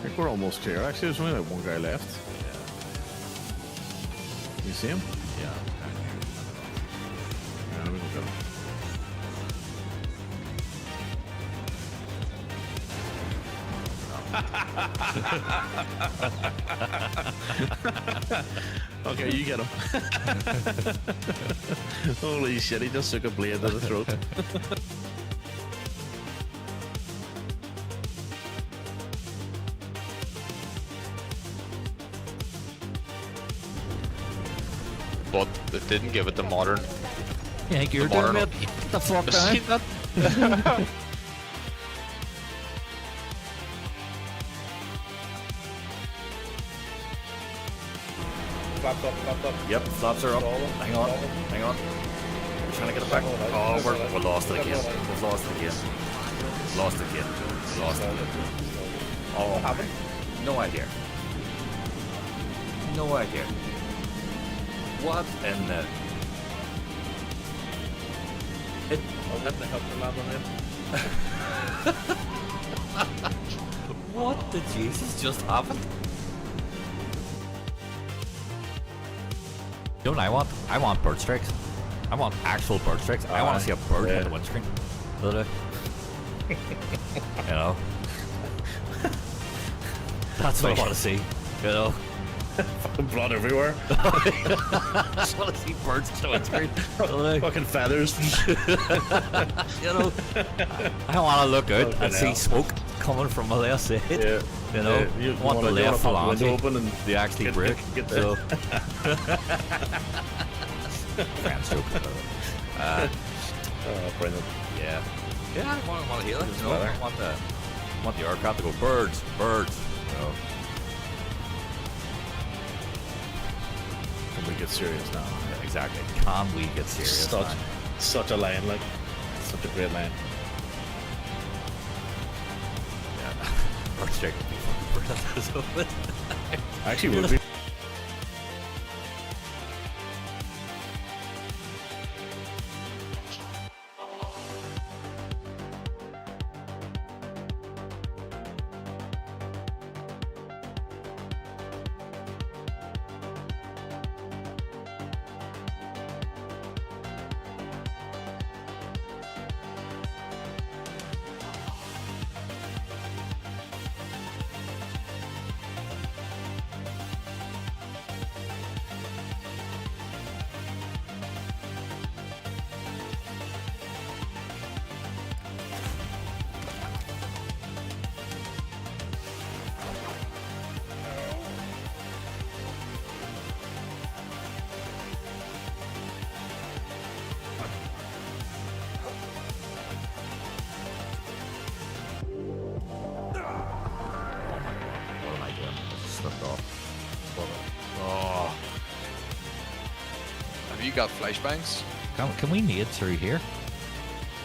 think we're almost clear. Actually, there's only like one guy left. Yeah. You see him? Yeah. Yeah, let me look at him. Okay, you get him. Holy shit, he just took a blade to the throat. But it didn't give it the modern. You think you're The doing modern- it? Get the fuck See down. that? Flaps up, flaps up. Yep, flaps are up. Stall them, Hang on, stall them. hang on. We're trying to get it back. Oh, we're lost it again. We've lost it again. Lost it again. Lost it. What Oh, happened? no idea. No idea. What in the... I'll let the helper land on him. What the Jesus just happened? You know what I want? I want bird strikes. I want actual bird strikes. I want to see a bird hit the windscreen. Literally. You know? That's what I want to see. You know? Fucking blood everywhere. I just want to see birds hit the windscreen. Literally. Fucking feathers. You know? I want to look out Fucking and see hell. smoke coming from the left side. Yeah. You know? Yeah, you I want the wanna left pop the window phalange. open and They actually get- break. get the- So. Friends joke. Brilliant. Yeah. Yeah, I want to hear that. You know, better. I want the aircraft to go birds, birds. You know. Can we get serious now? Yeah, exactly. Can we get serious? man? Such a line, like such a great line. Yeah. Bird strike would be fucking brilliant. Actually, would be. What am I doing? I just slipped off. Oh. Have you got flashbangs? Can we nade through here?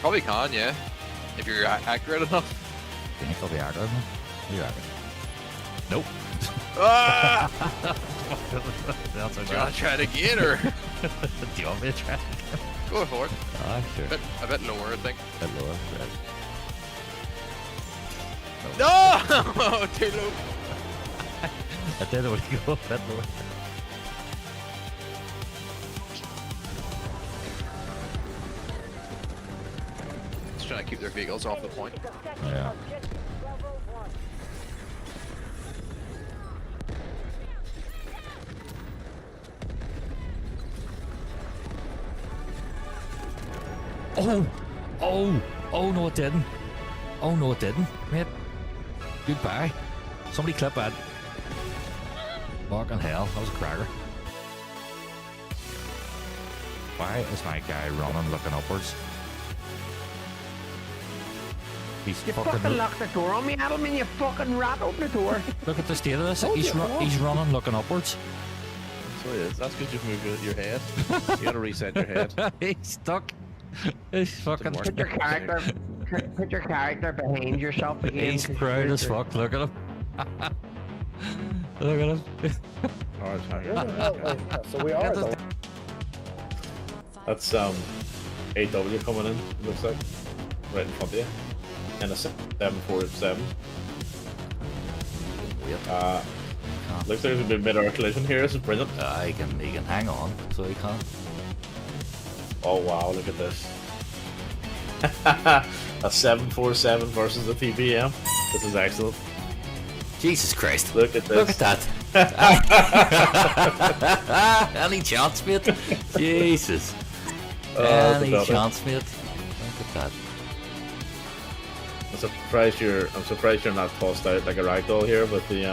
Probably can, yeah. If you're accurate enough. Do you think I'll be accurate? What do you reckon? Nope. Ah! That's Do you want to try it again, or Do you want me to try? go for it? Ah, sure. A bit lower, I think. Bit lower. Right. No! Too low. I did want to go a bit lower. Just trying to keep their vehicles off the point. Yeah. Oh! Oh! Oh no it didn't. Oh no it didn't. Mate. Goodbye. Somebody clip that. Fucking hell, that was a cracker. Why is my guy running looking upwards? He's You fucking locked the door on me, Adelman, you fucking rat. Open the door. Look at the state of this. Told He's, you, he's running looking upwards. So it is. That's because you've moved your head. You gotta reset your head. He's stuck. He's fucking. work. Put your character, put your character behind yourself again. He's 'cause proud you're- as fuck. Look at him. Look at him. Alright, So we are. though. That's AW coming in. Looks like right in front of you, and a 747. Looks like there's a bit mid-air collision here. This is brilliant. He can hang on, so he can. Oh wow, look at this. A 747 versus the TBM. This is excellent. Jesus Christ. Look at this. Look at that. Any chance, mate? Jesus. Any chance, mate? Look at that. I'm surprised you're not tossed out like a ragdoll here with the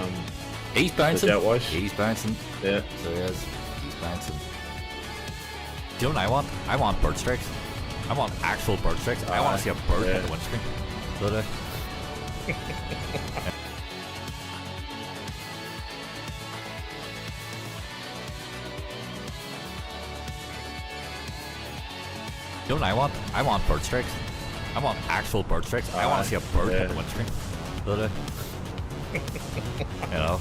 He's bouncing. jet wash. He's bouncing. Yeah. So he is. He's bouncing. Do you know what I want? I want bird strikes. I want actual bird strikes. I want to see a bird hit the windscreen. So do I. You know what I want? I want bird strikes. I want actual bird strikes. I want to see a bird hit the windscreen. So do I. You know?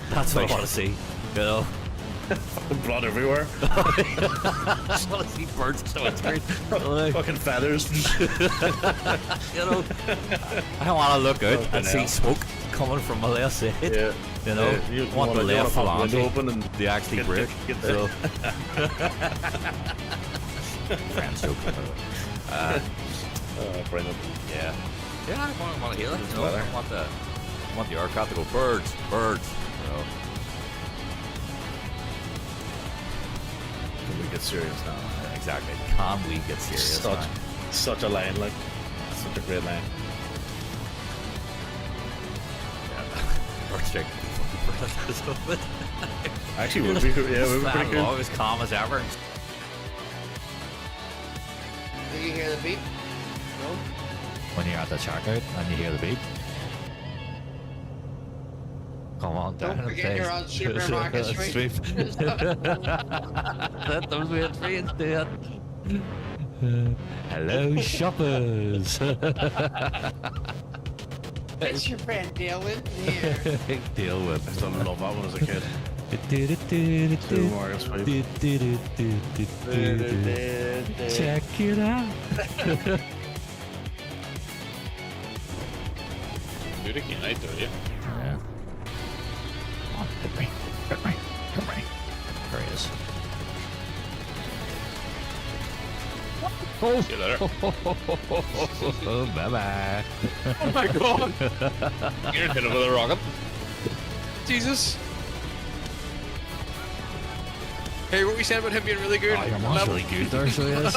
That's what I want to see. You know? Blood everywhere. I just want to see birds hit the windscreen. Fucking feathers. You know? I want to look out and see smoke coming from my left side. Yeah. You know? You want the left pop the window phalange open and they actually break. So. Friends joke. brilliant. Yeah. Yeah, I want to hear that. You know? I want the aircraft to go birds, birds. You know? Can we get serious now? Exactly. Can we get serious? Such a line, like such a great line. Bird strike. Actually, would be yeah, would be pretty cool. As calm as ever. Do you hear the beep? No. When you're at the checkout and you hear the beep. Come on down. Don't forget you're on Supermarket Street. Let them wait for you to it. Hello, shoppers. It's your friend Dylan here. Deal with. I still love that one as a kid. Check it out. Do it again, I do you. Yeah. Come on, hit me. Hit me. Hit me. There he is. Oh, See you later. bye-bye. Oh my god! You're hit him with a rocket. Jesus. Hey, what were we saying about him being really good? Oh, your mom's really good there, so he is.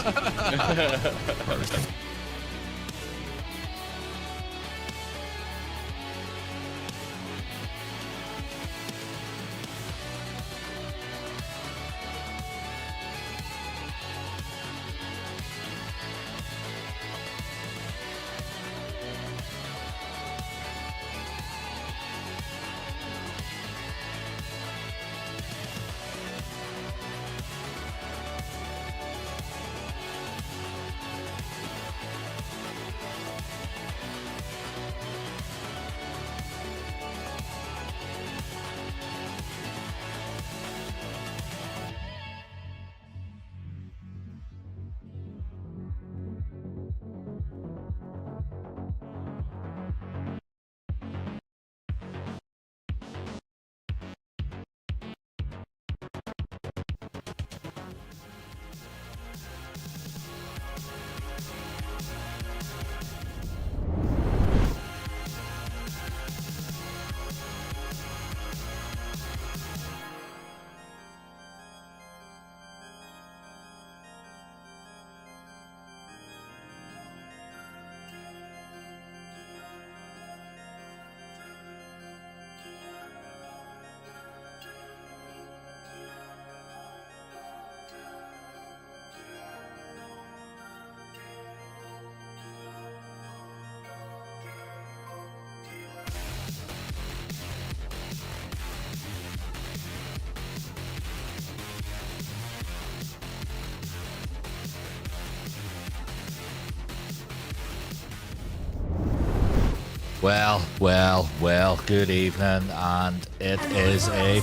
Well, good evening, and it is a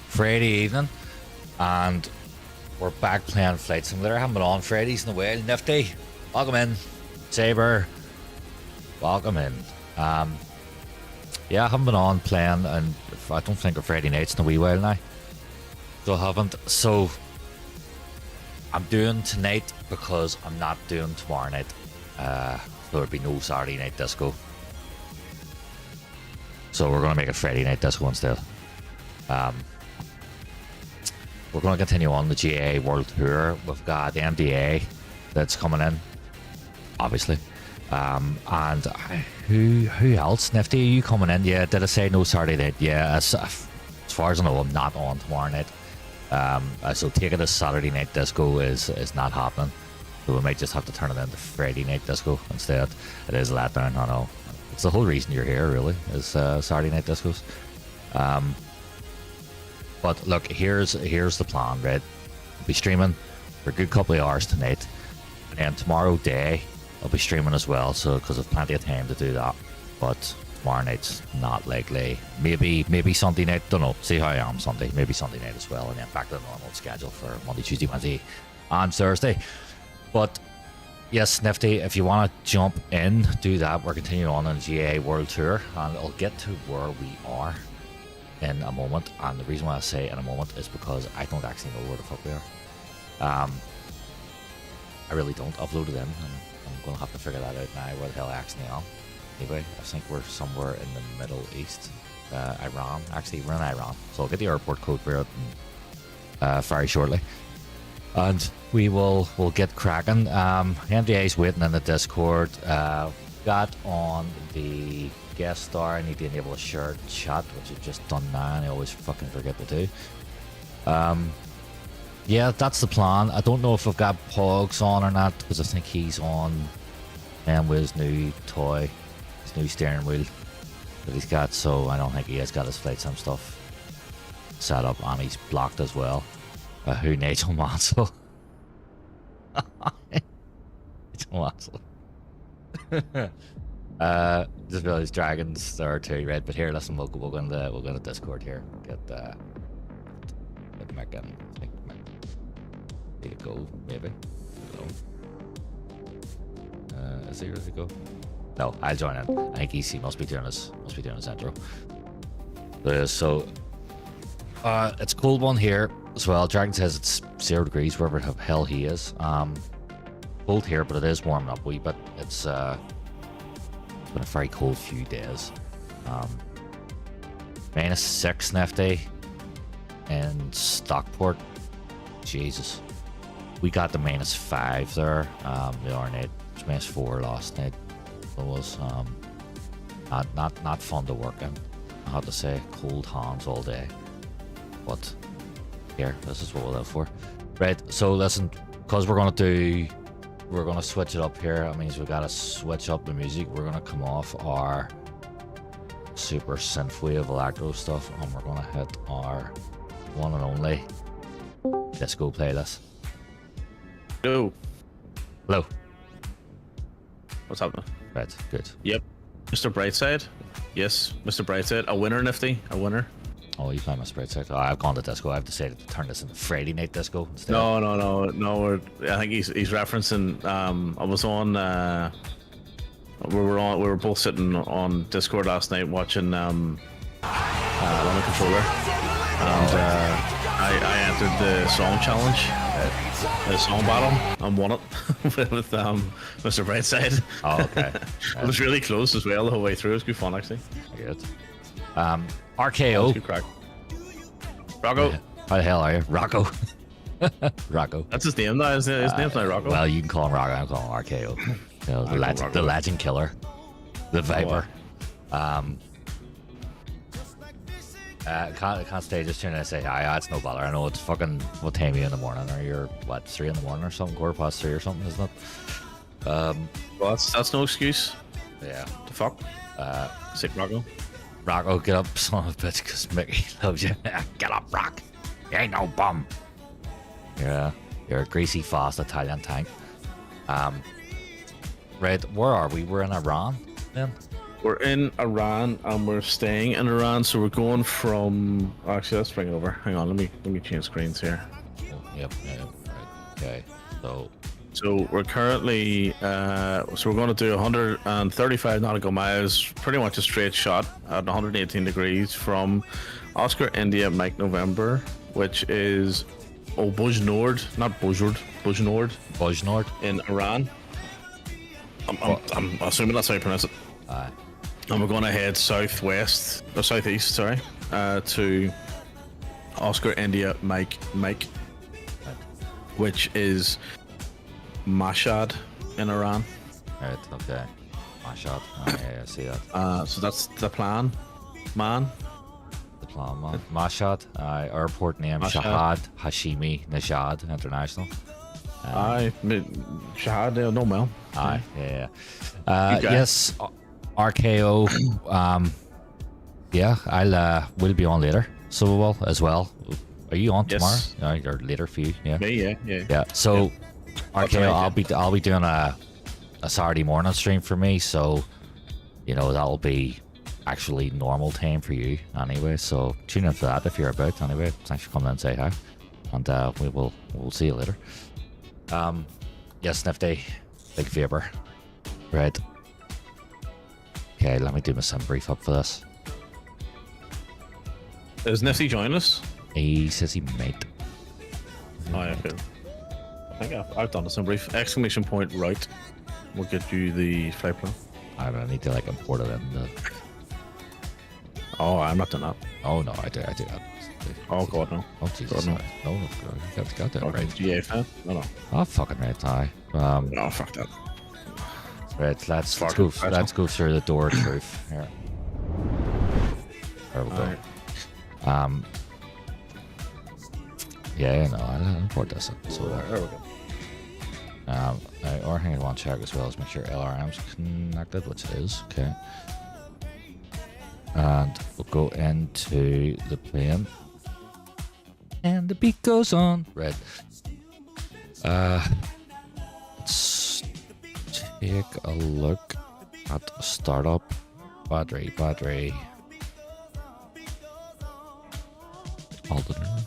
Friday evening, and We're back playing Flight Simulator. Haven't been on Fridays in a while. Nifty, welcome in. Saber, welcome in. Yeah, I haven't been on playing, and I don't think of Friday nights in a wee while now. So I haven't. So I'm doing tonight because I'm not doing tomorrow night. There'll be no Saturday night disco. So we're gonna make it Friday night disco instead. We're going to continue on the GA World Tour. We've got the MDA that's coming in, obviously. And who else? Nifty, are you coming in? Yeah, did I say no Saturday night? Yeah, as far as I know, I'm not on tomorrow night. So take it as Saturday night disco is not happening. So we might just have to turn it into Friday night disco instead. It is a letdown, I know. It's the whole reason you're here, really, is Saturday night discos. But look, here's the plan, right? I'll be streaming for a good couple of hours tonight, and then tomorrow day I'll be streaming as well. So because I've plenty of time to do that, but tomorrow night's not likely. Maybe Sunday night. Don't know. See how I am Sunday. Maybe Sunday night as well, and then back to the normal schedule for Monday, Tuesday, Wednesday, and Thursday. But yes, Nifty, if you want to jump in, do that. We're continuing on the GA World Tour, and I'll get to where we are in a moment. And the reason why I say in a moment is because I don't actually know where the fuck we are. I really don't. I've loaded in, and I'm going to have to figure that out now, where the hell I actually am. Anyway, I think we're somewhere in the Middle East. Iran. Actually, we're in Iran. So I'll get the airport code for it very shortly. And we'll get cracking. MDA's waiting in the Discord. Got on the guest star. I need to enable a shared chat, which I've just done now, and I always fucking forget to do. Yeah, that's the plan. I don't know if I've got Pogs on or not, because I think he's on with his new toy, his new steering wheel that he's got, so I don't think he has got his flight sim stuff set up, and he's blocked as well. Who Nigel Mansell? Nigel Mansell. Just realized dragons there are too, right? But here, listen, we'll go into Discord here. Get Mick in. I think Mick. There you go, maybe. Is he ready to go? No, I'll join in. I think he must be doing his intro. So it's a cold one here as well. Dragon says it's 0 degrees wherever the hell he is. Cold here, but it is warming up a wee bit. It's been a very cold few days. -6 Nifty in Stockport. Jesus. We got the -5 there the other night. It was -4 last night. It was not fun to work in, I have to say. Cold hands all day. But here, this is what we'll live for. Right, so listen, because we're gonna switch it up here. That means we gotta switch up the music. We're gonna come off our super synthwave electro stuff, and we're gonna hit our one and only disco playlist. Hello. Hello. What's happening? Right, good. Yep. Mr. Brightside. Yes, Mr. Brightside. A winner, Nifty. A winner. Oh, you find my spread side. Oh, I've gone to disco. I've decided to turn this into Friday night disco instead. No. I think he's referencing. I was on. We were both sitting on Discord last night watching on the controller, and I entered the song challenge, the song battle, and won it with Mr. Brightside. Oh, okay. It was really close as well the whole way through. It was good fun actually. Good. RKO. Good crack. Rocco. How the hell are you? Rocco. Rocco. That's his name now. His name's not Rocco. Well, you can call him Rocco. I'm calling him RKO. You know, the legend killer. The Viper. Can't stay just tuning in and say hi. That's no bother. I know it's fucking what time are you in the morning, or you're what 3 in the morning or something, 3:15 or something, isn't it? Well, that's no excuse. Yeah. The fuck. Sick Rocco. Rocco, get up, son of a bitch, because Mickey loves you. Get up, Rock. You ain't no bum. Yeah, you're a greasy, fast Italian tank. Right, where are we? We're in Iran then? We're in Iran and we're staying in Iran, so we're going from. Actually, let's bring it over. Hang on, let me change screens here. Yep. Right. Okay. So we're currently, so we're going to do 135 nautical miles, pretty much a straight shot at 118 degrees from Oscar India Mike November, which is Bujnord, not Bujord, Bujnord. in Iran. I'm assuming that's how you pronounce it. Aye. And we're going to head southeast, to Oscar India Mike, which is Mashhad in Iran. Right. Okay. Mashhad. Oh, yeah, I see that. So that's the plan, man. The plan, man. Mashhad. Airport name Mashhad. Shahad Hashimi Nejad International. Aye, Shahad, no man. Aye. Yeah. Okay. Yes. RKO. Yeah. We'll be on later. So we will as well. Are you on Yes. tomorrow? Or later for you? Yeah. Me, yeah. Yeah. So, That's RKO, right, I'll be doing a Saturday morning stream for me. So, that'll be actually normal time for you anyway. So tune in for that if you're about. Anyway, thanks for coming in and say hi, and we'll see you later. Yes, Nifty, big favor, right? Okay, let me do my sim brief up for this. Is Nifty joining us? He says he might. Oh, yeah, cool. I think I've done this in brief. Exclamation point right. We'll get you the flight plan. I need to import it in the. Oh, I'm not doing that. Oh no, I do that. Oh god, no. Oh Jesus, God, no. no, you got that Okay, right. GA fan? No. Oh fucking right, aye. No, fuck that. Right, let's Fuck go. it, Let's go through the door of truth here. There we go. Alright. Yeah, no, I'll import this in. So There we go. Or hang on, one check as well as make sure LRM's connected, which it is. Okay. And we'll go into the plane. And the beat goes on. Red. Let's take a look at startup. Battery. Aldener.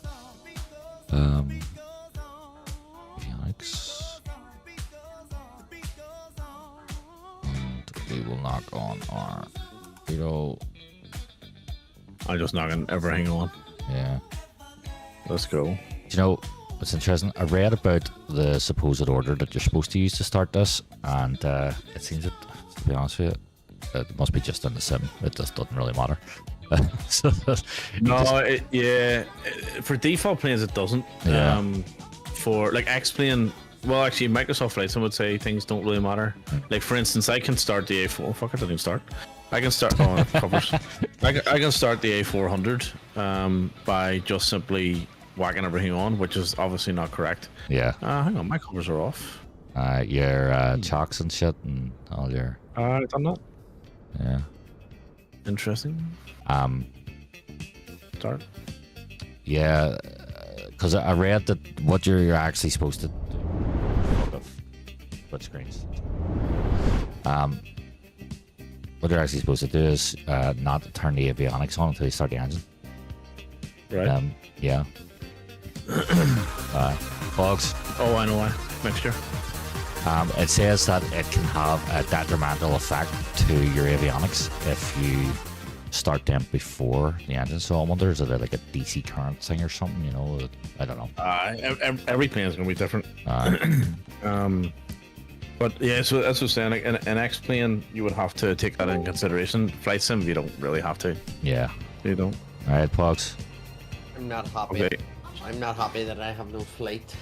Phoenix. And we will knock on our Vito. I'm just knocking everything on. Yeah. Let's go. Do you know what's interesting? I read about the supposed order that you're supposed to use to start this, and it seems that, to be honest with you, it must be just in the sim. It just doesn't really matter. So, No, for default planes it doesn't. Yeah. For like X-Plane, well, actually, Microsoft Flight Sim would say things don't really matter. Like, for instance, I can start the A4. Fuck, it didn't even start. I can start. Oh, it covers. I can start the A400 by just simply whacking everything on, which is obviously not correct. yeah. Hang on, my covers are off. Your chocks and shit and all your I done that. yeah. Interesting. Start. Yeah, because I read that what you're actually supposed to do. Fuck off. Split screens. What you're actually supposed to do is not turn the avionics on until you start the engine. Right. Yeah. Bugs. Oh, I know why. Mixture. It says that it can have a detrimental effect to your avionics if you start them before the engine. So I wonder, is it like a DC current thing or something? You know, I don't know. Every plane is going to be different. But yeah, so that's what I'm saying. Like, an X-Plane, you would have to take that in consideration. Flight Sim, you don't really have to. Yeah. You don't. All right, Pugs. I'm not happy. Okay. I'm not happy that I have no flight.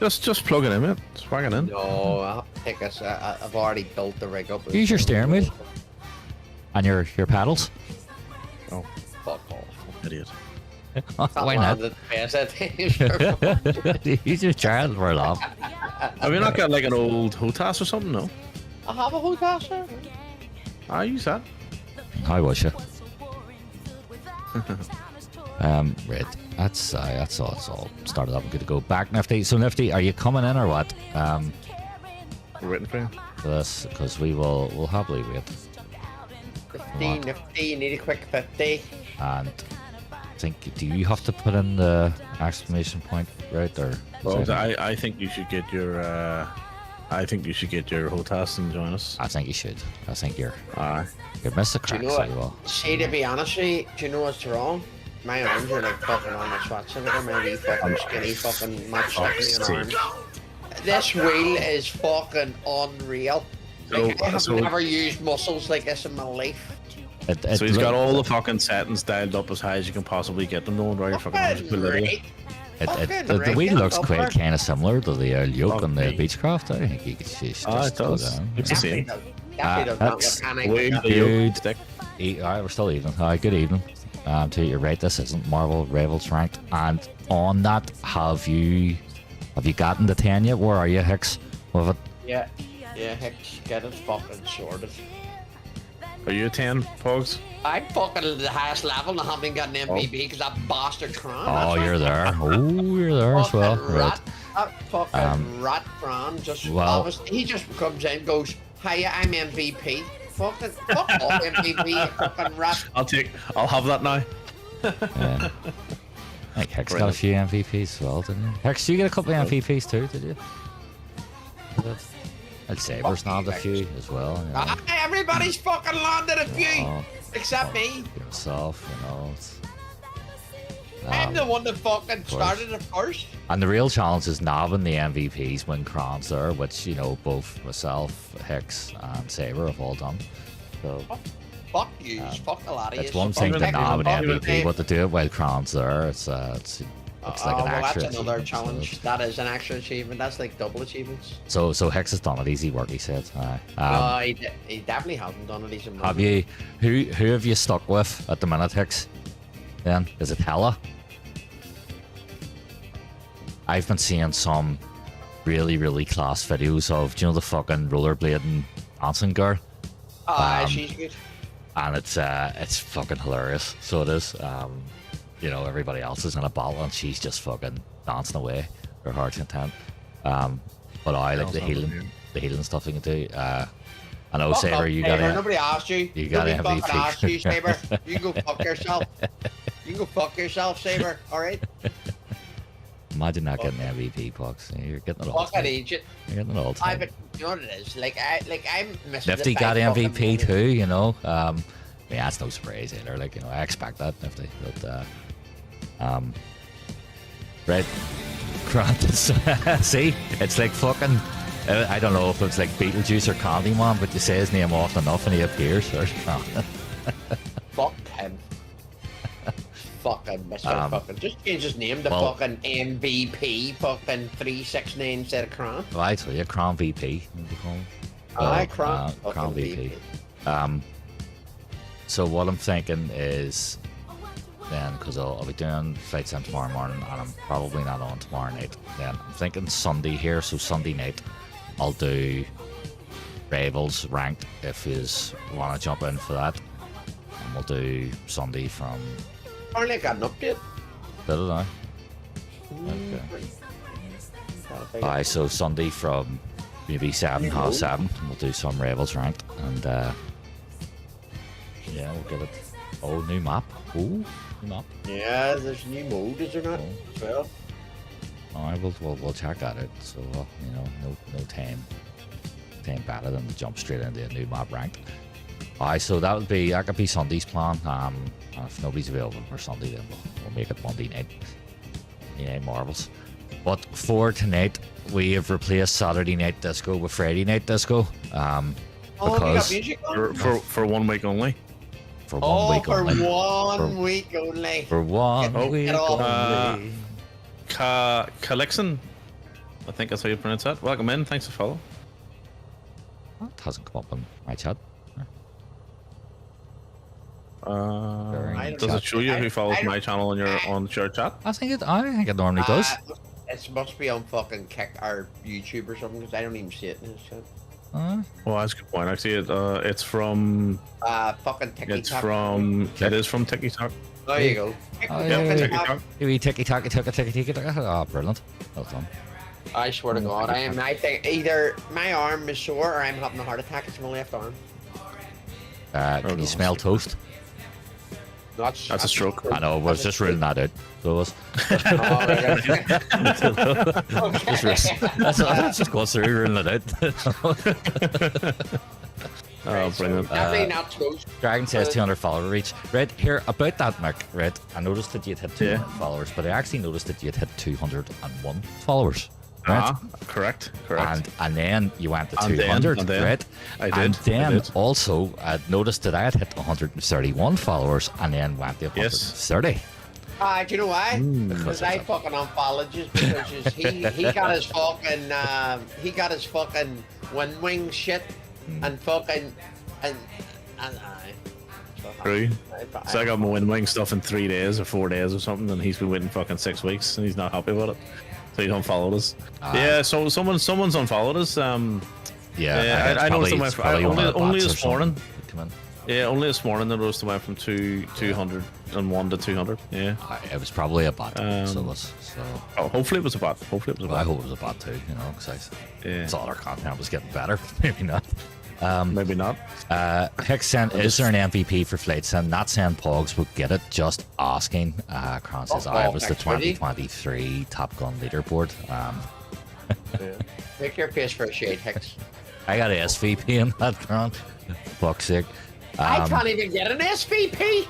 Just plug it in, mate. Just plug it in. No, I'll take us. I've already built the rig up. Use your steering wheel. And your paddles. Oh, Fuck off. idiot. Why not? You just trying for a laugh. Have you not got like an old HOTAS or something? No. I have a whole caster. I use that. How was you? Right. That's all. It's all started up and good to go. Back, Nifty. So, Nifty, are you coming in or what? We're waiting for you. For this, because we'll happily wait. 50, nifty, you need a quick 50. And think, do you have to put in the exclamation point, right? Or Well, I think you should get your Hotas and join us. I think you should. I think you're Aye. missed the Do crack, you know so what? you will. See, to be honest with you, do you know what's wrong? My arms are like fucking on my Schwarzenegger, my wee fucking skinny fucking match me arms. This wheel is fucking unreal. Like, I have never used muscles like this in my life. So he's got all the fucking settings dialed up as high as you can possibly get them. Don't worry, fucking arms will let you. The wheel looks quite kind of similar to the yoke on the Beechcraft. I think you could just it go does. down. It's the same. That's Way mechanic. the yoke Good. stick. Alright, we're still even. Good evening. To your right, this isn't Marvel Rivals ranked. And on that, have you gotten the 10 yet? Where are you, Hicks? With it? Yeah, Hicks, get it fucking sorted. Are you a 10, Pogs? I'm fucking at the highest level and I haven't even got an MVP because that bastard Cran. Oh, you're there. Oh, you're there as well. Right. That fucking rat Cran just he just comes in and goes, hiya, I'm MVP. Fuck off MVP, fucking rat. I'll have that now. Yeah. I think Hicks got a few MVPs as well, didn't you? Hicks, you get a couple of MVPs too, did you? I'd say we're nabbed a few as well. You know. Everybody's fucking landed a few, except me. Yourself, you know. It's, I'm the one that fucking started it first. and the real challenge is nabbing the MVPs when Cron's there, which, you know, both myself, Hicks, and Saber have all done. So Fuck you, fuck a lot of you. it's one thing to nab an MVP, but to do it while Cron's there, it's like an extra. That's another achievement, challenge. That is an extra achievement. That's like double achievements. So Hicks has done it. Easy work, he said. No, he definitely hasn't done it. He's a Have you? Who have you stuck with at the minute, Hicks? Then is it Hella? I've been seeing some really class videos of, do you know, the fucking rollerblading dancing girl, she's good. and it's fucking hilarious. So it is. You know, everybody else is in a battle and she's just fucking dancing away her heart's content. But I like the healing stuff you can do. I know, Saber, you got it. Nobody asked you. You got Nobody MVP. fucking asked you, Saber. You can go fuck yourself. You can go fuck yourself, Saber. All right. Imagine not getting an MVP, Pox. You're getting it all. Fucking idiot. You're getting it all. I but you know what it is? I'm missing. Nifty got MVP too, you know. I mean, that's no surprise either. Like, you know, I expect that, Nifty. But right, see, it's like fucking. I don't know if it's like Beetlejuice or Candyman, but you say his name often enough and he appears. Fuck him. Fucking Mr. fucking just change his name to fucking MVP fucking 369 instead of Cran. Right, so yeah, Cran VP. Cran VP. So what I'm thinking is then, because I'll be doing Fight Sim tomorrow morning and I'm probably not on tomorrow night, then I'm thinking Sunday here, so Sunday night I'll do Rivals ranked if you want to jump in for that, and we'll do Sunday from. Only got an update. Did it now? Okay. Aye, so Sunday from maybe 7, half 7, we'll do some Rivals ranked, and yeah, we'll get it. Oh, new map. Oh, new map. Yeah, there's new mode, is there not? Well. Alright, we'll check that out. So you know, no time better than to jump straight into a new map ranked. Alright, so that could be Sunday's plan. And if nobody's available for Sunday, then we'll make it Monday night. Monday night Marvels. But for tonight, we have replaced Saturday Night Disco with Friday Night Disco. Because for 1 week only. For 1 week only. For 1 week only. For 1 week only. Kalixon, I think that's how you pronounce that. Welcome in, thanks for follow. That hasn't come up on my chat. Does it show you who follows my channel on your chat? I think it normally does. It must be on fucking Kick or YouTube or something because I don't even see it in his chat. Well, that's a good point. I see it. It's from. Fucking TikTok. It is from TikTok. There you go. TikTok. You ticky-tacky. Oh, brilliant. Well done. I swear to God, I think either my arm is sore or I'm having a heart attack. It's my left arm. Can you smell toast? That's That's a stroke. I know, we're just ruling that out. So it was. That's just going through ruling it out. Oh, brilliant. Definitely not close. Dragon says 200 follower reach. Right, here, about that, Mick, right, I noticed that you'd hit 200 followers, but I actually noticed that you'd hit 201 followers. Right? Correct. And then you went to And 200, then right? I did. And then I did. also, I noticed that I had hit 131 followers and then went to 130. Do you know why? Because I fucking unfollowed just because he got his fucking wind wing shit and fucking and True. So I got my wind wing stuff in 3 days or 4 days or something, and he's been waiting fucking 6 weeks, and he's not happy about it. So he unfollowed us. Yeah, so someone's unfollowed us. Yeah, I noticed it's I probably one of the only bots or this morning. something. Come in. Yeah, only this morning I noticed I went from 201 to 200. Yeah. It was probably a bot. So it was. So Oh, hopefully it was a bot. Hopefully it was a well, I bot. hope it was a bot too. You know, because Yeah. all our content was getting better. Maybe not. Maybe not. Hex sent, is there an MVP for Flight Sim? Not saying Pogs would get it, just asking. Kron says, I was the Hex, would he? 2023 Top Gun leaderboard. Make your face for a shade, Hicks. I got an SVP in that, Kron. Fuck's sake. I can't even get an SVP.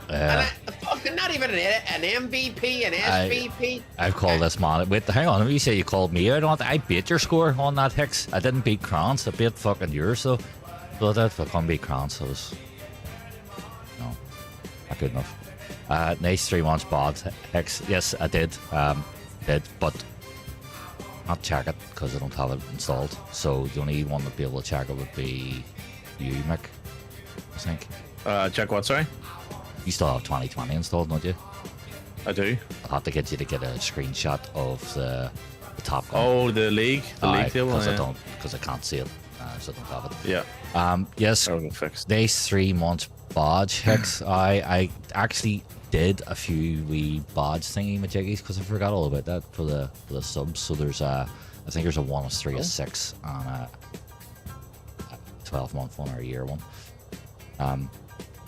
Uh, Fucking not even an MVP, an SVP. I've called this man. Wait, hang on. You say you called me out on it. I beat your score on that, Hicks. I didn't beat Kron's. I beat fucking yours, though. So that fucking beat Kron's. So it was... No. Not good enough. Nice 3 months bod, Hicks. Yes, I did. But... Not check it, because I don't have it installed. So the only one that'd be able to check it would be you, Mick. I think. Check what, sorry? You still have 2020 installed, don't you? I do. I'll have to get you to get a screenshot of the Top Gun. Oh, the league table. Because Yeah. I can't see it, so I don't have it. Yeah. Yes, Everything fixed. these 3 months badge Hicks. I actually did a few wee badge thingy majiggies because I forgot all about that for the subs. So there's I think there's a 1 of 3 of 6 and a 12-month one or a year one.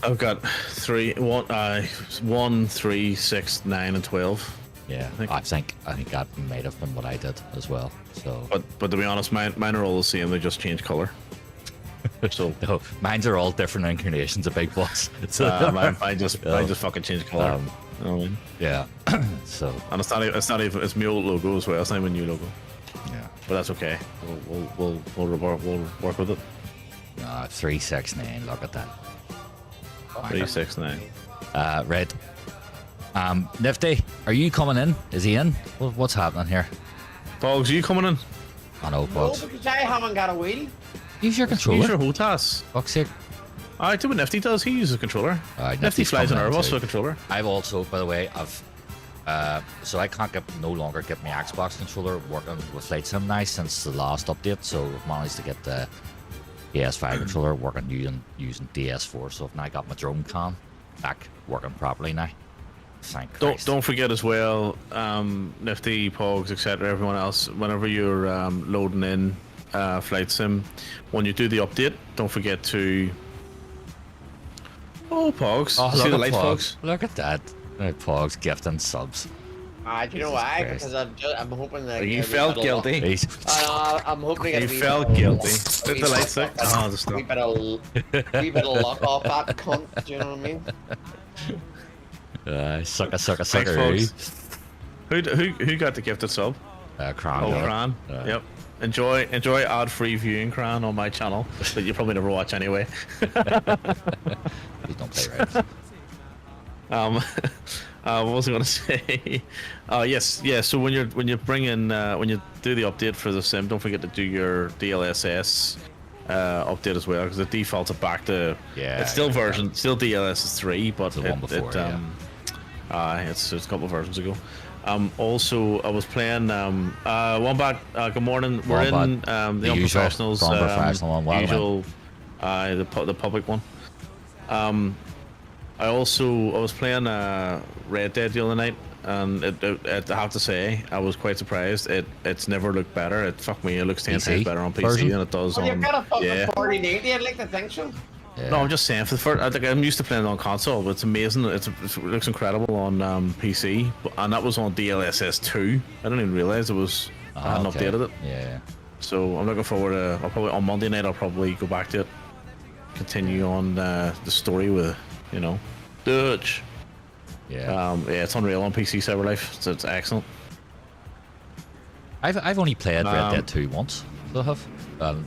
I've got 1, 3, 6, 9, and 12. Yeah, I think that might have been what I did as well. So, But to be honest, mine are all the same. They just change color. So no, mine's are all different incarnations of Big Boss. So, mine just fucking change color. You know what I mean? yeah. So, And it's not even it's my old logo as well. It's not even a new logo. yeah. But that's okay. We'll work with it. 369. Look at that. 3, 6, 9. Right. Nifty, are you coming in? Is he in? What's happening here? Pogs, are you coming in? I know, No, Bugs. because I haven't got a wheel. Use your controller. Use your HOTAS. Fuck's sake. I do what Nifty does. He uses a controller. Nifty Nifty's flies an coming in Airbus too. with a controller. I've also, by the way, so I can't no longer get my Xbox controller working with Flight Sim now since the last update. So I've managed to get the PS5 controller working using DS4. So I've now got my drone cam back working properly now. Thank Christ. Don't forget as well, Nifty, Pogs, etc. Everyone else, whenever you're loading in Flight Sim, when you do the update, don't forget to. Oh, Pogs! Oh, See the look lights, at Pogs. Pogs. Look at that. Pogs gifting subs. Do you know Jesus why? Christ. Because I'm hoping that You felt guilty. He's- I'm hoping to get You a wee felt bit of- guilty. a Did wee the lights bit sick? of- Oh, just a wee bit of luck off that cunt. Do you know what I mean? sucker, Thanks, sucker. Pogs. Who got the gifted sub? Cran. Oh, got it. Cran. Yep. Enjoy ad-free viewing, Cran, on my channel, but you probably never watch anyway. Please don't play right. What was I going to say? Yes. So when you bring in when you do the update for the sim, don't forget to do your DLSS update as well, because the defaults are back to it's still DLSS 3, but The one before, it's a couple of versions ago. Also, I was playing Wombat. Good morning. We're in the usual Unprofessionals. unprofessional one. Well, Usual, the public one. I was playing Red Dead the other night, and I have to say I was quite surprised. It's never looked better. It looks 10 PC times better on PC version? than it does Well, on. you've got a fucking Yeah. 4090. I'd like to think so. Yeah. No, I'm just saying for the first. I'm used to playing it on console, but it's amazing. It looks incredible on PC, and that was on DLSS 2. I didn't even realize it was. I hadn't okay. updated it, Yeah. so I'm looking forward to. I'll probably on Monday night. I'll probably go back to it, continue on the story with Dutch. Yeah. Yeah, it's unreal on PC Cyberlife. It's excellent. I've only played Red Dead 2 once, so I have.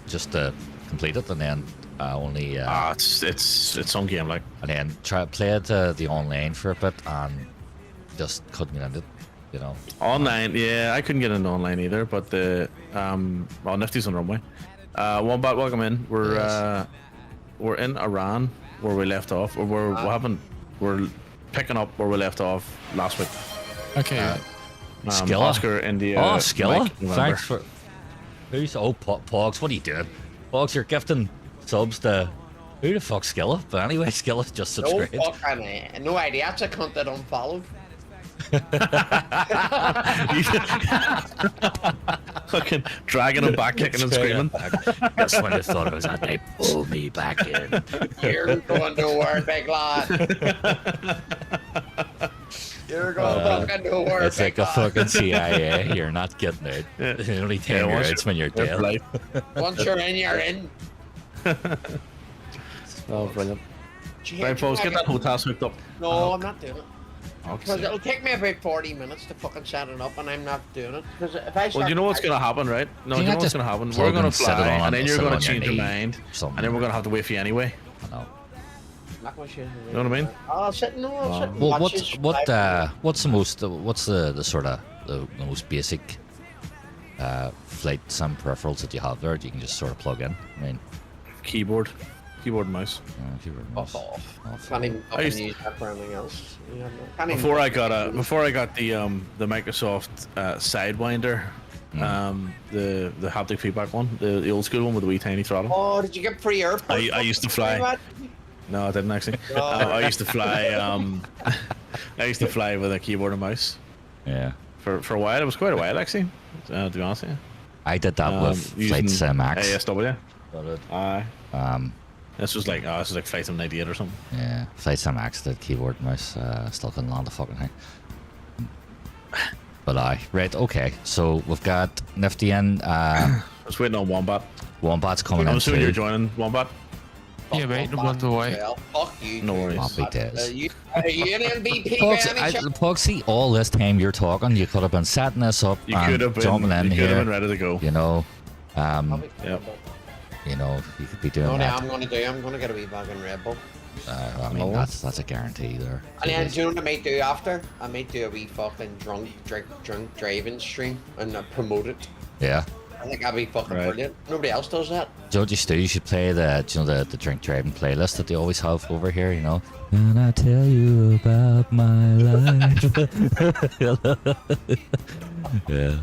Just to complete it, and then only. It's some game like. And then played the online for a bit, and just couldn't get into it. Online, yeah, I couldn't get into online either, but the Nifty's on runway. Wombat, welcome in. We're in Iran where we left off, or we're picking up where we left off last week. Okay. Skilla. Oscar, India. Oh, Skilla. Mike, November. Thanks for. Who's Pogs? What are you doing? Pogs, you're gifting subs to. Who the fuck's Skilla? But anyway, Skilla's just No subscribed. fucking, no idea. That's a cunt that unfollowed. Fucking dragging him back, kicking and screaming. That's when I thought it was that they pull me back in. You're going nowhere, big lad. You're going fucking nowhere, It's like big a lad. fucking CIA. You're not getting it. The only time you're out's when you're dead. Life. Once you're in, you're in. Oh, brilliant. Do you Right, hear- folks, get that hotel hooked up. No, I'm not doing it. Okay. Because it'll take me about 40 minutes to fucking set it up, and I'm not doing it. Because if I start... Well, you know what's going to happen, right? No, Can you you know not what's just going to happen? plug We're going and to sit it fly, on- and then you're sit it going on to your change your knee? mind, Something. and then we're going to have to wait for you anyway. I know. Not gonna shoot You know what I mean? I'll sit, no, I'll sit and Well, watch what's this what live. what's the most what's the sort of the most basic flight sim peripherals that you have there that you can just sort of plug in? I mean, Keyboard and mouse. keyboard, Fuck mouse. off. Can't even I used- fucking use that for anything else. You know, can't even Before I fucking got the Microsoft Sidewinder, the haptic feedback one, the old school one with the wee tiny throttle. Oh, did you get free airports? I used to fly. No, I didn't actually. I used to fly. I used to fly with a keyboard and mouse Yeah, for a while. It was quite a while actually. To be honest, yeah. I did that with Flight Sim X. ASW. Aye. Um, This was like Flight Sim 98 or something. yeah, Flight Sim X did keyboard and mouse. Still couldn't land the fucking thing. But right, okay. So we've got Nifty in. I was waiting on Wombat. Wombat's coming I'm in assuming you're too. joining Wombat. Yeah, mate, I'm on the way. Well, fuck you. No dude. worries. Happy days. Are you an MVP by any chance? Pugsy, all this time you're talking, you could have been setting this up You and could have been. jumping in You could have been here. ready to go. You know, Yep. you could be doing No, that. I'm gonna get a wee bag in Red Bull. I mean, that's a guarantee there. And then, do you know what I might do after? I might do a wee fucking drunk driving stream and promote it. Yeah. I think that'd be fucking Right. brilliant. Nobody else does that. Georgie Stu, you should play the drink driving playlist that they always have over here, you know. Can I tell you about my life? Yeah.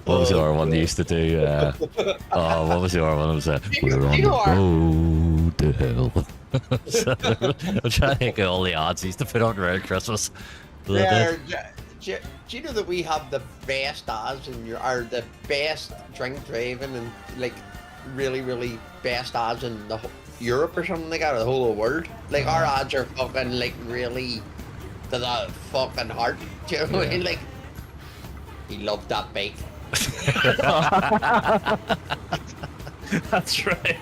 What was the other one they used to do? What was the other one? It was we're on the road to hell. So, I'm trying to think of all the odds he used to put on around Christmas. Yeah, do you know that we have the best odds or the best drink driving and like really best odds in Europe or something like that, or the whole world? Like our odds are fucking like really to the fucking heart. Do you know what I mean? Like he loved that bike. That's right.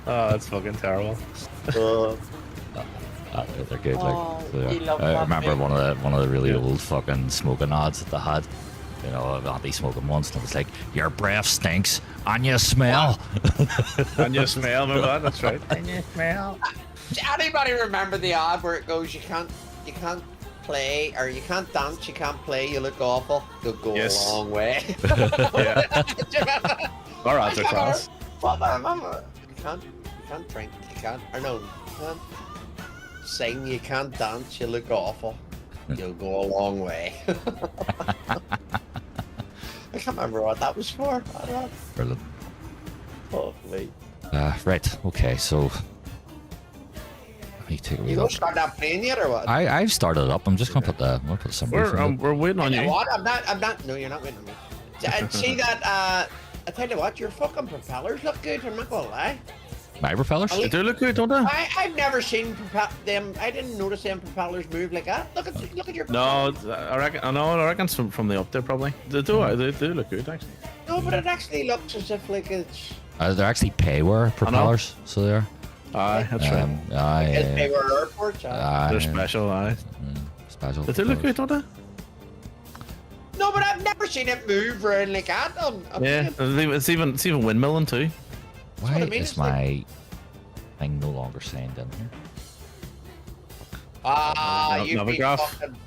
Oh, that's fucking terrible. They're good. Oh, Like, he loved I that remember bit. one of the really old fucking smoking odds that they had. You know, anti-smoking ones, and it was like, your breath stinks and you smell. And you smell, my man. That's right. And you smell. Does anybody remember the ad where it goes, you can't play, or you can't dance, you can't play, you look awful? You'll go Yes. a long way. Yeah. Our odds are class. What I remember? You can't drink, you can't, or no, you can't sing, you can't dance, you look awful. You'll go a long way. I can't remember what that was for. I don't know. Brilliant. Oh, wait. Right, okay, so... Let me take a wee You look. don't start that playing yet, or what? I've started it up. I'm just gonna put the symbol. We're waiting on You know you. what? I'm not. No, you're not waiting on me. See that? I tell you what, your fucking propellers look good. I'm not gonna lie. My propellers? They do look good, don't they? I've never seen them. I didn't notice them propellers move like that. Look at your. No, I reckon. I reckon it's from the up there probably. They do look good actually. No, but it actually looks as if like it's. They're actually payware propellers, so they are. Aye, that's right. As they were airports. They're special. Aye. Special. They do look good, propellers. don't they? No, but I've never seen it move around like that. Yeah, it's even windmilling too. Why what I mean, is it's like- my thing no longer signed in here?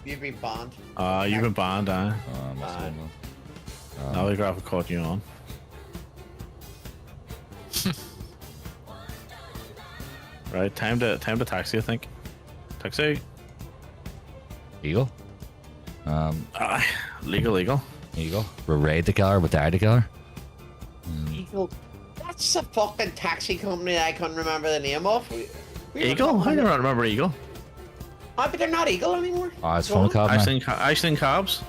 You've been banned. You've been banned, aye. Must have been that. Navigraph caught you on. Right, time to taxi, I think. Taxi. Eagle. Aye, legal. Eagle. We're raid together, but die together. Eagle. That's a fucking taxi company I couldn't remember the name of. We were Eagle? talking I about- don't remember Eagle. Oh, but they're not Eagle anymore. Oh, it's Go phone on. cab now. Iceland Cabs.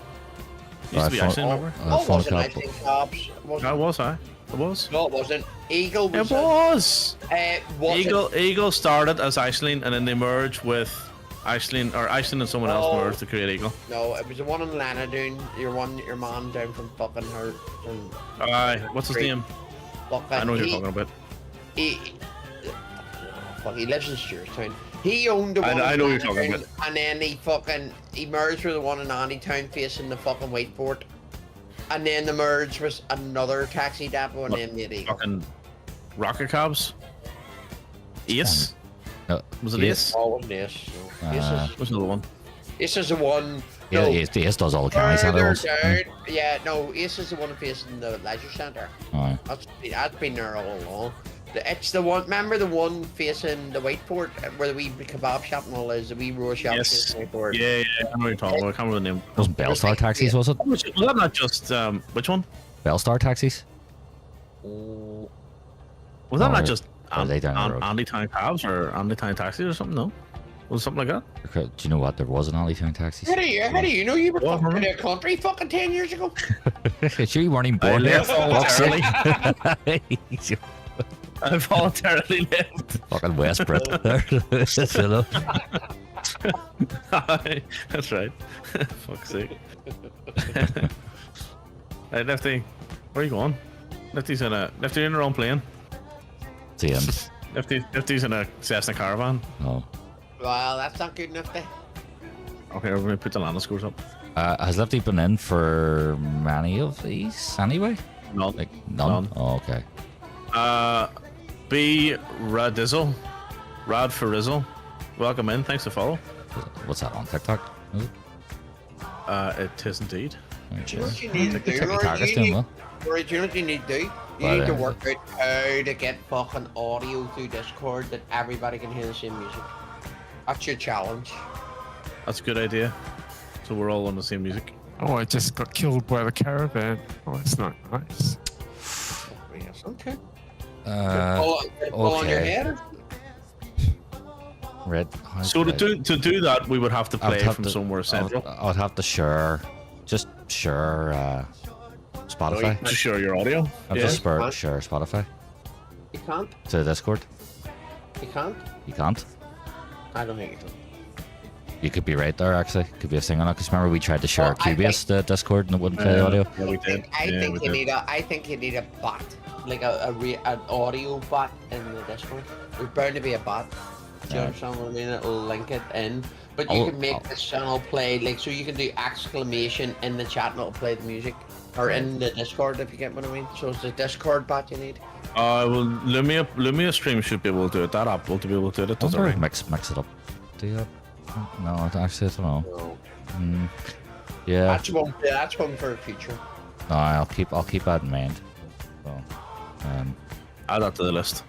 Used to be Right, Iceland, remember? Oh, phone wasn't cab. Iceland Cabs? It wasn't. It was, aye. It was. No, it wasn't. Eagle It was. was. Wasn't. Eagle started as Iceland and then they merged with Iceland and someone else Oh. merged to create Eagle. No, it was the one in Lana doing your man down from fucking her. From Aye, what's his Great. name? fucking, I know what you're talking about. He lives in Stewartstown. He owned the one. I in know what you're talking Lana, and then he merged with the one in Andytown facing the fucking Whiteport. And then the merge was another taxi depot, and then made Eagle. Fucking Rocket Cabs. Ace. No, Was it Ace? Oh, it wasn't Ace. No. What's another one? Ace is the one. Yeah, No, Ace does all the county further saddles. down. Yeah, no, Ace is the one facing the leisure centre. Aye. That's been there all along. It's the one. Remember the one facing the Whiteport, where the wee kebab shop and all is, the wee roll shop Yes. facing the Whiteport. Yeah, I know what you're talking about. I can't remember the name. Wasn't Bellstar taxis, was it? Was that not just which one? Bellstar taxis? Oh, Was that Oh, not just are they down the road? Andy Town Cabs or Andy Town Taxis or something? No, was it something like that? Okay, do you know what? There was an Allytown taxis. How do you know you were Well, fucking in a country fucking 10 years ago? Sure, you weren't even born left there. Fuck's sake. I voluntarily left. Fucking West Brit there. You know? Aye, that's right. Fuck's sake. Hey, Lefty, where are you going? Lefty's in her own plane. See him. Lefty's in a Cessna Caravan. Oh. Well, that's not good enough then. Okay, we're gonna put the landing scores up. Has Lefty been in for many of these anyway? No, Like none? None. Oh, okay. B Radizzle, Rad for Rizzle. Welcome in. Thanks for follow. What's that on TikTok? Is it? It is indeed. Oh, Do you know jeez. what you need to do? Ticky Rory? Tack's You doing need- well. Rory, do you know what you need to do? You Well, need to yeah. work out how to get fucking audio through Discord that everybody can hear the same music. That's your challenge. That's a good idea. So we're all on the same music. Oh, I just got killed by the caravan. Oh, that's not nice. Yes, okay. Uh, On your okay. head? Red. So to do that, we would have to play from somewhere central. I'd have to share, just share Spotify. To share your audio. I've Yeah. just share Spotify You can't? to Discord. You can't? You can't. I don't think you can. You could be right there, actually. Could be a thing on it. Because remember, we tried to share Oh, I Cubase to Discord and it wouldn't play the audio. Yeah, we did. I Yeah, think we you did. need a bot, like an audio bot in the Discord. There's bound to be a bot. Do you Yeah. understand what I mean? It'll link it in, but you I'll- can make this channel play like so. You can do exclamation in the chat and it'll play the music, or in the Discord if you get what I mean. So it's the Discord bot you need. Well, Lumia Stream should be able to do it. That app will be able to do it. It doesn't Wonder if ring. mix it up. Do you? No, actually, I don't know. So Yeah. that's one for the future. No, I'll keep that in mind. So, Add that to the list.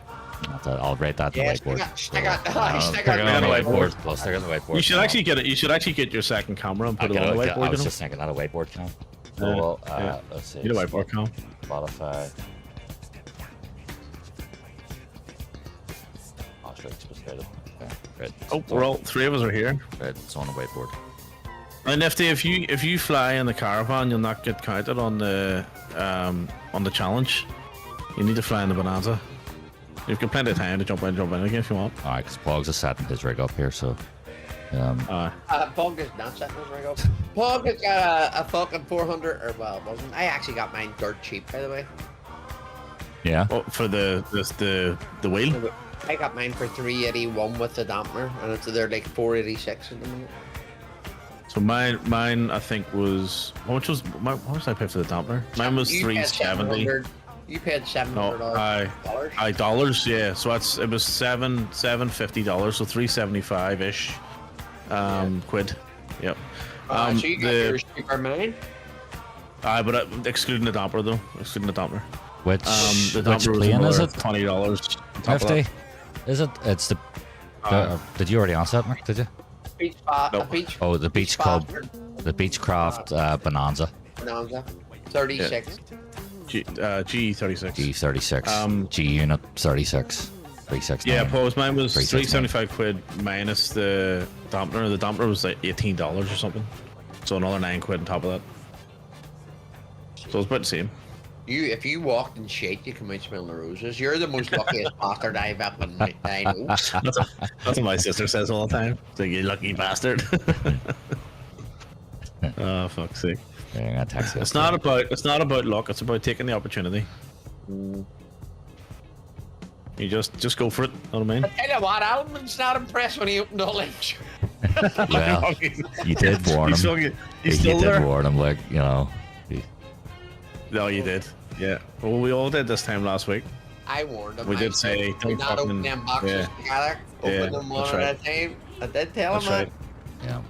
I'll write that in Yeah, the whiteboard. stick it I'll stick stick it on the whiteboard. whiteboard. I'll stick it on the whiteboard. You should actually get it. You should actually get your second camera and put it on the whiteboard. I You was know? just thinking that a whiteboard cam. So, Yeah, well, yeah. let's see. Need a whiteboard cam. Spotify. Oh, sure, it's just okay, right. Oh, we're all three of us are here. Right, it's on the whiteboard. And Nifty, if you fly in the caravan, you'll not get counted on the challenge. You need to fly in the Bonanza. You've got plenty of time to jump in again if you want. Alright, because Pogs is setting his rig up here, so. Pog is not setting his rig up. Pog has got a fucking 400, or well, it wasn't. I actually got mine dirt cheap, by the way. Yeah. Oh, for the wheel. I got mine for 381 with the dampener, and they're like 486 at the minute. So mine I think was how much was I pay for the dampener? Mine was You paid 370. $700. You paid $700. No, I dollars, yeah. So it was $750, so 375 ish, quid. Yep. So you got yours cheaper than mine? But excluding the damper though, excluding the damper. Which The which damper was plane is another it? $20. 50? Is it? It's the. Did you already answer that, Mark? Did you? Nope. Oh, the Beach Club, the Beechcraft Bonanza Bonanza. 36. G36. G36, G Unit 36, 369. Yeah, pause. Mine was 369. 375 quid minus the dampener. The dampener was like $18 or something. So another 9 quid on top of that. So it's about the same. If you walked in shit, you come out smelling the roses. You're the most luckiest bastard I've ever met. I know. That's what my sister says all the time. It's like, you lucky bastard. Oh, fuck's sake. Yeah, I'm gonna text you. It's not about luck. It's about taking the opportunity. You just go for it. Know what I mean? I tell you what, Alman's not impressed when he opened all them. Well, you did warn He's him. still, You he's still did there. warn him, like, you know. No, you did. Yeah. Well, we all did this time last week. I warned him. We I did said, say, "Do don't not open fucking- them boxes yeah. together. Open Yeah, them one that's at right. a time." I did tell That's him right. that. Yeah.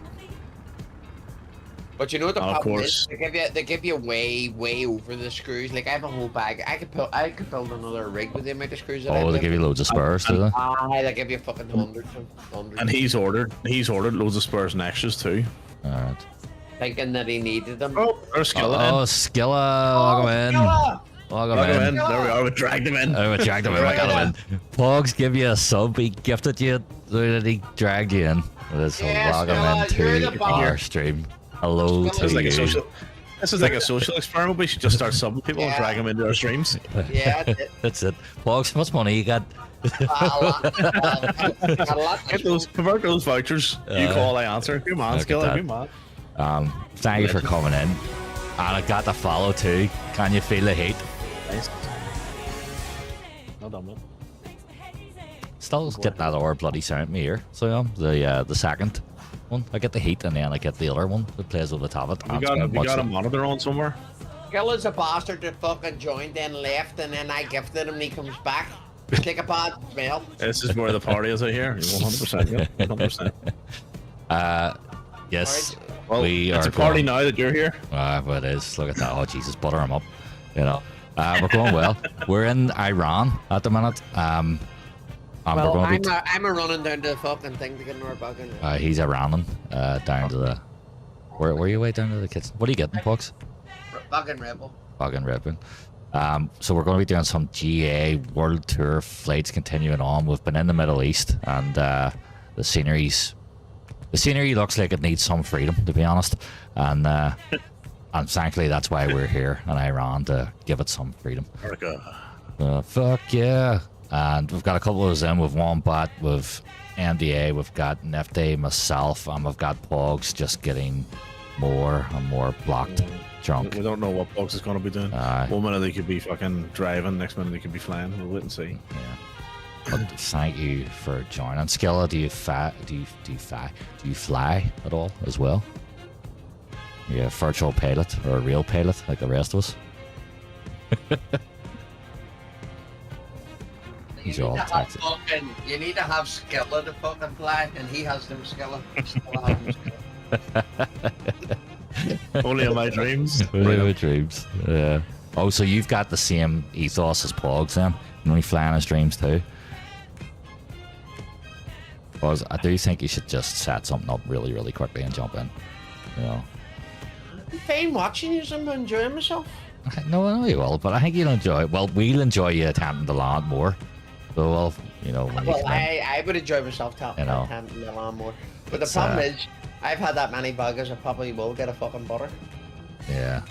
But you know what the Of problem course. is? They give you way over the screws. Like I have a whole bag. I could build another rig with the amount of screws that I Oh, they give you loads of spurs, do they? They give you fucking hundreds. And he's ordered loads of spurs and extras too. Alright. Thinking that he needed them. Oh, there's Skilla. Oh, Skilla, log him in. Skilla! Log Look him him in. in. There we are. We dragged him in. Oh, we dragged him in. We got him in. Pogs give you a sub. He gifted you. So that he dragged you in. Let's Yes, log him Skilla, you're into the bomb. our stream. Hello Skilla to This is like a you. social. This is like a social experiment. We should just start subbing people and Yeah. drag them into our streams. Yeah, that's it. That's it. Pogs, how much money you got? A lot. A lot. Convert those vouchers. You call, I answer. Come on, Look at Skilla. that. Come on. Thank you for coming in. And I got the follow too. Can you feel the heat? Nice. Well done, man. Still get that other bloody sound in my ear. So the second one, I get the heat, and then I get the other one that plays over the top of it. Have you got a monitor on somewhere? Skilla's a bastard that fucking joined, then left, and then I gifted him, and he comes back. Take a bad smell. This is where the party is out here. 100%. Yeah, 100%. Yes, Alright. Well, we it's are a party going. now that you're here. Well, it is. Look at that. Oh, Jesus, butter him up. You know, we're going well. We're in Iran at the minute. And we're Well, going to be I'm a running down to the fucking thing to get another bug in. he's Iraning down to the. Where are you way down to the kitchen? What are you getting, Pucks? Fucking rebel. Fucking ripping. So we're going to be doing some GA World Tour flights continuing on. We've been in the Middle East, and the scenery looks like it needs some freedom, to be honest. And thankfully that's why we're here in Iran, to give it some freedom. America. Fuck yeah. And we've got a couple of us in with Wombat, with MDA, we've got Nifty, myself, and we've got Pogs just getting more and more blocked drunk. We don't know what Bugs is going to be doing. Aye. One minute they could be fucking driving, next minute they could be flying. We'll wait and see. Yeah. But thank you for joining. Skilla, do you fly at all as well? Yeah, virtual pilot or a real pilot like the rest of us. These are all taxes. You need to have Skilla to fucking fly, and he has them Skilla. Skilla has them Skilla. Only in my dreams. Real dreams. Yeah. Oh, so you've got the same ethos as Pogs then? You only fly on his dreams too? Because I do think you should just set something up really, really quickly and jump in. You know. I'm fine watching you, I'm enjoying myself. No, I know you will, but I think you'll enjoy it. Well, we'll enjoy you attempting the land more. So, well, you know, when you Well, come in. I would enjoy myself You know. tapping the lawn more. But the It's, problem is, I've had that many buggers, I probably will get a fucking butter. Yeah.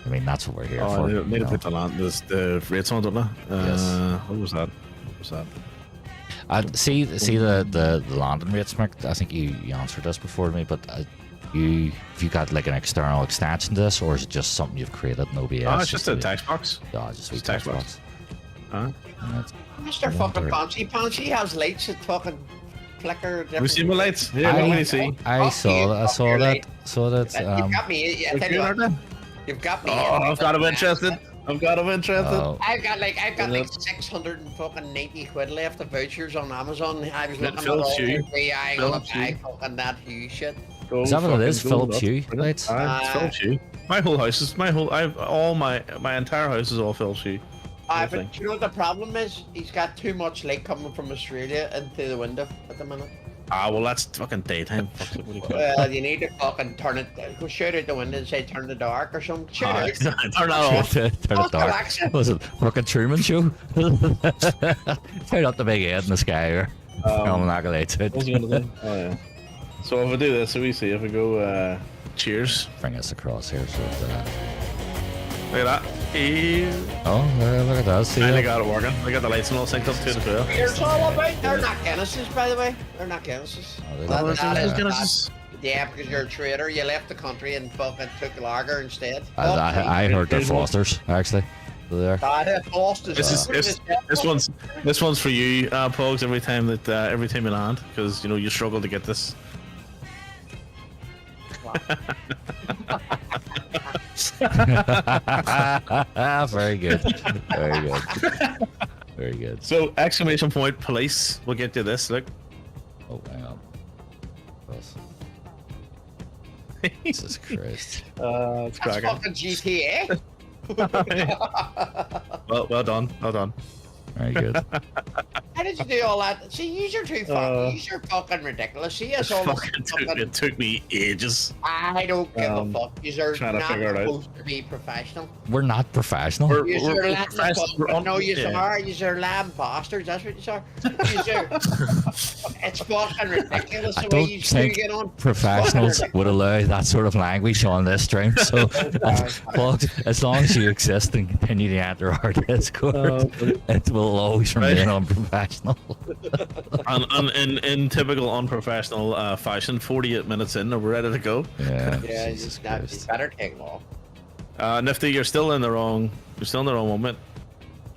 I mean, that's what we're here Oh, for. I need you to know. put the rates on, don't I? Yes. What was that? What was that? See the landing rates, Mick. I think you answered this before to me, but have you got like an external extension to this, or is it just something you've created in OBS? Oh, it's just a text box. Yeah, just a Just text text box. Huh? Alright. Mr. fucking Fancy Pants, he has lights that fucking flicker. Have you seen my lights? Yeah, let me see. I Fuck you, saw that. I fuck saw your that. light. Saw that. You've got me. I tell you what, you've got me. Oh, I've got him interested. I've got him interested. Oh, I've got like 690 quid left of vouchers on Amazon. I was looking at Phil all Hugh. the I gonna Phil buy Hugh. fucking that Hugh shit. is that what it is? Philips Hue lights? It's Philips Hue. My whole house is my entire house is all Philips Hue. Whole thing. But you know what the problem is? He's got too much light coming from Australia into the window at the minute. Ah, well, that's fucking daytime. Fuck it, what do you call it? Well, you need to fucking turn it. Go shout out the window and say turn the dark or something. Shout out. Turn that off. Turn it dark. Alexa. Was it fucking Truman Show? Turn up the big head in the sky here. I'm not gonna lie to What was I it. gonna do? Oh yeah. So if I do this, so we see if I go cheers. Bring us across here. So Look at that. Ew. look at that. See Finally that? got it working. I got the lights and all synced up to it as well. Here's all about. They're not Guinnesses, by the way. They're not Guinnesses. Oh, they That- don't- that is- Guinnesses. Yeah, because you're a traitor. You left the country and fucking took lager instead. I heard they're Fosters actually. So there. This one's for you, Pogs. Every time you land, because you know you struggle to get this. Very good. Very good. Very good. So exclamation point police will get you this. Look. Oh, hang on. Jesus Christ. It's That's cracking. fucking GTA. Well done. Well done. Very good. How did you do all that? See, you're too fucking. You're fucking ridiculous. See, It it's all fucking. took me ages. I don't give a fuck. You're trying to not figure it out. supposed to be professional. We're not professional. We're You're no, you yeah. are. You're lamb bastards. That's what you are. It's fucking ridiculous I the way don't you think get on. professionals would allow that sort of language on this stream. So, folks, as long as you exist and continue to enter our Discord, it will always remain unprofessional. And in typical unprofessional fashion, 48 minutes in, and we're ready to go. Yeah. Yeah, Jesus you Christ. better take them off. Nifty, you're still in the wrong moment.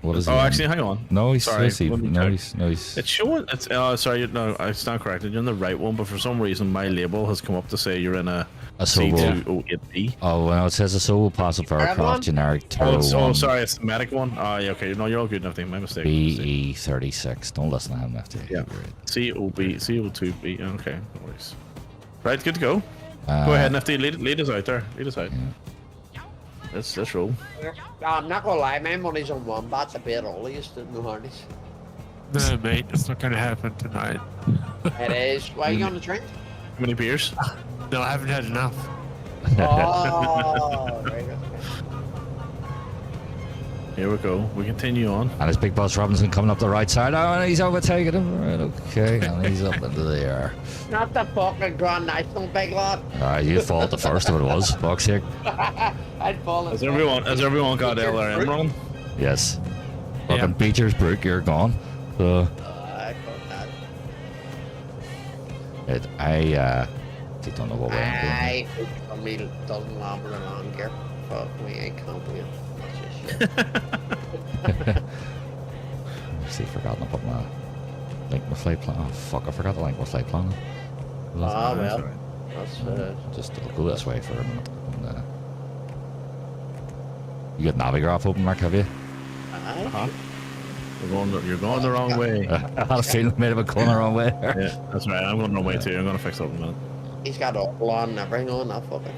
What is Oh, he on? actually, hang on. No, he's Sorry, Lucy. let me No, check. he's. It's showing. It's sorry. No, it's not correct. You're in the right one, but for some reason, my label has come up to say you're in a A solo. C208B. Oh, well, it says a solo passive aircraft one? generic turbo Oh, sorry, it's the medic one. Yeah, okay. No, you're all good. Nothing. My mistake. BE36. Don't listen to him after. Yeah. CO2B. Okay, no worries. Right, good to go. Uh, Go ahead, Nifty. Lead us out there. Lead us out. Let's roll. I'm not gonna lie, my money's on one bat. The bet all these didn't know Hardy's. No, mate, that's not going to happen tonight. It is. Why are you on the drink? How many beers? No, I haven't had enough. Oh, right. Okay. Here we go. We continue on. And it's Big Boss Robinson coming up the right side. Oh, and he's overtaking him. Right, okay. And he's up into the air. Not the fucking Grand National, big lad. You thought the first of it was. Fuck's sake. I'd fall in. Has everyone got LRM wrong? Yes. Yeah. Fucking Beecher's Brook, you're gone. So, I thought I don't know what way I'm doing. I hope somebody doesn't lamber along here. Fuck me, I can't believe that's just shit. See, forgotten to put my link my flight plan. Oh fuck, I forgot to link my flight plan. Ah, well. That's Just I'll go this way for a minute. And, you got Navigraph open, Mark, have you? Uh-huh. You're going the wrong way. I had a feeling I made a going the wrong way. Yeah, that's right. I'm going the wrong way too. I'm going to fix it up in a minute. He's got all on and everything on that fucker.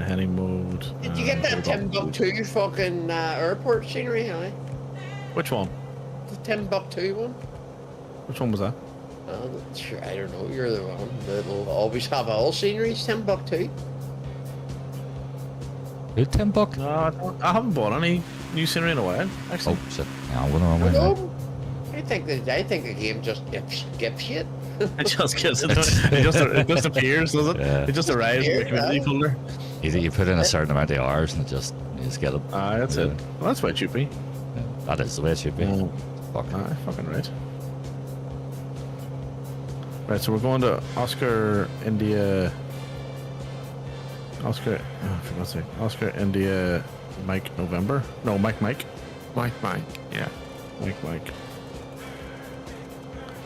Heading mode. Did you get that Timbuktu fucking airport scenery, honey? Which one? The Timbuktu one? Which one was that? Sure, I don't know. You're the one that'll always have all sceneries. Timbuktu. Who, Tim Buck? No, I haven't bought any new scenery in a while. Actually. Oh shit! Yeah, I'm going the wrong way now. I think the game just gives shit. It just gives it. It just appears, does it? Yeah. It just arrives in the community folder. You put in a certain amount of hours and you just get it. Ah, that's it. Well, that's what it should be. Yeah, that is the way it should be. Mm. Fuck. Aye, fucking right. Right, so we're going to Oscar, India. Oscar, oh, for God's sake. Oscar, India, Mike, November. No, Mike. Mike. Yeah. Mike.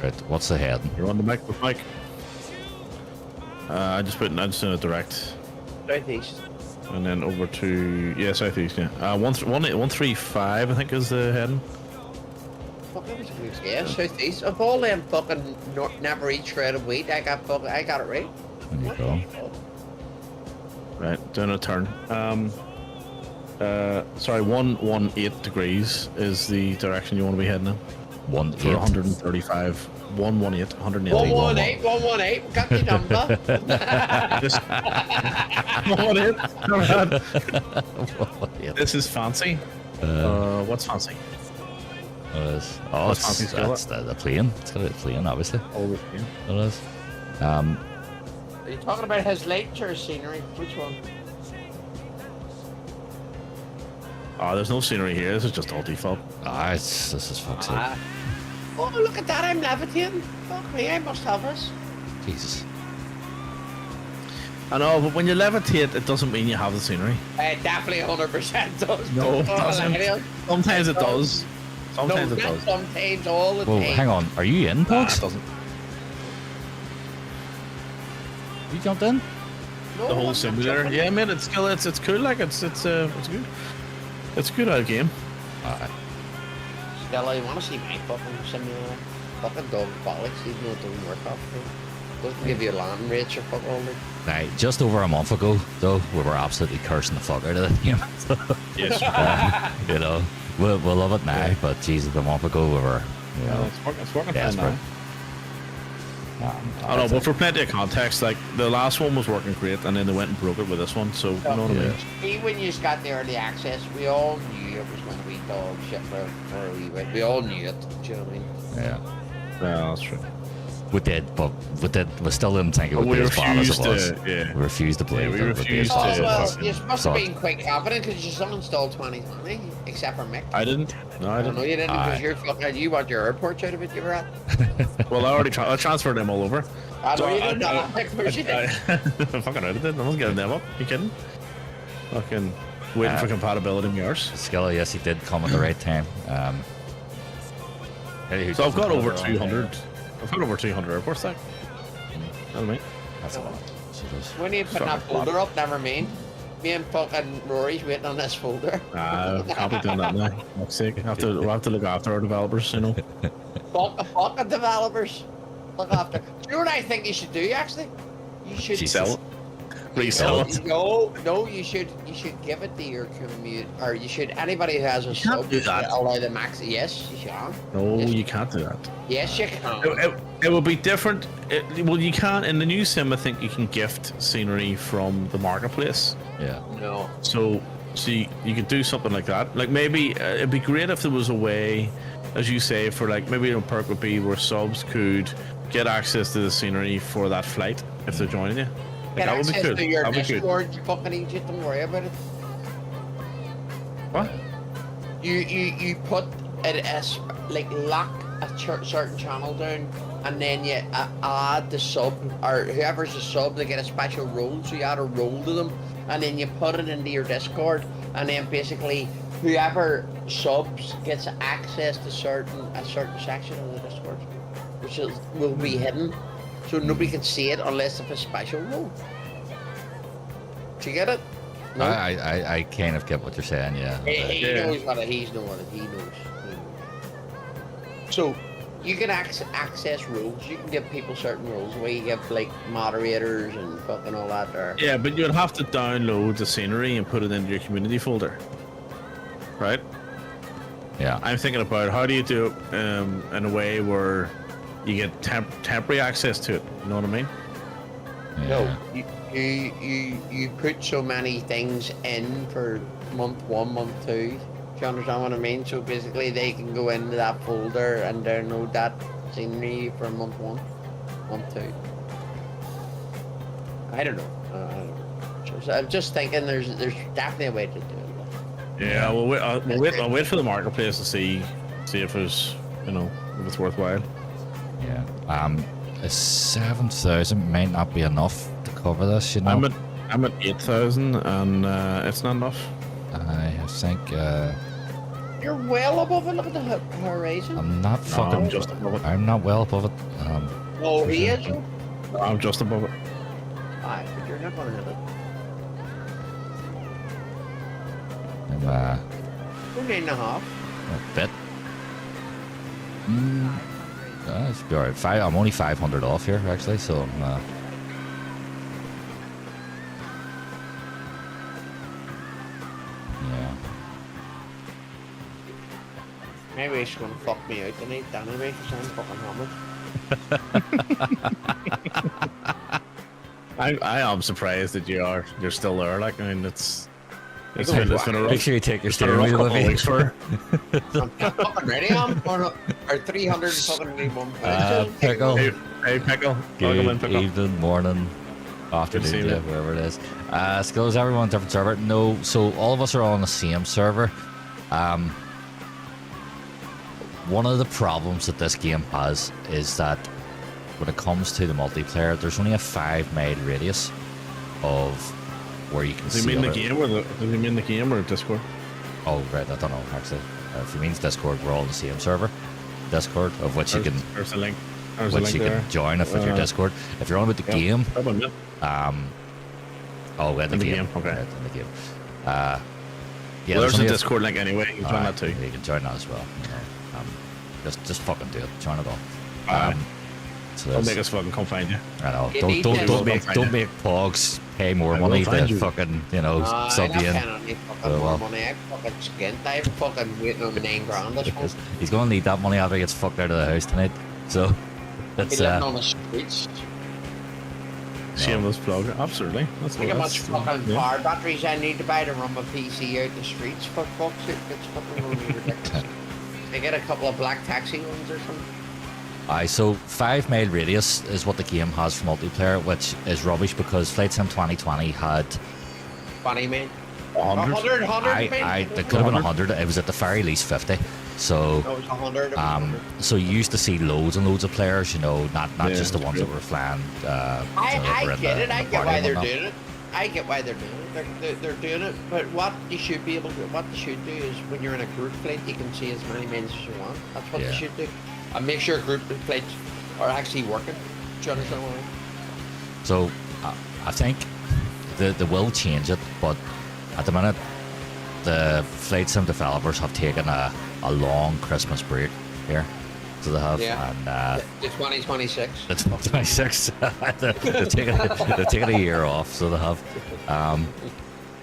Right, what's the head? You're on the mic with Mike. I just did a direct, Southeast. and then over to southeast. Yeah, 135 I think is the heading. Fucking yeah, southeast. Of all them fucking never eat shredded wheat, I got it right. There you go. Right, doing a turn. Sorry, 118 degrees is the direction you want to be heading in. 1 For 135, 118, 180. 118, we got the number. This, 118. This is fancy. What's fancy? Oh, What's fancy skill? that's the plane. It's got to be the plane, obviously. Oh, It is. Are you talking about his lakes or his scenery? Which one? there's no scenery here. This is just all default. This is fuck's sake. Oh, look at that, I'm levitating. Fuck me, I must have this. Jesus. I know, but when you levitate, it doesn't mean you have the scenery. It definitely 100% does. No, it doesn't. Sometimes it does. Sometimes No, it not does. sometimes, all the Well, time. hang on. Are you in, Nah, Pogs? it doesn't. You jumped in? No, The I'm whole not simulator. jumping. Yeah, man, it's cool. It's cool. Like it's good. It's a good game. Alright. Stella, you want to see my fucking simulator? Fucking dog bollocks, he's no doing work off me. Doesn't give you land rates or fuck all that. Right, just over a month ago, though, we were absolutely cursing the fuck out of the game. Yes. You know, we'll love it now, but Jesus, a month ago we were, you know, It's working fine desperate. now. I know, but for plenty of context, like the last one was working great, and then they went and broke it with this one. So you know what I mean? See, when you got the early access, we all knew it was going to be dog shit for a wee bit. We all knew it, do you know what I mean? Yeah. Yeah, that's true. We did, but we still didn't think it would We be as bad as it refused was. to- yeah. We refused to believe we that it would be as refused bad to- as it Oh, was. well, you must So- have been quite confident because you still installed 2020, except for Mick. I didn't. No, I I know didn't. you didn't Aye. because you're fucking, you want your airports out of it, you were at. Well, I already I transferred them all over. I know So you didn't. Of course you did. Fucking right, I did. I was getting them up. You kidding? Fucking waiting for compatibility in yours. Skilla, yes, he did come at the right time. Anywho, So I've got doesn't over cover 200. I've got over 200 airports. Like, you know what I mean? That's a lot. So it is. When you put that folder up, never mind. Me and fucking Rory's waiting on this folder. Can't be doing that now. Fuck's sake. We'll have to look after our developers, you know. Fucking developers. Look after. Do you know what I think you should do, actually? You should Jesus. Sell it. Resell it. No, you should give it to your commute, or you should, anybody who has a can't sub, do that. allow them access. Yes, you can. No, Yes. you can't do that. Yes, you can. It will be different. Well, you can. In the new sim, I think you can gift scenery from the marketplace. Yeah. No. So you could do something like that. Like maybe it'd be great if there was a way, as you say, for like maybe a perk would be where subs could get access to the scenery for that flight if they're joining you. Like, Get that would be access cool. to your That would be good. Discord, you fucking idiot, don't worry about it. What? You put it as, like, lock a certain channel down, and then you add the sub, or whoever's the sub, they get a special role, so you add a role to them, and then you put it into your Discord, and then basically whoever subs gets access to a certain section of the Discord, which will be hidden, so nobody can see it unless it's a special role. Do you get it? No? I kind of get what you're saying, yeah. He Yeah. knows what it, he's knowing it, he knows. So, you can access rules, you can give people certain rules, where you give, like, moderators and fucking all that there. Yeah, but you'd have to download the scenery and put it into your community folder. Right? Yeah. I'm thinking about how do you do it in a way where you get temporary access to it. You know what I mean? No, you put so many things in for month 1, month 2. Do you understand what I mean? So basically they can go into that folder and download that scenery for month 1. want to. I don't know. I don't know. I'm just thinking there's definitely a way to do it. Yeah, I'll wait for the marketplace to see if there's, if it's worthwhile. Yeah. A 7,000 might not be enough to cover this, you know. I'm at 8,000 and it's not enough. I think You're well above it. Look at the horizon. I'm not fucking. I'm just above it. I'm not well above it. Oh, he is. I'm just above it. Aye, but you're not going to hit it. I'm Only 8.5. a bit. It should be alright. I'm only 500 off here actually, so I'm. Yeah. Maybe he's going to fuck me out tonight, anyway, because I'm fucking hammered. I am surprised that you're still there. Like, I mean, it's It's been a rough, Make sure you take your it's been a steering rough wheel couple with of you. weeks for her. I'm fucking ready. I'm going to, or 381 pounds. Pickle. Hey, Pickle. Welcome in, Good Pickle. evening, morning, afternoon, seeing yeah, you. wherever it is. Skills, everyone, different server. No, so all of us are all on the same server. One of the problems that this game has is that when it comes to the multiplayer, there's only a 5-mile radius of where you can Does he see mean the other- game does he mean the game or Discord? Oh, right, I don't know, actually. If it means Discord, we're all on the same server. Discord, of which you can There's a link. There's a which link you there. can join if with your Discord. If you're on with the game, Up on it. oh, we're in the In the game. game, okay. Right, in the game. Yeah, Well, there's a only Discord link anyway. You can join Alright, that too. You can join that as well. You know. Just fucking do it. Join it all. Alright. So Don't there's- make us fucking come find you. I know. You Don't need don't to- don't make Find don't you. make pogs pay more I will money find to you. fucking I'm sub not you in. paying any fucking Oh, more well. money. I'm fucking skint. I'm fucking waiting on the 9 grand this month. He's gonna need that money after he gets fucked out of the house tonight. So Be that's living on the streets. Shameless plug. Absolutely. That's Look how much that's- fucking yeah. power batteries I need to buy to run my PC out the streets for fuck's sake. It's fucking really ridiculous. I get a couple of black taxi ones or something. Aye, so 5-mile radius is what the game has for multiplayer, which is rubbish because Flight Sim 2020 had 20 man. 100? 100 man. there could have been 100. It was at the very least 50. So No, it was 100. It was 100. so you used to see loads and loads of players, you know, not Yeah, just the that's ones true. that were flying. I get it. I get why they're it. doing it. I get why they're doing it. They're doing it. But what you should be able to, what they should do is when you're in a group flight, you can see as many men as you want. That's what Yeah. they should do. And make sure group flights are actually working. Do you understand what I mean? So I think they will change it, but at the minute, the Flight Sim developers have taken a long Christmas break here. So they have, Yeah. and The 2026. it's 26. they've taken a year off, so they have.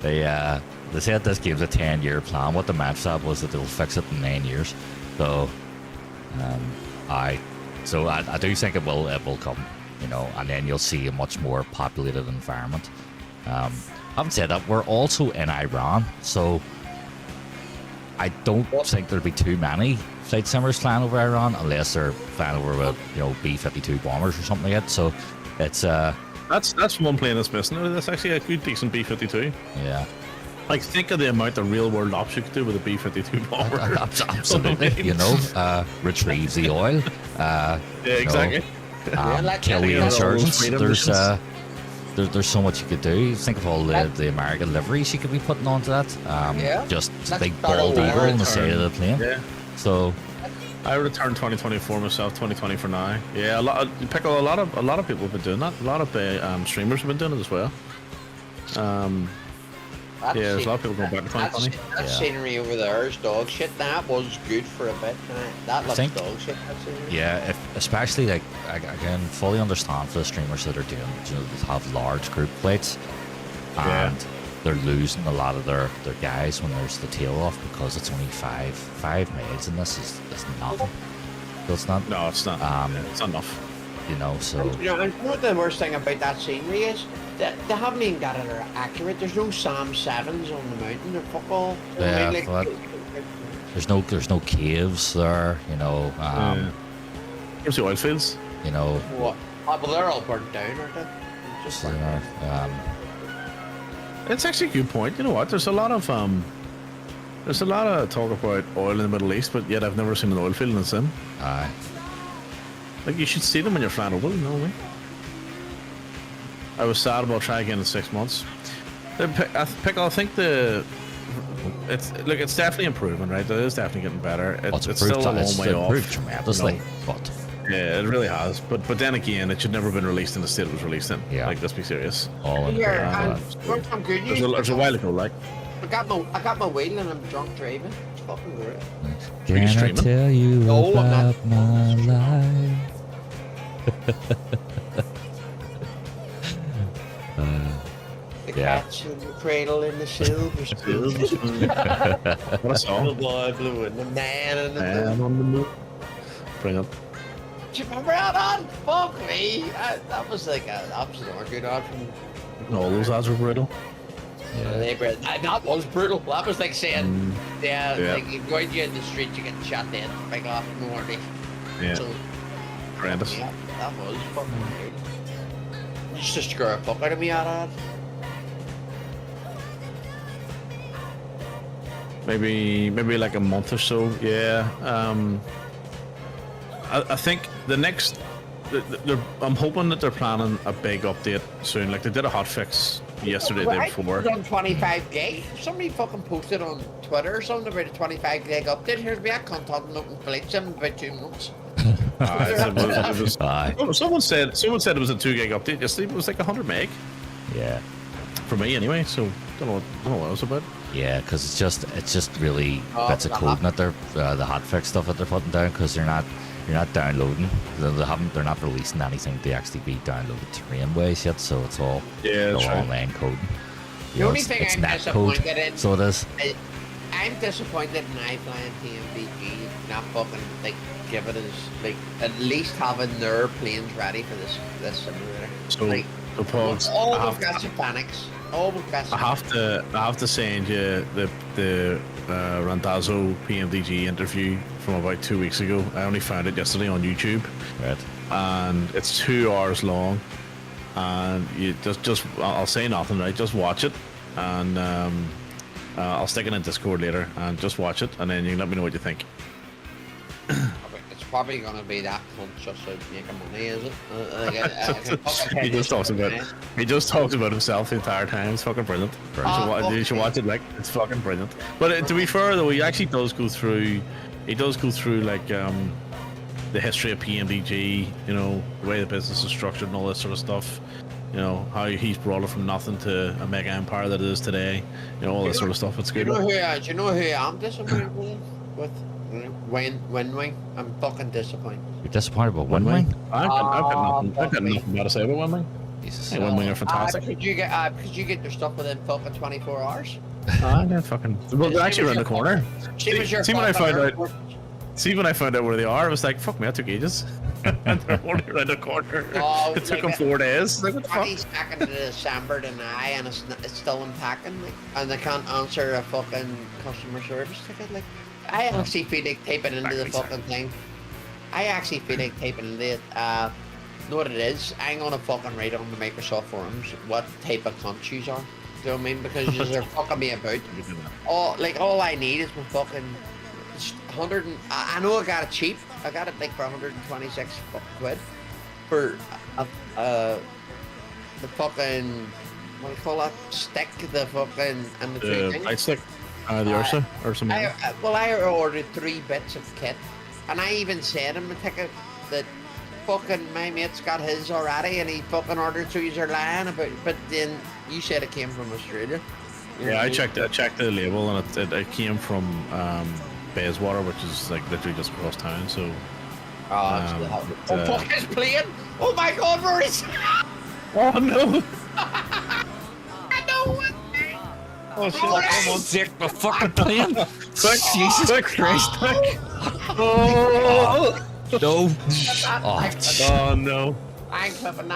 They said this game's a 10-year plan. What the match that was that they'll fix it in 9 years. So, I do think it will come, you know, and then you'll see a much more populated environment. Having said that, we're also in Iran, so I don't think there'll be too many flight simmers flying over Iran unless they're flying over with, you know, B-52 bombers or something like that. So it's That's one plane that's missing. That's actually a good, decent B-52. yeah. Like, think of the amount of real-world ops you could do with a B-52 bomber. Absolutely, you know, retrieve the oil. Yeah, exactly. like Kill any the of those insurgents. freedom There's missions. there's so much you could do. Think of all the American liveries you could be putting onto that. Yeah. Just Let's big start a bald war eagle on the return. side of the plane. Yeah. So I returned 2024 myself, 2020 for now. Yeah, a lot of people have been doing that. A lot of streamers have been doing it as well. That Yeah, there's a scene- lot of people going back to that 2020. That Yeah. scenery over there is dog shit. That was good for a bit. That looks think- dog shit. That scenery. yeah, especially like I can fully understand for the streamers that are doing, you know, that have large group plates, Yeah. and they're losing a lot of their guys when there's the tail off because it's only five miles, and this is nothing. So it's not, No, it's not. It's not enough. you know. So You know, and you know what the worst thing about that scenery is? They haven't even got it accurate. There's no Sam 7s on the mountain. They're fuck all. You know what I mean? Yeah, there's no caves there, you know. Where's the oil fields? You know, What? Oh, but they're all burnt down, aren't they? Just like It's actually a good point. You know what? There's a lot of talk about oil in the Middle East, but yet I've never seen an oil field in the sim. aye. Like, you should see them when you're flying over, you know what I mean? I was sad about trying again in 6 months. I think it's definitely improving, right? It is definitely getting better. Well, It's still a long it's way off. improved tremendously, you know. but Yeah, it really has. But then again, it should never have been released in the state it was released in. Yeah. Like, let's be serious. all in yeah, fair. and some good It news. was a while ago, like. I got my wheel and I'm drunk driving. It's fucking great. Are you Can I streaming? tell you No, I'm not. about my life? The Yeah. cat's in the cradle in the silver spoon. What a song. The boy blue and the man in the moon. And on the moon. Brilliant. Do you remember that on? Fuck me. That was like an absolute good ad from All those ads were brutal. that was brutal. That was like saying, yeah, Yeah. like you go out in the street, you get shot dead like off in the morning. Yeah. So, Horrendous. yeah, that was fucking weird. Just to screw a fuck out of me out of that. Maybe like a month or so. Yeah. I think the next. I'm hoping that they're planning a big update soon. Like, they did a hotfix yesterday, the day before. I on 25 gig. Somebody fucking posted on Twitter or something about a 25 gig update. Here's me, I can't talk about Blitz in about 2 months. It was, Aye. someone said it was a 2 gig update yesterday. It was like 100 meg Yeah. for me anyway. So don't know what it was about. Yeah, because it's just really Oh, bits of the coding that they're the hotfix stuff that they're putting down because you're not downloading. They're not releasing anything to actually be downloaded terrain-wise yet, so it's all Yeah, true. online coding. The only thing it's I'm net disappointed in, so it is. I'm disappointed in iFlying TMVG not fucking like give it as like at least having their planes ready for this simulator. So like, the pods. all I we've got some panics. All we've got some have to send you the Randazzo PMDG interview from about 2 weeks ago. I only found it yesterday on YouTube, Right. and it's 2 hours long. And you just I'll say nothing, right? Just watch it, and I'll stick it in Discord later, and just watch it, and then you can let me know what you think. It's probably gonna be that cunt just out making money, is it? He just talks about himself the entire time. It's fucking brilliant. You should watch it. Like, it's fucking brilliant. But to be fair though, he actually does go through. He does go through like the history of PMDG. You know, the way the business is structured and all this sort of stuff. You know, how he's brought it from nothing to a mega empire that it is today. You know, all this sort of stuff. It's Do good. you know who I'm disappointed with? Wing. I'm fucking disappointed. You're disappointed about One Wing? I've got nothing bad to say about One Wing. Jesus. Hey, One Wing are fantastic. Could you get your stuff within fucking 24 hours? They're fucking. Well, they're actually around the corner. See when I found out. See, when I found out where they are, I was like, fuck me, that took ages. And they're only around the corner. Oh, It took them like 4 days. Like, what the fuck? 22nd of December tonight, and it's still unpacking, like, and they can't answer a fucking customer service ticket. Like, I actually feel like typing into the fucking thing. I actually feel like typing into it. Know what it is? I'm gonna fucking write on the Microsoft forums what type of cunt yous are. Do you know what I mean? Because they're fucking me about. All I need is my fucking 100. I know I got it cheap. I got it like for 126 fucking quid for the fucking, what do you call that stick? The fucking and the two things. Light stick. The Ursa or something. I ordered 3 bits of kit, and I even said in the ticket that fucking my mate's got his already, and he fucking ordered 2 are lying about. But then you said it came from Australia. Yeah, I checked the label, and it came from Bayswater, which is like literally just across town. So. Fuck his plane! Oh my God, where is? Oh no! I know what. Oh shit! Sick, the fucking plane. Jesus Christ! Oh No. Oh no! I'm clipping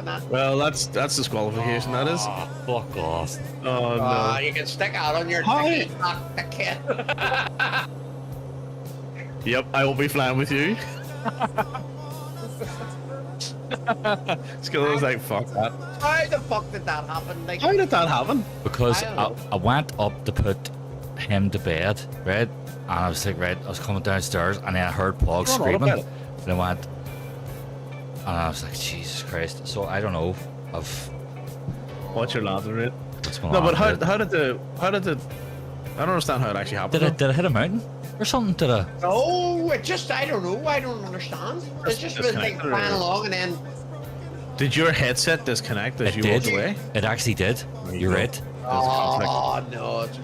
that. Well, that's disqualification. That is. Fuck off. Oh no! You can stick out on your Hi. ticket, not the kit. Yep, I will be flying with you. Skill was like, fuck that. How the fuck did that happen? Like, How did that happen? Because I don't know. I went up to put him to bed, right? And I was like, right, I was coming downstairs and then I heard Pog Run on screaming. about it. And I went, and I was like, Jesus Christ. So I don't know of What's your landing rate? what's going No, on. but how right? did the I don't understand how it actually happened. Did I hit a mountain or something? Did I? no, it just, I don't know. I don't understand. It's just been like disconnected or- flying along and then. Did your headset disconnect as It you did. walked away? It actually did. There you You're go. right. Oh, no. It's,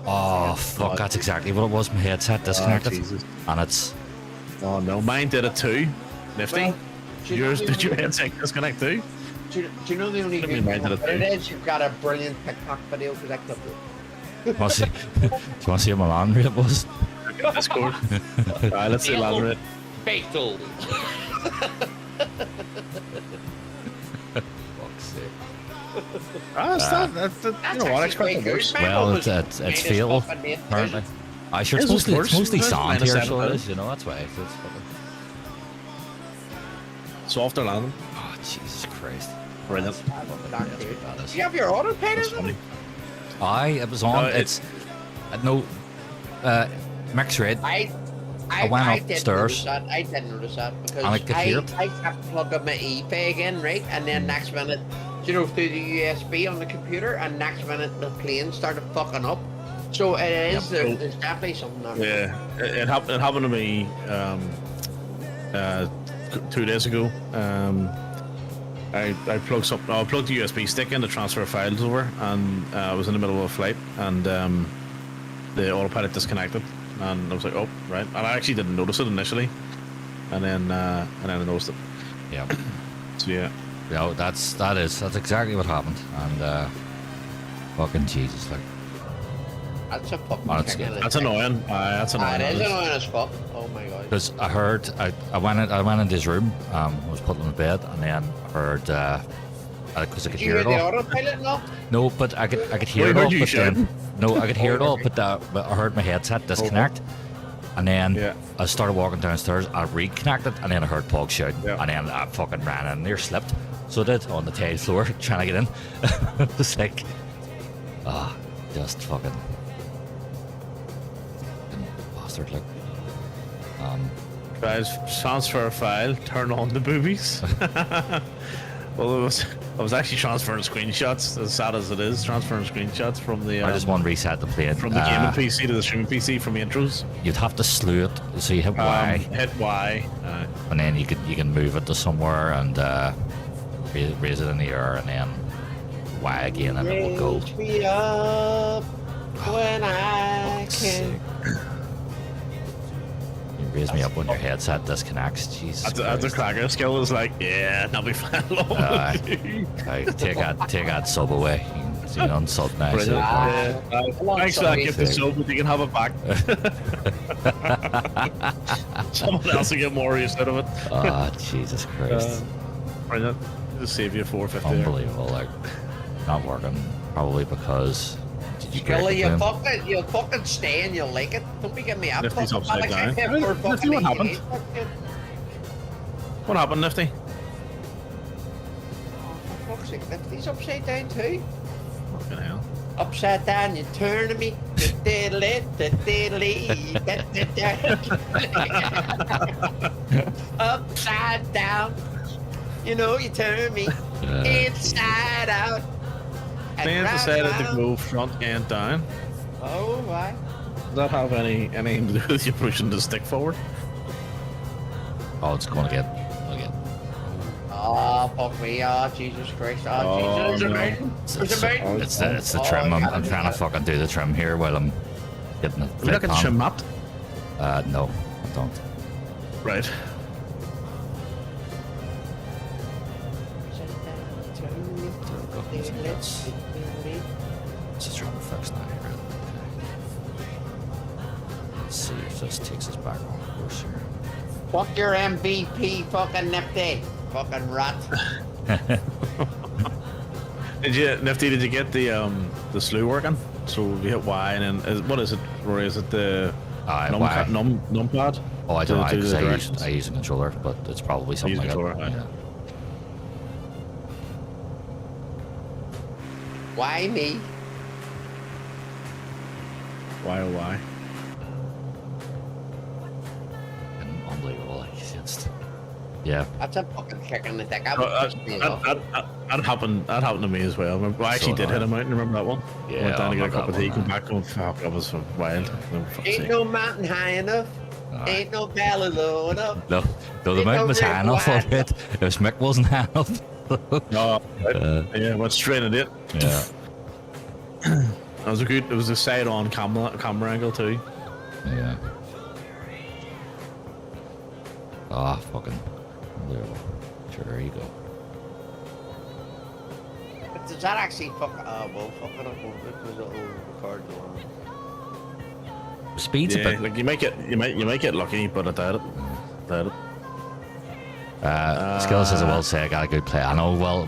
Oh, fuck, that's exactly what it was. My headset disconnected. Jesus. And it's, Oh no, mine did it too. Nifty. Well, do you know Yours the did your only- headset disconnect too? Do you know the only Let me good mind thing it about it too. is you've got a brilliant TikTok video because I clipped it. want to see, do you want to see what my land rate was? Discord. Alright, let's see landing rate. Fatal. Fuck's sake. Ah, it's not. You know what? I expect the worst. Well, it's fatal, apparently. I sure it's This was mostly, worse. it's mostly This was sand minus here, 7 so it pounds. is, you know, that's why. It's fucking... Softer landing. Oh, Jesus Christ. Brilliant. Do you have your autopilot? That's funny. It was on, No, it's, no, mixed red. I went didn't upstairs. notice that. I didn't notice that because And I could hear it. I kept plugging my ePay in, right? And then next minute, you know, through the USB on the computer, and next minute the plane started fucking up. So it is, Yep. there's definitely something there. Yeah, it happened to me 2 days ago. I plugged the USB stick in to transfer files over, and I was in the middle of a flight, and the autopilot disconnected, and I was like, oh right, and I actually didn't notice it initially, and then I noticed it. Yeah. So yeah, No, that's exactly what happened. And, fucking Jesus, like, That's a fucking Oh, that's kick in good. the that's dick. annoying. That's annoying. It is That is. annoying as fuck. Oh my god. because I heard, I went into his room, was putting him to bed, and then I heard, because I could Did you hear hear it the all. autopilot now? No, but I could hear Well, it I all. heard you But then, shouting. no, I could hear it all, Okay. but I heard my headset disconnect, and then Yeah. I started walking downstairs. I reconnected, and then I heard Pog shouting, Yeah. and then I fucking ran in there, slipped, so I did on the tile floor trying to get in. It was like, just fucking bastard, like. Guys, transfer file. Turn on the boobies. Well, I was actually transferring screenshots. As sad as it is, transferring screenshots from the I just want to reset the plane. from the gaming PC to the streaming PC from intros. You'd have to slew it, so you hit Y, Hit Y. and then you can move it to somewhere and raise it in the air, and then Y again, and it will go. Raise me up when I Fuck's can. sake. You raise me up when your headset disconnects. Jesus That's a Christ. cracker skill is like, yeah, that'll be fine. Right, take that sub away. You can unsub now. Brilliant. So, on, Thanks for that sorry. gift of soap, but you can have it back. Someone else will get more use out of it. Jesus Christ. Brilliant. Just save you 450. there. Unbelievable. Like, not working. Probably because. Did you break Billy, the plane? you'll fucking stay and you'll like it. Don't be giving me up. Nifty's upside down. For Nifty, fucking what 88 happened? fucking- What happened, Nifty? Oh, for fuck's sake, Nifty's upside down too. Fucking hell. Upside down, you turn to me. Upside down. You know, you turn me inside out. and Fans round decided to round. go front and down. Oh, my. Does that have anything to do with you pushing the stick forward? Oh, it's going again. Oh, fuck me. Oh, Jesus Christ. Oh, Oh, Jesus. There's a no. mountain. There's a mountain. It's the Oh, trim. I I'm gotta do trying to that. fucking do the trim here while I'm getting the Are you flight looking to plan. trim that? No, I don't. Right. Let's just try to fix that here. Okay. Let's see if this takes us back on course here. Fuck your MVP, fucking Nifty. Fucking rat. Nifty, did you get the slew working? So you hit Y and then what is it? Or is it the Y. numpad? Oh, I don't know, To do because the I directions? use a controller, but it's probably something use like a controller, that. right. Yeah. Why me? Why, oh, why? Unbelievable. Like, it's just, yeah. That's a fucking kick in the dick. I Oh, would piss me off. That happened to me as well. I actually So did hit annoying. him out, remember that one? Yeah, Went down I to get a remember cup of that tea, one, come back, going, fuck, that was wild. No, fuck's Ain't sake. no mountain high enough. Aye. Ain't no valley low enough. No, the Ain't mountain no was high river enough wide of it. If Mick wasn't high enough. No, yeah, went straight at it. Yeah. That was it was a side-on camera angle too. Yeah. Ah, fucking unbelievable. Sure, there you go. But does that actually fuck? Well, fuck it up. Because it'll record the one. Speed's a Yeah, bit. like you might get lucky, but I doubt it. Doubt it. Skills, as I will say, I got a good play. I know. Well,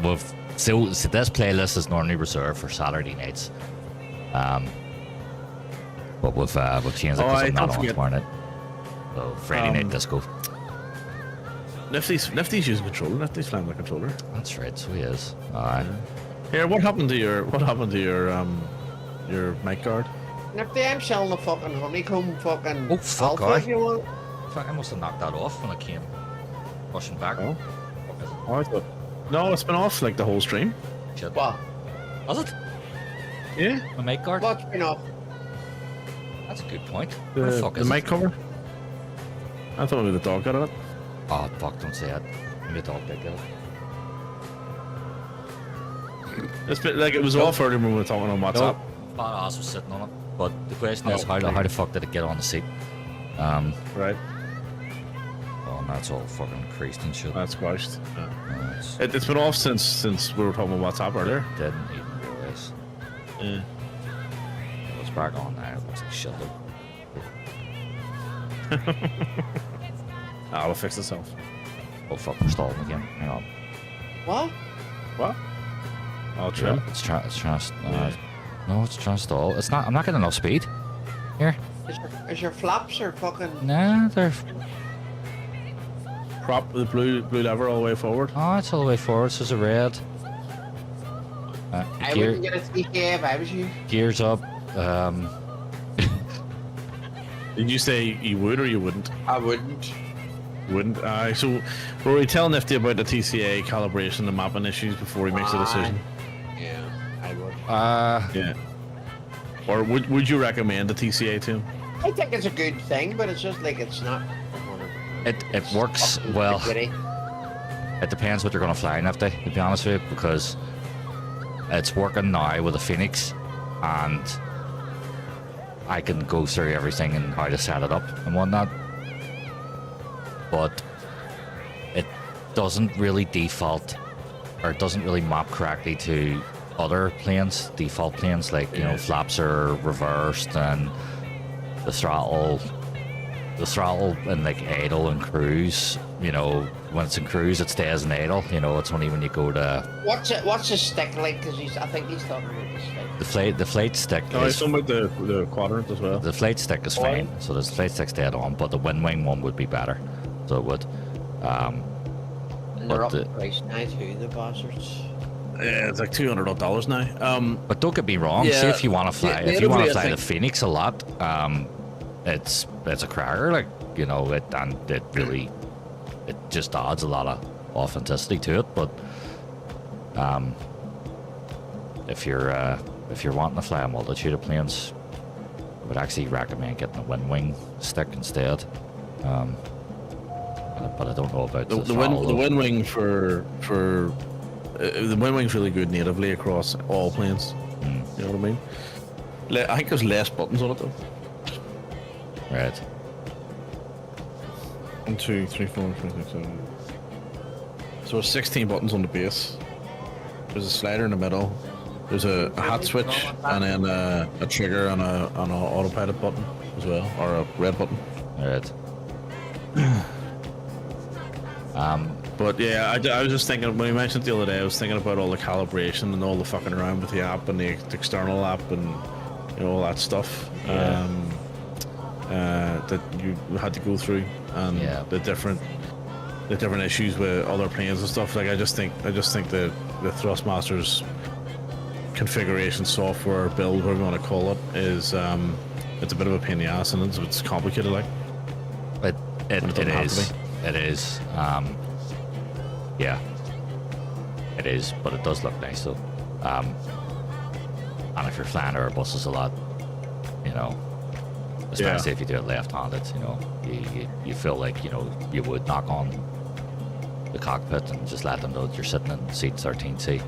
so this playlist is normally reserved for Saturday nights. But we've changed it because I'm not on tomorrow night. So Friday night disco. Nifty's using controller. Nifty's flying the controller. That's right. So he is. Aye. Here, what happened to your mic guard? Nifty, I'm selling the fucking honeycomb fucking Oh, fuck, alpha aye. if you want. Fuck, I must have knocked that off when I came rushing back. Oh. Fuck is it? Oh, I thought. No, it's been off like the whole stream. Shit. What? Was it? Yeah. My mic guard? What's been off? That's a good point. Where the The, fuck the is mic it? cover. I thought maybe the dog got it. Oh, fuck, don't say it. Maybe a dog did get it. It's been, like it was off earlier when we were talking on WhatsApp. Fat ass was sitting on it. But the question is, how the fuck did it get on the seat? Right. Oh, and that's all fucking creased and shit. That's squashed. Yeah. It's, It's been off since we were talking on WhatsApp earlier. didn't even realize. Yeah. It's back on now. It looks like shit though. It'll fix itself. Oh fuck, we're stalling again. Hang on. What? What? I'll trim. Yeah, it's trying. Yeah. No, it's trying to stall. It's not. I'm not getting enough speed. Here. Is your flaps or fucking? Nah, they're. Prop the blue lever all the way forward. Oh, it's all the way forward. So it's a red. I wouldn't get a TK if I was you. Gears up. Did you say you would or you wouldn't? I wouldn't. Wouldn't. So were we telling Nifty about the TCA calibration and mapping issues before he makes a decision? Yeah, I would. Yeah. Or would you recommend the TCA to him? I think it's a good thing, but it's just like it's not. 100%. It works well. Gritty. It depends what you're going to fly, Nifty, to be honest with you, because it's working now with the Phoenix, and I can go through everything and how to set it up and whatnot. But it doesn't really default, or it doesn't really map correctly to other planes, default planes, like, you know, flaps are reversed and the throttle in like idle and cruise, you know, when it's in cruise it stays in idle, you know, it's only when you go to What's the stick like? Because I think he's talking about the stick. the flight stick No, is, it's talking about the quadrant as well. the flight stick is fine, so the flight stick's dead on, but the wind wing one would be better, so it would. And they're But up the- in price now too, the bastards. Yeah, it's like $200 now. But don't get me wrong. Yeah. See, if you want to fly, Yeah, if you want to I fly the think- Phoenix a lot, it's a cracker. Like, you know, it really it just adds a lot of authenticity to it. But if you're wanting to fly a multitude of planes, I would actually recommend getting a wind wing stick instead. But I don't know about The wind wing for the wind wing's really good natively across all planes. You know what I mean? I think there's less buttons on it though. Right. 1, 2, 3, 4, 5, 6, 7. So there's 16 buttons on the base. There's a slider in the middle. There's a hat switch and then a trigger and an autopilot button as well, or a red button. Right. But yeah, I was just thinking, when you mentioned it the other day, I was thinking about all the calibration and all the fucking around with the app and the external app and, you know, all that stuff that you had to go through, and the different issues with other planes and stuff. Like I just think the Thrustmasters configuration software build, whatever you want to call it, is it's a bit of a pain in the ass, and it's complicated. Like It It doesn't have to is. It is. Yeah. It is, but it does look nice though. And if you're flying Airbuses a lot, you know, especially if you do it left-handed, you know, you feel like, you know, you would knock on the cockpit and just let them know that you're sitting in seat 13C.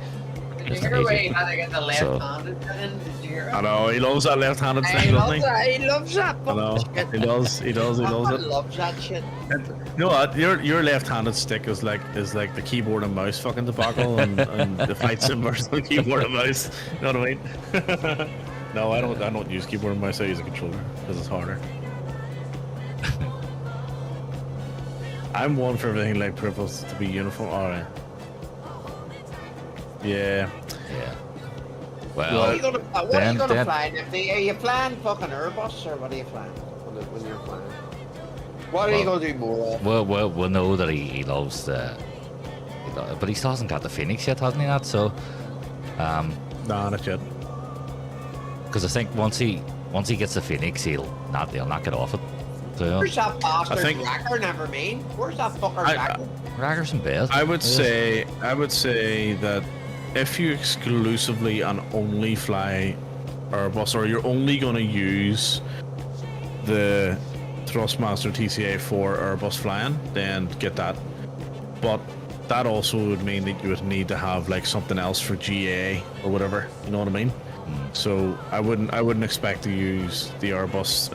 Did you hear where he had to get the left-handed in? Did you hear it? I know he loves that left-handed He thing, doesn't loves he? that. He loves that. I know he does. He loves it. Loves that shit. You know what? Your left-handed stick is like the keyboard and mouse fucking debacle, and the flight sim version of keyboard and mouse. You know what I mean? No, I don't use keyboard and mouse. I use a controller because it's harder. I'm one for everything like purpose to be uniform. All right. Yeah. Yeah. What Well, are you gonna then- fly, Nifty? Are you flying fucking Airbus or what are you flying when you're flying? What are you Well- gonna do more of? we'll know that he loves the. But he still hasn't got the Phoenix yet, hasn't he? Not so. Nah, not yet. Because I think once he gets the Phoenix, he'll not get off it. So, Where's that bastard think- Racker, never mean? Where's that fucker I- Racker? Raggers and Bales. I would say that if you exclusively and only fly Airbus, or you're only going to use the Thrustmaster TCA for Airbus flying, then get that. But that also would mean that you would need to have like something else for GA or whatever. You know what I mean? So I wouldn't expect to use the Airbus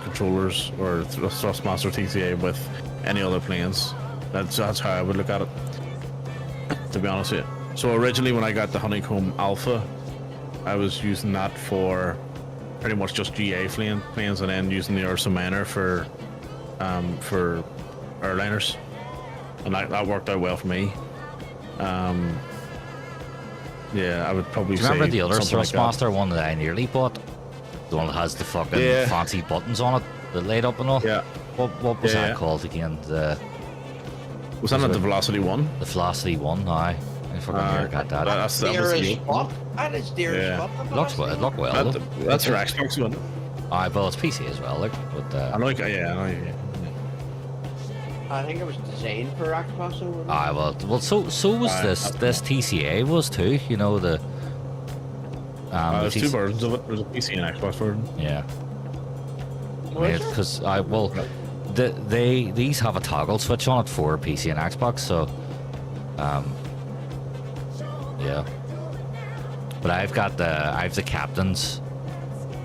controllers or Thrustmaster TCA with any other planes. That's how I would look at it, to be honest with you. So originally when I got the Honeycomb Alpha, I was using that for pretty much just GA planes, and then using the Ursa Minor for airliners, and that worked out well for me. Yeah, I would probably Do you remember say the other something like that. Thrustmaster one that I nearly bought? The one that has the fucking Yeah. fancy buttons on it, that laid up and all. Yeah. What was Yeah, that yeah. called again? Was that not the Velocity one? The Velocity one. Aye, I fucking near got that. That was Dearest the what? That is dearest Yeah. what? It looks well. It looked well. though. that's your Xbox one. Aye, well it's PC as well. Like, but I know. Yeah, I know. Yeah. I think it was designed for Xbox. aye, well, so was Aye, this that's TCA was too. You know the. There's the two TC versions of it. There's a PC and Xbox version. Yeah. Was there? Because these have a toggle switch on it for PC and Xbox, so yeah. But I have the captain's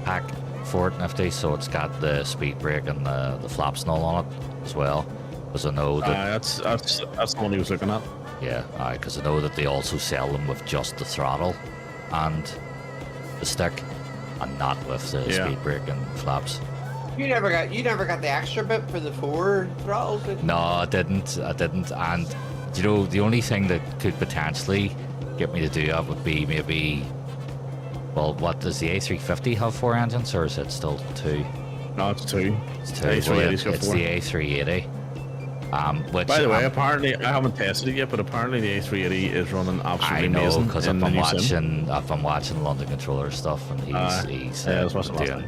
pack for it, Nifty, so it's got the speed brake and the flaps and all on it as well. Because I know that That's the one he was looking at. yeah, because I know that they also sell them with just the throttle and the stick, and not with the Yeah. speed brake and flaps. You never got the extra bit for the 4 throttles, did you? No, I didn't. And you know, the only thing that could potentially get me to do that would be maybe. Well, what does the A350 have 4 engines, or is it still 2? No, it's 2. It's 2. The A380's got it's 4. the A380. Which By the way, apparently I haven't tested it yet, but apparently the A380 is running absolutely I know amazing. because in I've the been new sim. watching London Controller stuff, and Yeah, I was watching last night.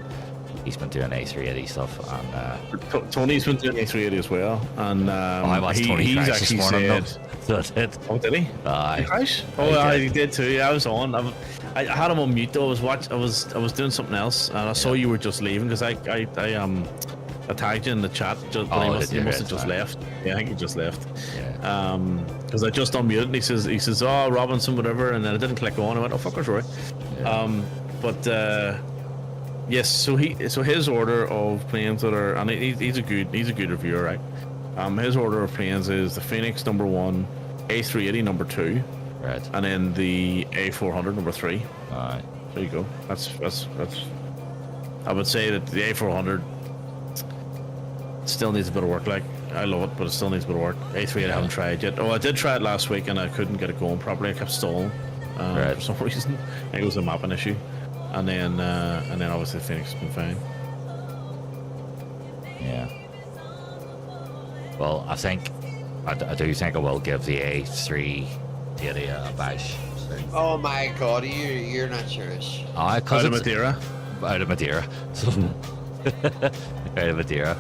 he's been doing A380 stuff, and Tony's been doing A380 as well, and I watched Tony he's crash this actually morning. said, though. So I did. "Oh, did he? Aye. Crash? He Oh, yeah, did. he did too. Yeah, I was on. I had him on mute though. I was doing something else, and I saw you were just leaving because I tagged you in the chat, but Oh, he must did you? have just Right. left. Yeah, I think he just left. Yeah. Because I just unmuted and he says, "Oh, Robinson, whatever," and then I didn't click on. I went, "Oh, fuck, Roy." Yeah. Yes, so his order of planes that are, and he's a good reviewer, right? His order of planes is the Phoenix number 1, A380 number 2, Right. and then the A400 number 3. Aye. There you go. That's. I would say that the A400 still needs a bit of work. Like, I love it, but it still needs a bit of work. A380 I haven't tried yet. Oh, I did try it last week and I couldn't get it going properly. I kept stalling Right. for some reason. I think it was a mapping issue. And then obviously Phoenix has been fine. Yeah. Well, I do think I will give the A380 a bash. Oh my god, you're not serious. Aye, cause Out of it's Madeira. out of Madeira. So out of Madeira.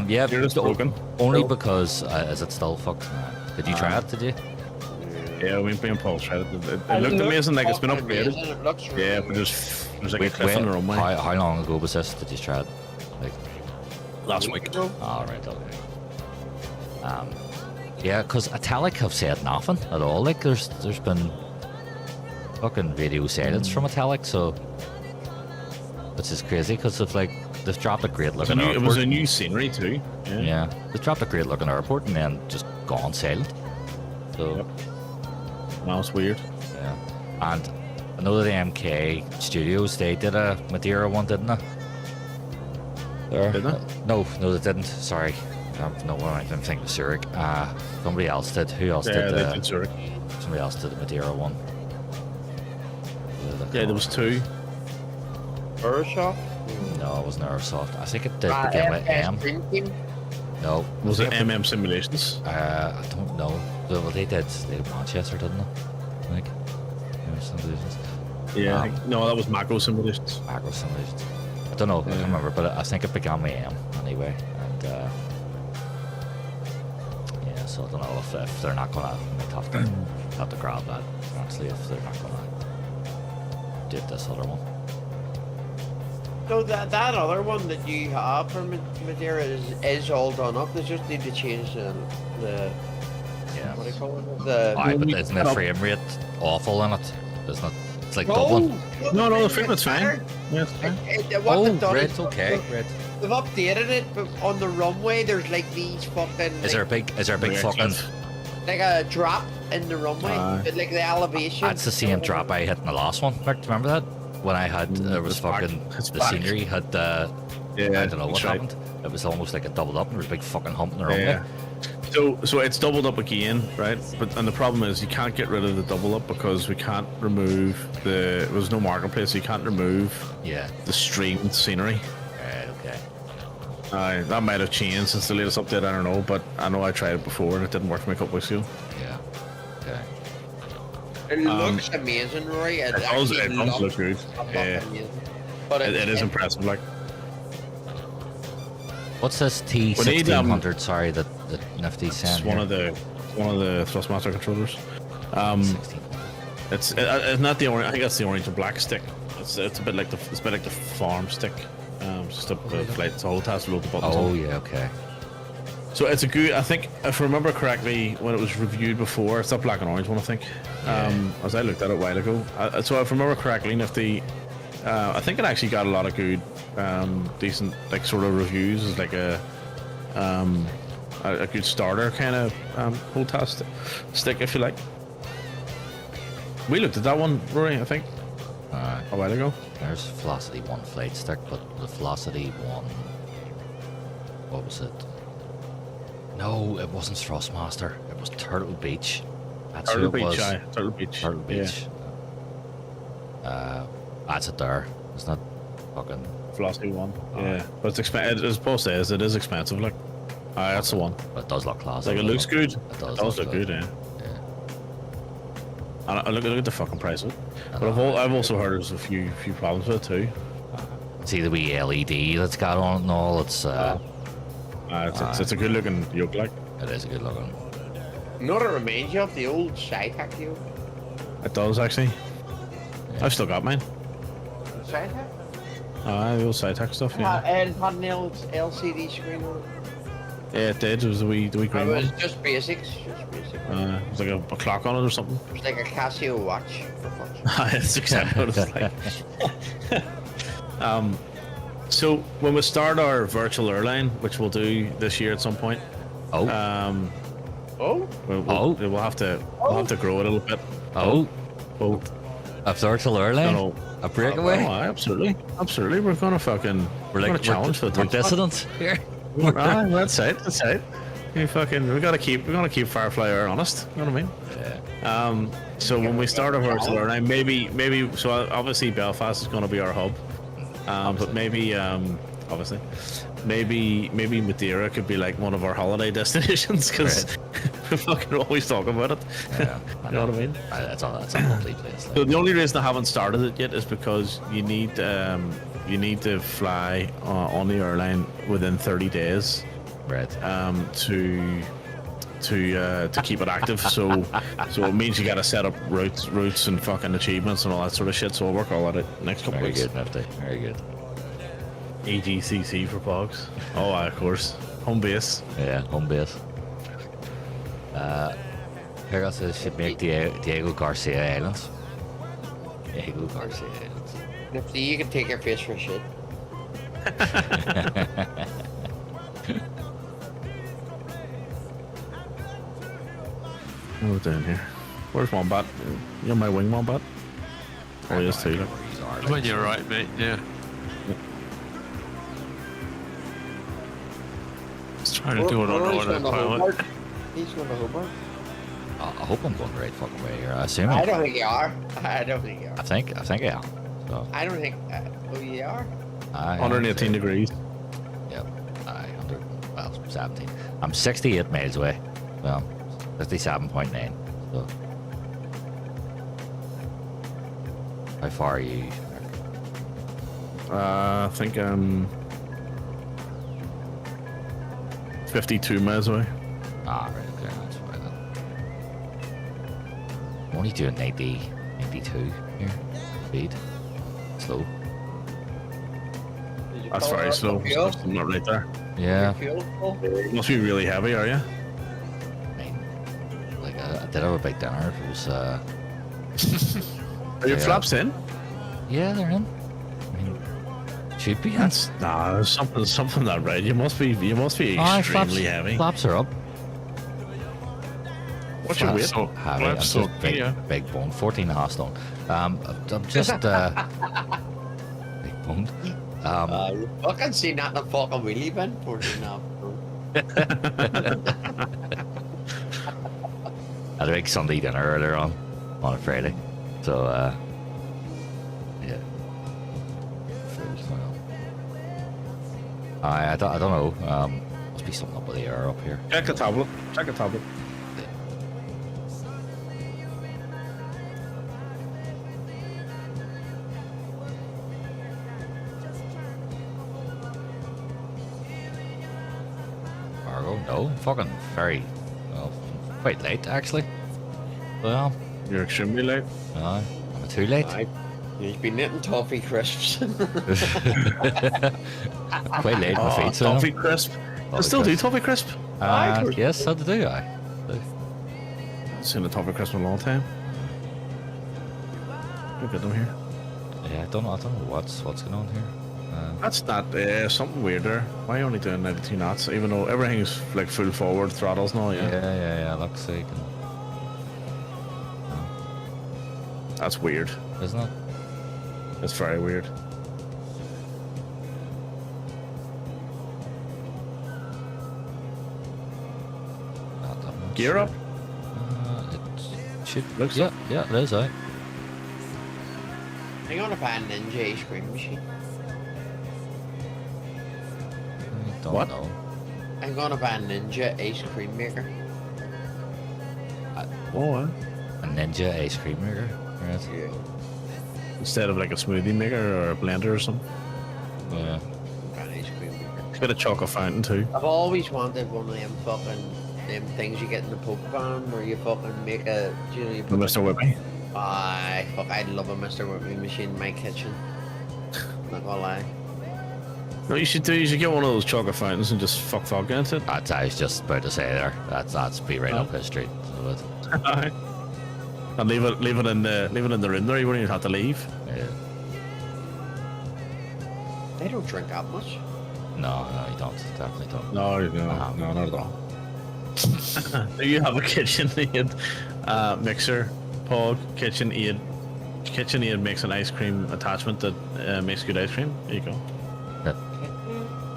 Yeah, You're just broken. only because is it still fucked? Did you try it? Did you? Yeah, we and Paul tried it. It looked amazing, like it's been Fucking upgraded. amazing, it looks really Yeah, good. but there's like a cliff on the runway. How long ago was this? Did you try it? Like, Last week. all right, okay. Yeah, because Italic have said nothing at all. Like, there's been fucking radio silence from Italic, so which is crazy because they've dropped a great looking It airport. was a new scenery too. Yeah. Yeah, they dropped a great looking airport and then just gone silent. So. Yep. That was weird. Yeah, and I know that the MK Studios, they did a Madeira one, didn't they? There. Did they? No, they didn't. Sorry. No, I'm thinking of Zurich. Somebody else did. Who else Yeah, did? they did Zurich. Somebody else did the Madeira one. Yeah, there was two. Airsoft? No, it wasn't Airsoft. I think it did begin with M. Dream Team? No. Was I it think MM Simulations? I don't know. Well, they did Manchester, didn't they? Like, simulations. Yeah. No, that was Macro Simulations. Macro simulations. I don't know. I can't remember, but I think it began with M anyway. And yeah, so I don't know if they're not gonna have to grab that. Honestly, if they're not gonna do this other one. So that other one that you have for Madeira is all done up. They just need to change the Yeah. what do you call it? The Aye, but isn't the frame rate awful in it? Isn't it? It's like Dublin. No, the frame rate's fine. Yeah, it's fine. What Oh, they've done great. is Okay, great. they've updated it, but on the runway there's like these fucking Is there a big Yeah, fucking? cliff. like a drop in the runway, Aye. but like the elevation. That's the same drop I hit in the last one. Mark, do you remember that? When I had there was it's back. fucking It's the back. scenery had Yeah, I don't know what that's right. happened. It was almost like it doubled up and there was a big fucking hump in the runway. Yeah. So it's doubled up again, right? And the problem is you can't get rid of the double up because we can't remove there's no marketplace, so you can't remove Yeah. the streamed scenery. Right, okay. That might have changed since the latest update, I don't know, but I know I tried it before and it didn't work for me a couple weeks ago. Yeah. Okay. It looks amazing, Rory. It does actually look looks good. Yeah. amazing. But It is impressive, like. What's this need, T1600? Sorry, that Nifty It's sent. one of the Thrustmaster controllers. 1600. It's not the orange. I think that's the orange and black stick. It's a bit like the farm stick. It's just a flight. It's a whole task with loads of buttons. Oh on. yeah, okay. So it's a good. I think if I remember correctly, when it was reviewed before, it's that black and orange one. I think. As I looked at it a while ago. So if I remember correctly, I think it actually got a lot of good, decent like sort of reviews as like a good starter kind of whole task stick, if you like. We looked at that one, Rory, I think, a while ago. There's Velocity 1 flight stick, but the Velocity 1. What was it? No, it wasn't Thrustmaster. It was Turtle Beach. That's Turtle who it was. Beach, aye. Turtle Beach. Turtle Beach. That's it there. It's not fucking. Velocity one. Yeah, but it's expensive. As Paul says, it is expensive. Like, that's the one. But it does look classy. Like, it looks good. It It does look good, yeah. Yeah. And I look at the fucking price of it. But I've also heard there's a few problems with it too. See the wee LED that's got on it and all. It's It's a good looking yoke, like. it is a good looking. you know what it reminds you of? The old Sci-Tech deal. It does actually. I've still got mine. Sci-Tech? The old SciTech stuff, yeah. It had an LCD screen on it. Yeah, it did. It was the wee green It was one. just basics. Just basic. It was like a clock on it or something. It was like a Casio watch. For fuck's sake. That's exactly what it's like. So when we start our virtual airline, which we'll do this year at some point, Oh, Oh? we'll have to grow it a little bit. oh, Oh, a virtual airline, no. a breakaway. Oh, absolutely. We're gonna fucking. We're gonna challenge for the we're top spot. dissidents here. That's it. We're gonna keep Firefly Air honest. You know what I mean? Yeah. So when we start our virtual airline, maybe so obviously Belfast is going to be our hub, but maybe obviously. Maybe Madeira could be like one of our holiday destinations because we fucking always talk about it. Yeah, You know what I mean? That's a lovely place. So the only reason I haven't started it yet is because you need to fly on the airline within 30 days Right. to keep it active. So it means you got to set up routes and fucking achievements and all that sort of shit. So I'll work all that out next couple Very weeks. good, Nifty. Very good. AGCC for Pogs. Oh, of course. Home base. Yeah, home base. Here else is should make Diego Garcia Islands. Diego Garcia Islands. Nifty, you can take your face for shit. What's down here? Where's Wombat? You're my wing Wombat? Oh, he is too. Look. When you're right, mate. Yeah. Just trying to do it on Rory's going to autopilot. Hobart. He's going to Hobart. I hope I'm going the right fucking way here. I assume. I don't think you are. I don't think you are. I think I am. So, I don't think. Oh, you are? I am 118 too. degrees. Yep. 17. I'm 68 miles away. Well, 57.9. So, how far are you? I think I'm 52 miles away. Ah, right. Okay, that's fine then. I'm only doing 92 here. Speed. Slow. Did you That's call very her slow. up for fuel? I'm not right there. Yeah. Fuel full? You must be really heavy, are you? I mean, like I did have a big dinner. It was Are your Yeah. flaps in? yeah, they're in. I mean, should be in. Nah, there's something not right. You must be Aye, extremely heavy. Flaps are up. What's your weight? So, Heavy. I'm so just big, yeah. big bone. 14.5 stone. I'm just big boned. You fucking seen that in the fucking wheelie bin? 14 now. I had a big Sunday dinner earlier on a Friday, so yeah. I don't know. Must be something up with the air up here. Check a tablet. Check a tablet. Margo, no, fucking very well, quite late actually. Well, You're extremely late. I'm too late. Aye. He's been knitting toffee crisps. Quite late. My feet, so Toffee crisp. I still do toffee crisp. Yes, so do I. I've seen a toffee crisp in a long time. Look at them here. Yeah, I don't know what's going on here. That's not something weird there. Why are you only doing 92 knots? Even though everything's like full forward throttles now, yeah. Yeah. Looks like, That's weird. isn't it? It's very weird. I'm not Gear sure. up. It should. Looks yeah, yeah, it is. I'm gonna buy a Ninja ice cream machine. I don't What? know. I'm gonna buy a Ninja ice cream maker. Oh, A Ninja ice cream maker. Right. Yeah. instead of like a smoothie maker or a blender or something. Yeah. Buy an ice cream maker. Bit of chocolate fountain too. I've always wanted one of them fucking them things you get in the Pokemon where you fucking make a, you know, you The put Mr. Whippy. Aye, fuck, I'd love a Mr. Whipping machine in my kitchen. Not gonna lie. No, you should get one of those chocolate fountains and just fuck into it. That's I was just about to say there. That's be right up his street. So it, And leave it in the room there. You wouldn't even have to leave. yeah. They don't drink that much. No, you don't. Definitely don't. No, no, not at all. Do you have a KitchenAid mixer, Paul? KitchenAid makes an ice cream attachment that makes good ice cream. There you go.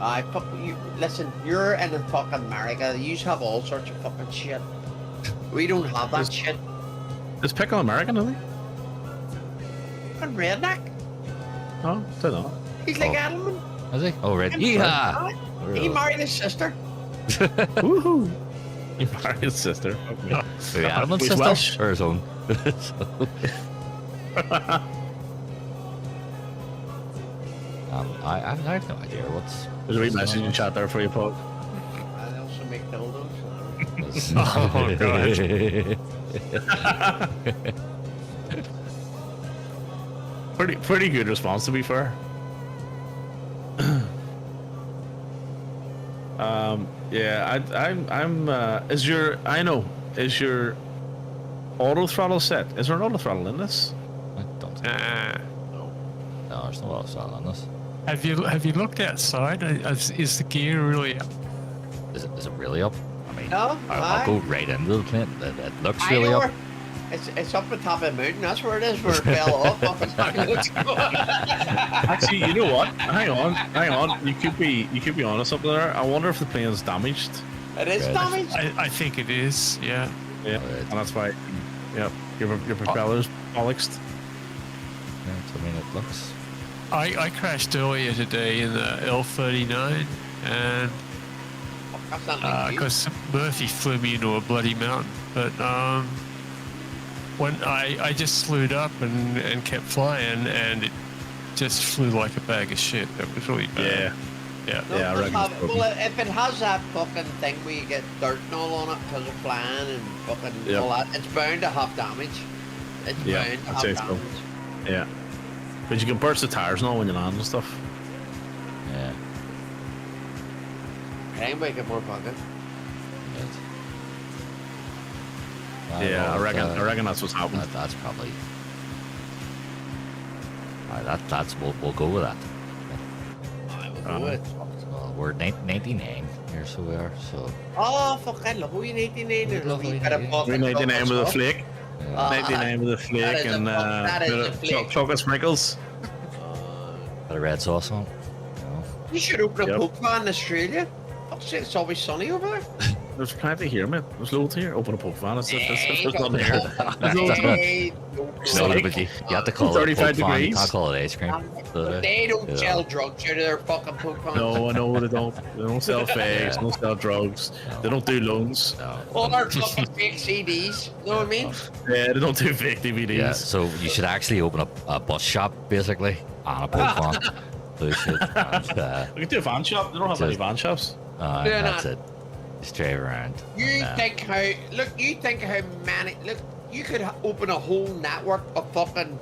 I fuck you. Listen, you're in fucking America. You have all sorts of fucking shit. We don't have that shit. Is Pickle American, isn't he? Fucking redneck. No, don't know. He's like Edelman. Is he? Oh, right. He Yeehaw! married his sister. Woohoo! He married his sister. Okay. Who, Adam's He's sister? Welsh. Or his own? I have no idea what's... There's a wee message in chat there for you, Paul. I also make dildos. Oh, God. Pretty good response, to be fair. Yeah, I'm. Is your auto throttle set? Is there an auto throttle in this? I don't think... No. No, there's no auto throttle on this. Have you looked outside? Is the gear really up? Is it really up? I mean, No, I'll go right into the plane. It looks really know up. It's up the top of the mountain. That's where it is. Where it fell off. Up in Actually, you know what? Hang on. You could be honest up there. I wonder if the plane's damaged. It is Right. damaged. I think it is. Yeah. Yeah, Right. and that's why. Yep, your propeller's bollocksed. Yeah, so, I mean, it looks... I crashed earlier today in the L39, and That's not like you. because Murphy flew me into a bloody mountain. But when I just slewed up and kept flying, and it just flew like a bag of shit. That was really bad. Yeah. No, Yeah, I it does reckon have- it's broken. well, if it has that fucking thing where you get dirt and all on it because of flying and fucking Yep. all that, it's bound to have damage. It's Yeah, bound to I'd have say so. damage. Yeah, but you can burst the tires and all when you land and stuff. Yeah. Try and make it more bucket. Yeah, I reckon. well, I reckon that's what's happened. That's probably... That's we'll go with that. I will Uh-huh. do it. Well, we're 99 here, so we are. So Oh, fuck, I love who you 89 and a Love wee wee bit of 89. fucking 399 with a chocolate flake. yeah. 99 with a flake that is a and that is a bit of flake. chocolate sprinkles. stuff. Bit of red sauce on. You should open a Yep. Poke Van in Australia. Fuck's sake, it's always sunny over there. There's plenty here, man. There's loads here. Open a Poke Van. It's Hey, there's none here. Hey, No, Like, but you have to call it 35 Poke Fan, you degrees. can't call it ice cream. So, They don't yeah. sell drugs out of their fucking Poke Van. No, I know they don't. They don't sell fakes. They don't sell drugs. They don't do loans. No. All our fucking fake CDs. Know what I mean? Yeah, they don't do fake DVDs. Yeah, so you should actually open up a bus shop, basically, and a Poke Fan. So you should, and, We can do a van shop. They don't have any Just- van shops. They're that's not. it. Just drive around. You and, think how many, look, you could open a whole network of fucking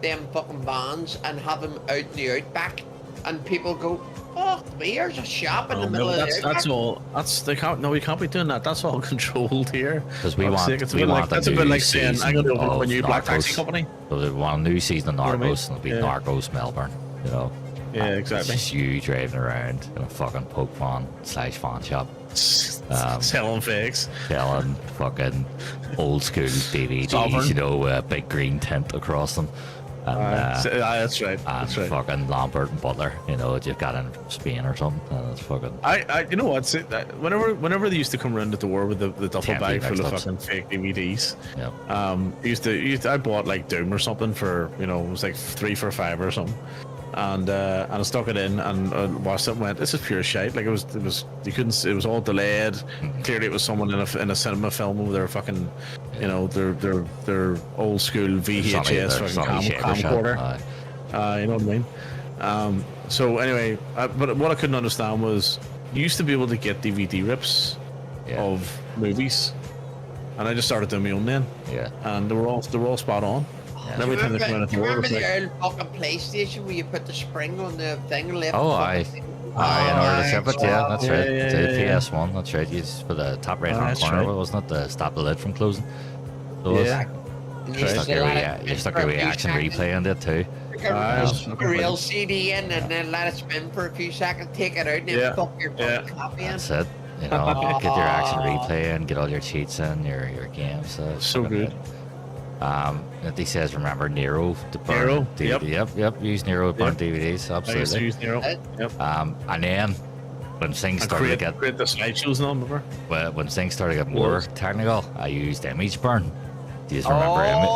them fucking vans and have them out in the outback and people go, fuck me, there's a shop in the middle of the outback. that's all. They can't. No, we can't be doing that. That's all controlled here. Because we Fuck's want, sake, it's a we bit want like, the that's a new bit like saying I'm going to open season a new of black taxi Narcos. company. So we want a new season of know what I mean? Narcos, and it'll be Yeah. Narcos Melbourne, you know. Yeah, And exactly. It's just you driving around in a fucking Poke Fan / fan shop, Selling fakes. selling fucking old school DVDs, Sovereign. you know, with a big green tint across them. And, That's right. and That's right. fucking Lambert and Butler, you know, that you've got in Spain or something. And it's fucking... You know what? Whenever they used to come around the door with the duffel Tempting bag full of mixed-ups. fucking fake DVDs, Yeah. I bought like Doom or something for, it was like 3 for $5 or something, and I stuck it in and watched it and went, this is pure shite. Like it was you couldn't, it was all delayed. Clearly it was someone in a cinema filming with their fucking, their old school VHS fucking camcorder. You know what I mean? So anyway, but what I couldn't understand was you used to be able to get DVD rips Yeah. of movies, and I just started doing my own then, Yeah. and they were all spot on. Yeah. And every time they come in at the door, Remember it's like, the old fucking PlayStation where you put the spring on the thing and left Oh, the aye. fucking thing? Aye, in order to ship it, yeah, that's Yeah, right. yeah, The yeah, yeah. PS1, that's right. You just put the top right hand that's corner, right. of it, wasn't it? To stop the lid from closing. So it's- Yeah. And You stuck your let wee, it you spin stuck for your a wee few action seconds. replay in it too. Stick a Aye, real- that's stick a fucking real brilliant. CD in and then let it spin for a few seconds, take it out and then Yeah, fuck your yeah. fucking copy in. That's it. You know, get your action replay in, get all your cheats in, your games. So fucking good. it. He says, remember Nero to burn Nero, DVD. Yep. Use Nero to burn Yep. DVDs. I used to Absolutely. use Nero. Right. Yep. And then when things And started to get create the slideshows and all, remember? when things started to get more technical, I used Image Burn Do you remember Image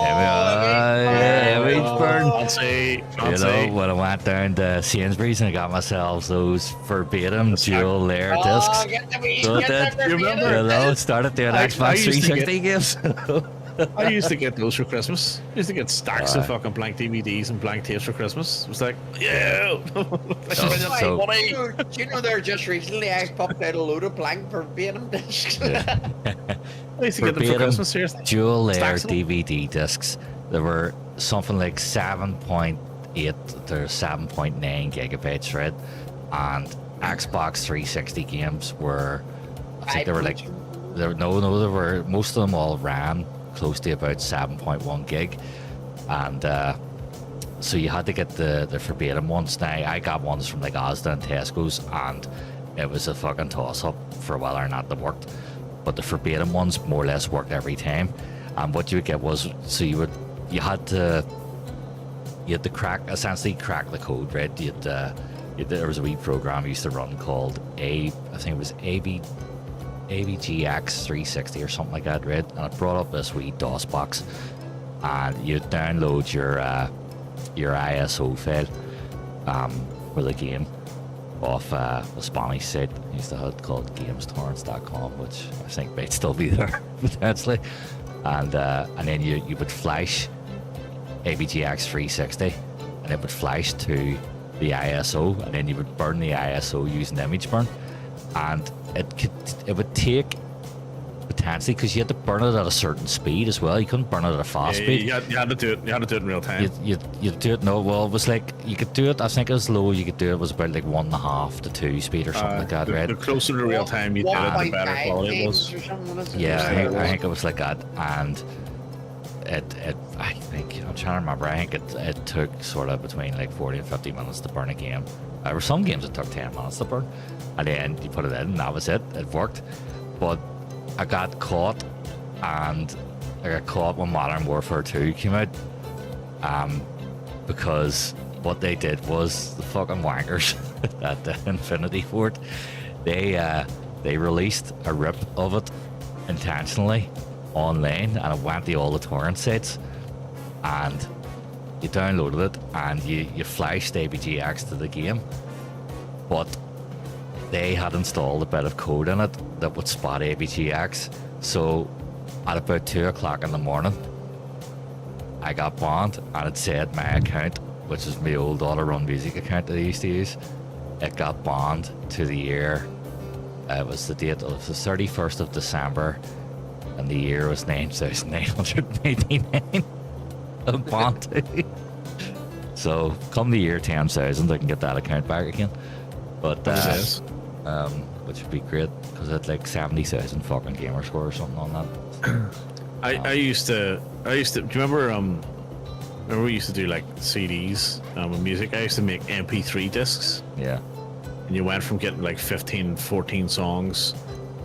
Burn? Fancy, You fancy. know, when I went down to Sainsbury's and I got myself those verbatim dual layer discs. Get the wee, So get that- the you remember? You know, started doing I Xbox used to 360 games. I used to get those for Christmas. I used to get stacks of fucking blank DVDs and blank tapes for Christmas. It was like, yeah. So- Dude, do you know there just recently I popped out a load of blank verbatim discs? I used to get them for Verbatim Christmas, seriously. dual layer Stacks of them. DVD discs. There were something like 7.8 to 7.9 gigabytes, right? And Xbox 360 games were, I think they were like, there were most of them all ran close to about 7.1 gig, and so you had to get the verbatim ones. Now I got ones from like Asda and Tesco's, and it was a fucking toss up for whether or not they worked. But the verbatim ones more or less worked every time. And what you would get was, so you had to essentially crack the code, right? There was a wee program I used to run called I think it was AVGX 360 or something like that, right? And it brought up this wee DOS box, and you download your ISO file for the game off a Spanish site. I used to have it called gamestorrents.com, which I think might still be there potentially. And then you would flash AVGX 360, and it would flash to the ISO, and then you would burn the ISO using Image Burn, and it would take potentially, because you had to burn it at a certain speed as well. You couldn't burn it at a fast Yeah, speed. you had to do it. You had to do it in real time. You do it. No, well, it was like you could do it. I think as low as you could do it was about like 1.5 to 2 speed or something like that, right? The closer to real time you did it, the better quality it was. Yeah, I think it was like that, and I think I'm trying to remember. I think it took sort of between like 40 and 50 minutes to burn a game. There were some games that took 10 minutes to burn, and then you put it in, and that was it. It worked, but I got caught, and I got caught when Modern Warfare 2 came out, because what they did was the fucking wankers at the Infinity Ward, they released a rip of it intentionally online, and it went to all the torrent sites, and you downloaded it and you flashed ABGX to the game, but they had installed a bit of code in it that would spot ABGX. So at about 2 o'clock in the morning, I got banned, and it said my account, which is my old auto-run music account that I used to use, it got banned to the year. It was the date of the 31st of December, and the year was 9,989. Banned. So come the year 10,000, I can get that account back again. But which would be great, because it's like 70,000 fucking gamer score or something on that. I used to. Do you remember? Remember we used to do like CDs with music. I used to make MP3 discs, Yeah. and you went from getting like 15, 14 songs,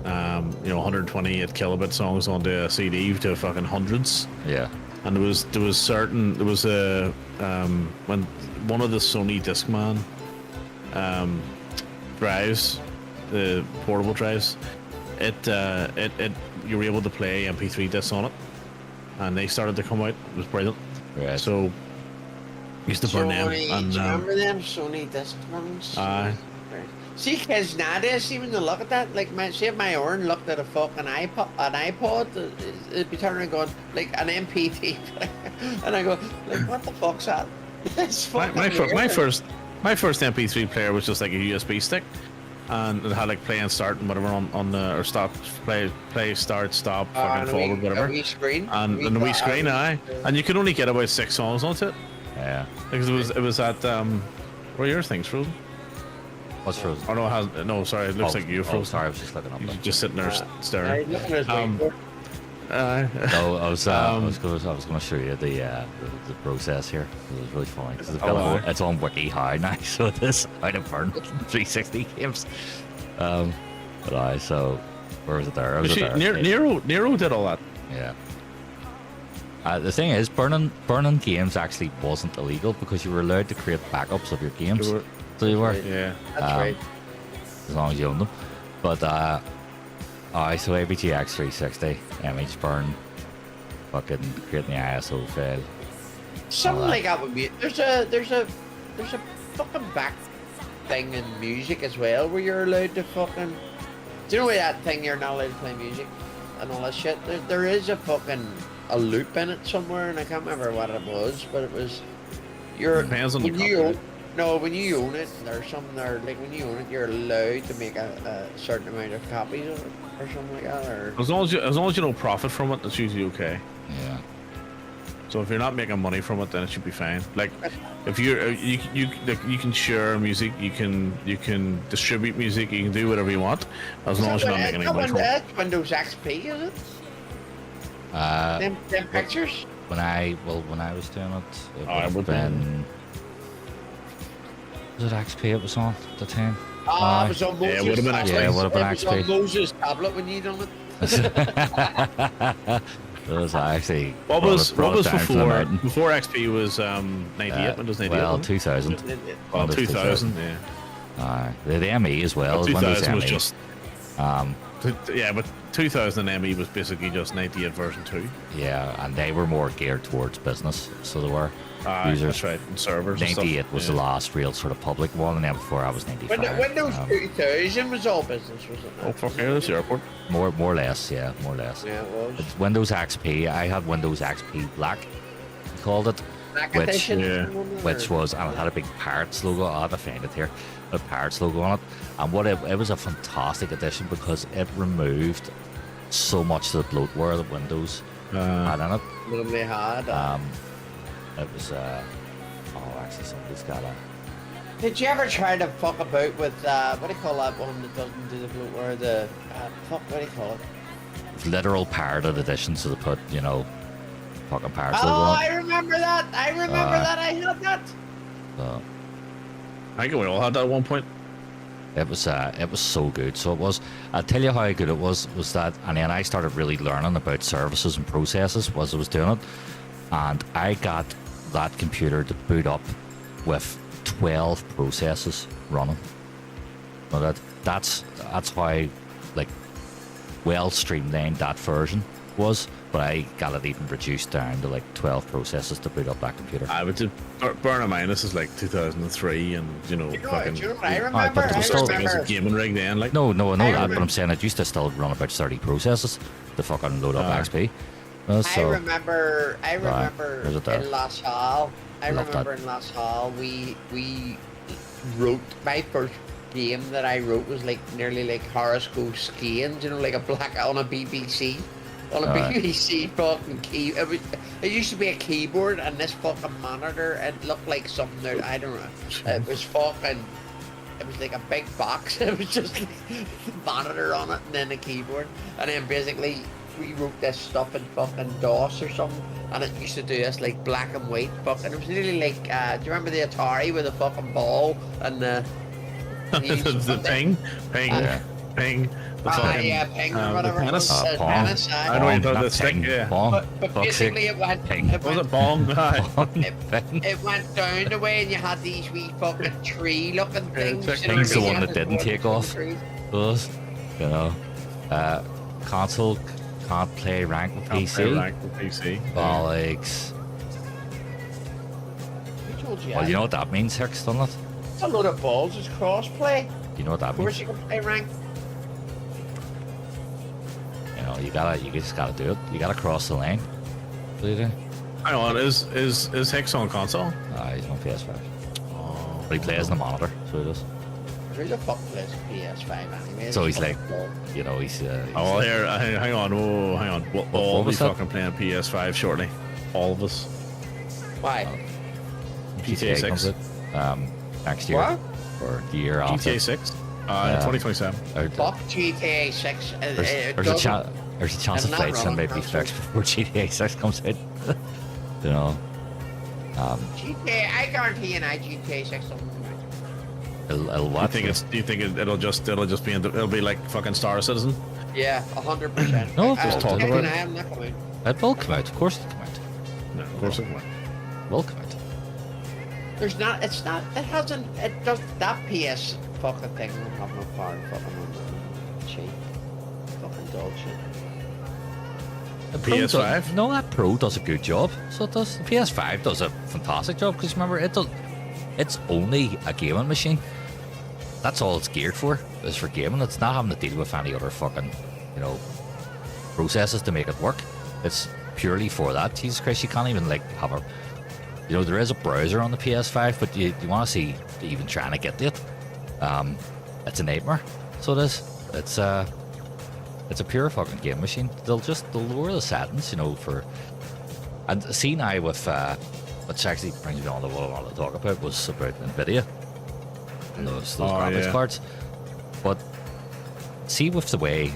128 kilobit songs onto a CD to fucking hundreds. Yeah. And there was a when one of the Sony Discman drives, the portable drives, it you were able to play MP3 discs on it, and they started to come out. It was brilliant. Right. So used to burn them. Sony, And do you remember them Sony Discmans? Aye. See, kids nowadays, even to look at that, like, see if my Oren looked at a fucking iPod, it'd be turning and going, like, an MP3 player. And I go, like, what the fuck's that? It's fucking my weird. first MP3 player was just like a USB stick, and it had like play and start and whatever on the, or stop, play, start, stop, fucking And forward, whatever. A wee screen. And the wee screen, aye. And you could only get about 6 songs onto it, Yeah. because it was at where are your things frozen? What's frozen? Oh no, it has, no, sorry, it looks like you frozen. sorry, I was just looking up. You're just sitting there Aye, staring. looking at his Um, whiteboard. No, I was going to show you the process here. It was really funny because it's on WikiHow now, so it is how to burn 360 games. But so where was it there? I was Actually, there. Nero did all that. Yeah. The thing is, burning games actually wasn't illegal because you were allowed to create backups of your games. You were- So you were, Yeah. That's right. as long as you own them. But so ABGX 360, Image Burn, fucking creating the ISO file. Something that. like that would be. There's a fucking back thing in music as well where you're allowed to fucking. Do you know that thing you're not allowed to play music and all that shit? There is a fucking a loop in it somewhere, and I can't remember what it was, but it was. Depends on the when you copyright. own, no, when you own it, there's something there. Like when you own it, you're allowed to make a certain amount of copies of it or something like that. Or As long as you don't profit from it, it's usually okay. Yeah. So if you're not making money from it, then it should be fine. Like, if you can share music, you can distribute music, you can do whatever you want, as long as you're not making any money from it. That's Windows XP, is it? Them pictures. When I was doing it, it I would would have been. Was it XP it was on at the time? Ah, it was on Moses. Yeah, it would have been tablet. XP. Yeah, it would have been It was on XP. Moses tablet when you done it. It was actually. What was brought it down from the mountain. before XP was 98, Windows 98? Well, wasn't it? 2000. Well, Windows 2000, yeah. The ME as well. But Windows 2000 was ME. just Um, yeah, but 2000 ME was basically just 98 version 2. yeah, and they were more geared towards business, so they were. Users. That's right, and servers. and stuff. 98 was the last real sort of public one, and then before I was 95. Windows Um, 2000 was all business, was it? Oh fuck yeah, that's the airport. more or less, yeah, more or less. Yeah, it was. It's Windows XP. I had Windows XP Black, we called it, Black which- edition. yeah, which was, and it had a big Pirates logo. I have to find it here, a Pirates logo on it. And what it was a fantastic edition because it removed so much of the bloatware that Windows had in it. Normally had. It was oh, actually somebody's got a. Did you ever try to fuck about with what do you call that one that doesn't do the bloatware? The fuck, what do you call it? Literal pirated edition, so they put, fucking Pirates Oh, logo on I it. remember that. I remember that. I had that. So I think we all had that at one point. it was so good. So it was. I'll tell you how good it was that, and then I started really learning about services and processes as I was doing it, and I got that computer to boot up with 12 processes running. Now that's how like well streamlined that version was, but I got it even reduced down to like 12 processes to boot up that computer. I would just bear in mind this is like 2003, and fucking. Do you know what I but remember? it was I still- It was a remember. gaming rig then, like. No, I know I that, remember- but I'm saying it used to still run about 30 processes to fucking load up XP. I So remember there's it there. in La Salle. I Love remember that. in La Salle we wrote my first game that I wrote was like nearly like horoscope skiing, like a black on a BBC. On a Alright. BBC fucking key. It used to be a keyboard and this fucking monitor. It looked like something that I don't know. It was fucking. It was like a big box. It was just like a monitor on it and then a keyboard. And then basically we wrote this stuff in fucking DOS or something. And it used to do this like black and white fucking. It was really like. Do you remember the Atari with the fucking ball and the. the ping. The fucking, yeah, ping or the whatever. tennis. The Pong. tennis, I know you Bong, thought not the stick, ping, yeah. bong, But fuck's sake. basically it went. Ping. It Was went it bong? Aye. Ping. It went down the way and you had these wee fucking tree-looking things. check you know, Ping's the you one had that to didn't walk take through the off. trees. Those, console can't play rank with Can't play PC. rank with PC. Bollocks. Who told you Well, that? you know what that means, Hicks, doesn't it? It's a load of balls. It's cross-play. You know what that Of course means? you can play rank. You just gotta do it. You gotta cross the line. What do you do? Hang on, is Hicks on console? He's on PS5. But he plays on the monitor, so he does. Who the fuck plays PS5 anyway? So he's It's like- fucking ball. He's Oh, well, here, hang on, hang on. We'll all be was that? fucking playing PS5 shortly. All of us. Why? GTA 6. comes out, next year. What? Or the year after. GTA 6? Yeah. 2027. Fuck GTA 6. There's a chance I'm the not flights wrong, may be Russell. fixed before GTA 6 comes out. GTA, I guarantee you now GTA 6 will come It'll Do what? you think it'll just be it'll be like fucking Star Citizen? out. Yeah, 100%. No, just talk about it. I'm not coming. It will come out. Of course it'll come out. No, of course it won't. It will come out. There's not, it's not, it hasn't, it does, that PS fucking thing will have no power fucking on cheap. Fucking dog shit. The Pro PS5? No, that Pro does a good job. So it does. The PS5 does a fantastic job because remember, it's only a gaming machine. That's all it's geared for, is for gaming. It's not having to deal with any other fucking, processes to make it work. It's purely for that. Jesus Christ, you can't even have a, there is a browser on the PS5, but you want to see even trying to get to it. It's a nightmare. So it is. It's a pure fucking game machine. They'll lower the settings, and see now with which actually brings me on to what I wanted to talk about was about Nvidia and those graphics cards. But see with the way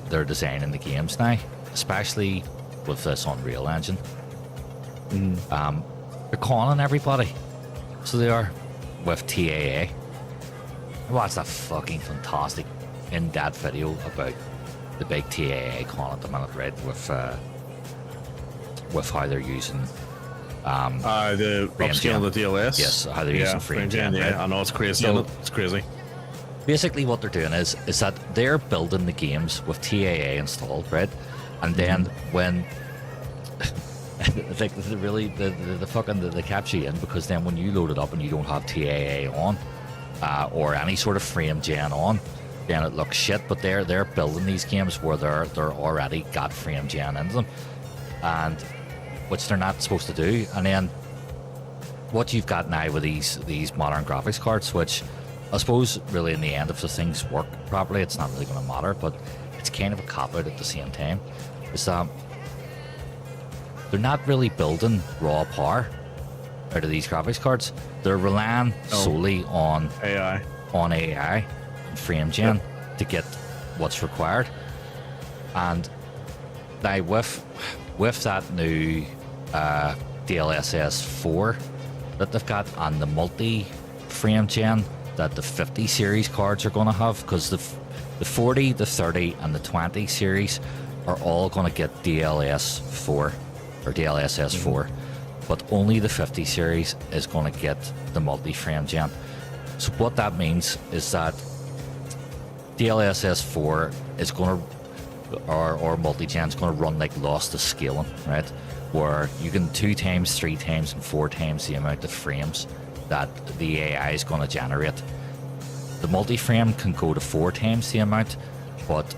they're designing the games now, especially with this Unreal Engine, they're conning everybody. So they are with TAA. Watch that fucking fantastic in-depth video about the big TAA con at the minute, right? With how they're using the upscale of the DLS. Yes, how they're using frame gen. Yeah, right? I know it's crazy. So, it's crazy. Basically, what they're doing is that they're building the games with TAA installed, right? And then when like really they catch you in, because then when you load it up and you don't have TAA on or any sort of frame gen on, then it looks shit. But they're building these games where they're already got frame gen into them, and which they're not supposed to do. And then what you've got now with these modern graphics cards, which I suppose really in the end, if the things work properly, it's not really going to matter, but it's kind of a cop-out at the same time, is that they're not really building raw power out of these graphics cards. They're relying solely on AI and frame gen to get what's required. And now with that new DLSS 4 that they've got, and the multi-frame gen that the 50 series cards are going to have, because the 40, the 30 and the 20 series are all going to get DLS4 or DLSS 4, but only the 50 series is going to get the multi-frame gen. So what that means is that DLSS 4 is going to, or multi-gen is going to run like lost to scaling, right? Where you can 2 times, 3 times and 4 times the amount of frames that the AI is going to generate. The multi-frame can go to 4 times the amount, but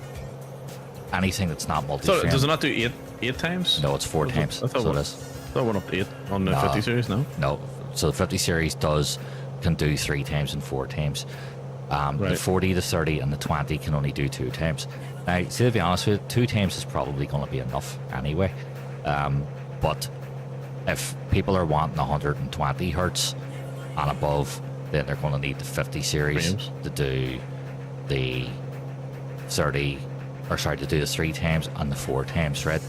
anything that's not multi-frame... So does it not do 8 times? No, it's 4 times. I thought So it it is. went up to 8 on the 50 series, no? No, so the 50 series can do 3 times and 4 times. The Right. 40, the 30 and the 20 can only do 2 times. Now, see, to be honest with you, 2 times is probably going to be enough anyway. But if people are wanting 120 hertz and above, then they're going to need the 50 series Frames. to do the 30, or sorry, to do the 3 times and the 4 times, right?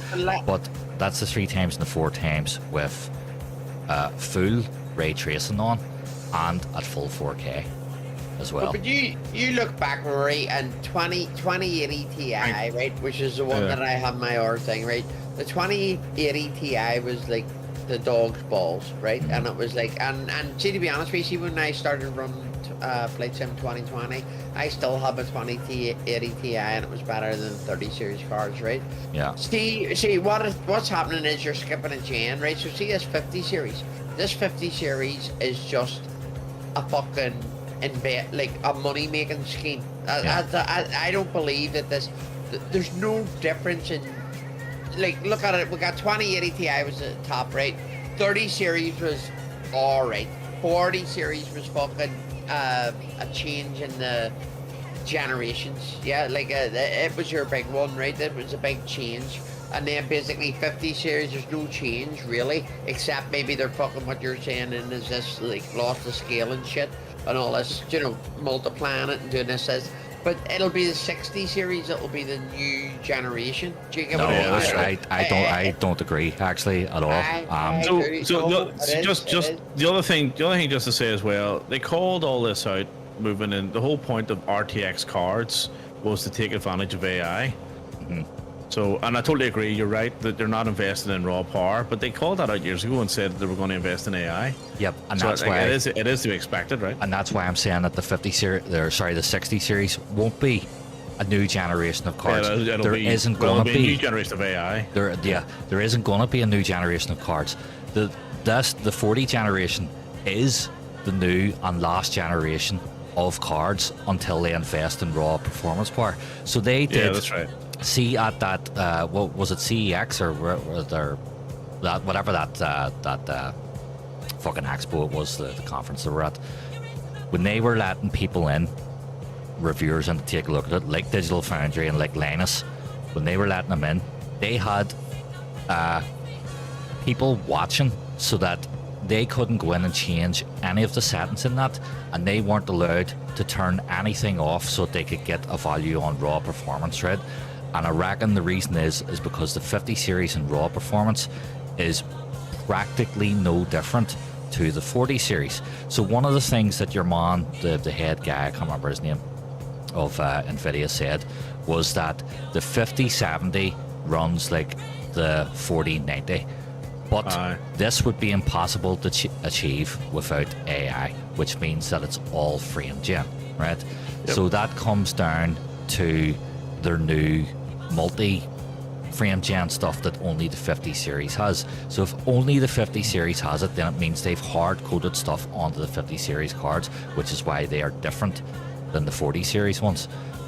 But that's the 3 times and the 4 times with full ray tracing on and at full 4K as well. But you look back, Rory, and 2080 Ti, right, which is the one that I have my R thing, right? The 2080 Ti was like the dog's balls, right? And it was like, and see, to be honest with you, when I started running Flight Sim 2020, I still have a 2080 Ti, and it was better than 30 series cards, right? Yeah. See, what's happening is you're skipping a gen, right? So see this 50 series. This 50 series is just a fucking like a money making scheme. I don't believe that there's no difference in, like, look at it. We got 2080 Ti was the top, right? 30 series was alright. 40 series was fucking a change in the generations. Yeah, like it was your big one, right? It was a big change. And then basically 50 series, there's no change really, except maybe they're fucking what you're saying, and is this like lost the scale and shit and all this, multiplying it and doing this. But it'll be the 60 series. It'll be the new generation. Do you get No, what I mean? I don't agree actually at all. The other thing just to say as well, they called all this out moving in. The whole point of RTX cards was to take advantage of AI. So, and I totally agree. You're right that they're not investing in raw power, but they called that out years ago and said they were going to invest in AI. Yep, and So that's why it is to be expected, right? and that's why I'm saying that the 50 series, the 60 series won't be a new generation of cards. it'll There be, isn't well, going to it'll be a be. new generation of AI. There isn't going to be a new generation of cards. The 40 generation is the new and last generation of cards until they invest in raw performance power. So they did. Yeah, that's right. See at that what was it, CEX or whatever that fucking expo it was, the conference they were at, when they were letting people in, reviewers, and to take a look at it, like Digital Foundry and like Linus, when they were letting them in, they had people watching so that they couldn't go in and change any of the settings in that, and they weren't allowed to turn anything off so they could get a value on raw performance, right? And I reckon the reason is because the 50 series in raw performance is practically no different to the 40 series. So one of the things that your man, the head guy, I can't remember his name, of NVIDIA said was that the 5070 runs like the 4090, but this would be impossible to achieve without AI, which means that it's all frame gen, right? Yep. So that comes down to their new multi frame gen stuff that only the 50 series has. So if only the 50 series has it, then it means they've hard coded stuff onto the 50 series cards, which is why they are different than the 40 series ones.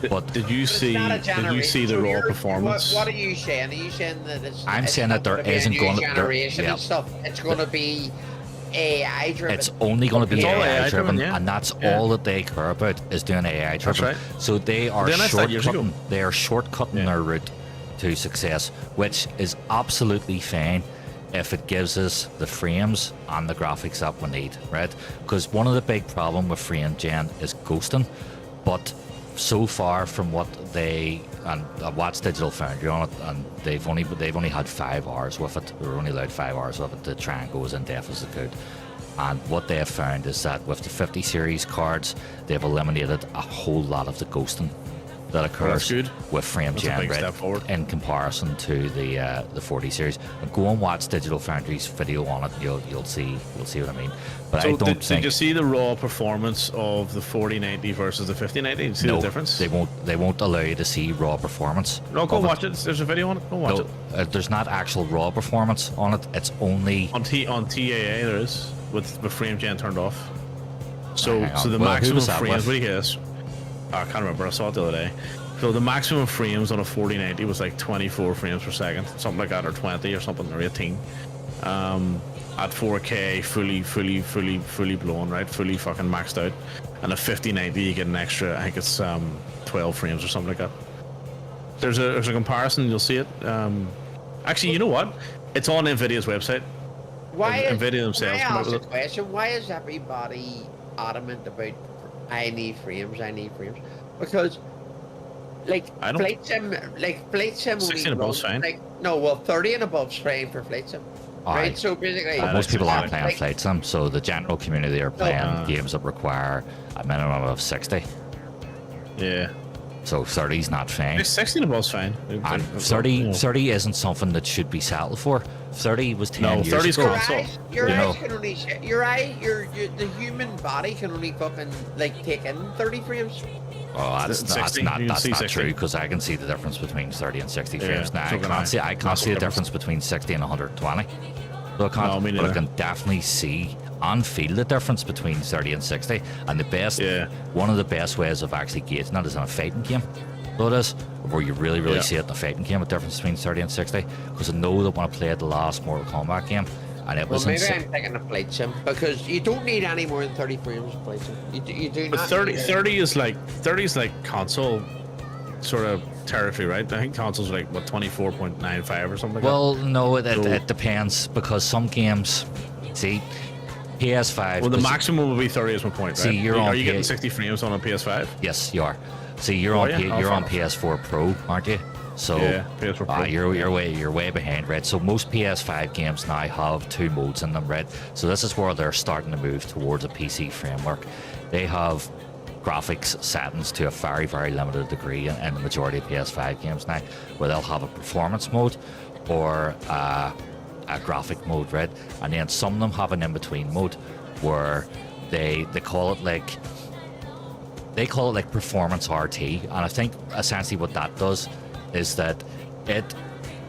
But did you see the raw performance? What are you saying? Are you saying that I'm saying that there isn't going going to to generation and stuff? It's going to be AI driven. It's only going to be It's all AI driven, yeah. and that's all that they care about is doing AI driven. right. So they are Then I thought years ago. shortcutting. They are shortcutting their route to success, which is absolutely fine if it gives us the frames and the graphics that we need, right? Because one of the big problem with frame gen is ghosting, but so far from what they, and I watched Digital Foundry on it, and they've only had 5 hours with it. They were only allowed 5 hours with it to try and go as in depth as they could. And what they have found is that with the 50 series cards, they've eliminated a whole lot of the ghosting that occurs good. with frame That's a gen big right, step forward. in comparison to the 40 series. And go and watch Digital Foundry's video on it. You'll see what I mean. But So I don't did think you see the raw performance of the 4090 versus the 5090? Did you see the difference? They won't allow you to see raw performance. No, go of watch it. There's a video on it. Go watch No, it. there's not actual raw performance on it. It's only On TAA there is with the frame gen turned off. So Hang on. the Well, who maximum was that frames. with? What do you guess? I can't remember. I saw it the other day. So the maximum frames on a 4090 was like 24 frames per second, something like that, or 20 or something, or 18. At 4K, fully blown, right? Fully fucking maxed out. And a 5090, you get an extra. I think it's 12 frames or something like that. There's a comparison. You'll see it. Actually, you know what? It's on Nvidia's website. Why is, NVIDIA themselves can come I out ask with a it. question? Why is everybody adamant about I need frames? Because like I don't- flight sim only 16 above runs, is fine. like no, well 30 and above is fine for flight sim. Aye. Right, so basically, But most that's people aren't exactly- playing like, flight sim, so the general community are playing games that require a minimum of 60. Yeah. So 30 is not fine. 16 above is fine. And 30 isn't something that should be settled for. 30 was 10 No, years 30 's ago. console. Your You eyes know. can only the human body can only fucking like take in 30 frames. Oh, that's 60, not you can see 60. true, because I can see the difference between 30 and 60 Yeah, frames now. so can I. I can't Massive see the difference. difference between 60 and 120. So I can't, No, me but I neither. can definitely see and feel the difference between 30 and 60. And one of the best ways of actually gauging that is in a fighting game. So it is, where you really see it in a fighting game, the difference between 30 and 60. Because I know that when I played the last Mortal Kombat game, and it Well, was maybe insane. I'm thinking of flight sim because you don't need any more than 30 frames of flight sim. You do But not. 30 need it. 30 is like console sort of territory, right? I think consoles are like what 24.95 or something like Well, no, it So- depends, because some games, see, PS5. that. Well, the 'cause- maximum will be 30 is my point, right? See, you're are on you getting P- 60 frames on a PS5? Yes, you are. See, you're Oh, on yeah? Oh, you're fair on enough. PS4 Pro, aren't you? So Yeah, PS4 Pro. you're way behind, right? So most PS5 games now have 2 modes in them, right? So this is where they're starting to move towards a PC framework. They have graphics settings to a very limited degree in the majority of PS5 games now, where they'll have a performance mode or a graphic mode, right? And then some of them have an in-between mode where they call it like they call it like performance RT, and I think essentially what that does is that it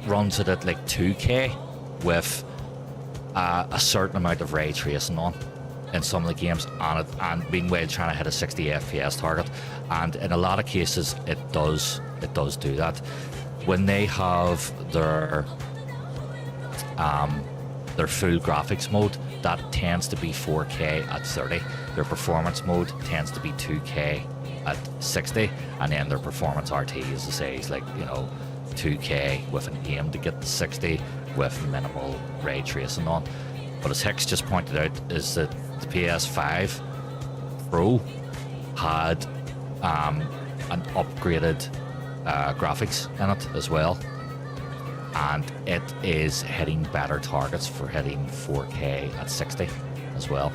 runs it at like 2K with a certain amount of ray tracing on in some of the games, and meanwhile trying to hit a 60 FPS target, and in a lot of cases it does do that. When they have their full graphics mode, that tends to be 4K at 30. Their performance mode tends to be 2K at 60, and then their performance RT, as I say, is like, you know, 2K with an aim to get the 60 with minimal ray tracing on. But as Hicks just pointed out, is that the PS5 Pro had an upgraded graphics in it as well, and it is hitting better targets for hitting 4K at 60 as well.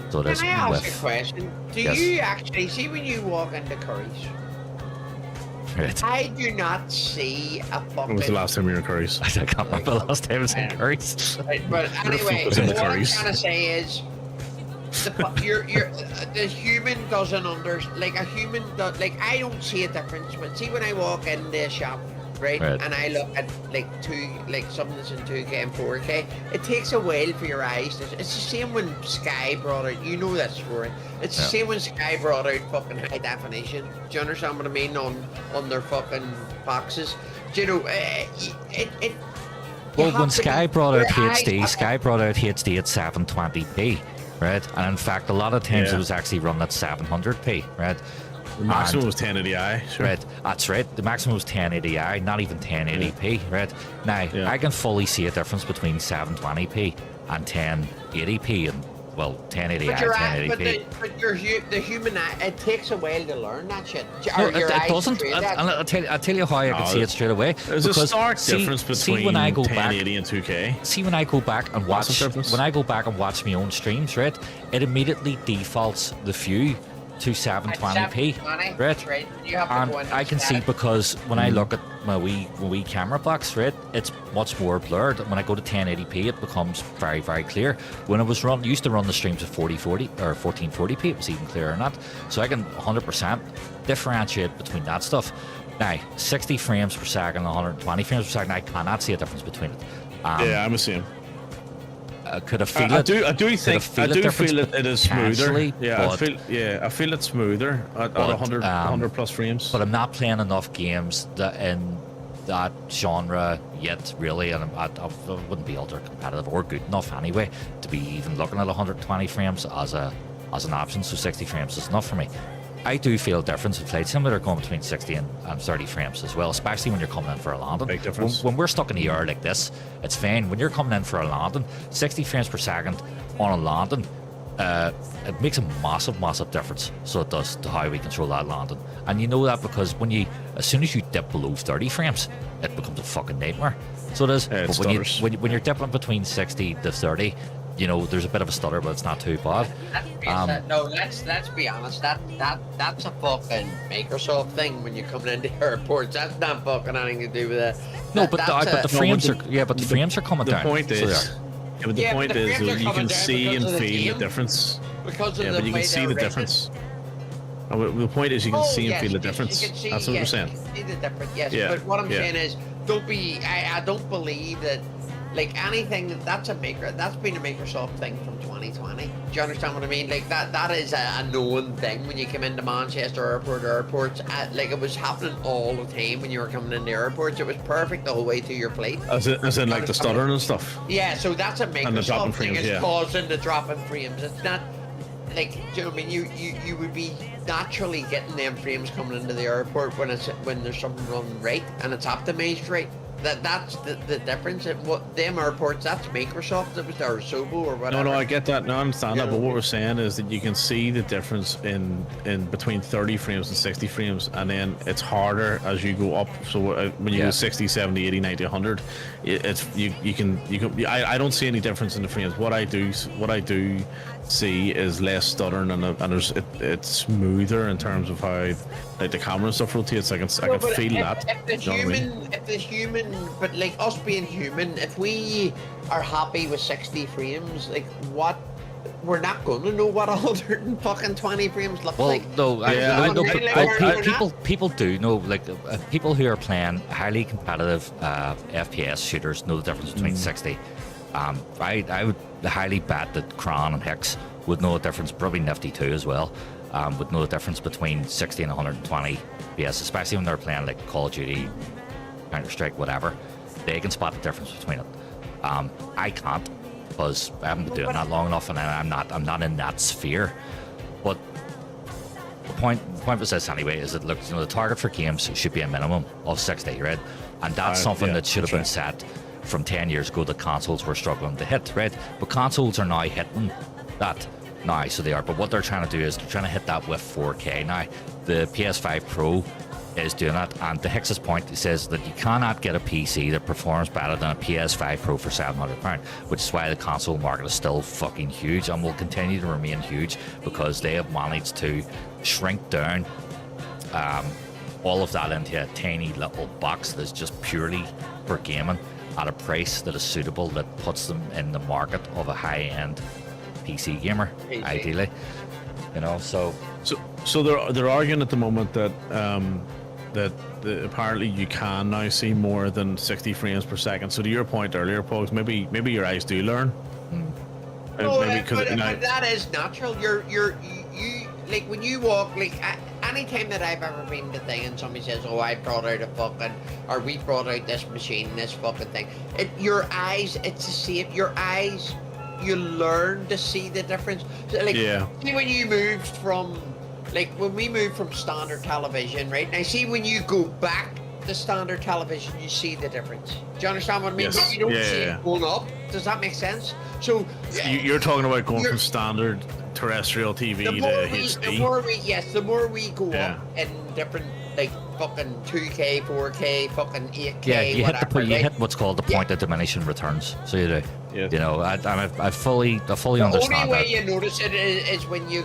So it is. Can I ask a question? Do Yes. you actually see when you walk into Curry's? Right. I do not see a fucking. When was the last time you were in Curry's? I can't remember the last time I was in Curry's. Right, but anyway, was in the what I'm Curry's. trying to say is, the human doesn't like a human like I don't see a difference. But see when I walk in the shop, right, Right. and I look at like something that's in 2K and 4K, it takes a while for your eyes. It's the same when Sky brought out. You know that story. It's the Yeah. same when Sky brought out fucking high definition. Do you understand what I mean on their fucking boxes? Do you know it Well, have when to Sky be- brought out your eyes HD, have- Sky brought out HD at 720p, right? And in fact, a lot of times Yeah. it was actually run at 700p, right? The maximum And- was 1080i. Sure. Right, that's right. The maximum was 1080i, not even 1080p, right? Now, Yeah. I can fully see a difference between 720p and 1080p, and well, 1080i, But your eye, 1080p. but the human eye, it takes a while to learn that shit. No, Or your it eyes doesn't. train And that I'll tell you how I can No, see it straight away. There's a Because stark see- difference between see when I go back, 1080 and 2K. see when I go back and watch Massive difference. when I go back and watch my own streams, right? It immediately defaults the view to 720p, 720, right? right? You have to And go in I can see set it. because when I look at my wee camera box, right, it's much more blurred. When I go to 1080p, it becomes very, very clear. When I was used to run the streams at 4040 or 1440p, it was even clearer than that. So I can 100% differentiate between that stuff. Now, 60 frames per second, 120 frames per second, I cannot see a difference between it. Yeah, I'm the same. Could I feel I it? do Could think feel I the do difference feel it is smoother. potentially, Yeah, but- I feel it's smoother at But, 100 plus frames. But I'm not playing enough games that in that genre yet, really, and I wouldn't be ultra competitive or good enough anyway to be even looking at 120 frames as an option. So 60 frames is enough for me. I do feel a difference in Flight Simulator going between 60 and 30 frames as well, especially when you're coming in for a landing. Big difference. When we're stuck in the air like this, it's fine. When you're coming in for a landing, 60 frames per second on a landing, it makes a massive, massive difference. So it does to how we control that landing. And you know that because as soon as you dip below 30 frames, it becomes a fucking nightmare. So it is. Yeah, it but stutters. when you're dipping between 60 to 30, you know, there's a bit of a stutter, but it's not too bad. No, let's be honest. That's a fucking Microsoft thing when you're coming into airports. That's not fucking anything to do with it. No, but the frames the- are the frames are coming The down. point So they is, are. yeah, but the Yeah, but point the is frames are you coming can down see because and of the feel game. the difference. because of Yeah, the but you way can see they're the rated. difference. The point is you can see and feel the difference. You can see, That's what we're yes, saying. You can see the difference, yes. Yeah, But what I'm yeah. saying is, I don't believe that, like anything that's been a Microsoft thing from 2020. Do you understand what I mean? Like that is a known thing when you come into Manchester airports. Like it was happening all the time when you were coming into airports. It was perfect the whole way to your flight. As in like the stuttering and stuff. Yeah, so that's a And the dropping Microsoft thing. frames, It's yeah. causing the dropping frames. It's not like, do you know what I mean? You would be naturally getting them frames coming into the airport when there's something running right and it's optimized right. That's the difference. What them airports, that's Microsoft. It was their Sobo or whatever. No, I get that. No, I understand Yeah. that. But what we're saying is that you can see the difference in between 30 frames and 60 frames, and then it's harder as you go up. So when you Yeah. go 60, 70, 80, 90, 100, it's you can. I don't see any difference in the frames. What I do see is less stuttering and it's smoother in terms of how like the camera and stuff rotates. I can No, but feel if, that. If the You know what I mean? human, if the human, but like us being human, if we are happy with 60 frames, like what we're not going to know what 120 frames look Well, like. no, Yeah, I I know, know, but, Like, but we're people do know, like people who are playing highly competitive FPS shooters know the difference between 60. I would highly bet that Kron and Hicks would know the difference, probably Nifty too as well, would know the difference between 60 and 120 FPS, especially when they're playing like Call of Duty, Counter-Strike, whatever. They can spot the difference between it. I can't, because I haven't been doing that long enough, and I'm not in that sphere. But the point was this anyway, is that look, you know, the target for games should be a minimum of 60, right? And that's something yeah, that should have been that's set from 10 years ago that consoles were struggling to hit, right? But consoles are now hitting that now, so they are. But what they're trying to do is they're trying to hit that with 4K now. The PS5 Pro is doing that, and to Hicks's point, he says that you cannot get a PC that performs better than a PS5 Pro for £700, which is why the console market is still fucking huge and will continue to remain huge, because they have managed to shrink down all of that into a tiny little box that's just purely for gaming at a price that is suitable, that puts them in the market of a high-end PC gamer, ideally. You know, so they're arguing at the moment that apparently you can now see more than 60 frames per second. So to your point earlier, Pogs, maybe your eyes do learn. No, Maybe but, you know, but that is natural. You like when you walk, like any time that I've ever been to thing and somebody says, "Oh, I brought out a fucking," or "We brought out this machine, this fucking thing." Your eyes, it's the same. Your eyes, you learn to see the difference. So, like, see when you moved from, like when we moved from standard television, right? Now, see when you go back to standard television, you see the difference. Do you understand what I mean? Yes. You don't Yeah, see yeah. it going up. Does that make sense? So you're talking about going You're- from standard terrestrial TV the to more HD. the more we go Yeah. up in different, like fucking 2K, 4K, fucking 8K, yeah, you hit whatever, you right? hit what's called the point of diminishing returns. So you do. Yes. You know, I fully The understand only way that. you notice it is when you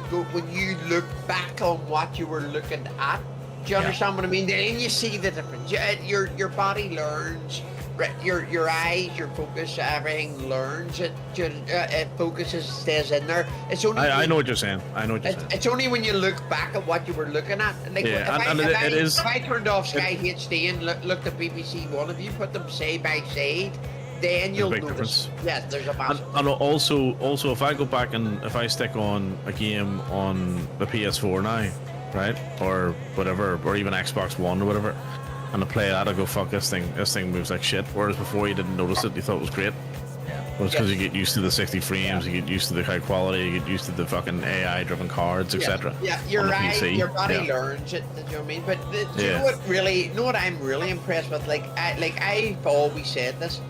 look back on what you were looking at. Do you understand what I mean? Then you see the difference. Your body learns. Your eyes, your focus, everything learns. It focuses, stays in there. It's only. I know what you're saying. I know what you're saying. It's only when you look back at what you were looking at. Like Yeah, if I turned off Sky HD and looked at BBC One, if you put them side by side, then you'll a big notice. difference. Yes, there's a massive. And also, if I go back and if I stick on a game on the PS4 now, right, or whatever, or even Xbox One or whatever, and I play that, I go, fuck, this thing moves like shit. Whereas before you didn't notice it, you thought it was great. Yeah. Well, it's because you get used to the 60 frames, you get used to the high quality, you get used to the fucking AI-driven cards, etc. Yeah, on your the eye, PC. your body Yeah. learns it. Do you know what I mean? But do you Yeah. know what I'm really impressed with? I've always said this.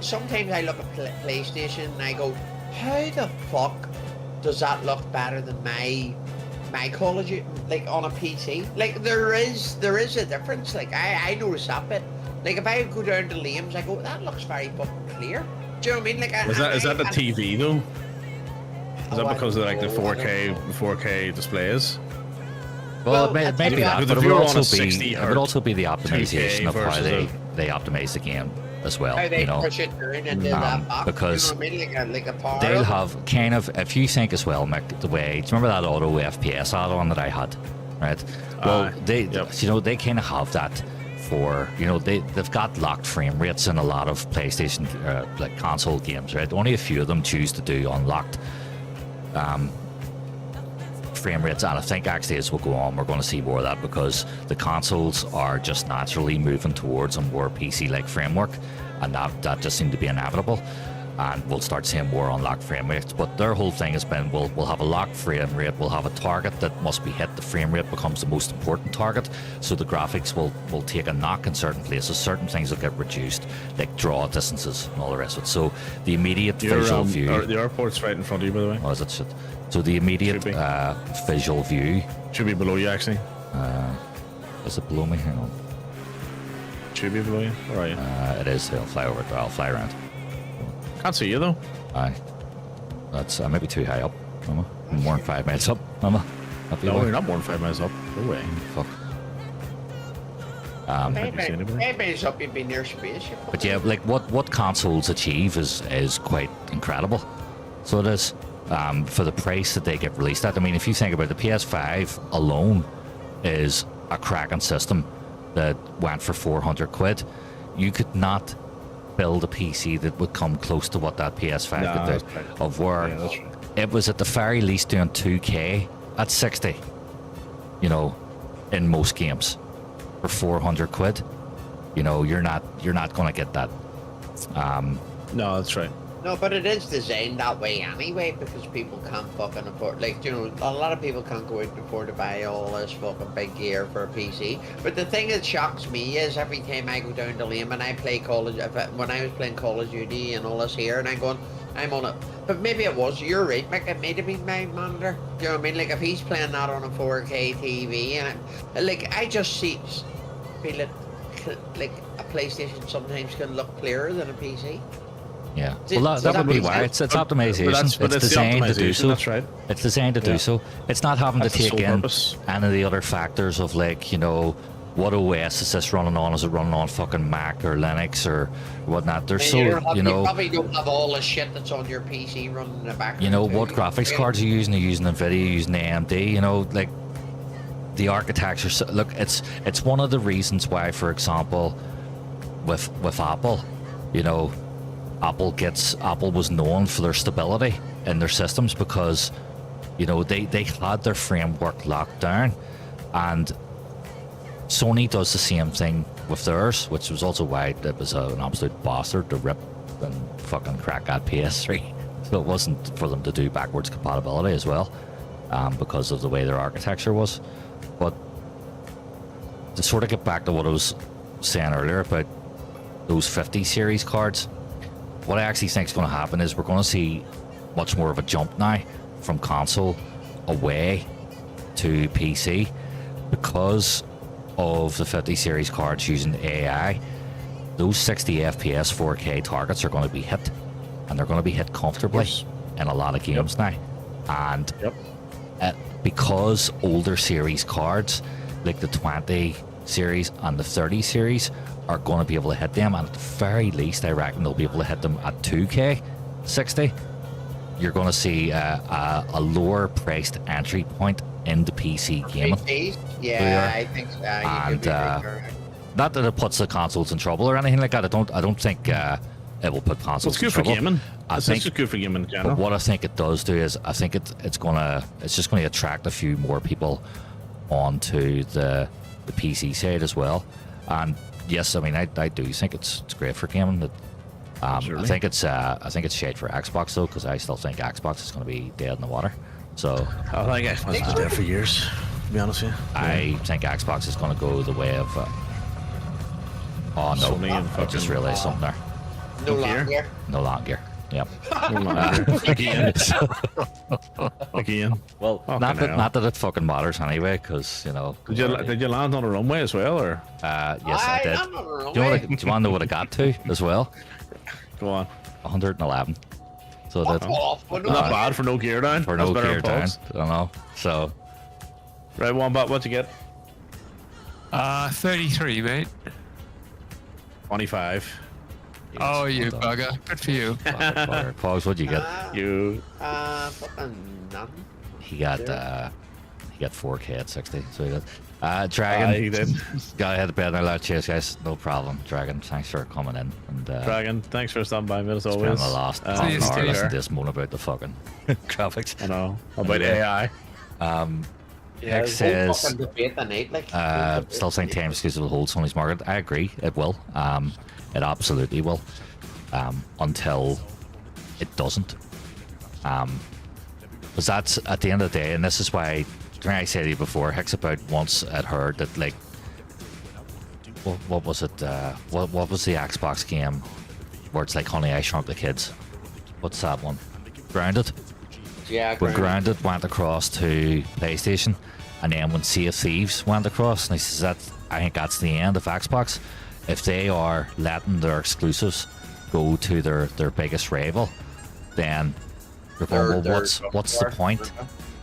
Sometimes I look at PlayStation and I go, how the fuck does that look better than my Call of Duty, like on a PC? Like there is a difference. Like I notice that bit. Like if I go down to Liam's, I go, that looks very fucking clear. Do you know what I mean? Like Is that the TV though? Is Oh, that I because of don't like the know, I 4K don't know. 4K displays? Well, Well, it may be that, Because but if it you're would on a also 60 be it would also be the 2K optimization of how versus they optimize the game as well. How they You know, push it down into that box. because you know what I mean? Like a power. they'll have kind of, if you think as well, Mick, the way, do you remember that auto FPS add-on that I had, right? Well, yep. you know, they kind of have that for, you know, they've got locked frame rates in a lot of PlayStation like console games, right? Only a few of them choose to do unlocked frame rates, and I think actually as we go on, we're going to see more of that, because the consoles are just naturally moving towards a more PC-like framework, and that just seemed to be inevitable, and we'll start seeing more unlocked frame rates. But their whole thing has been, we'll have a locked frame rate, we'll have a target that must be hit, the frame rate becomes the most important target, so the graphics will take a knock in certain places, certain things will get reduced, like draw distances and all the rest of it. So the immediate visual view... The airport's right in front of you, by the way. Oh, is it shit? So the immediate Should be. visual view... Should be below you, actually. Is it below me? Hang on. Should be below you. Where are you? It is. I'll fly over it. I'll fly around. Can't see you though. Aye. That's maybe too high up. Mama. I'm more than 5 minutes up. Mama. Up your No, way. you're not more than 5 miles up. No way. Fuck. Have you seen anybody? Maybe up you'd be near space. But yeah, like what consoles achieve is quite incredible. So it is, for the price that they get released at. I mean, if you think about it, the PS5 alone is a cracking system that went for 400 quid. You could not build a PC that would come close to what that PS5 No, could that's do. right. Of where Yeah, that's right. it was at the very least doing 2K at 60, you know, in most games for 400 quid. You know, you're not going to get that. No, that's right. No, but it is designed that way anyway because people can't fucking afford. Like, you know, a lot of people can't go out and afford to buy all this fucking big gear for a PC. But the thing that shocks me is every time I go down to Lame and I play when I was playing Call of Duty and all this here, and I'm on it. But maybe it was. You're right, Mick. It may have been my monitor. Do you know what I mean? Like if he's playing that on a 4K TV, and I just feel it like a PlayStation sometimes can look clearer than a PC. Yeah, Does- well, does that that would be make why sense? it's optimization. But It's it's the designed to do optimization, so. that's right. It's designed to do Yeah. so. It's not having That's to the take sole in purpose. any of the other factors of, like, you know, what OS is this running on? Is it running on fucking Mac or Linux or whatnot? There's so, you you know, probably don't have all the shit that's on your PC running in the background. you know too. what graphics cards you're using. You're using NVIDIA, you're using AMD. You know, like the architecture. Look, it's one of the reasons why, for example, with Apple, you know, Apple was known for their stability in their systems because, you know, they had their framework locked down, and Sony does the same thing with theirs, which was also why it was an absolute bastard to rip and fucking crack at PS3. So it wasn't for them to do backwards compatibility as well, because of the way their architecture was. But to sort of get back to what I was saying earlier about those 50 series cards, what I actually think is going to happen is we're going to see much more of a jump now from console away to PC because of the 50 series cards using AI. Those 60 FPS 4K targets are going to be hit, and they're going to be hit comfortably in a lot of games now. And because older series cards like the 20 series and the 30 series are going to be able to hit them, and at the very least I reckon they'll be able to hit them at 2K 60, you're going to see a lower priced entry point into PC gaming. PCs? Yeah. Yeah, I think so. You could be right, correct. Not that it puts the consoles in trouble or anything like that. I don't think it will put Well, consoles it's good in for trouble. gaming. I It's think, just good for gaming in but general. what I think it does do is I think it's just going to attract a few more people onto the PC side as well. And yes, I mean I do think it's great for gaming. That I Absolutely. think it's shade for Xbox though, because I still think Xbox is going to be dead in the water. So I think Xbox was there for years, to be honest with you. I think Xbox is going to go the way of. Oh no! Sony and I just fucking- realized something there. No Gear? longer. No longer. Yep. Again. Again. Well, Fucking not hell. that it fucking matters anyway, because you know. Did you land on a runway as well, or Yes, I did. I'm not wrong. Do you want to know what I got to as well? go on? 111. So Fuck that off. What Not bad for no gear down. for That's no better gear than down. Pogs. I don't know. So Right, Wombat, what'd you get? 33, mate. 25. Oh, you well done. bugger. Good for you. Pogs, what'd you get? You. Fucking none. He got 4K at 60. So he got Dragon. He did. Got ahead of bed in our loud chase, guys. No problem. Dragon, thanks for coming in. And Dragon, thanks for stopping by, mate, as spending always. the last See you, half an hour Steve. listening to this moan about the fucking graphics. I know. About Anyway. AI. Yeah, Hex says, fucking debate the night, like. still saying time exclusive will hold Sony's market. I agree, it will. It absolutely will. Until it doesn't. Because that's at the end of the day, and this is why I said to you before, Hex about once had heard that, like, what was it? What was the Xbox game where it's like Honey, I Shrunk the Kids? What's that one? Grounded? Yeah, When grand. Grounded went across to PlayStation, and then when Sea of Thieves went across, and he says that I think that's the end of Xbox. If they are letting their exclusives go to their biggest rival, then you're going, well, what's the point?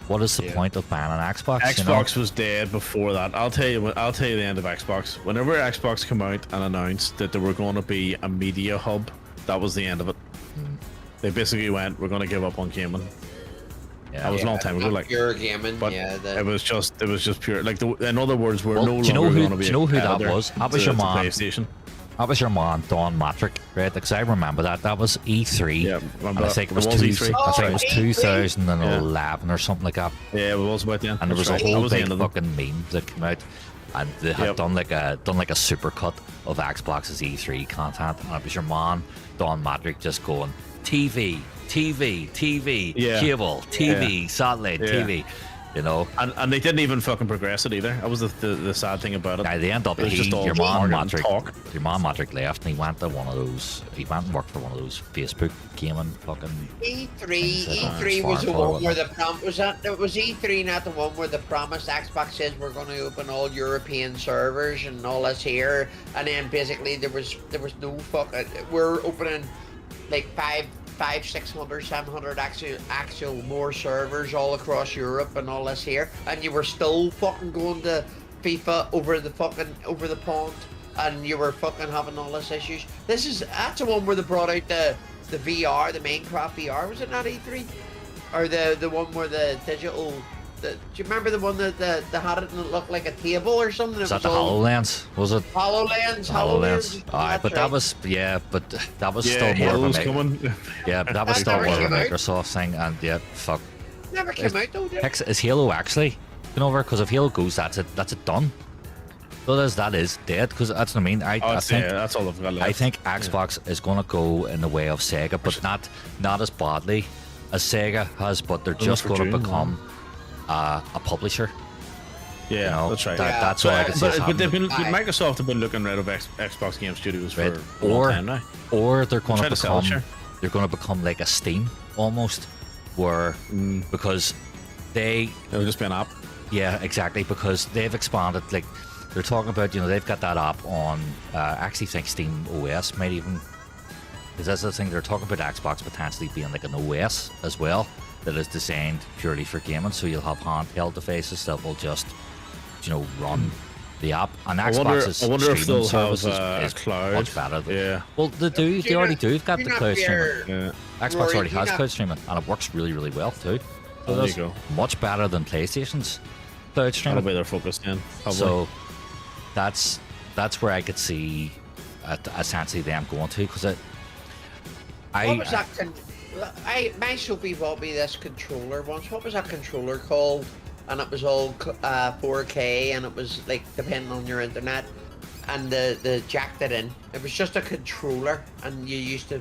What is the point of banning Xbox? you know? Xbox was dead before that. I'll tell you the end of Xbox. Whenever Xbox came out and announced that they were going to be a media hub, that was the end of it. They basically went, we're going to give up on gaming. Yeah. That was a long time ago, Not like. pure gaming, But yeah. it was just pure. Like, in other words, we're Well, no do you know longer who- going to be. do you know who that competitor was? That was to- your to man. PlayStation. That was your man, Don Matrick, right? Because I remember that. That was E3. Yeah, And remember I that. think it was, It was E3. I think it Oh, was E3. 2011 or something like that. Yeah, it was about then. And there was a That's whole That was the big end of them. fucking meme that came out, and they had Yep. done like a super cut of Xbox's E3 content, and it was your man Don Matrick just going TV, Yeah. cable, TV, satellite, Yeah. TV, you know. And they didn't even fucking progress it either. That was the sad thing about it. Now they end up It was just all your man marketing talk. Matrick left, and he went to one of those. He went and worked for one of those Facebook gaming fucking. E3 Things that E3 are was the far one forward. where it was E3 not the one where the promise Xbox says we're going to open all European servers and all this here, and then basically there was no fucking, we're opening like 600, 700 actual more servers all across Europe and all this here, and you were still fucking going to FIFA over the pond, and you were fucking having all this issues. That's the one where they brought out the VR, the Minecraft VR. Was it not E3, or the one where the digital? Do you remember the one that they had it and it looked like a table or something? Was It that the all HoloLens? Was it? HoloLens. Aye, but that was but that was still more Halo's of a coming. yeah, but that was That still never more of a came out. Microsoft thing, and yeah, fuck. never came out though. Did it? Is Halo actually going over? Because if Halo goes, that's it done. So that is dead. Because that's what I mean. I think that's all I've got left. I think Xbox is going to go in the way of Sega, but not as badly as Sega has. But they're just for going to June, become a publisher. Yeah, You know, that's right. That's So, all I can say. but they've been Aye. Microsoft have been looking right of Xbox Game Studios Right. for a long time now. Or they're going Try to to sell it, become sure. they're going to become like a Steam almost, where because they It'll just be an app. yeah exactly because they've expanded, like they're talking about, they've got that app on I actually think Steam OS might even, because that's the thing, they're talking about Xbox potentially being like an OS as well that is designed purely for gaming, so you'll have handheld devices that will just run the app, and Xbox's I wonder if streaming they'll have services is cloud. much better than, Yeah. well they do, they already do, they've got the cloud streaming. Yeah. Xbox Rory, already do you has not- cloud streaming, and it works really, really well too. So There you that's go. much better than PlayStation's cloud That'll streaming. be their focus then. Probably. So that's where I could see essentially them going to, because What was that? My Sophie bought me this controller once. What was that controller called? And it was all 4K, and it was like depending on your internet, and the jacked it in. It was just a controller, and you used to.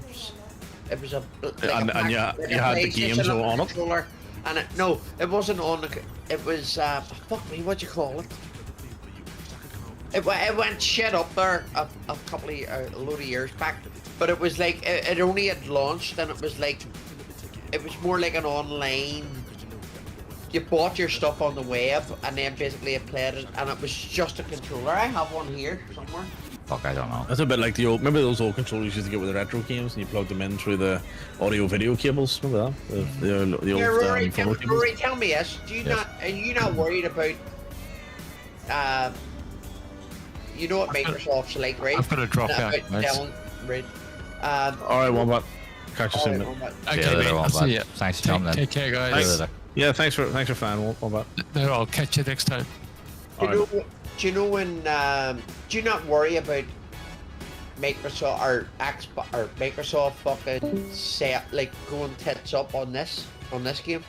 It was a. Like And a you had the PlayStation games on it? controller, and it wasn't on the. It was fuck me, what do you call it? It went shit up there a couple of a load of years back, but it was like it only had launched, and it was more like an online. You bought your stuff on the web, and then basically it played it, and it was just a controller. I have one here somewhere. fuck, I don't know. That's a bit like the old. Remember those old controllers you used to get with the retro games, and you plugged them in through the audio video cables. Remember that? The Yeah, old Rory, phone cables. Rory, tell me this: are you not worried about? You know what Microsoft's like, right? I've got to drop out. About telling- right? All right, one back. Catch you all soon. right, mate. one minute. See you Okay, later, mate. one I'll see back. ya. Thanks for jumping in. Take care, See you guys. later. Yeah, thanks for flying. One back. No, I'll catch you next time. Do you know when? Do you not worry about Microsoft or Xbox or Microsoft fucking set like going tits up on this game?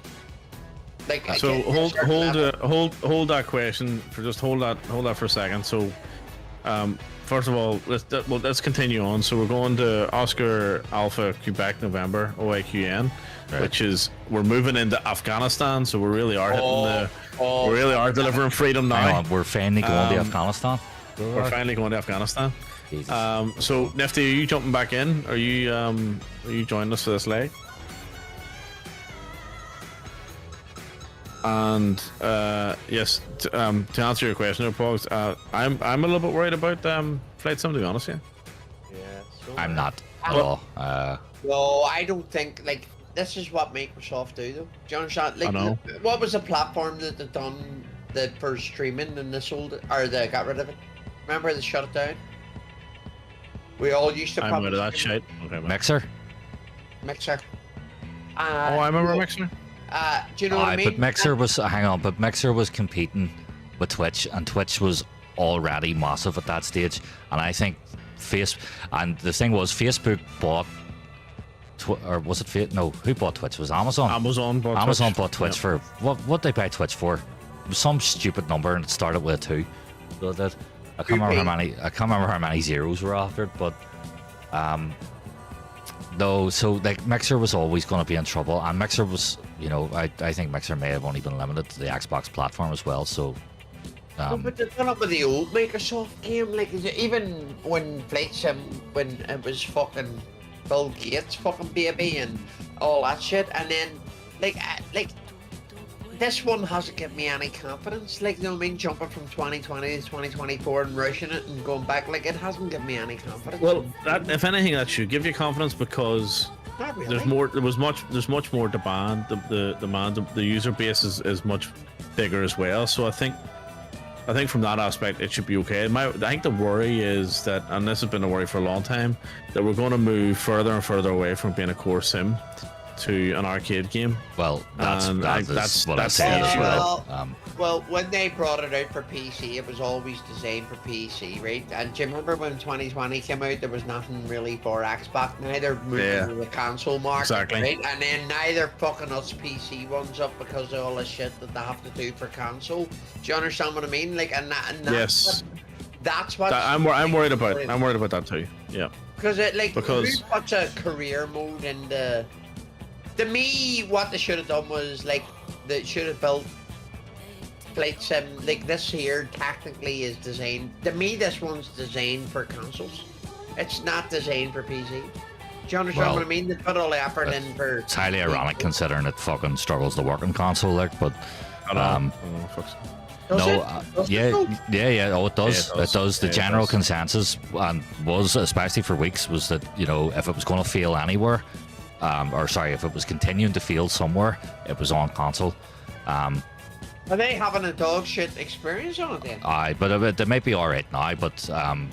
Like So at a certain level. hold that question for just hold that for a second. So, first of all, let's continue on. So we're going to Oscar Alpha Quebec November OAQN, Right. which is we're moving into Afghanistan. So we really are we really are delivering freedom now. Hang on, we're finally going to Um, Afghanistan. We're finally going to Afghanistan. Jesus. So Nifty, are you jumping back in? Are you joining us for this leg? And yes, to answer your question, there, Paul, I'm a little bit worried about Flight Sim, to be honest. Yeah. Yeah, so I'm not at all. No, I don't think like this is what Microsoft do though. Do you understand? Like, I know. what was the platform that they done for streaming and they sold it or they got rid of it? Remember they shut it down? We all used to I'm probably out of that stream shit. Okay, man. Mixer. Mixer. Oh, I remember Mixer. Do you know what I mean? But Mixer was hang on, but Mixer was competing with Twitch, and Twitch was already massive at that stage. And I think and the thing was, Facebook bought, or was it No, who bought Twitch? Was Amazon? Amazon bought Twitch for what they buy Twitch for? It was some stupid number, and it started with a 2. So it did. I can't remember how many zeros were after it, but no. So like Mixer was always going to be in trouble, and Mixer was, I think Mixer may have only been limited to the Xbox platform as well. So. But they've done it with the old Microsoft game, like even when Flight Sim, when it was fucking Bill Gates fucking baby and all that shit, and then like this one hasn't given me any confidence. Like, you know what I mean, jumping from 2020 to 2024 and rushing it and going back, like it hasn't given me any confidence. Well, if anything, that should give you confidence because Not really. there's much more demand. The user base is much bigger as well. So I think from that aspect, it should be okay. I think the worry is that, and this has been a worry for a long time, that we're going to move further and further away from being a core sim to an arcade game. Well, that's what I that's said the as issue. well. Well, when they brought it out for PC, it was always designed for PC, right? And do you remember when 2020 came out, there was nothing really for Xbox. Now they're moving to the console market, Exactly. right? And then now they're fucking us PC ones up because of all the shit that they have to do for console. Do you understand what I mean? Like, Yes. that's what I'm worried about. I'm worried about that too. Yeah. because Because- who puts a career mode in the. To me, what they should have done was like they should have built Flight Sim. Like this here, technically is designed. To me, this one's designed for consoles. It's not designed for PC. Do you understand Well, what I mean? They put all the effort in for. It's highly ironic considering it fucking struggles to work on console, like. But Does no, it? Does it yeah. though? Oh, it does. Yeah, It does. The Yeah, it general does. consensus and was, especially for weeks, was that if it was going to fail anywhere, if it was continuing to fail somewhere, it was on console. Are they having a dog shit experience on it then? But they might be all right now, but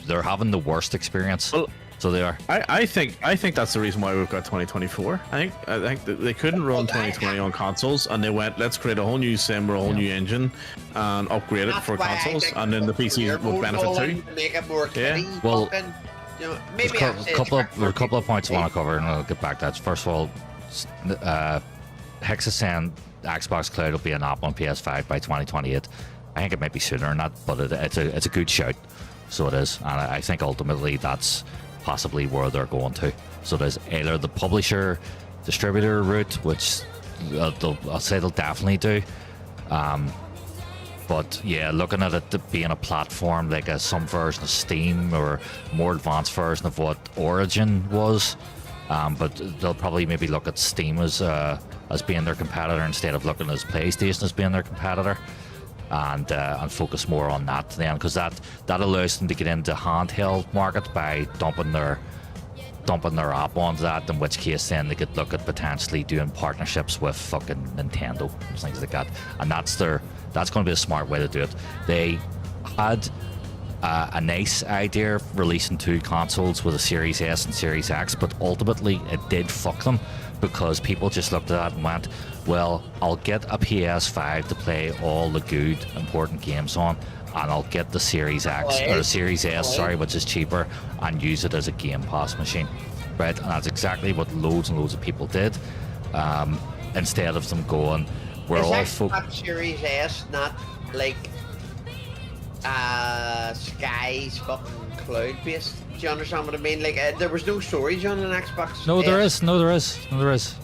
they're having the worst experience. Well, So they are. I think that's the reason why we've got 2024. I think that they couldn't run 2020 on consoles, and they went, let's create a whole new sim or a whole new engine and upgrade it That's for why I consoles, think and then the career PC would mode benefit all too. in to make it more kiddie, Well, fucking, There's maybe a couple of points I want to cover, and I'll get back to that. First of all, Hex is saying Xbox Cloud will be an app on PS5 by 2028. I think it might be sooner than that, but it's a good shout. So it is, and I think ultimately that's possibly where they're going to. So there's either the publisher distributor route, which I'll say they'll definitely do. But yeah, looking at it being a platform like some version of Steam or more advanced version of what Origin was, but they'll probably maybe look at Steam as being their competitor instead of looking at PlayStation as being their competitor, and focus more on that then, because that allows them to get into handheld market by dumping their app onto that, in which case then they could look at potentially doing partnerships with fucking Nintendo and things like that, and that's going to be a smart way to do it. They had a nice idea of releasing 2 consoles with a Series S and Series X, but ultimately it did fuck them, because people just looked at that and went, well, I'll get a PS5 to play all the good important games on, and I'll get the Series X or Series S, which is cheaper, and use it as a Game Pass machine, right? And that's exactly what loads and loads of people did, instead of them going, we're all Xbox Series S not like Sky's fucking cloud based? Do you understand what I mean? Like there was no storage on an Xbox. No, there S. is.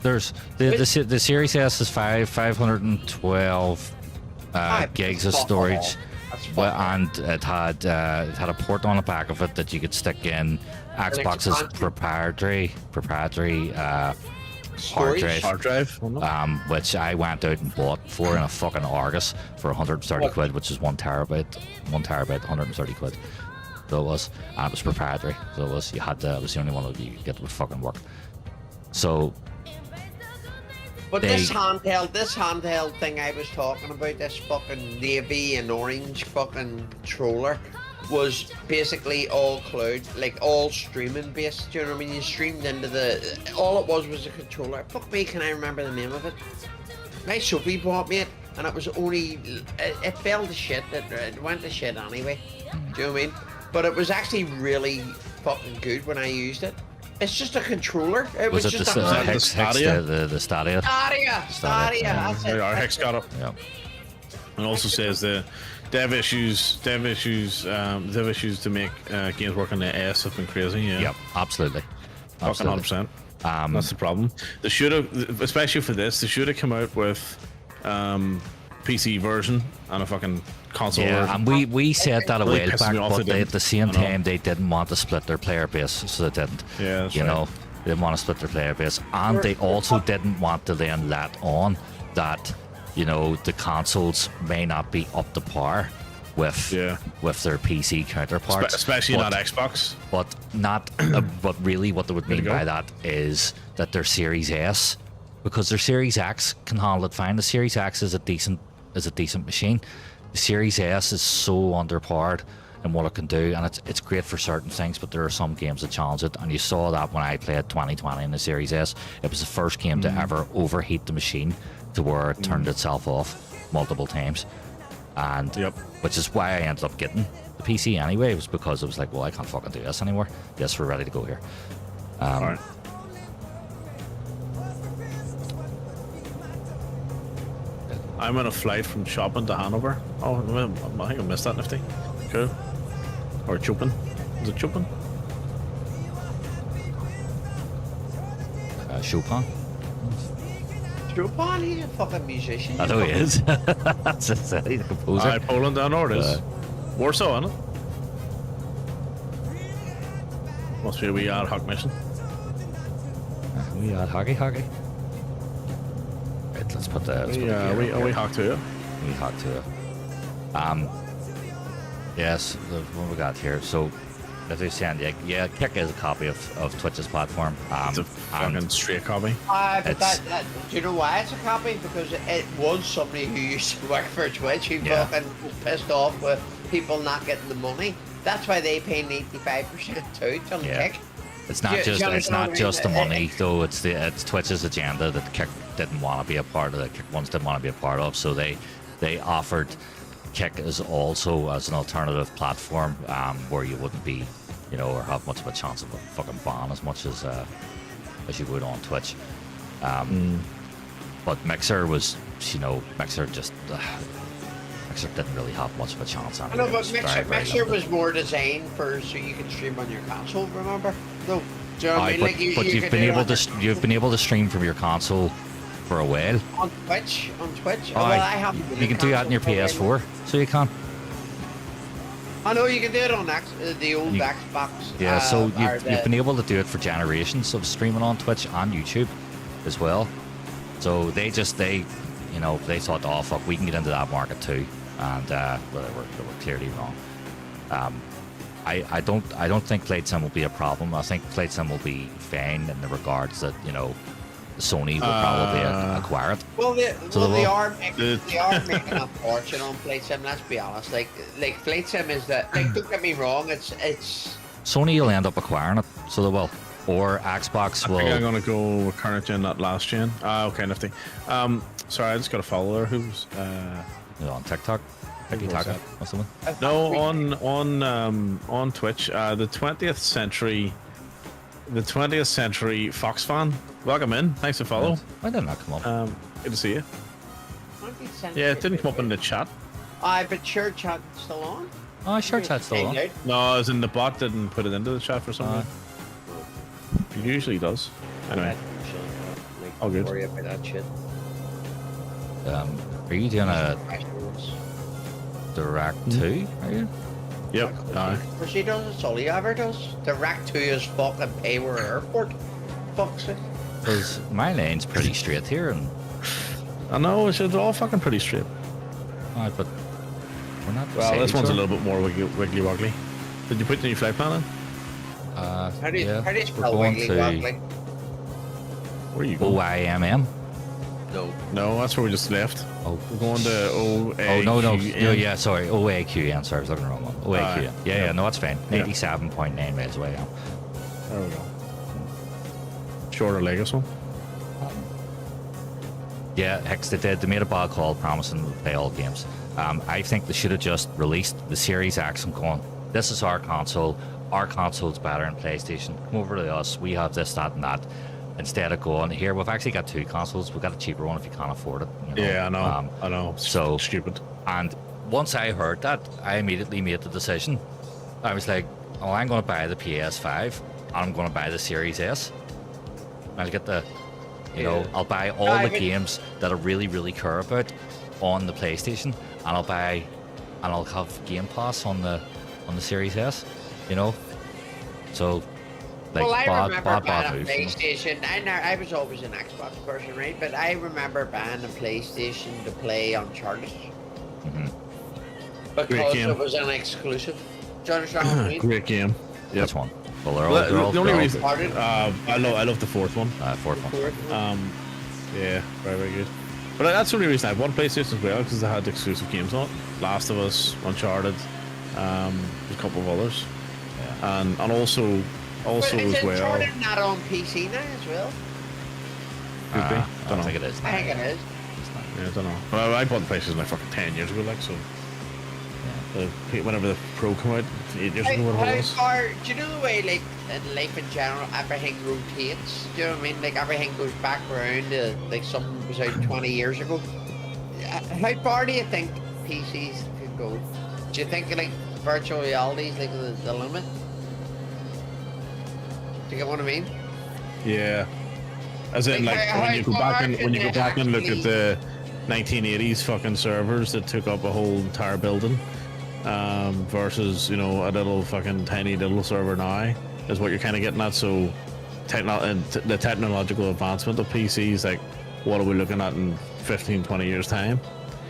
There's the Series S is 512 gigs of storage, and it had a port on the back of it that you could stick in Xbox's proprietary hard drive, which I went out and bought for in a fucking Argus for 130 quid, which is 1 terabyte, 130 quid. So it was, and it was proprietary. So it was, it was the only one that you could get that would fucking work. So. But this handheld thing I was talking about, this fucking navy and orange fucking controller, was basically all cloud, like all streaming based. Do you know what I mean? You streamed into the. All it was a controller. Fuck me, can I remember the name of it? My Sophie bought me it, and it was only. It fell to shit. It went to shit anyway. Do you know what I mean? But it was actually really fucking good when I used it. It's just a controller. It was it just the, a Hex, Stadia? the Stadia? Stadia. That's it. Our Hex got it. Yeah. And also says the dev issues to make games work on the S have been crazy. Yeah. Yep, absolutely. Fucking 100%. That's the problem. They should have, especially for this, they should have come out with PC version and a fucking console Yeah, version. and we said that a Really while pissed back, me off but they at the same didn't. I know. time they didn't want to split their player base, so they didn't. Yeah, that's you right. know, they didn't want to split their player base, and they also didn't want to then let on that, you know, the consoles may not be up to par with Yeah. with their PC counterparts, Especially but, not Xbox. but not. But really, what they would mean go. by that is that their Series S, because their Series X can handle it fine. The Series X is a decent machine. The Series S is so underpowered in what it can do, and it's great for certain things, but there are some games that challenge it, and you saw that when I played 2020 in the Series S. It was the first game to ever overheat the machine to where it turned itself off multiple times, and Yep. which is why I ended up getting the PC anyway. It was because it was like, well, I can't fucking do this anymore. Yes, we're ready to go here. All right. I'm on a flight from Shopping to Hanover. Oh, I think I missed that, Nifty. Cool. Or Chopin. Is it Chopin? Chopin. Chopin, he's a fucking musician. I know he is. That's it. He's a composer. Aye, Poland, I know it is. Warsaw, isn't it? Must be a wee ad hoc mission. We had Hoggy. Right, let's put the. Let's put the gear We up here. hoc to it. We had to. Yes, what we got here. So, as they're saying, yeah, Kick is a copy of Twitch's platform. It's a and fucking straight copy. But It's- that, do you know why it's a copy? Because it was somebody who used to work for Twitch who Yeah. fucking was pissed off with people not getting the money. That's why they pay 85% too on Yeah. Kick. it's not Yeah, just Johnny, it's not Johnny, just the uh, money though. It's Twitch's agenda that Kick didn't want to be a part of. That Kick ones didn't want to be a part of. So they offered Kick as also as an alternative platform where you wouldn't be, you know, or have much of a chance of a fucking ban as much as you would on Twitch. But Mixer was, you know, Mixer didn't really have much of a chance. I Anyway. know, It but was very, Mixer, very Mixer limited. was more designed for so you can stream on your console. Remember? No. Do you know what I Aye, mean? but, Like you you've could been do it able on to you've been able to stream from your console for a while. on Twitch. On Twitch. Aye, Well, I haven't been you can do that on your console for a while. PS4, so you can. I know you can do it on the old You- Xbox. Yeah, so or you've been able to do it for generations of streaming on Twitch and YouTube as well. So they you know, they thought, oh fuck, we can get into that market too, and well, they were clearly wrong. I don't think Plate Sim will be a problem. I think Plate Sim will be fine in the regards that, you know, Sony will probably acquire it. Well, they The- are making a fortune on Flight Sim. Let's be honest. Like Flight Sim is that. Like, don't get me wrong. It's Sony will end up acquiring it, so they will. Or Xbox I think I'm will. gonna go with current gen, not last gen. Okay, Nifty. Sorry, I just got a follower who's You know, on TikTok. TikTok that? or something. no on Twitch. The 20th century Fox fan. Welcome in. Thanks for follow. Why did that come up? Good to see you. Yeah, it didn't come up in the chat. Aye, but sure, chat's still on. Oh, sure, chat's still on. No, as in the bot didn't put it into the chat for some reason. It usually does. Anyway, all Don't good. worry about that shit. Are you doing a Direct 2? Are you? Yep. Aye. Or she does, it's all he ever does. The Rack 2 is fucking Payware Airport. Fuck's sake. Because my lane's pretty straight here, and I know it's all fucking pretty straight. but we're not. Well, this beside one's a each little bit more wiggly woggly. Did you put the new flight plan in? other. How do you, Yeah, how do you we're spell going Wiggly to Where are you going? OIMM. No. No, that's where we just left. Oh, We're going to oh no, yeah, sorry, OAQN. Sorry, I was looking at the wrong one. OAQN. Aye. Yeah, no, that's fine. Yeah. 97.9 miles away. Yeah. There we go. Shorter leg or so. Yeah, Hicks, they did. They made a bad call promising to play all games. I think they should have just released the Series X and gone, this is our console. Our console's better than PlayStation. Come over to us. We have this, that, and that. Instead of going, here, we've actually got two consoles. We've got a cheaper one if you can't afford it. You know? Yeah, I know. I know. So Stupid. And once I heard that, I immediately made the decision. I was like, oh, I'm going to buy the PS5. And I'm going to buy the Series S. I'll get the, you know, I'll buy all the games that I really, really care about on the PlayStation, and I'll have Game Pass on the Series S, you know. So, like, well, I remember buying bad a move. PlayStation. I was always an Xbox person, right? But I remember buying a PlayStation to play Uncharted because game. it was an exclusive. Do you understand what I mean? Great game. Yep. Which one? Well, they're all The only they're reason Pardon? I love the fourth one. fourth one. Yeah, very, very good. But that's the only reason I have one PlayStation as well, because they had exclusive games on it. Last of Us, Uncharted, a couple of others, and also But is as well. Uncharted not on PC now as well? Could be. I Don't don't know. think it is. I think it is. Yeah, I don't know. Well, I bought the PlayStation like fucking 10 years ago, like so. Whenever the Pro came out, 8 years ago, whatever it was. Do you know the way, like, in life in general, everything rotates? Do you know what I mean? Like, everything goes back around to, like, something was out 20 years ago. How far do you think PCs could go? Do you think, like, virtual reality is, like, the limit? Do you get what I mean? Yeah. As in, Like, like, how when you go far back and can they look at actually- the 1980s fucking servers that took up a whole entire building, versus, you know, a little fucking tiny little server now, is what you're kind of getting at. So, the technological advancement of PCs, like, what are we looking at in 15, 20 years time?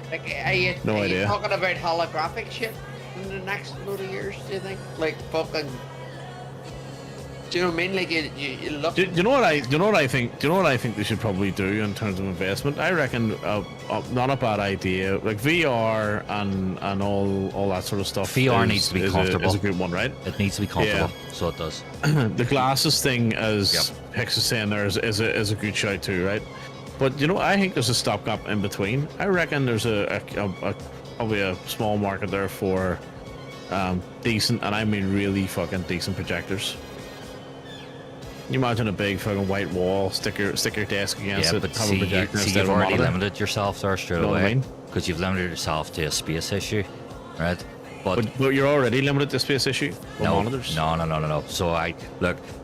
Like, are you idea. talking about holographic shit in the next load of years, do you think? Like, fucking... Do you know what I mean? Like, you look... Do you know what I think? Do you know what I think they should probably do in terms of investment? I reckon not a bad idea. Like VR and all that sort of stuff. VR needs to be comfortable. Is a good one, right? It needs to be comfortable, so it does. The glasses thing, as Hicks is saying, there is a good shout too, right? But you know, I think there's a stopgap in between. I reckon there's probably a small market there for decent, and I mean really fucking decent projectors. You imagine a big fucking white wall, stick your desk against it, but have a projector see, instead you've of a already monitor. limited yourself there straight Know what I away, mean? because you've limited yourself to a space issue, right? But But you're already limited to space issue with no, monitors. no. So I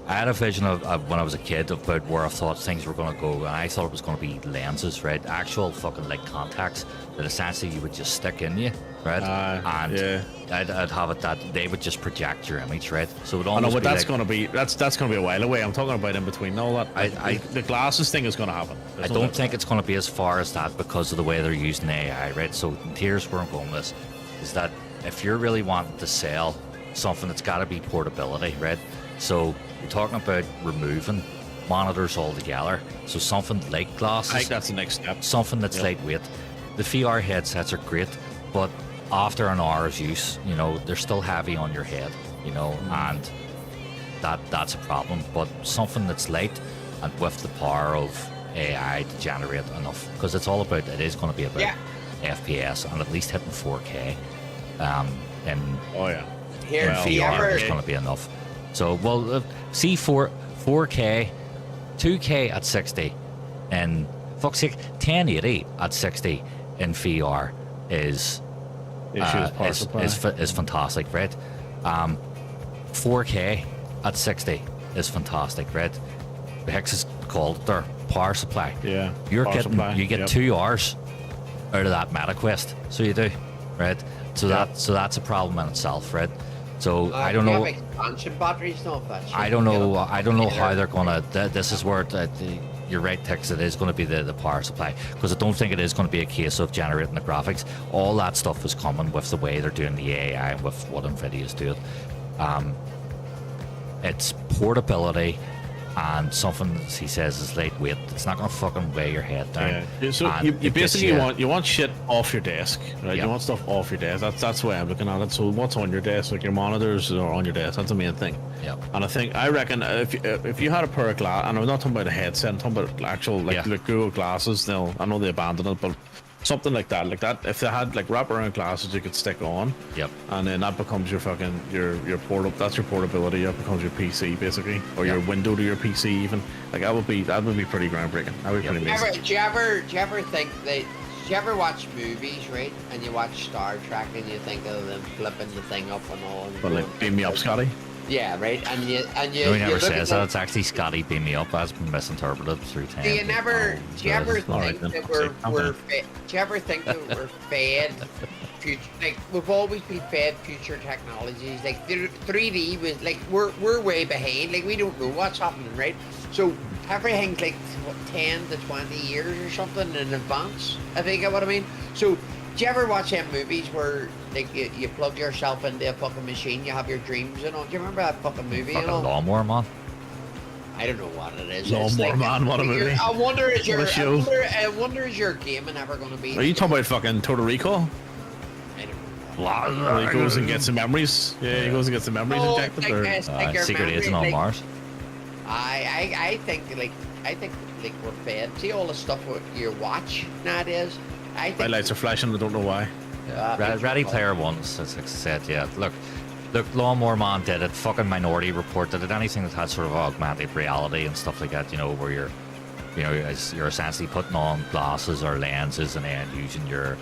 had a vision of when I was a kid about where I thought things were going to go, and I thought it was going to be lenses, right? Actual fucking like contacts that essentially you would just stick in you, right? And yeah. I'd have it that they would just project your image, right? So it I know, almost but be that's like, gonna be a while away. I'm talking about in between all that. The glasses thing is gonna happen. I don't think it's going to be as far as that because of the way they're using AI, right? So here's where I'm going with this, is that if you're really wanting to sell something, it's got to be portability, right? So you're talking about removing monitors altogether. So something like glasses. I think that's the next step. Something that's lightweight. The VR headsets are great, but after an hour's use, you know, they're still heavy on your head, you know, and that's a problem. But something that's light and with the power of AI to generate enough, because it's all about, it is going to be about FPS and at least hitting 4K. And Oh yeah. Here, Well, if you VR ever... is going to be enough. So, well, see 4K, 2K at 60, and fuck's sake, 1080 at 60 in VR is fantastic, right? 4K at 60 is fantastic, right? The Hicks is called their power supply. Yeah. You power get supply, 2 hours out of that MetaQuest, so you do, right? So that's a problem in itself, right? So I don't know. Expansion batteries, no, if that's I don't know. I don't know how they're gonna. This is where you're right, Tex. It is going to be the power supply, because I don't think it is going to be a case of generating the graphics. All that stuff is coming with the way they're doing the AI and with what Nvidia is doing. It's portability and something he says is lightweight. It's not gonna fucking weigh your head down. Yeah. So And you it gets basically want shit off your desk, right? Yeah. You want stuff off your desk. That's the way I'm looking at it. So what's on your desk, like your monitors are on your desk. That's the main thing. Yeah. And I reckon if you had a pair of glass, and I'm not talking about a headset, I'm talking about actual like Google glasses. Now I know they abandoned it, but something like that, if they had like wraparound glasses you could stick on. Yep. And then that becomes your fucking your portable. That's your portability. That becomes your PC basically, or your window to your PC even. Like that would be pretty groundbreaking. That would be pretty amazing. Do you ever think that? Do you ever watch movies, right? And you watch Star Trek and you think of them flipping the thing up and all. And But like, beam me up, Scotty. Yeah, right. And you No, he never look at says them- that. It's actually Scotty beam me up. That's been misinterpreted through time. Do you ever Alright, think then. that Okay, do you ever think that we're fed future, like we've always been fed future technologies, like 3D was like we're way behind, like we don't know what's happening, right? So everything's like what, 10 to 20 years or something in advance, I think you know what I mean. So do you ever watch them movies where like you plug yourself into a fucking machine, you have your dreams and all? Do you remember that fucking movie Fucking and all? lawnmower man. I don't know what it is. Lawnmower It's like- Man, what a movie. I wonder is your What a show. I wonder is your gaming ever going to be? Are you talking about fucking Total Recall? I don't know. Where he goes and gets the memories. Yeah, he goes and gets the memories Oh, injected. like, Or... like your Secret memory, Agent on like, Mars. I think we're fed. See all the stuff you watch nowadays. I think My lights are flashing. I don't know why. Ready Player One, as I said, yeah. Look, Lawnmower Man did it. Fucking Minority Report did it. Anything that had sort of augmented reality and stuff like that, you know, where you're essentially putting on glasses or lenses and then using your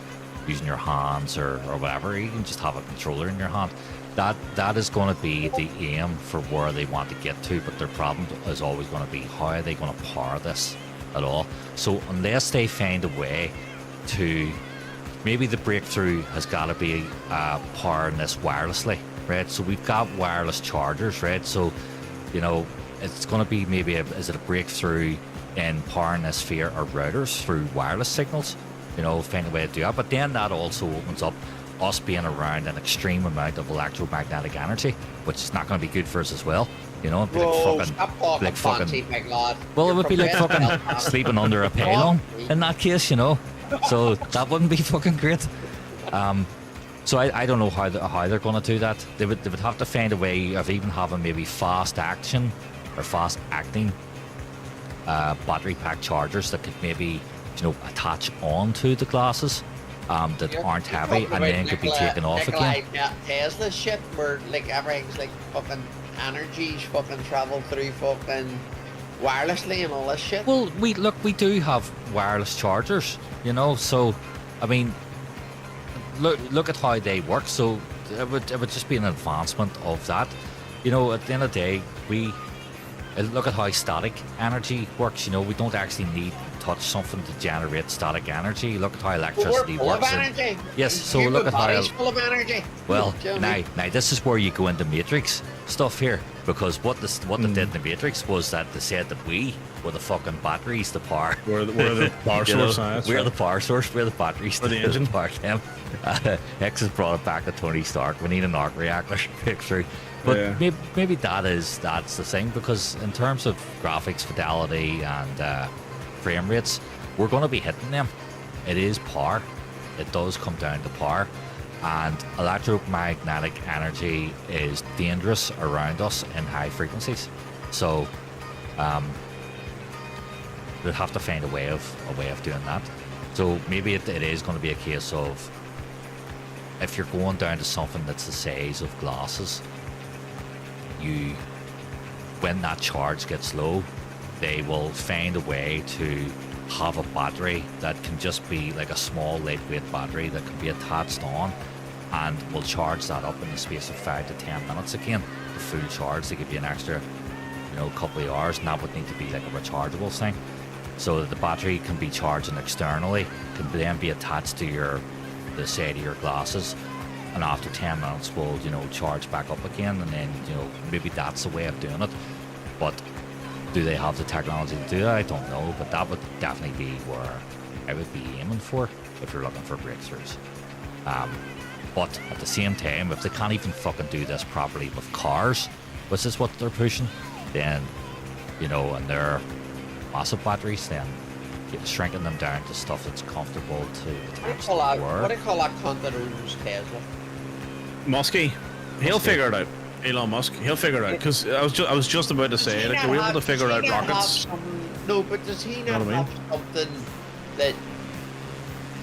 hands or whatever. You can just have a controller in your hand. That is going to be the aim for where they want to get to, but their problem is always going to be how are they going to power this at all. So unless they find a way to, maybe the breakthrough has got to be powering this wirelessly, right? So we've got wireless chargers, right? So, you know, it's going to be maybe is it a breakthrough in powering this via our routers through wireless signals? You know, find a way to do that. But then that also opens up us being around an extreme amount of electromagnetic energy, which is not going to be good for us as well. You know, it'd be Whoa, like stop talking like fancy, big lad. well, it You're would be like professional, fucking man. sleeping under a pylon in that case, you know. So that wouldn't be fucking great. So I don't know how they're going to do that. They would have to find a way of even having maybe fast action or fast acting battery pack chargers that could maybe, you know, attach onto the glasses that You're- aren't you're heavy talking and then about could be Nikola- taken off Nikola again. Tesla shit, where like everything's like fucking energies fucking travel through fucking wirelessly and all this shit. Well, we do have wireless chargers, you know. So, I mean, look at how they work. So it would just be an advancement of that, you know. At the end of the day, look at how static energy works. You know, we don't actually need to touch something to generate static energy. Look at how electricity Full of works. energy. Yes, so Human look at how body's full of energy. well, Do you know what I mean? now this is where you go into Matrix stuff here, because what they did in the Matrix was that they said that we were the fucking batteries, the power. We're the power You know, source. That's we're right. the power source. We're the batteries. We're the engine. Power them. X has brought it back to Tony Stark. We need an arc reactor to pick through. But Yeah. maybe that's the thing, because in terms of graphics fidelity and frame rates, we're going to be hitting them. It is power. It does come down to power. And electromagnetic energy is dangerous around us in high frequencies. So we'll have to find a way of doing that. So maybe it is going to be a case of, if you're going down to something that's the size of glasses, when that charge gets low, they will find a way to have a battery that can just be like a small lightweight battery that can be attached on, and will charge that up in the space of 5 to 10 minutes again. The full charge, they give you an extra, you know, couple of hours, and that would need to be like a rechargeable thing. So that the battery can be charging externally, can then be attached to the side of your glasses, and after 10 minutes will, you know, charge back up again, and then, you know, maybe that's the way of doing it. But do they have the technology to do that? I don't know, but that would definitely be where I would be aiming for if you're looking for breakthroughs. But at the same time, if they can't even fucking do this properly with cars, which is what they're pushing, then you know, and they're massive batteries, then shrinking them down to stuff that's comfortable to the What tanks do you call that? to What do you work. call that cunt that owns Tesla? Muskie, he'll Muskie. figure it out. Elon Musk, he'll figure it out. Because I was just about to say, Does he like, not we're able have- to figure does out he not have rockets. No, but does he know not what I mean? have something that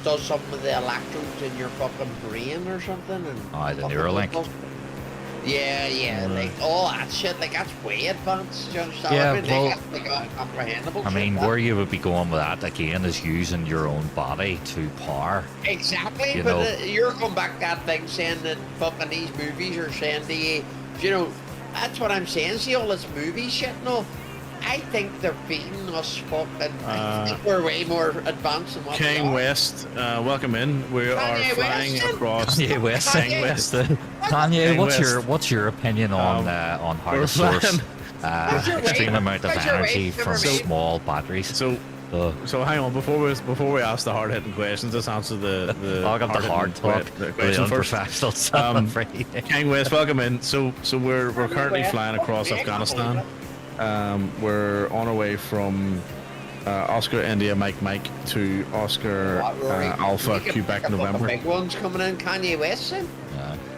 does something with the electrodes in your fucking brain or something? And Aye, the fucking Neuralink. does- Yeah, like all that shit, like that's way advanced. Do you understand? Yeah, I mean, well, like, that's like incomprehensible. I mean, shit, where you would be going with that again is using your own body to power. exactly, you but know- you're going back that thing saying that fucking these movies are saying to you, you know, that's what I'm saying. See all this movie shit, no. I think they're beating us fucking. I think we're way more advanced than what we King are. West, welcome in. We are Kanye flying West. across. Kanye West. Kanye West. Kanye, Kanye what's your opinion on how we're to source Where's your extreme weight? amount of Where's your energy weight? from Never mind. small batteries? So Uh, So hang on, before we ask the hard hitting questions, let's answer the I got the hard talk. the The question first. unprofessionals. Um, Friday. King West, welcome in. So we're currently West. flying across Yeah, Afghanistan. We're on our way from Oscar India Mike to Oscar What, Rory? Alpha You get Quebec the fucking November. big ones coming in. Kanye West, then?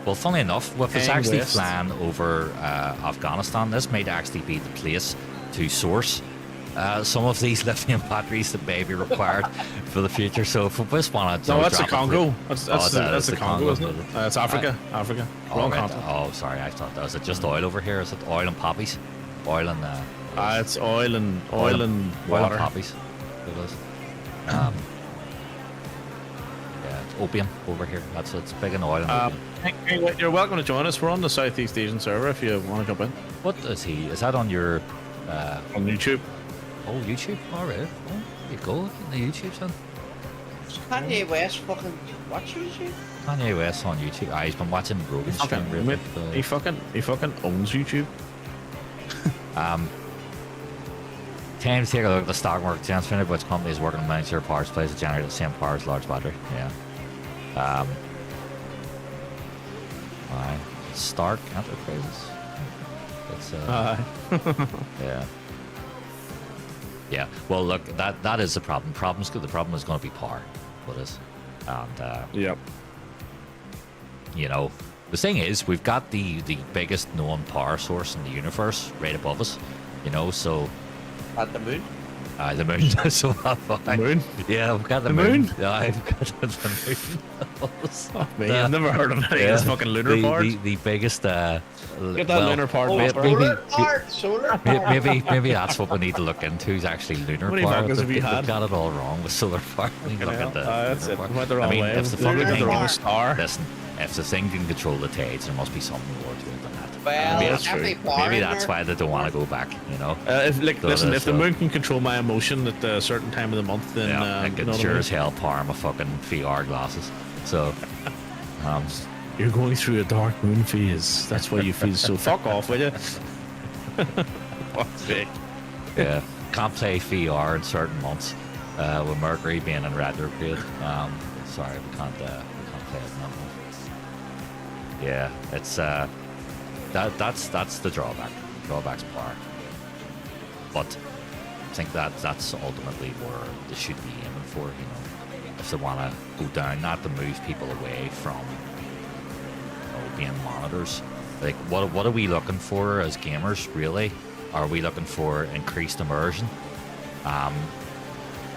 Well, funnily enough, with us King actually West. flying over Afghanistan, this might actually be the place to source some of these lithium batteries that may be required for the future. So if we just want to, No, that's the Congo. That's the Congo, isn't it? it? It's Africa. Africa. Wrong right. continent. Oh, sorry, I thought that was it. Just oil over here. Is it oil and poppies? Oil and It's oil and oil and water. poppies. It is. Yeah, it's opium over here. That's it's big in oil and opium. Hey, you're welcome to join us. We're on the Southeast Asian server if you want to jump in What is he? Is that on your? on YouTube. Oh, YouTube. All right. Oh, there you go. The YouTube son. Kanye West fucking watch YouTube? Kanye West on YouTube. He's been watching Rogan's stream. Fucking, Really. mate, he fucking owns YouTube. Time to take a look at the stock market. Chance find out which company is working on manufacture power supplies that generate the same power as large battery. Yeah. Aye. Stark Enterprises. It's yeah. Yeah. Well, look, that is the problem. The problem is going to be power. What is? And Yep. you know, the thing is, we've got the biggest known power source in the universe right above us. You know, so At the moon? the moon. So The moon? Yeah, we've got the The moon. moon? Yeah, I've got the moon. Fuck me, I've never heard of any of this fucking lunar parts. The biggest. Get that lunar part. Oh, mate. solar power. Maybe that's what we need to look into is actually lunar How many power. vodkas have you They've had? got it all wrong with solar power. We need to look at the That's lunar it. power. Went the wrong I mean, way. if the Lunar fucking is the thing, wrong star. listen, if the thing can control the tides, there must be something more to it than that. Well, maybe that's every true. power Maybe in that's there. why they don't want to go back. You know. So Listen, that's, if the moon can control my emotion at a certain time of the month, then Yeah, I you can know what sure I mean? as hell power my fucking VR glasses. So, You're going through a dark moon phase. That's why you feel so. Fuck off, will you? Fuck's sake. yeah, can't play VR in certain months with Mercury being in retrograde. Sorry, we can't play it in that month. Yeah, it's that's the drawback. Drawback's power. But I think that's ultimately where they should be aiming for. You know, if they want to go down, not to move people away from being monitors. Like, what are we looking for as gamers? Really, are we looking for increased immersion?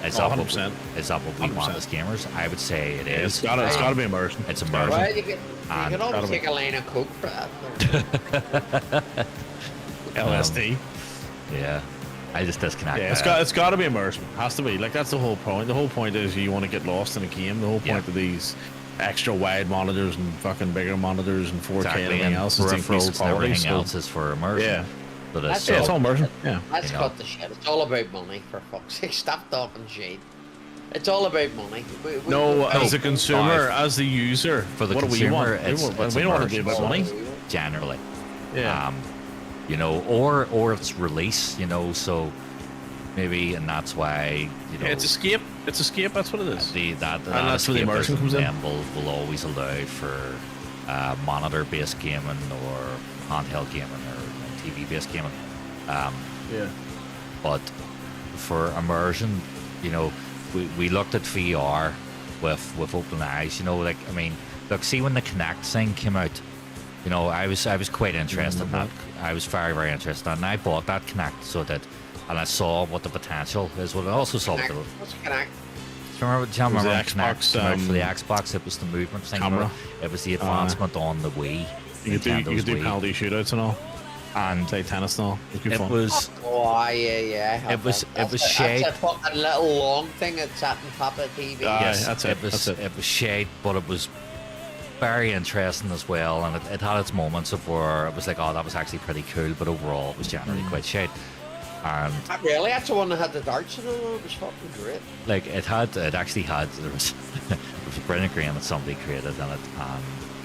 Is that 100%. Is that what we want 100%. as gamers? I would say it is. It's gotta be immersion. It's gotta be. immersion. Well, you can And always gotta be. take a line of coke for that. LSD. Yeah, I just disconnect. Yeah, it's got to be immersion. Has to be. Like, that's the whole point. The whole point is you want to get lost in a game. The whole point Yeah. of these extra wide monitors and fucking bigger monitors and 4K and exactly, everything and else is to increase peripherals and quality. everything So, else is for immersion. Yeah. But it's That's yeah, so, it's all immersion. Yeah. Let's You know. cut the shit. It's all about money, for fuck's sake. Stop talking shit. It's all about money. No, as a consumer, no, as the user, for the what do we consumer, want? it's We don't want to do about money. generally. Yeah. You know, or it's release, you know, so maybe, and that's why, you know, It's escape. It's escape. That's what it is. that that's where the immersion escapism comes in. then will always allow for monitor-based gaming or handheld gaming or TV-based gaming. Yeah. but for immersion, you know, we looked at VR with open eyes. You know, like, I mean, look, see when the Kinect thing came out, you know, I was quite interested in that. I was very, very interested, and I bought that Kinect so that, and I saw what the potential is. What I also saw what the, What's Connect? do you remember was the Kinect Xbox, came out for the Xbox? It was the movement thing. camera. It was the advancement on the Wii. You could do Nintendo's Wii. penalty shootouts and all, And play tennis and all. It was good it fun. was Oh, yeah. I have It was- that. it was That's shade. a fucking little long thing that sat on top of the TV. yes, that's it. was That's it. it was shade, but it was very interesting as well, and it had its moments of where it was like, oh, that was actually pretty cool, but overall it was generally quite shade. And Really? That's the one that had the darts in it. It was fucking great. like it actually had there was there was a brilliant game that somebody created, and it I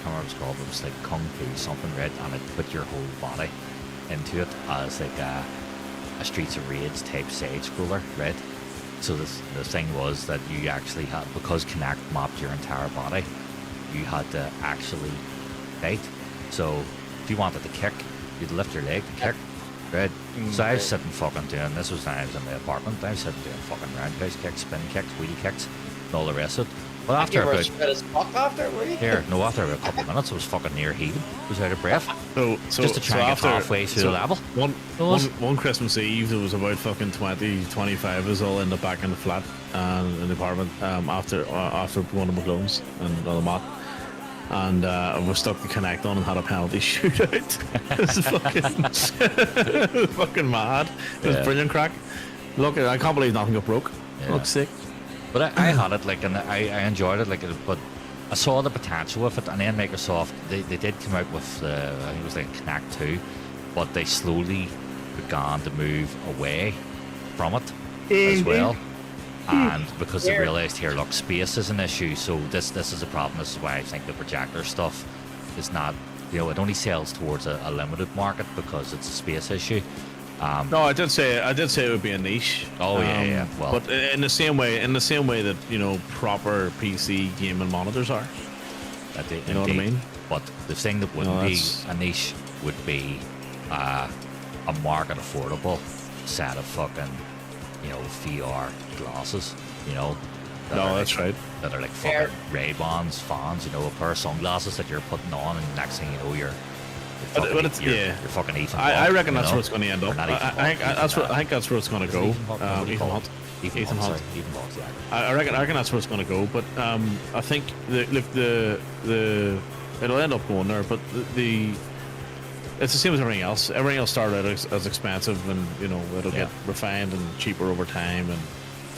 can't remember what it's called, but it was like Kung Fu something, right? And it put your whole body into it as like a Streets of Rage type side scroller, right? So the thing was that you actually had, because Kinect mapped your entire body, you had to actually fight. So if you wanted to kick, you'd lift your leg to kick, right? So I was sitting fucking doing, this was when I was in my apartment, I was sitting doing fucking roundhouse kicks, spin kicks, wheelie kicks, and all the rest of it. But You after were about, spit as fuck after, were you? after about a couple of minutes, I was fucking near heaving, I was out of breath, So just to try and get halfway through the level. One Christmas Eve, there was about fucking 20, 25 of us all ended up back in the flat and in the apartment after going to McLone's and on the mat. And we stuck the Kinect on and had a penalty shootout. It was fucking mad. It was Yeah. brilliant crack. Look, I can't believe nothing got broke. Yeah. Looks sick. But I had it, like, and I enjoyed it, like, but I saw the potential with it, and then Microsoft, they did come out with, I think it was like Kinect 2, but they slowly began to move away from it as well. And because they realised here, look, space is an issue, so this is a problem. This is why I think the projector stuff is not, you know, it only sells towards a limited market because it's a space issue. No, I did say it would be a niche. Oh, yeah. Well, but in the same way that, you know, proper PC gaming monitors are. You know what I mean? But the thing that wouldn't No, be that's- a niche would be a market affordable set of fucking, you know, VR glasses, you know. that No, are that's like, right. That are like Fair. fucking Ray-Bans fans, you know, a pair of sunglasses that you're putting on, and next thing you know, you're Yeah. you're fucking Ethan. I Hunt, reckon you that's know? where it's going to end Or up. not Ethan I think Hunt, I think that's where it's going to Is it go. Ethan Hunt? What do you Ethan call Hunt. it? Ethan Ethan Hunt. Hunt. Sorry, Ethan Hunt, yeah. I reckon that's where it's going to go. But I think it'll end up going there. But it's the same as everything else. Everything else started out as expensive, and you know it'll get refined and cheaper over time, and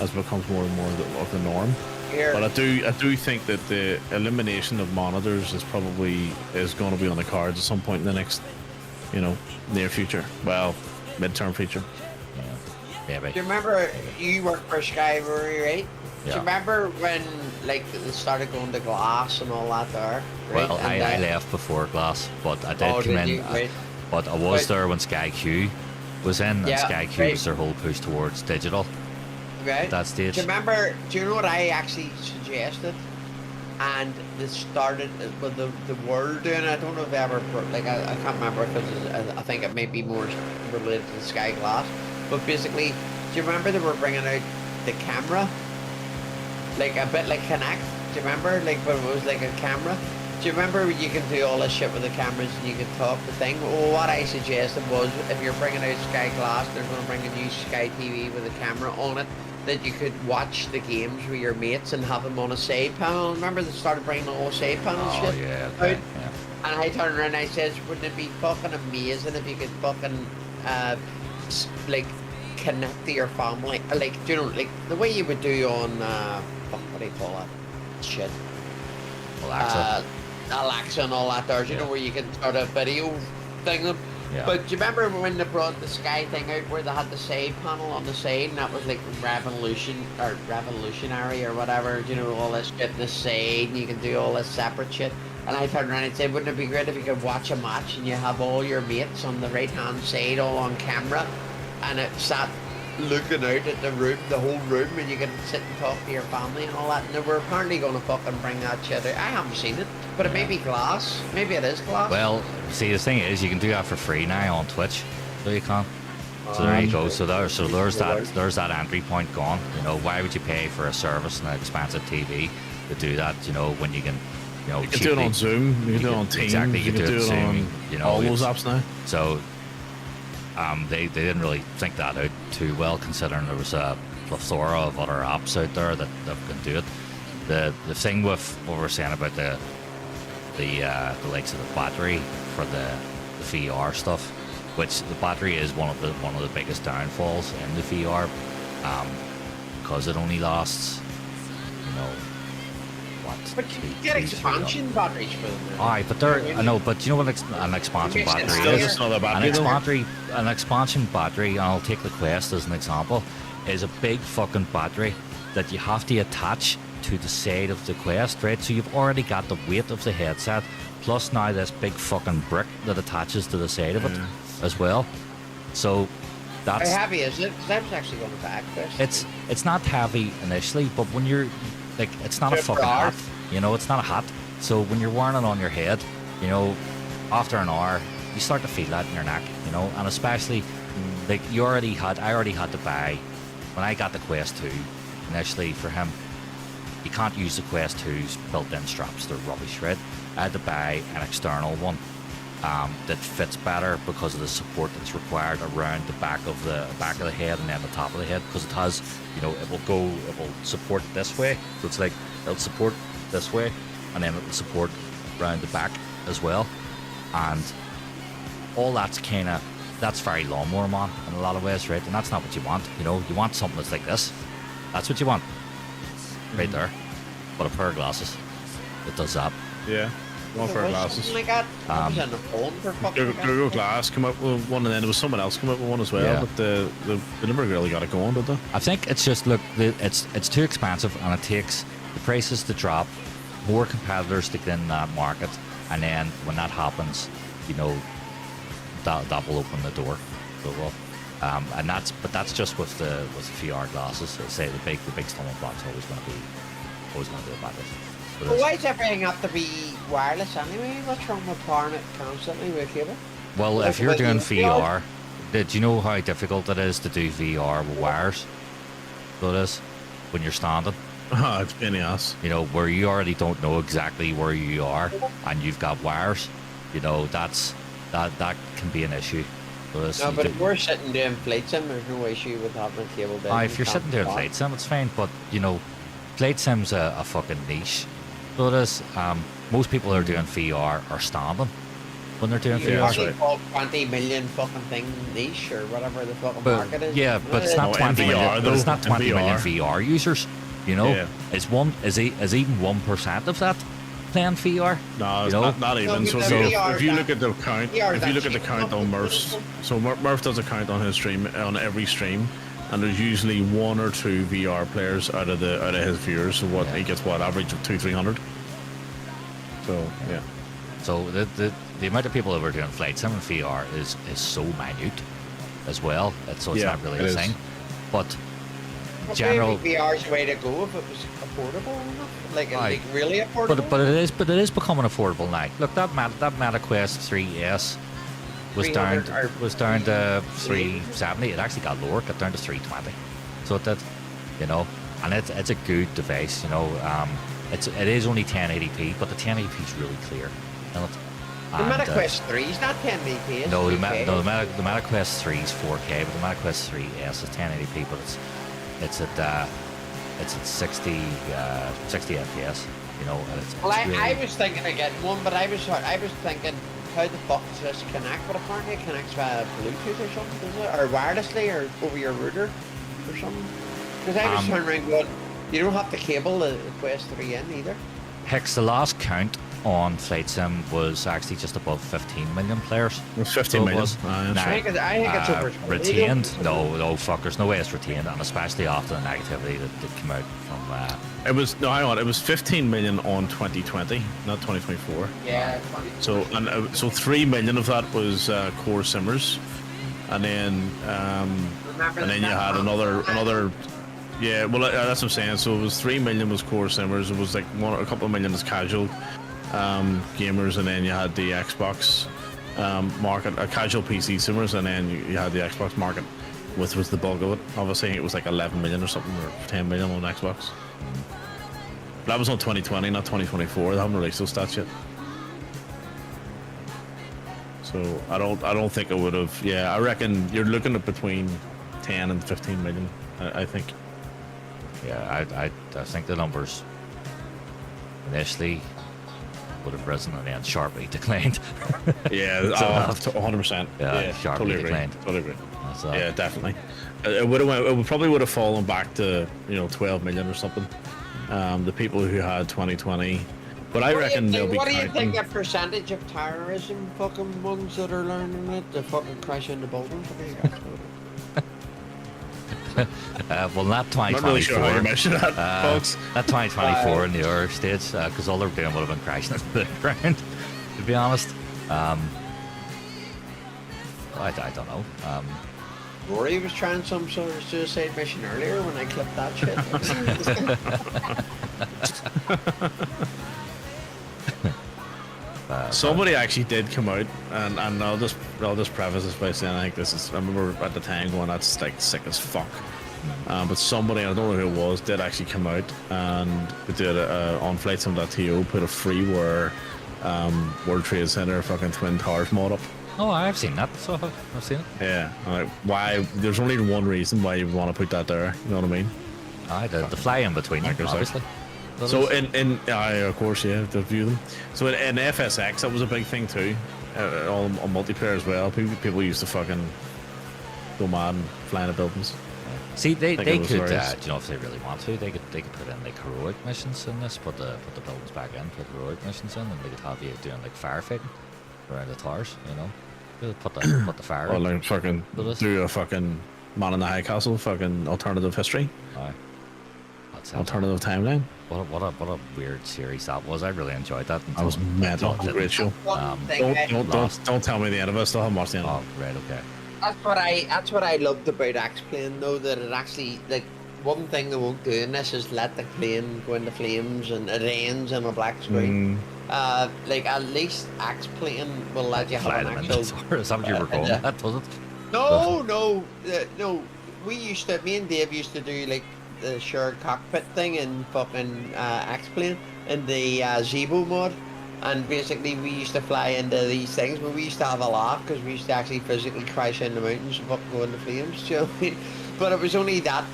as it becomes more and more of the norm. Here. But I do think that the elimination of monitors is going to be on the cards at some point in the next, you know, near future. Well, midterm future. Yeah, Do you remember you worked for Sky Brewery, right? Do Yeah. you remember when like they started going to glass and all that there? Right? Well, And I then- left before glass, but I did Oh, come did in. you? Right. But I was Right. there when Sky Q was in, and Yeah, Sky Q right. was their whole push towards digital Right? at that stage. Do you remember? Do you know what I actually suggested? And they started with the word doing it. I don't know if they ever like I can't remember because I think it may be more related to the Sky Glass. But basically, do you remember they were bringing out the camera, like a bit like Kinect? Do you remember? Like, but it was like a camera. Do you remember you can do all this shit with the cameras and you can talk the thing? Well, what I suggested was if you're bringing out Sky Glass, they're going to bring a new Sky TV with a camera on it that you could watch the games with your mates and have them on a side panel. Remember they started bringing all side panel Oh shit yeah, okay, out? yeah. And I turned around and I says, wouldn't it be fucking amazing if you could fucking, like, connect to your family? Like, you know, like, the way you would do on, fuck, what do you call that? Shit. Alexa. Alexa and all that there, you know, where you can start a video thing. Yeah. But do you remember when they brought the Sky thing out where they had the side panel on the side and that was like revolutionary or whatever, you know, all this shit on the side and you can do all this separate shit. And I turned around and said, wouldn't it be great if you could watch a match and you have all your mates on the right hand side all on camera and it sat looking out at the room, the whole room, and you can sit and talk to your family and all that. And they were apparently going to fucking bring that shit out. I haven't seen it, but it may be glass. Maybe it is glass. Well, see, the thing is, you can do that for free now on Twitch, so you can. So there you go. So there's that entry point gone. You know, why would you pay for a service and an expensive TV to do that? You know, when you can, you know, You can do it on Zoom. You can do it on Teams. Exactly, you can do it on Zoom, you know, all those it's- apps now. So they didn't really think that out too well, considering there was a plethora of other apps out there that can do it. The thing with what we're saying about the likes of the battery for the VR stuff, which the battery is one of the biggest downfalls in the VR, because it only lasts, you know, what? But you get expansion batteries for them. now. Aye, but I know, but you know what an expansion It makes battery sense. Still is? just another An battery. though. expansion battery, and I'll take the Quest as an example, is a big fucking battery that you have to attach to the side of the Quest, right? So you've already got the weight of the headset, plus now this big fucking brick that attaches to the side of it as well. So How that's heavy is it? Because I was actually going to back this. it's not heavy initially, but when you're like, it's not a Super fucking hard. hat, you know, it's not a hat. So when you're wearing it on your head, you know, after an hour, you start to feel that in your neck, you know, and especially like I already had to buy when I got the Quest 2 initially for him. You can't use the Quest 2's built-in straps; they're rubbish, right? I had to buy an external one that fits better because of the support that's required around the back of the head and then the top of the head, because it has, you know, it will support this way, so it's like it'll support this way and then it'll support around the back as well, and all that's very lawnmower man in a lot of ways, right? And that's not what you want. You know, you want something that's like this. That's what you want, right there. But a pair of glasses that does that. Yeah. One for glasses. Something like that. I was on the phone for fucking. Google Glass come up with one, and then there was someone else come up with one as well. Yeah. But they never really got it going, did they? I think it's just it's too expensive, and it takes the prices to drop, more competitors to get in that market, and then when that happens, you know, that will open the door. So well, and that's just with the VR glasses. I say the big stumbling block's always going to be a battery. But why does everything have to be wireless anyway? What's wrong with powering it constantly with a cable? Well, Like if you're with doing the VR, do you know how difficult it is to do VR with wires? So it is when you're standing. Ah, it's pain in the ass. You know, where you already don't know exactly where you are, and you've got wires. You know, that can be an issue. So it is, No, you but do- if we're sitting doing flight sim, there's no issue with having a cable down. if you're sitting doing flight sim, it's fine. But you know, flight sim's a fucking niche. So it is. Most people who are doing VR are standing when they're doing You VR. that's actually right. call 20 million fucking thing niche or whatever the fucking But market is. yeah, but it's No, not in 20 million. VR But it's though, not in 20 million VR. VR users. You know, Yeah. is even 1% of that playing VR? No, You it's know? not even. No, So but if the you, VR if you that- look at the count, VR if you look at the that count cheap. on Murph's, so Murph does a count on his stream, on every stream, and there's usually one or two VR players out of his viewers. So what Yeah. he gets, average of 200-300. So yeah. So the amount of people who are doing flight sim in VR is so minute as well. So it's Yeah, not really it a is. thing. But But general, maybe VR's the way to go if it was affordable enough. Like Aye. really affordable. but it is becoming affordable now. Look, that Meta Quest 3S was down 300 or was down to 370. It actually got lower, got down to 320. So it did, you know, and it's a good device. You know, it is only 1080p, but the 1080p is really clear. You know, The and, Meta Quest 3 is not 1080p. It's No, the 3K. Meta Quest 3 is 4K, but the Meta Quest 3S is 1080p, but it's at 60 FPS. You know, and it's Well, really, I was thinking of getting one, but I was thinking, how the fuck does this connect? But apparently it connects via Bluetooth or something, does it? Or wirelessly, or over your router, or something. Because I was turning around going, you don't have to cable the Quest 3 in either. Hex, the last count on Flight Sim was actually just above 15 million players. It was 15 So it million. was. Aye, that's Now, I think it's over 20. retained? No, fuck. There's no way it's retained, and especially after the negativity that came out from. It was no, hang on. It was 15 million on 2020, not 2024. Yeah, So 3 million of that was core simmers, and then Remember and then you had another. Yeah, well that's what I'm saying. So it was 3 million was core simmers. It was like a couple of million as casual gamers, and then you had the Xbox market, casual PC consumers, and then you had the Xbox market, which was the bulk of it. Obviously, it was like 11 million or something, or 10 million on Xbox. That was on 2020, not 2024. They haven't released those stats yet. So I don't think it would have. Yeah, I reckon you're looking at between 10 and 15 million. I think. Yeah, I think the numbers initially would have risen and then sharply declined. Yeah, So, 100%. Yeah, sharply totally agree. declined. Totally agree. So, Yeah, definitely. It probably would have fallen back to 12 million or something. The people who had 2020, but I reckon they'll be. What do you counting. think the percentage of terrorism fucking ones that are learning it, the fucking crash into buildings? What do you got? well, not 2024. Not really sure how you measure that, folks. Not 2024 in the other states, because all they're doing would have been crashing into the ground, to be honest. I don't know. Rory was trying some sort of suicide mission earlier when I clipped that shit. Somebody actually did come out, and I'll just preface this by saying I think this is. I remember at the time going, that's like sick as fuck. But somebody, I don't know who it was, did actually come out and did on FlightSim.to put a freeware World Trade Center fucking Twin Towers mod up. Oh, I've seen that. So I've seen it. Yeah, like, why? There's only one reason why you want to put that there. You know what I mean? The fly in between them, Microsoft. obviously. That So is- in of course, yeah, to view them. So in FSX, that was a big thing too. On multiplayer as well. People used to fucking go mad and fly into buildings. See, they think it was could, hilarious. if they really want to, they could put in like heroic missions in this, put the buildings back in, put heroic missions in, and they could have you doing like firefighting around the towers, Really put the fire. Or in. like fucking With us. do a fucking Man in the High Castle, fucking alternative history, Aye. That's it. alternative timeline. What a weird series that was. I really enjoyed that. That was mental. It was a great show. One thing Don't tell me the end of it. I still haven't watched the end Oh, of it. right, okay. That's what I loved about X-Plane though, that it actually, like, one thing they won't do in this is let the plane go into flames and it ends on a black screen. Like, at least X-Plane will let you Fly have them an in actual... the tower. Is that what you were going yeah. at, was it? No. Me and Dave used to do like the shared cockpit thing in fucking X-Plane in the Zebo mod, and basically we used to fly into these things, but we used to have a laugh because we used to actually physically crash in the mountains and fucking go into flames. Do you know what I mean? But it was only that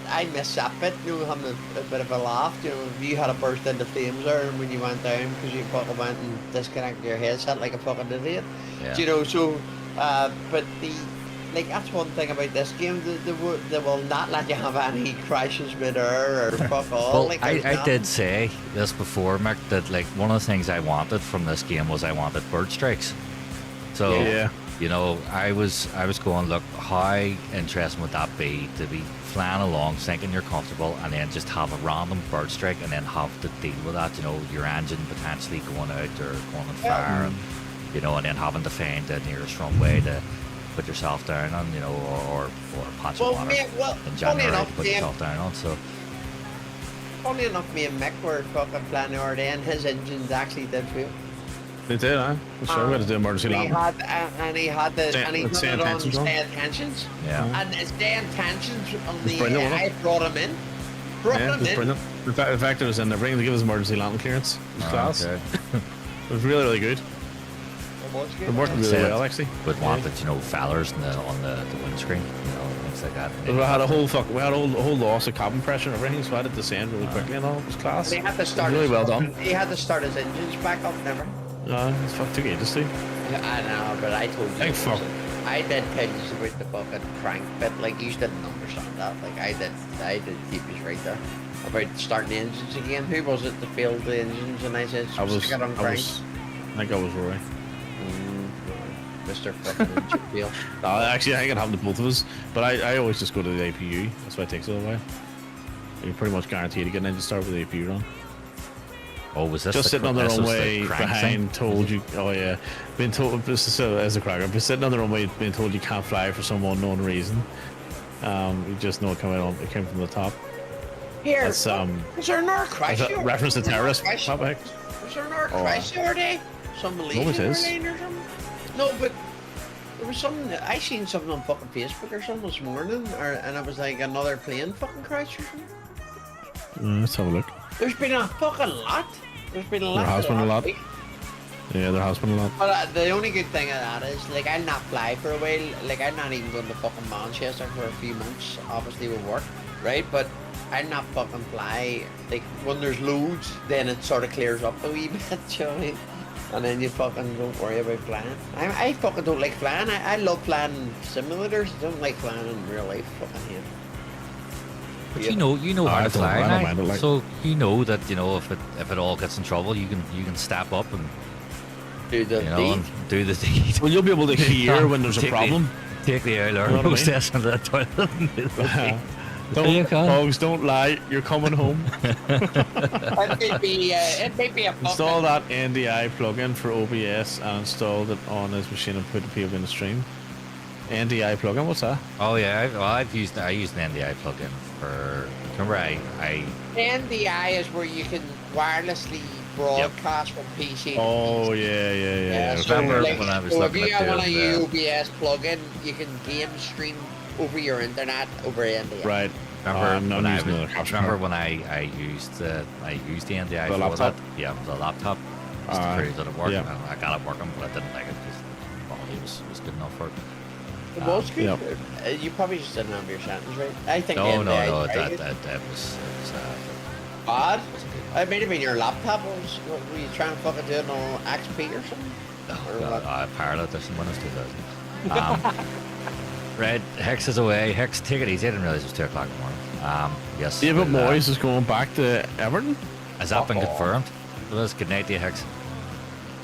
I missed that bit, having a bit of a laugh. You had a burst into flames there when you went down because you fucking went and disconnected your headset like a fucking idiot. Yeah. So but that's one thing about this game. They will not let you have any crashes mid-air or fuck all. Well, I did say this before, Mick, that like one of the things I wanted from this game was I wanted bird strikes. So Yeah. I was going, look, how interesting would that be to be flying along, thinking you're comfortable, and then just have a random bird strike, and then have to deal with that. Your engine potentially going out or going on fire, and then having to find the nearest runway to put yourself down on, or a patch of water in funny January enough, to put yourself down on. So funny enough, me and Mick were fucking flying the other day, and his engines actually did fail. They did, huh? For sure, we had to do emergency He landing. had, and he had the, and he With put stay it on intentions on? stay intentions. yeah. And his stay intentions on the brilliant, wasn't I brought him in. Brought Yeah, it him was in. brilliant. The fact it was in there, bringing to give us emergency landing clearance. It was class. Okay. It was really, really good. It worked really Said well, actually. Would want it, fellers on the windscreen, things like that. We had a whole whole loss of cabin pressure and everything, so I had to descend really quickly and all. It was class. He had to start. Really his well fucking- done. He had to start his engines back up. Never. No, it's fuck took ages too. I know, but I told you. Thank fuck. I did tell you about the fucking crank bit. Like, you didn't understand that. Like, I did keep you right there about starting the engines again. Who was it that failed the engines? And I said, I stick it on crank. I think I was Rory. Mr. fucking engine fail. No, actually, I think it happened to both of us. But I always just go to the APU. That's why it takes a little while. You're pretty much guaranteed to get an engine start with the APU run. Oh, was this Just sitting on the this was runway crank behind, thing? told you. Oh yeah, being told this is as a cracker. But sitting on the runway, being told you can't fly for some unknown reason. You just know it came from the top. Here, That's was there another crash? that's a reference to terrorists. Crash? What the heck? Was there another Oh, crash the other day? Some Malaysian it is. airline or something? No, but there was something I seen something on fucking Facebook or something this morning, and it was like another plane fucking crash or something. Let's have a look. There's been a fucking lot. There's been a lot. There has been a lot. Yeah, there has been a lot. But the only good thing of that is, like, I'll not fly for a while. Like, I'm not even going to fucking Manchester for a few months, obviously with work, right? But I'll not fucking fly. Like, when there's loads, then it sort of clears up a wee bit, you know what I mean? And then you fucking don't worry about flying. I fucking don't like flying. I love flying simulators. I don't like flying in real life. Fucking hate. But Yeah. you know how I to don't- fly I don't now. mind it, like- So you know that if it all gets in trouble, you can step up and Do the deed. and do the deed. Well, you'll be able to hear when there's a Take the- problem. Take the old know what I mean? process into the toilet. and do the deed. Don't, you can. Dogs, don't lie. You're coming home. It may be a Install fucking... that NDI plugin for OBS and installed it on his machine and put the people in the stream. NDI plugin, what's that? Oh yeah, I used an NDI plugin for. Remember, I NDI is where you can wirelessly broadcast from PC. Oh yeah. So, remember like, when I was so if looking you at have one of doing your the- OBS plugin, you can game stream over your internet over NDI. Right. remember I'm not when I using was, another capture remember card. when I used the NDI The for laptop? that. Yeah, the laptop. Just to prove that it worked. yeah. And I got it working, but I didn't like it because the quality was good enough for it. It was good. Yep. You probably just didn't have your settings right. I think No, NDI is very good. that was Bad. wasn't good. It might have been your laptop. Were you trying to fucking do it on XP or something? Oh, Or God, what? Pirate edition Windows 2000. Red, Hex is away. Hex, take it easy. I didn't realize it was 2 o'clock in the morning. Yes. David we'll, Moyes is going back to Everton. Has that been confirmed? It was good night to you, Hex.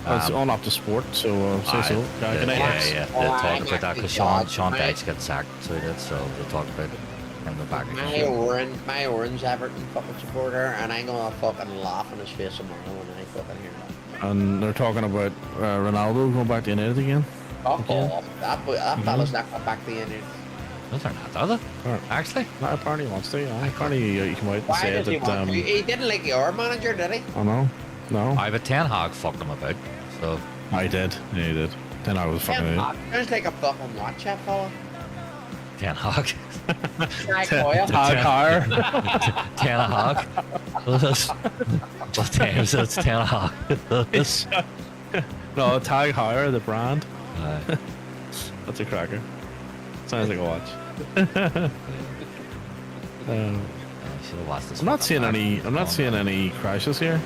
It's on up to sport, so say so. Good night, Max. yeah. Oh, They I'm talked about that actually because glad Sean my- Dyche got sacked, so he did. So they talked about him going back again. My orange Everton fucking supporter, and I'm gonna fucking laugh in his face tomorrow when I fucking hear that. And they're talking about Ronaldo going back to United again. Fuck off. That fella's not going back to United. No, they're not, are they? Alright. Actually? Apparently he wants to. Yeah. Apparently he came out and Why said does he that. want to? He didn't like your manager, did he? Oh no, no. I but Ten Hag fucked them about. So I did. Yeah, he did. Then I was fucking. idiot. Sounds like a fucking watch that fella. Ten Hag. Like Hoyle. Tag higher. Ten Hag. What times it's Ten Hag. It's, no, Tag Heuer, the brand. Uh, That's a cracker. Sounds like a watch. I should have watched this. I'm not fucking seeing back. any. I'm not seeing any crashes here.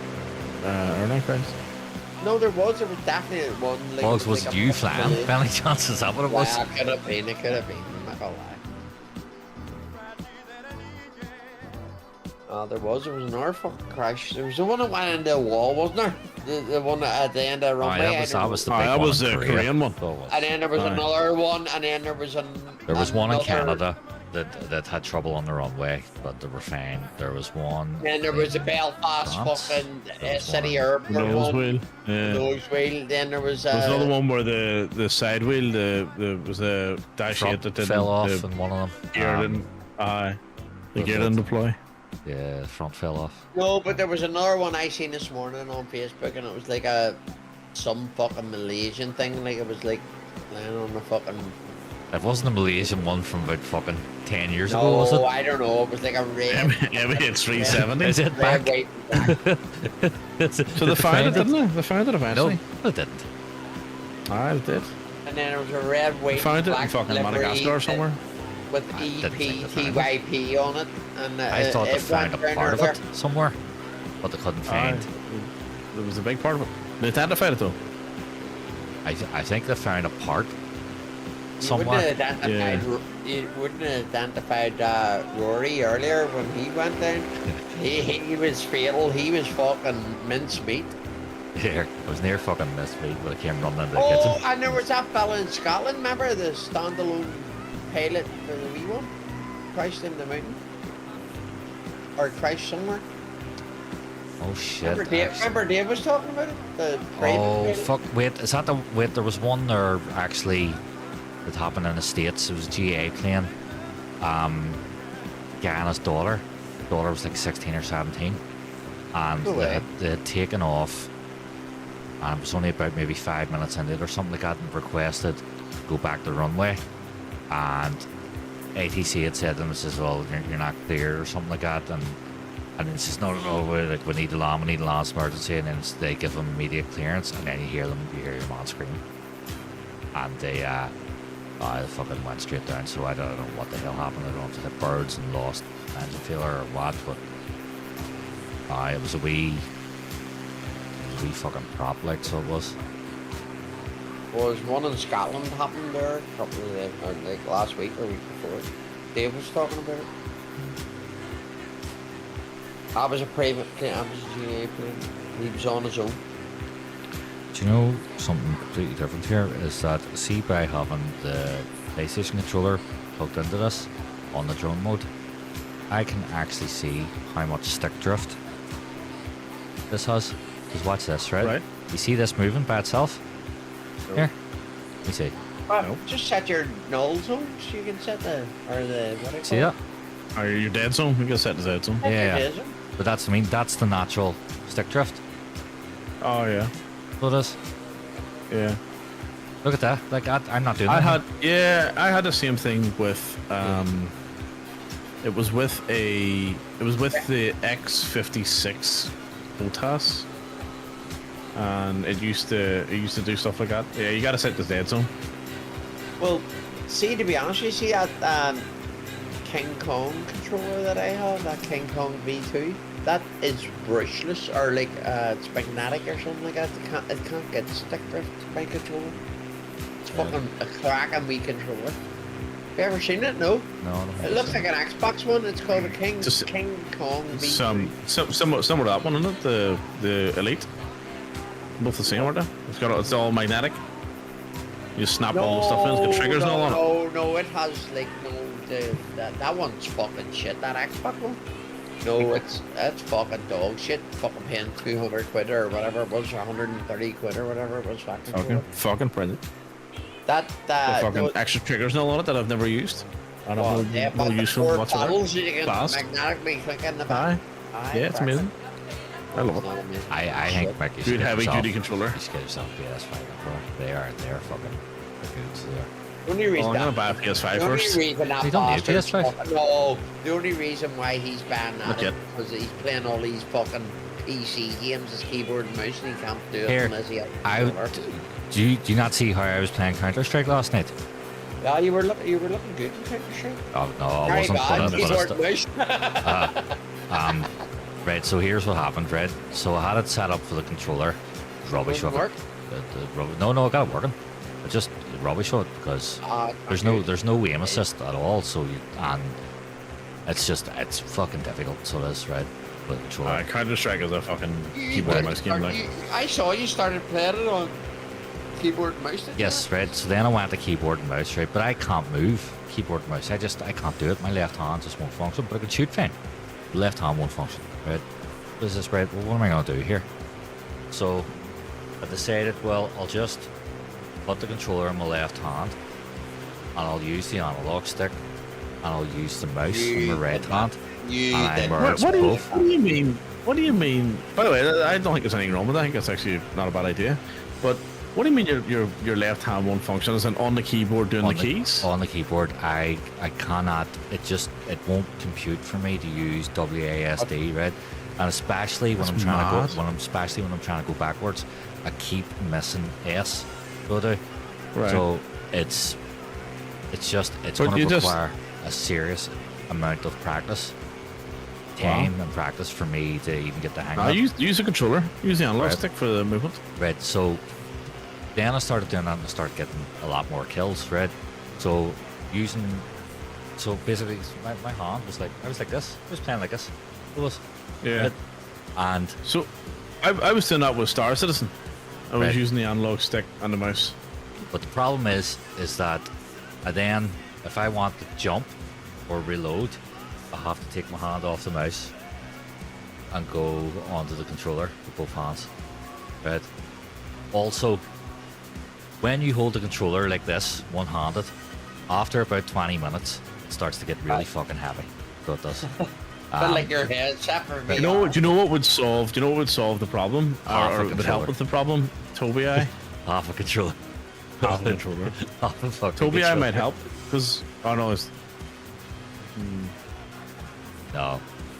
Airline crash. No, there was definitely one. Like, Bugs, was like it a you fucking flying? delay. Benny Johnson, is that what it was? Yeah, it could have been. It could have been. I'm not gonna lie. There was another fucking crash. There was the one that went into the wall, wasn't there? The one at the end of the runway. That was the big that one was in the Korea. Korean one. So it was. And then there was Aye. another one, and then there was There was one in another- Canada that had trouble on the runway, but they were fine. There was one. Then there was a Belfast France. fucking There was city one. airport Nose one. wheel. Yeah. Nose wheel. Then there was There's another one where the side wheel, the was the dash Front eight that didn't fell off the in one of them. gear didn't. The gear didn't deploy. Yeah, the front fell off. No, but there was another one I seen this morning on Facebook, and it was like some fucking Malaysian thing. Like it was like laying on the fucking. It wasn't a Malaysian one from about fucking 10 years ago, No, was it? I don't know. It was like a red. It's 370. Is it Red, back? white, and black. So they found it, didn't they? They found it No, eventually. it didn't. It did. And then there was a red, white, They found and it in black fucking livery Madagascar somewhere. with I didn't think they found EPTYP on it, and I thought they it found a went round part of there. it somewhere, but they couldn't find. There was a big part of it. They identified it though. I think they found a part You somewhere. wouldn't have identified, you wouldn't have identified Rory earlier when he went down. He was fatal. He was fucking mincemeat. Here, it was near fucking this week, but I came running into the Oh, kitchen. and there was that fella in Scotland. Remember the standalone pilot for the wee one? Crashed in the mountain. Or crashed somewhere. Oh shit! Remember Dave was talking about it? The private Oh pilot? fuck! Wait, is that the wait? There was one there actually that happened in the States. It was a GA plane. Guy and his daughter. The daughter was like 16 or 17, and No way. they had taken off. and it was only about maybe 5 minutes into it or something like that, and requested to go back to the runway, and ATC had said to them, it says, well, you're not clear or something like that, and it says, no, we need to land, it's emergency, and then they give them immediate clearance, and then you hear your man scream, and they fucking went straight down. So I don't know what the hell happened. I don't know if they hit birds and lost engine failure or what, but it was a wee fucking prop, like, so it was. Was one in Scotland happened there a couple of days, or like last week or week before. Dave was talking about it. I was a private plane, I was a GA plane. He was on his own. Do you know something completely different here? Is that, see, by having the PlayStation controller plugged into this on the drone mode, I can actually see how much stick drift this has. Just watch this, right? Right. You see this moving by itself? No. Here. Let me see. No. Just set your null zone so you can set the, or the, what do you See call that? Are you dead zone? You can set the dead zone. it? Yeah. Set your zone. But that's, I mean, that's the natural stick drift. Oh yeah, So it is. yeah. Look at that. Like, I'm not doing I that. I had the same thing with it was with the X56 Botas, and it used to do stuff like that. Yeah, you gotta set the dead zone. Well, see, to be honest with you, see that King Kong controller that I have, that King Kong V2, that is brushless, or like it's magnetic or something like that. It can't get stick drift by controller. It's fucking a cracking wee controller. Have you ever seen it? No. No, It looks like an Xbox one. It's called a King Kong V2. Similar to that one, isn't it? The Elite. Both the same, aren't they? It's all magnetic. You just snap all the stuff in. It's got triggers and all on it. No, it has like that one's fucking shit. That Xbox one. No, it's fucking dog shit. Fucking paying 200 quid or whatever it was, or 130 quid or whatever it was. Fucking brilliant. That Fucking extra triggers and all on it that I've never used. I don't have no use for whatsoever. Paddles you can Fast. magnetically click in the back. Aye. Yeah, it's amazing. I love it. I think Mick, you should Good get heavy yourself- duty controller. You should get yourself a PS5 controller. They're fucking good. So they're- The only reason Well, I'm gonna that- buy a PS5 the only first. reason that You don't need a bastard's PS5. fucking- No, the only reason why he's banned that Not is yet. because he's playing all these fucking PC games, his keyboard and mouse, and he can't do it Here, unless he has a I controller. do you not see how I was playing Counter-Strike last night? Yeah, you were looking good in Counter-Strike. Oh no, I Very wasn't. bad, But I keyboard st- and mouse. right, so here's what happened, right? So I had it set up for the controller. Rubbish Doesn't of it. work? No, I got it working. It just rubbish of it because there's no aim assist at all. So and it's fucking difficult. So it is, right? With the controller. Counter-Strike is a fucking keyboard and mouse game. Like. I saw you started playing it on keyboard and mouse. didn't you? Yes, right. So then I went to keyboard and mouse, right? But I can't move keyboard and mouse. I can't do it. My left hand just won't function, but I can shoot fine. The left hand won't function, right? What is this, right? Well, what am I going to do here? So I decided, well, I'll just put the controller in my left hand, and I'll use the analog stick, and I'll use the mouse in my right hand, You and I did. merge What do both. you mean? What do you mean? By the way, I don't think there's anything wrong with that. I think that's actually not a bad idea. But what do you mean your left hand won't function? Is it on the keyboard doing the keys? On the keyboard, I cannot. It won't compute for me to use WASD, right? And especially when I'm trying to go backwards, I keep missing S. So do. Right. So it's But going you to just- require a serious amount of practice, time and practice for me to even get the hang of it. Use the controller. Use the analog Right. stick for the movement. Right, so then I started doing that and I started getting a lot more kills, right? So basically my hand was like, I was like this, I was playing like this. It was. Yeah. Right? And So, I was doing that with Star Citizen. I was Right. using the analog stick and the mouse. but the problem is that then if I want to jump or reload, I have to take my hand off the mouse and go onto the controller with both hands. Right. Also, when you hold the controller like this, one-handed, after about 20 minutes, it starts to get really fucking heavy. So it does. But like your head separate. Do you know what would solve the problem, or would help with the problem? Tobii Eye. Half a controller. Half a controller. Half a fucking Tobii Eye controller. might help because no, it's, No,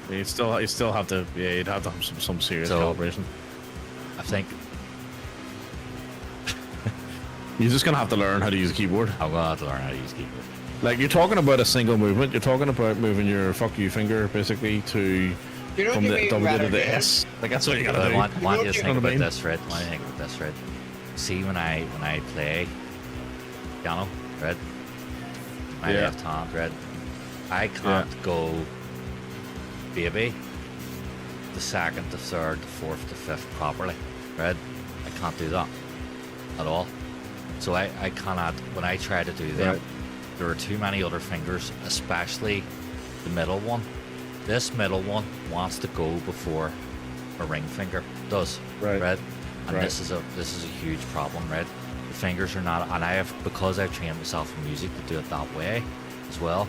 you still have to you'd have to have some serious So- calibration. I think You're just gonna have to learn how to use a keyboard. I'm gonna have to learn how to use keyboard. Like you're talking about a single movement. You're talking about moving your fuck you finger basically to Do you know from what the you mean W rather to the than- S. Like that's what you gotta But I do. want you to what think I about mean? this, Red. Want you to think about this, Red. See, when I play piano, Red, my Yeah. left hand, Red, I can't go baby the second, the third, the fourth, the fifth properly, Red. I can't do that at all. So I cannot, when I try to do them, Right. there are too many other fingers, especially the middle one. This middle one wants to go before a ring finger does, Right. Red. And Right. this is a huge problem, Red. The fingers are not, and I have, because I've trained myself in music to do it that way as well.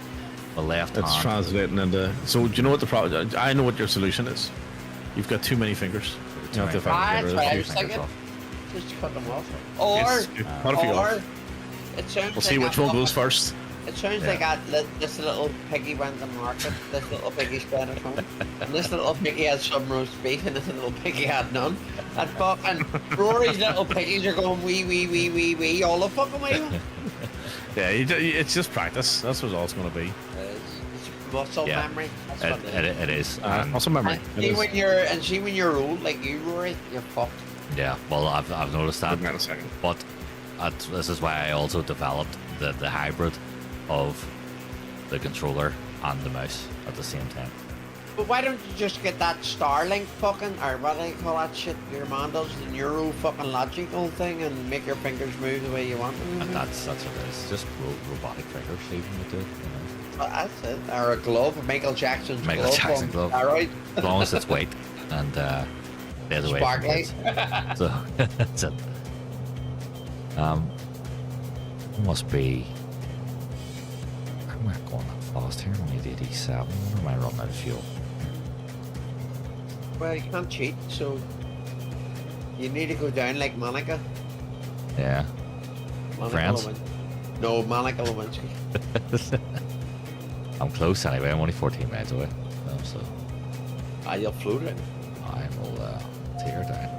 The left It's hand. translating into. So do you know what the problem? I know what your solution is. You've got too many fingers. You have to Too many fucking get rid of That's right, I them. was Fingers thinking. off. Just cut them off. Or, Yes, cut a few off. it sounds We'll see like which a one goes fucking- first. It sounds Yeah. like this little piggy went to market. This little piggy spent at home. And this little piggy had some roast beef and this little piggy had none. And fucking Rory's little piggies are going wee wee wee wee wee all the fucking way. Yeah, it's just practice. That's what it's going to be. It's muscle Yeah. memory. That's what it is. It is. Muscle memory. And see when you're old like you, Rory, you're fucked. Yeah, well, I've noticed that. Wait a second. But this is why I also developed the hybrid of the controller and the mouse at the same time. But why don't you just get that Starlink fucking, or what do you call that shit your man does, the neuro fucking logical thing, and make your fingers move the way you want them to And move? that's what it is. Just robotic fingers even would do it, you know. Well, that's it. Or a glove, Michael Jackson's Michael glove. Jackson on glove. steroids. As long as it's weight and stays away from Sparkly. kids. So that's it. Must be. I'm not going that fast here. I'm only at 87. Or am I running out of fuel? Well, you can't cheat, so you need to go down like Monica. Yeah. Monica Friends? Lewinsky. No, Monica Lewinsky. I'm close anyway. I'm only 14 miles away. So You'll float it. I will tear down.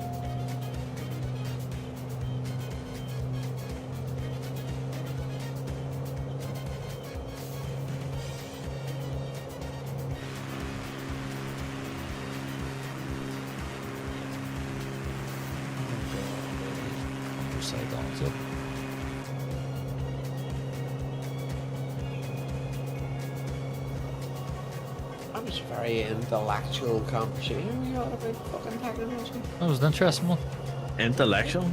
Side on so. That was a very intellectual conversation we had about fucking technology. That was an interesting one. Intellectual.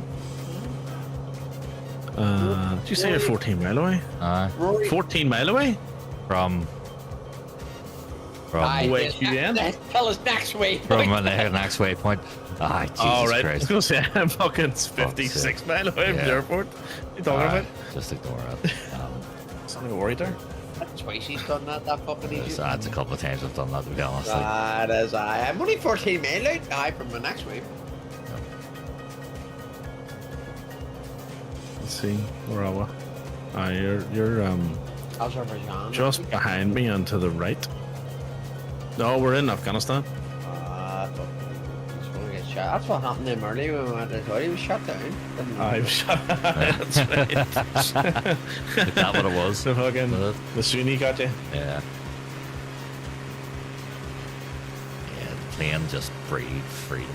Did you say you're 14 mile away? Rory, 14 mile away? From Aye, Wait, yes, you then? tell us next week. from the next waypoint. Ah, Jesus Oh, right. I was Christ. going to say I'm fucking 56 mile away from Yeah. the airport. What are you talking about? Just ignore it. Something worried there. That's twice he's done that fucking easy. That's a couple of times I've done that, to be honest. Like, That is I'm only 14 mile out. From the next week. Let's see. Where are we? You're Azerbaijan. just behind me and to the right. No, we're in Afghanistan. Fuck. He's gonna get shot. That's what happened to him earlier when we went to the toilet. He was shot down. I've shot. That's right. is that what it was? The fucking the Sunni got you. Yeah. Yeah, the plane just breathed freedom.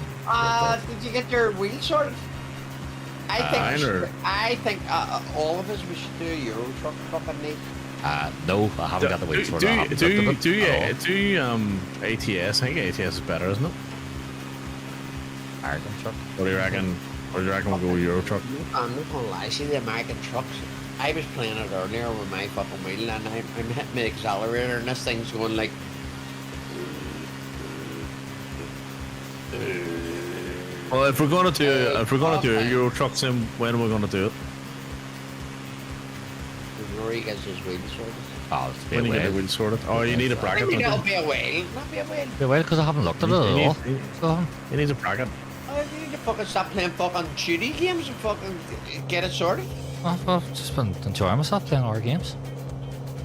Did you get your wheel sorted? I think all of us we should do a Euro truck fucking neat. No, I haven't got the wheel sorted. I haven't looked at it at all. ATS? I think ATS is better, isn't it? American truck. What do you reckon? What do you reckon we'll go Euro truck? I'm not gonna lie, see the American trucks. I was playing it earlier with my fucking wheel and I'm hitting the accelerator and this thing's going like. Well, if we're gonna do a Euro truck sim, when are we gonna do it? Rory gets his wheel sorted. Oh, it's When you get the wheel sorted? Oh, you need a I bracket. mean, don't it'll be a whale. Not be a whale. Yeah, well, because I haven't looked at it at all. So, you? He needs a bracket. Oh, you need to fucking stop playing fucking shooty games and fucking get it sorted. I've just been enjoying myself playing our games.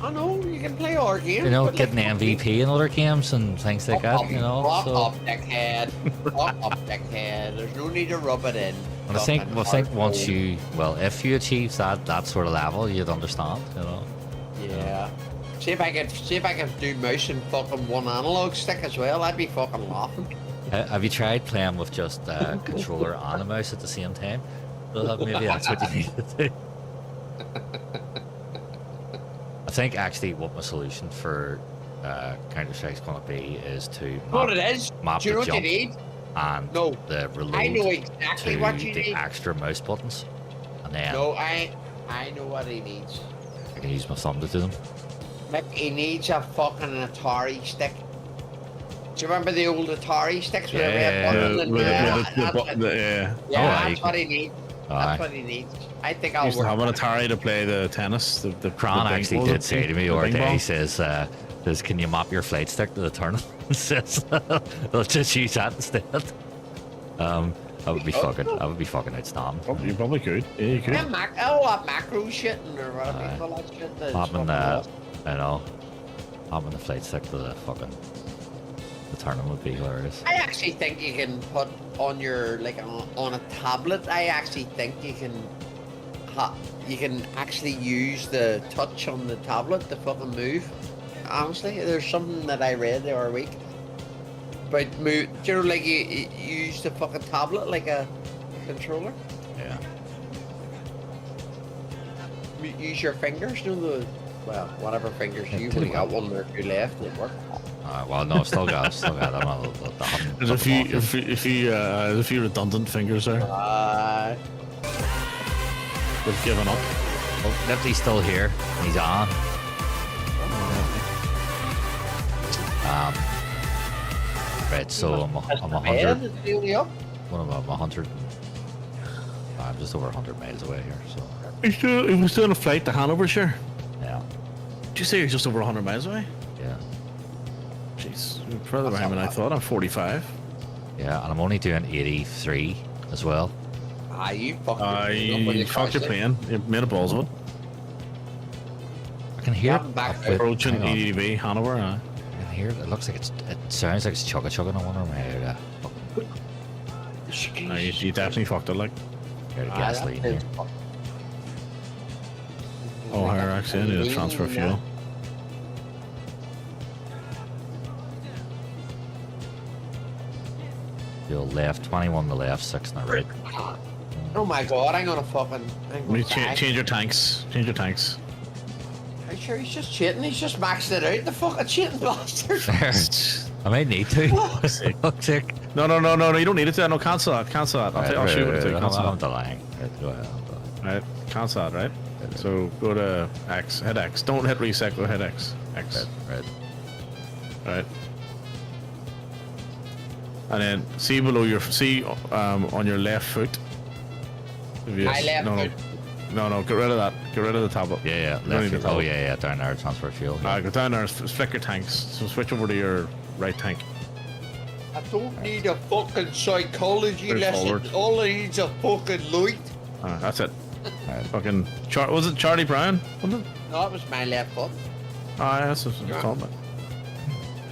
I know, you can play our games. You know, but, getting like, MVP in other games and things like that, you know. Fuck So, up, dickhead. Fuck up, dickhead. There's no need to rub it in. and I think Fucking once hardcore. you, well, if you achieve that sort of level, you'd understand, you know. Yeah. See if I could do mouse and fucking one analog stick as well, I'd be fucking laughing. Have you tried playing with just controller and a mouse at the same time? Well, maybe that's what you need to do. I think actually what my solution for Counter-Strike's going to be is to What it is? map Do you know the what you jump need? and No. the reload I know exactly to what you the need. extra mouse buttons, and then No, I know what he needs. I can use my thumb to do them. Mick, he needs a fucking Atari stick. Do you remember the old Atari sticks with a red Yeah, button? And, yeah. yeah, Oh, that's what he needs. Aye. That's what he needs. I think I I'll used to work have an on it. Atari to play the tennis. The Cran bing- actually what was did it? say to me The the other bing day, ball? he says, can you map your flight stick to the tournament? Says, I'll just use that instead. That would be fucking outstanding. You probably could. Yeah, you could. Yeah, what macro shit and or what do you call that shit? That's Mapping fucking awesome. you know, mapping the flight stick to the tournament would be hilarious. I actually think you can put on your like on a tablet. I actually think you can actually use the touch on the tablet to fucking move. Honestly, there's something that I read the other week about move. Do you know, like you use the fucking tablet like a controller. Yeah. Use your fingers. You know whatever fingers you only got one or two left. It work. Well, no, still got them. There's a few redundant fingers there. They've given up. Oh, Nifty's still here. He's on. Right, so I'm 100. It's really up. What am I? I'm 100. I'm just over 100 miles away here, so He was doing a flight to Hanover, sure. yeah, Did you say you're just over 100 miles away? yeah, Jeez, you're further behind than I thought. I'm 45. yeah. And I'm only doing 83 as well. You fucked You fucked your plane. You made a balls of it. I can hear Yeah, I'm back it. there. Approaching Hang on. EDB, Hanover. I can hear it. It looks like it sounds like it's chugga chugging. I wonder am I here You definitely fucked it, like. to gasoline here. Oh, here, actually, I need to transfer fuel. You'll left, 21 to the left, 6 on the right. Oh my god, I'm gonna fucking. Let me change your tanks. Change your tanks. Are you sure he's just cheating? He's just maxed it out. The fucking cheating bastard. I might need to. Fuck's sake. No, you don't need it. No, cancel that. Cancel that. I'll shoot it. Cancel I'm that. delaying. Right, go ahead. Right, cancel that, right? So go to X, hit X. Don't hit reset, go hit X. X. Right. Right. And then see below your, on your left foot. My left foot. No, get rid of that. Get rid of the tablet. Yeah, You don't need left. the Oh, tablet. yeah, down there, transfer fuel. Yeah. Go down there and flick your tanks. So switch over to your right tank. I don't need a fucking psychology Move lesson. forward. All I need is a fucking light. That's it. Right. Fucking, was it Charlie Brown? Wasn't it? No, that was my left foot. That's what it's called.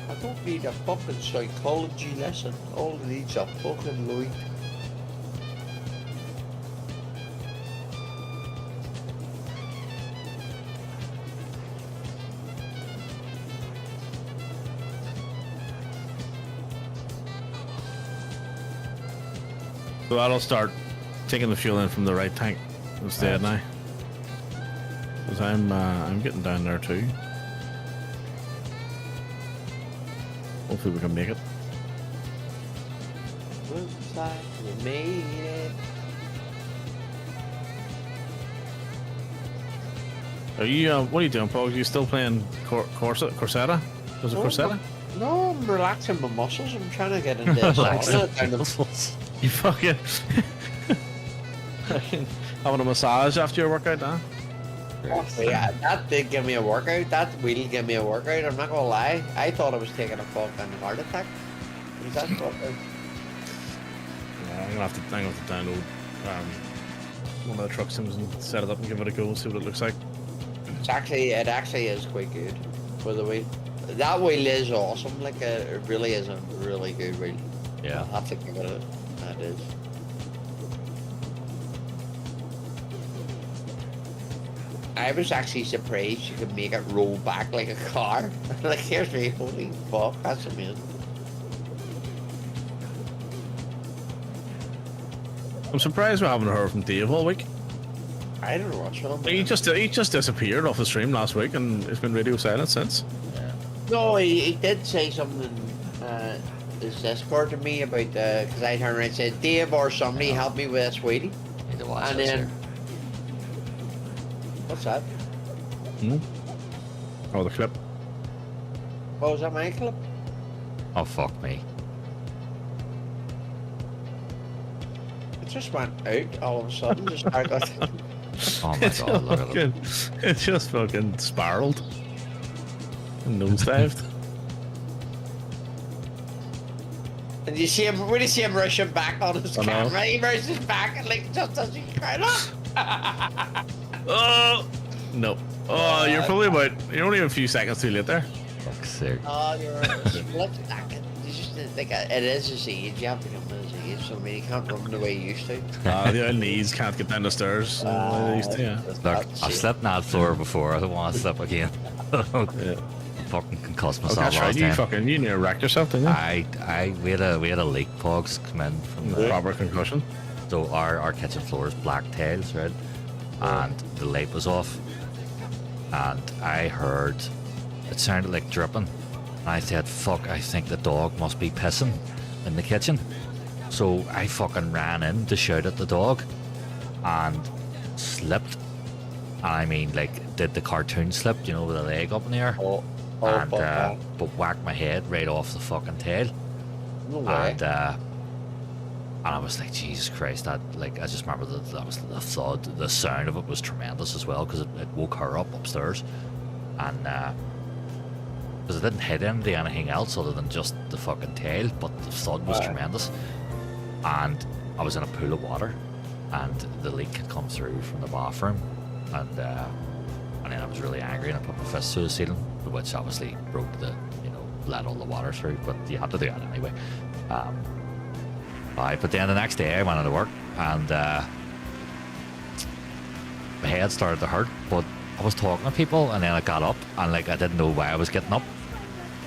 I don't need a fucking psychology lesson. All I need is a fucking light. So that'll start taking the fuel in from the right tank instead now. Because I'm getting down there too. Hopefully we can make it. Looks like we made it. Are you? What are you doing, Paul? Are you still playing Corsetta? Was it Oh, Corsetta? No, I'm relaxing my muscles. I'm trying to get into this. You fucking having a massage after your workout, huh? Yeah, that did give me a workout. That will give me a workout. I'm not gonna lie. I thought I was taking a fucking heart attack. Is that what? I'm gonna have to download one of the truck sims and set it up and give it a go and see what it looks like. It actually is quite good. By the way, that wheel is awesome. Like it really is a really good wheel. Yeah. I'll have to give it a. That is. I was actually surprised you could make it roll back like a car. Like here's me, holy fuck, that's amazing. I'm surprised we haven't heard from Dave all week. I don't know what's wrong. He just disappeared off the stream last week and it's been radio silent since. No, he did say something his Discord to me about because I turned around and said, Dave or somebody help me with this wheelie. Need to watch And this then here. what's that? Hmm? Oh, the clip. Oh, was that my clip? Oh fuck me. It just went out all of a sudden. Just started. Oh my god, look at it. It just fucking spiraled. And nosedived. And you see him when you see him rushing back on his I know. camera, he rushes back and like just as he cried Oh! No. Oh, you're only a few seconds too late there. Fuck's sake. Oh, you're a split second. It's just like it is his age. You have to come to his age, so I mean, he can't run the way he used to. The old knees can't get down the stairs. They used to, yeah. Look, I've slept on that floor before. I don't want to slip again. Yeah. Fucking concussed Oh, myself that's right. last time. You near wrecked yourself, didn't you? We had a leak pogs come in from the Proper concussion. so our kitchen floor is black tiles, right? And the light was off. And I heard it sounded like dripping. And I said, fuck, I think the dog must be pissing in the kitchen. So I fucking ran in to shout at the dog and slipped. And I mean, like, did the cartoon slip, you know, with the leg up in the air? And but whacked my head right off the fucking tail. No way. And I was like, Jesus Christ, that, like, I just remember that was the thud, the sound of it was tremendous as well, because it woke her up upstairs. And because it didn't hit into anything else other than just the fucking tail, but the thud was tremendous. And I was in a pool of water, and the leak had come through from the bathroom, and then I was really angry, and I put my fist through the ceiling, which obviously broke let all the water through, but you had to do that anyway. But then the next day I went into work, and my head started to hurt, but I was talking to people, and then I got up, and like I didn't know why I was getting up,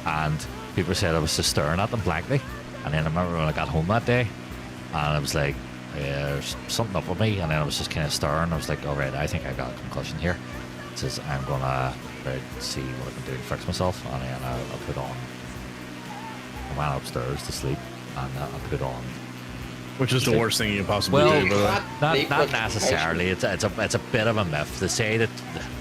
and people said I was just staring at them blankly. And then I remember when I got home that day, and I was like, there's something up with me, and then I was just kind of staring. I was like, all right, I think I got a concussion here. It says I'm gonna see what I can do to fix myself, and then I put on. I went upstairs to sleep, and I put on. Which is the worst thing you can possibly do. Not necessarily. It's a bit of a myth. They say that.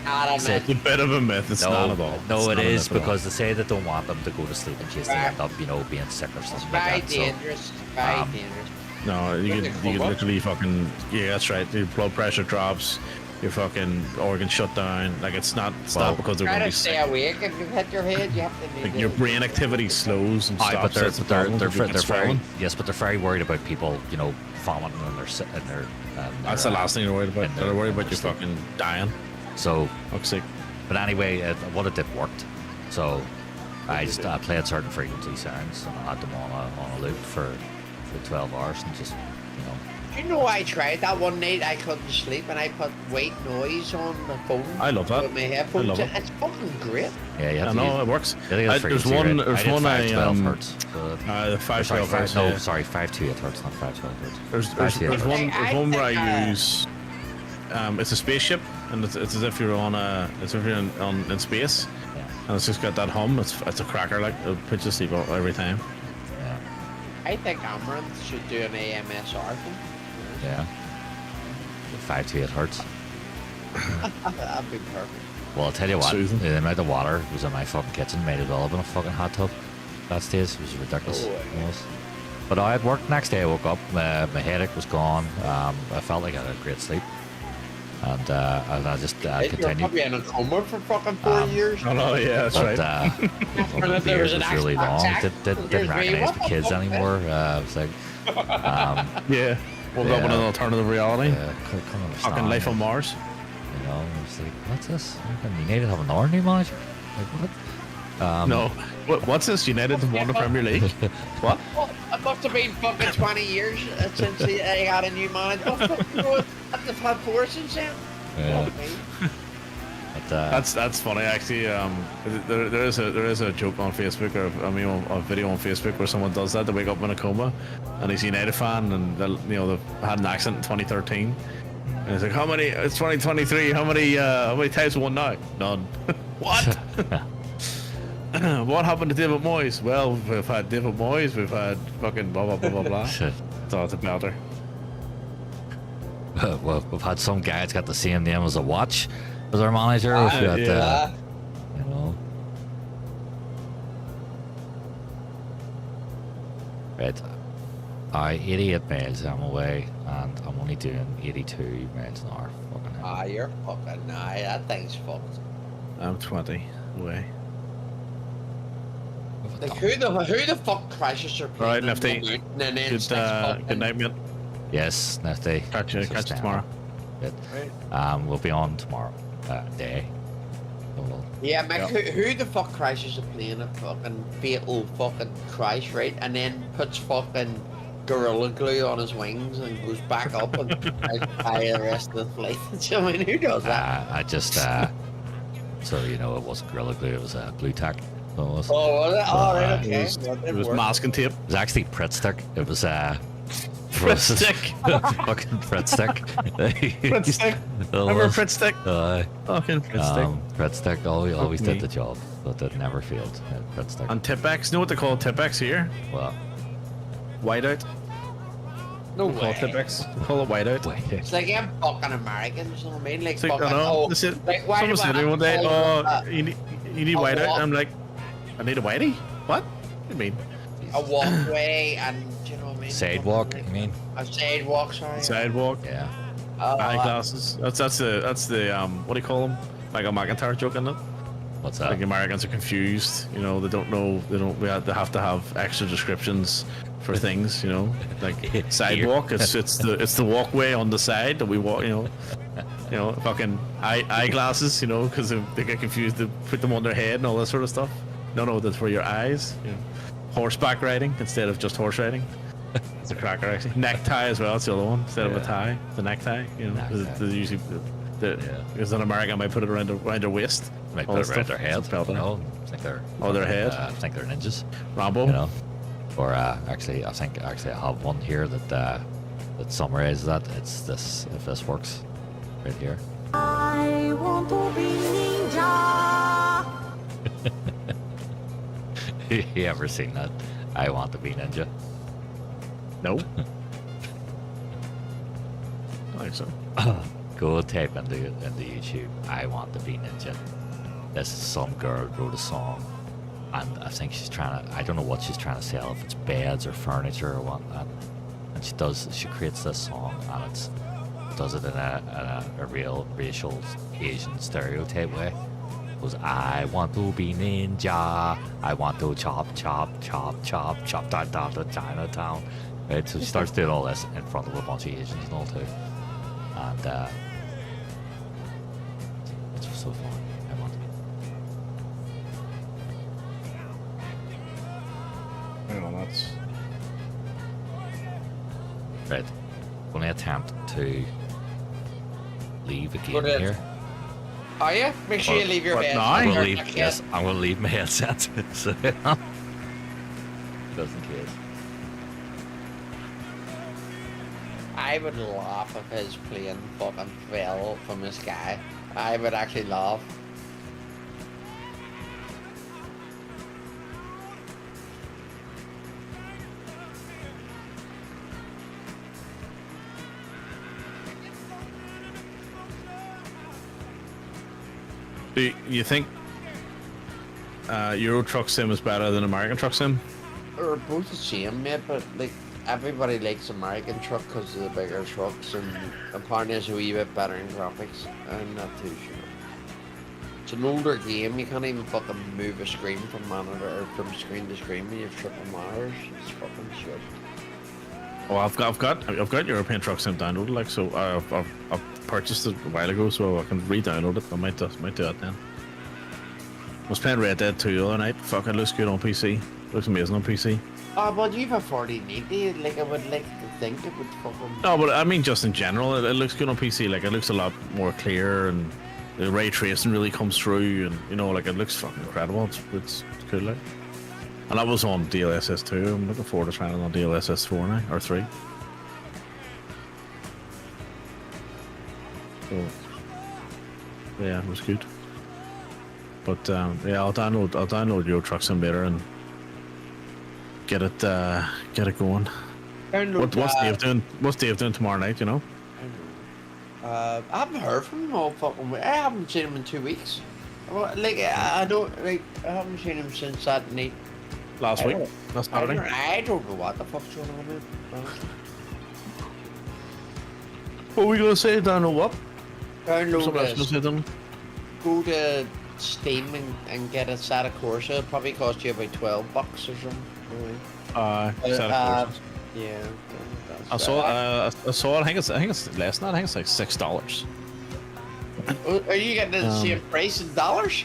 It's a bit of a myth. It's not at all. No, it is not at all. because they say that they don't want them to go to sleep in case they end up, being sick or something Very like that. dangerous. Very dangerous. No, you could literally fucking that's right. Your blood pressure drops, your fucking organs shut down. Like it's not because they're Try going to to be stay sick. awake. If you hit your head, you have to. Like your brain activity slows and Aye, stops. but That's the problem, they're if you get very swollen. but they're very worried about people, vomiting in their. That's the last thing they're worried about. in They're their- worried in about you their sleep. fucking dying. So, Fuck's sake. but anyway, what it did worked. So I played certain frequency sounds and I had them on a loop for 12 hours and just You know, I tried that one night. I couldn't sleep, and I put white noise on the phone. I love that. With my headphones. I love it. It's fucking great. Yeah, you have I to know use- it works. you gotta get the There's frequency one. right. There's I did one. 512 hertz. The 512 Sorry, hertz. no, yeah. sorry, 528 hertz, not 512 hertz. There's 528 one. hertz. There's one where think, I use. It's a spaceship, and it's as if you're on in space, Yeah, and it's just got that hum. It's a cracker. Like it'll put you to sleep every time. yeah, I think Amaranth should do an AMSR thing. yeah. 528 hertz. That'd be perfect. Well, I'll tell you what, Soothing. the amount of water that was in my fucking kitchen made it all up in a fucking hot tub. That stage it was ridiculous. Oh, It was. But I had worked next day. I woke up, my headache was gone. I felt like I had a great sleep, and I just You're continued. probably in a coma for fucking 4 years. Oh no, yeah, that's But right. well, If the there was years an was really accident, long. attack, Didn't there's me, recognize what the the kids fuck, anymore. I was like, Yeah. Woke up in an alternative reality. Couldn't understand. Fucking life on Mars. You know, it's like, what's this? You need to have another new manager? Like, what? No. What's this? United have won the Premier League? What? Well, it must have been fucking 20 years since they got a new manager. Oh, fucking God, they've had 4 since then. Yeah. Fuck me. But, That's funny actually. There is a joke on Facebook, or I mean a video on Facebook where someone does that. They wake up in a coma, and he's a United fan, and they've had an accident in 2013. And he's like, how many? It's 2023. How many times have we won now? None. What? What happened to David Moyes? Well, we've had David Moyes. We've had fucking blah blah blah blah blah. shit. So it's a belter. Well, we've had some guy that's got the same name as a watch as our manager. We've got, yeah. you know. Right. 88 miles I'm away, and I'm only doing 82 miles an hour. Fucking hell. You're fucking that thing's fucked. I'm 20 away. We've Like done- who the fuck crashes their plane? Right, in Nifty. the mountain and then Good, sticks fucking- good night, mate. Yes, Nifty. Catch you tomorrow. Good. Right. We'll be on tomorrow day. So we'll, Yeah, Mick, Yeah. who the fuck crashes a plane, a fucking fatal fucking crash, right? And then puts fucking Gorilla Glue on his wings and goes back up and tie the rest of the flight. I mean, who does that? I just so you know, it wasn't Gorilla Glue, it was Blue Tack. So it was. Oh, was it? Oh, right, Uh, okay. It was, Well, it didn't was work. masking tape. It was actually Pritt Stick. It was Pritt stick. fucking Pritt Stick. Pritt stick. It Remember was. Pritt stick? Fucking Pritt stick. Pritt Stick always me. did the job, but it never failed. Pritt Stick. And Tipex. You know what they call Tipex here? Well, Whiteout. No They call it way. Tipex. They call it whiteout. It's like them fucking Americans, you know what I mean? Like It's like, fucking, I know. oh, This is, like, why someone do said I to me one day, have to oh, call you need a whiteout. walk? I'm like, I need a whitey? What? What do you mean? a walkway and, do you know what I mean? sidewalk, Fucking, you mean? like, a sidewalk, sorry. Sidewalk. Yeah. Eyeglasses. That's the what do you call them? Michael McIntyre joke in it. What's Like that? Americans are confused. You know, they don't know. They have to have extra descriptions for things. You know, like sidewalk. It's the walkway on the side that we walk. You know, fucking eyeglasses. You know, because they get confused. They put them on their head and all that sort of stuff. No, that's for your eyes. You know, horseback riding instead of just horse riding. It's a cracker actually. Necktie as well. It's the other one instead of a Yeah. tie. The necktie. You know, Necktie. they usually. Yeah. Because an American might put it around their waist. Like all put that it around stuff. their head. It's a belter. You know, think they're. Oh, their head. Think they're ninjas. Rambo. You know, or actually, I have one here that summarizes that. It's this. If this works, right here. I want to be ninja. You ever seen that? I want to be ninja. No. I think so. Go type into YouTube. I want to be ninja. This is some girl wrote a song, and I think she's trying to. I don't know what she's trying to sell. If it's beds or furniture or whatnot. And she creates this song, and does it in a real racial Asian stereotype way. Goes, I want to be ninja. I want to chop down to Chinatown. Right, so she starts doing all this in front of a bunch of Asians and all too. And it's so fun. I want to be. Hang on, that's. Right. Gonna attempt to leave again Good. here. Are you? Make sure you leave your What, head. now? I'm gonna Your leave. head. Yes, I'm gonna leave my headset. So, just in case. I would laugh if his plane fucking fell from the sky. I would actually laugh. Do you think Euro Truck Sim is better than American Truck Sim? They're both the same, mate, but like everybody likes American truck because of the bigger trucks, and apparently it's a wee bit better in graphics. I'm not too sure. It's an older game. You can't even fucking move a screen from monitor or from screen to screen when you have triple monitors. It's fucking shit. Well, I've got European Truck Sim downloaded, like, so I've purchased it a while ago, so I can re-download it. I might do that then. I was playing Red Dead 2 the other night. Fuck, it looks good on PC. Looks amazing on PC. Oh, but you've a 4090. Like, I would like to think it would fucking. No, but I mean, just in general, it looks good on PC. Like, it looks a lot more clear, and the ray tracing really comes through, and you know, like, it looks fucking incredible. It's cool, like. And that was on DLSS 2. I'm looking forward to trying it on DLSS 4 now, or 3. So, yeah, it was good. But yeah, I'll download Euro Truck Simulator and get it going. What's Dave doing? What's Dave doing tomorrow night? You know? I haven't heard from him all fucking week. I haven't seen him in 2 weeks. Well, like, I don't like. I haven't seen him since that night. Last week. Last Saturday. I don't know what the fuck's going on, man. What were we gonna say? Download what? Something else Download to say, Dylan? go to Steam and get a SATA Corsa. It'll probably cost you about $12 or something. Yeah. I saw it. I think it's less than that. I think it's like $6. Are you getting the same price in dollars?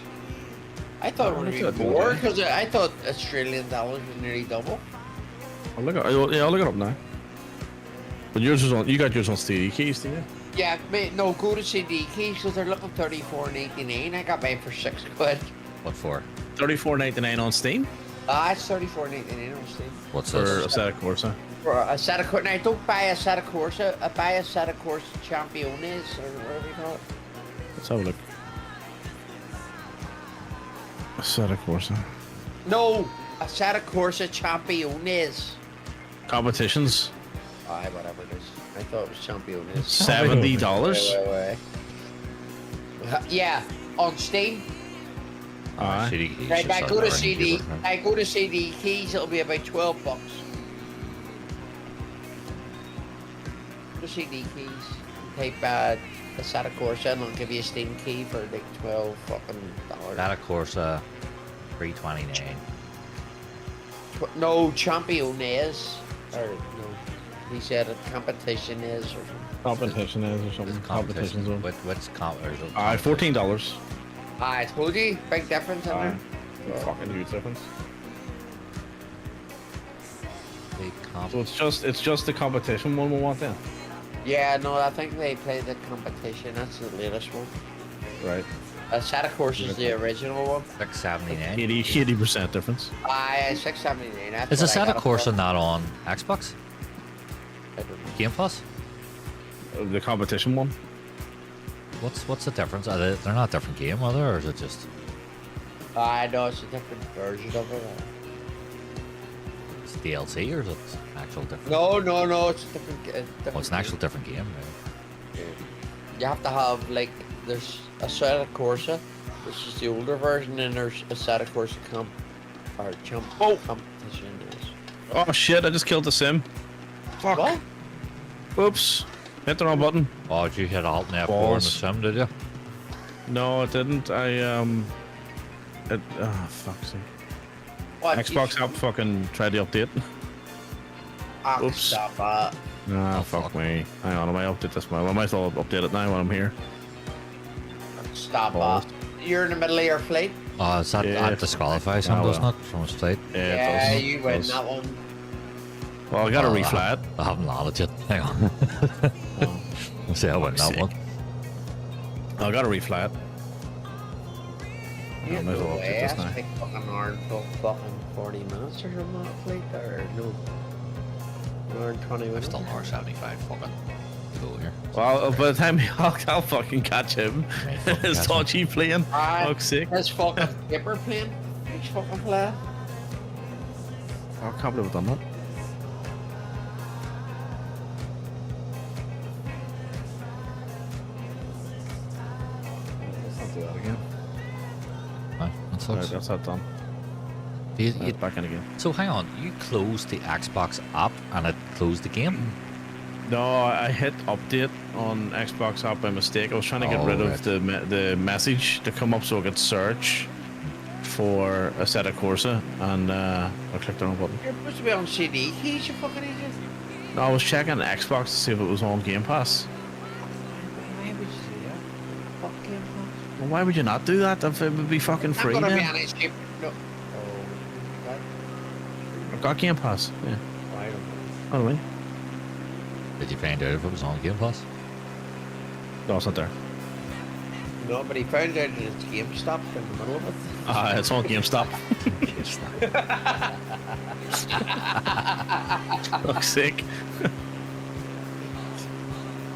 I thought it would be more because I thought Australian dollars was nearly double. I'll look it up now. But yours was on. You got yours on CD keys, didn't you? Yeah, mate, no, go to CD keys because they're looking $34.99. I got mine for £6. What for? $34.99 on Steam It's $34.99 on Steam. What's for this? a Assetto Corsa. For a SATA Corsa. Now, don't buy a SATA Corsa. I buy a SATA Corsa Championes or whatever you call it. Let's have a look. Assetto Corsa. No, a SATA Corsa Championes. Competitions. Aye, whatever it is. I thought it was Championes. $70. Wait. Yeah, on Steam. Aye. CD keys, Right, just I go to like CD. that, right? I go to CD keys. It'll be about $12. Go to CD keys. Type a SATA Corsa and I'll give you a Steam key for like $12 fucking dollars. That of course, $3.29. No, Championes. Or no, he said a competition is or something. Competition is or something. Competitions on. What's $14. I told you, big difference in there. Fucking huge difference. Big comp. So it's just the competition one we want then. Yeah, no, I think they play the competition. That's the latest one. Right. SATA Corsa is the original one. $6.79. 80% difference. $6.79. Is the SATA Corsa not on Xbox? I don't know. Game Plus? The competition one. What's the difference? They're not a different game, are they, or is it just I know it's a different version of it. it's DLC or is it actual different? No, it's a different. Oh, it's an actual different game. Right? You have to have like there's a SATA Corsa, which is the older version, and there's a SATA Corsa competition. Oh shit! I just killed the sim. Fuck. What? Oops. Hit the wrong button. Oh, did you hit Alt and F4 in the Balls. sim, did you? No, it didn't. Fuck's sake. What? Xbox app fucking tried to update. Oops. Stop that. Ah, Oh, fuck fuck. me. Hang on, I might update this one. I might as well update it now while I'm here. Stop Balls. that. You're in the middle of your flight. Oh, is that Yeah. that disqualifies him, Oh, doesn't well. it, from his plate? Yeah, it does. you It win does. that one. Well, I gotta Oh, refly it. I haven't landed yet. Hang on. I'll say I win that Fuck's one. I gotta refly it. You I might as no well way. update this That's now. like fucking hour and fucking 40 minutes or something on that flight there. No. An hour and 20 minutes. Still R75 fucking to go here. Well, by the time I'll fucking catch him, Right, fucking it's catch him. dodgy playing. Aye. Fuck's sake. This fucking paper plane. Which fucking plane? Oh, I can't believe I've done that. Let's not do that again. Right, that Right, sucks. that's that done. Back in again. So hang on, you closed the Xbox app and it closed the game? No, I hit update on Xbox app by mistake. I was trying to get Oh, rid right. of the message to come up so I could search for Assetto Corsa, and I clicked the wrong button. You're supposed to be on CD keys, you fucking idiot. I was checking Xbox to see if it was on Game Pass. Why would you do that? Fuck Game Pass. Well, why would you not do that if it would be fucking free Not gonna be then? any cheap. No. Oh, what? I've got Game Pass. Yeah. I don't know. I don't know. Did you find out if it was on Game Pass? No, it's not there. No, but he found out that it's GameStop in the middle of it. It's on GameStop. Fuck's sake.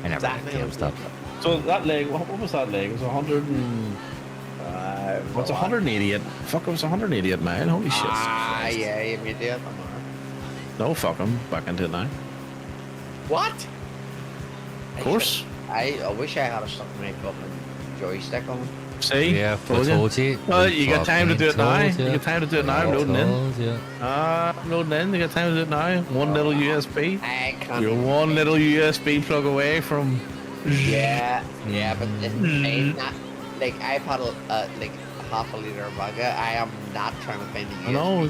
I never had Exactly. GameStop. So that leg, what was that leg? It was 100 and... What's 188? Fuck, it was 188 mile. Holy shit. Ah, yeah, you made that. I'm alright. No, fuck, I'm back into it now. What? Of course. I wish I had a stuck my fucking joystick on. See? Yeah, I Told you. told you. Well, you got time to do it now. Told You got time to do it now. I'm loading in. I'm loading in. You got time to do it now. One little USB. I can't. You're one little USB plug away from... Yeah, but this is not like I've had like half a liter of vodka. I am not trying to find a I know,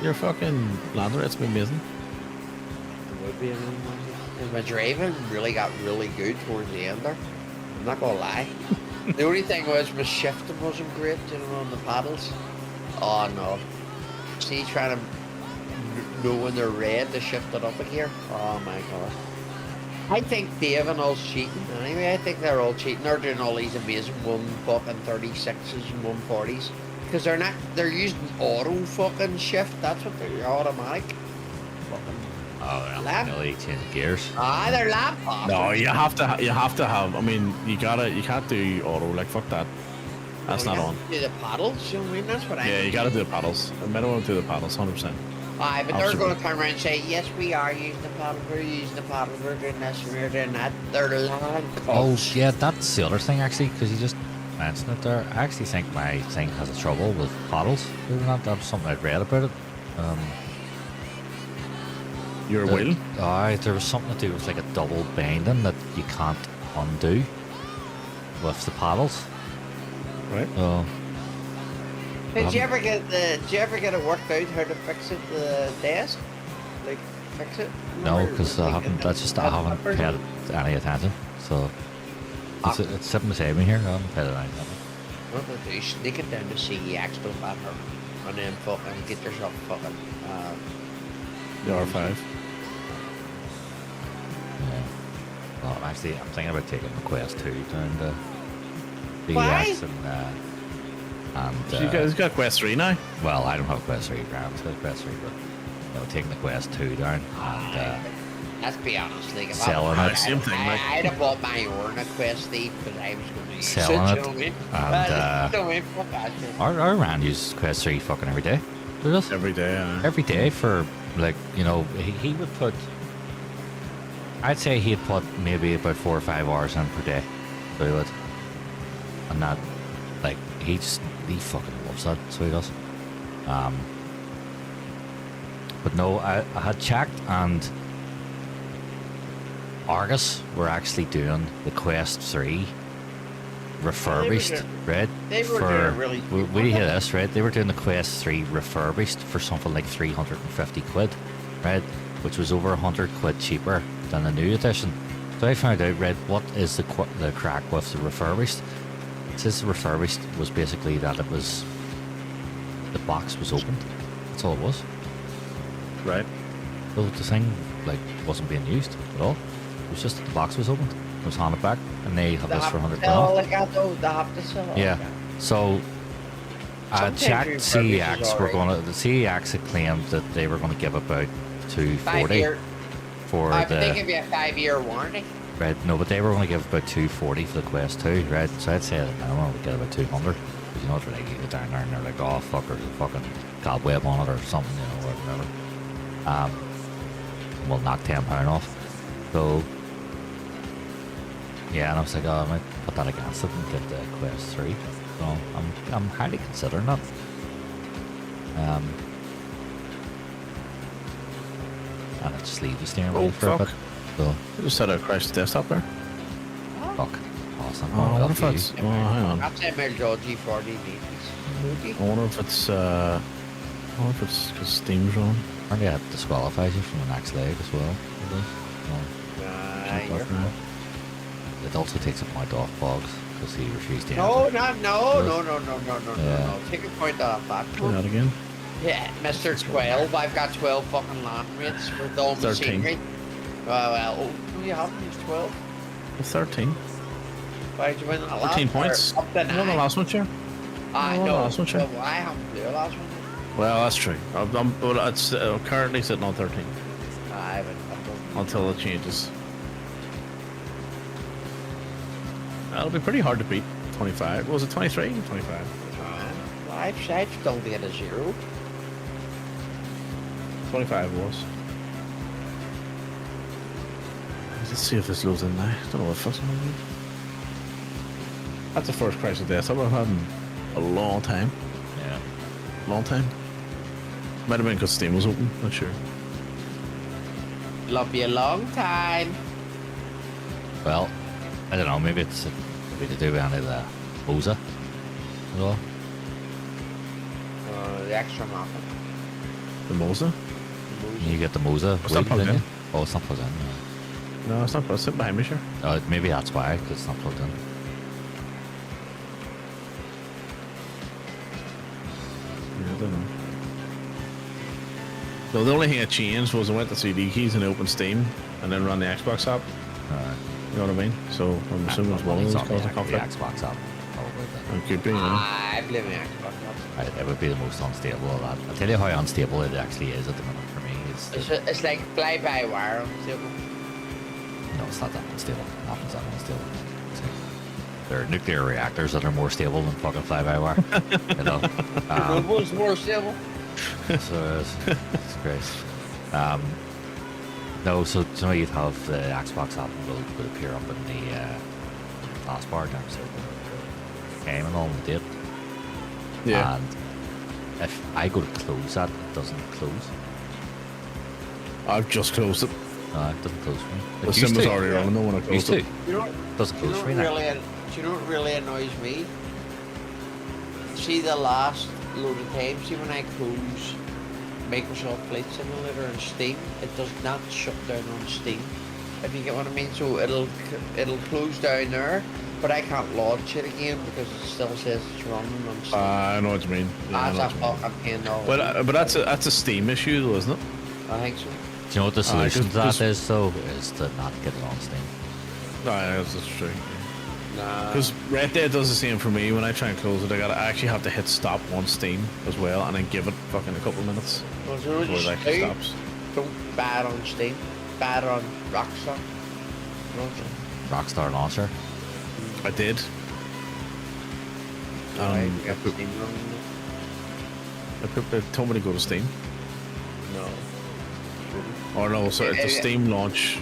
you're fucking lander. It's been amazing. Would be amazing. And my driving really got really good towards the end there. I'm not gonna lie. The only thing was my shifting wasn't great, you know, on the paddles. Oh no. See, trying to know when they're red to shift it up again. Oh my god. I think Dave and all's cheating. Anyway, I think they're all cheating. They're doing all these amazing 136s and 140s. Because they're using auto fucking shift. That's what they're automatic. Fucking Oh, Lap? no, he changed gears. they're laptops. No, you have to have. I mean, you can't do auto. Like fuck that. That's not on. Do the paddles, you know what I mean? That's what I Yeah, mean. you gotta do the paddles. I minimum do the paddles, 100%. Aye, but they're Absolutely. going to turn around and say, yes, we are using the paddle, we're using the paddle, we're doing this, we're doing that. They're lying. Oh, yeah, that's the other thing, actually, because you just mentioned it there. I actually think my thing has a trouble with paddles. That's something I'd read about it. Your will. Aye, there was something to do with like a double binding that you can't undo with the paddles. Right. So, Did you ever get it worked out how to fix it, the desk? Like, fix it? no, Remember, because like, I haven't. That's just I that haven't person- paid any attention. So it's sitting beside me here. I haven't paid any attention. What do you sneak it down to CEX, don't matter, and then fucking get yourself fucking, The R5. Yeah. Well, actually, I'm thinking about taking the Quest 2 down to the Why? EX and So you guys got Quest 3 now? well, I don't have Quest 3. Graham's got Quest 3, but taking the Quest 2 down and let's be honest, like, if Selling I, it. Same thing, like- I'd have bought my own at Quest Thief, because I was going to use Selling it, it, you know what I mean? and, You know what I mean? Fuck that shit. our man uses Quest 3 fucking every day. He does. Every day. Every day for, like, he would put, I'd say he'd put maybe about 4 or 5 hours in per day. So he would. And that, like, he fucking loves that, so he does. But no, I had checked, and Argus were actually doing the Quest 3 refurbished, doing- right? they were for, doing really we, cheap, we weren't hear they? this, right? They were doing the Quest 3 refurbished for something like 350 quid, right? Which was over 100 quid cheaper than the new edition. So I found out, right, what is the crack with the refurbished? It says the refurbished was basically that it was, the box was opened. That's all it was. Right. So the thing, like, wasn't being used at all. It was just that the box was opened. It was handed back, and they have They this have for to 100 sell all quid off. like that, though. They have to sell all Yeah. like that. So I Sometimes checked refurbished is CEX were alright. the CEX had claimed that they were going to give about 240 5-year. for But they the give you a 5-year warranty. right. No, but they were going to give about 240 for the Quest 2, right? So I'd say that minimum would get about 200. Because you know, it's like you get down there and they're like, oh fuck, there's a fucking cobweb on it or something, you know, or whatever. We'll knock £10 off. So yeah, and I was like, oh, I might put that against it and get the Quest 3. So I'm highly considering that. And it just leaves the steering wheel Oh, for a fuck. bit. So I just had a crashed desktop there. fuck. Awesome. Oh, I wonder if that's... Oh, hang on. That's ML G40 I wonder if it's... I wonder if it's because Steam's wrong. Apparently that disqualifies you from the next leg as well. It does. You're No. It also takes a point off Boggs because he refused to No, enter. no. Yeah. Take a point off that. Do that again. Yeah, Mr. 12. I've got 12 fucking land rates with all 13. machinery. Well, no, you haven't used 12. 13. Why'd you win the last 13 points. Up to You won the 9. last one, sure. I you won the know. last one, sure. Well, I haven't played the last one. Well, that's true. Well, it's currently sitting on 13 I haven't. until it changes. That'll be pretty hard to beat 25. Was it 23? 25. I've still to get a 0. 25 was. Let's see if this goes in now. Don't know what fucking movie. That's the first Crisis of Death I've had in a long time. Yeah. Long time. Might have been because Steam was open. Not sure. Love you a long time. Well, I don't know. Maybe it's maybe to do with any of the Moza as well. The extra map. The Moza? You get the Moza. It's not wheel, plugged didn't in. you? Oh, it's not plugged in. No. No, it's not. It's sitting behind me, sure. Maybe that's why, because it's not plugged in. Yeah, I don't know. So the only thing I changed was I went to CD keys and opened Steam and then run the Xbox app. You know what I mean? So I'm assuming it's one of those causing the conflict. Xbox app. Probably. It could be, you know. I blame the Xbox. It would be the most unstable of that. I'll tell you how unstable it actually is at the minute for me. It's like fly-by-wire on the table. No, it's not that unstable. Nothing's that unstable. There are nuclear reactors that are more stable than fucking fly-by-wire. You know? Renewables more stable. So it's great. No, so you'd have the Xbox app would appear up in the taskbar down so game and all the date. Yeah. And if I go to close that, it doesn't close. I've just closed it. No, it doesn't close for me. The It sim used was to. already running though when I Used closed to. it. You know, Doesn't you close know for me what now. really, do you know what really annoys me? See the last load of times, see when I close Microsoft Flight Simulator and Steam, it does not shut down on Steam. If you get what I mean, so it'll close down there, but I can't launch it again because it still says it's running on Steam. I know what you mean. Yeah, I know That's what a you mean. fucking pain though. But that's a Steam issue though, isn't it? I think so. Do you know what the solution to that just- is, though? Is to not get it on Steam. No, that's true. Nah. Because Red Dead does the same for me. When I try and close it, I actually have to hit stop on Steam as well, and then give it fucking a couple of minutes Well, so what before it you actually do, stops. don't bad on Steam, bad on Rockstar. Rockstar launcher. I did. Right, Um, you got Steam running. They told me to go to Steam. No. Or no, sorry, it's a Yeah. Steam launch.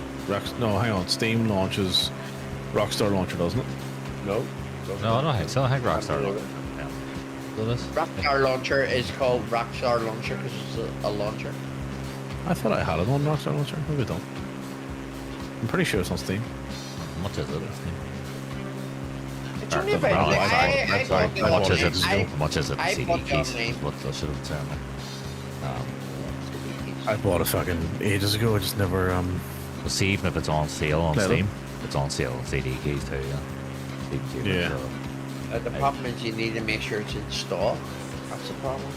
No, hang on. Steam launches Rockstar launcher, doesn't it? No. No, I don't think so. I think Rockstar launcher. Yeah. So this? Rockstar Launcher is called Rockstar Launcher because it's a launcher. I thought I had it on Rockstar launcher. Maybe I don't. I'm pretty sure it's on Steam. How much is it? It's Or only doesn't about matter. like, Sorry, I sorry. bought the How much is online- it? How much is it? I CD bought the keys. online- What I should have said. I bought it fucking ages ago. I just never Well, see, even if it's on sale on Let 'em. Steam, it's on sale on CD keys too. Yeah. CD keys, Yeah. so. The problem is you need to make sure it's in stock. That's the problem.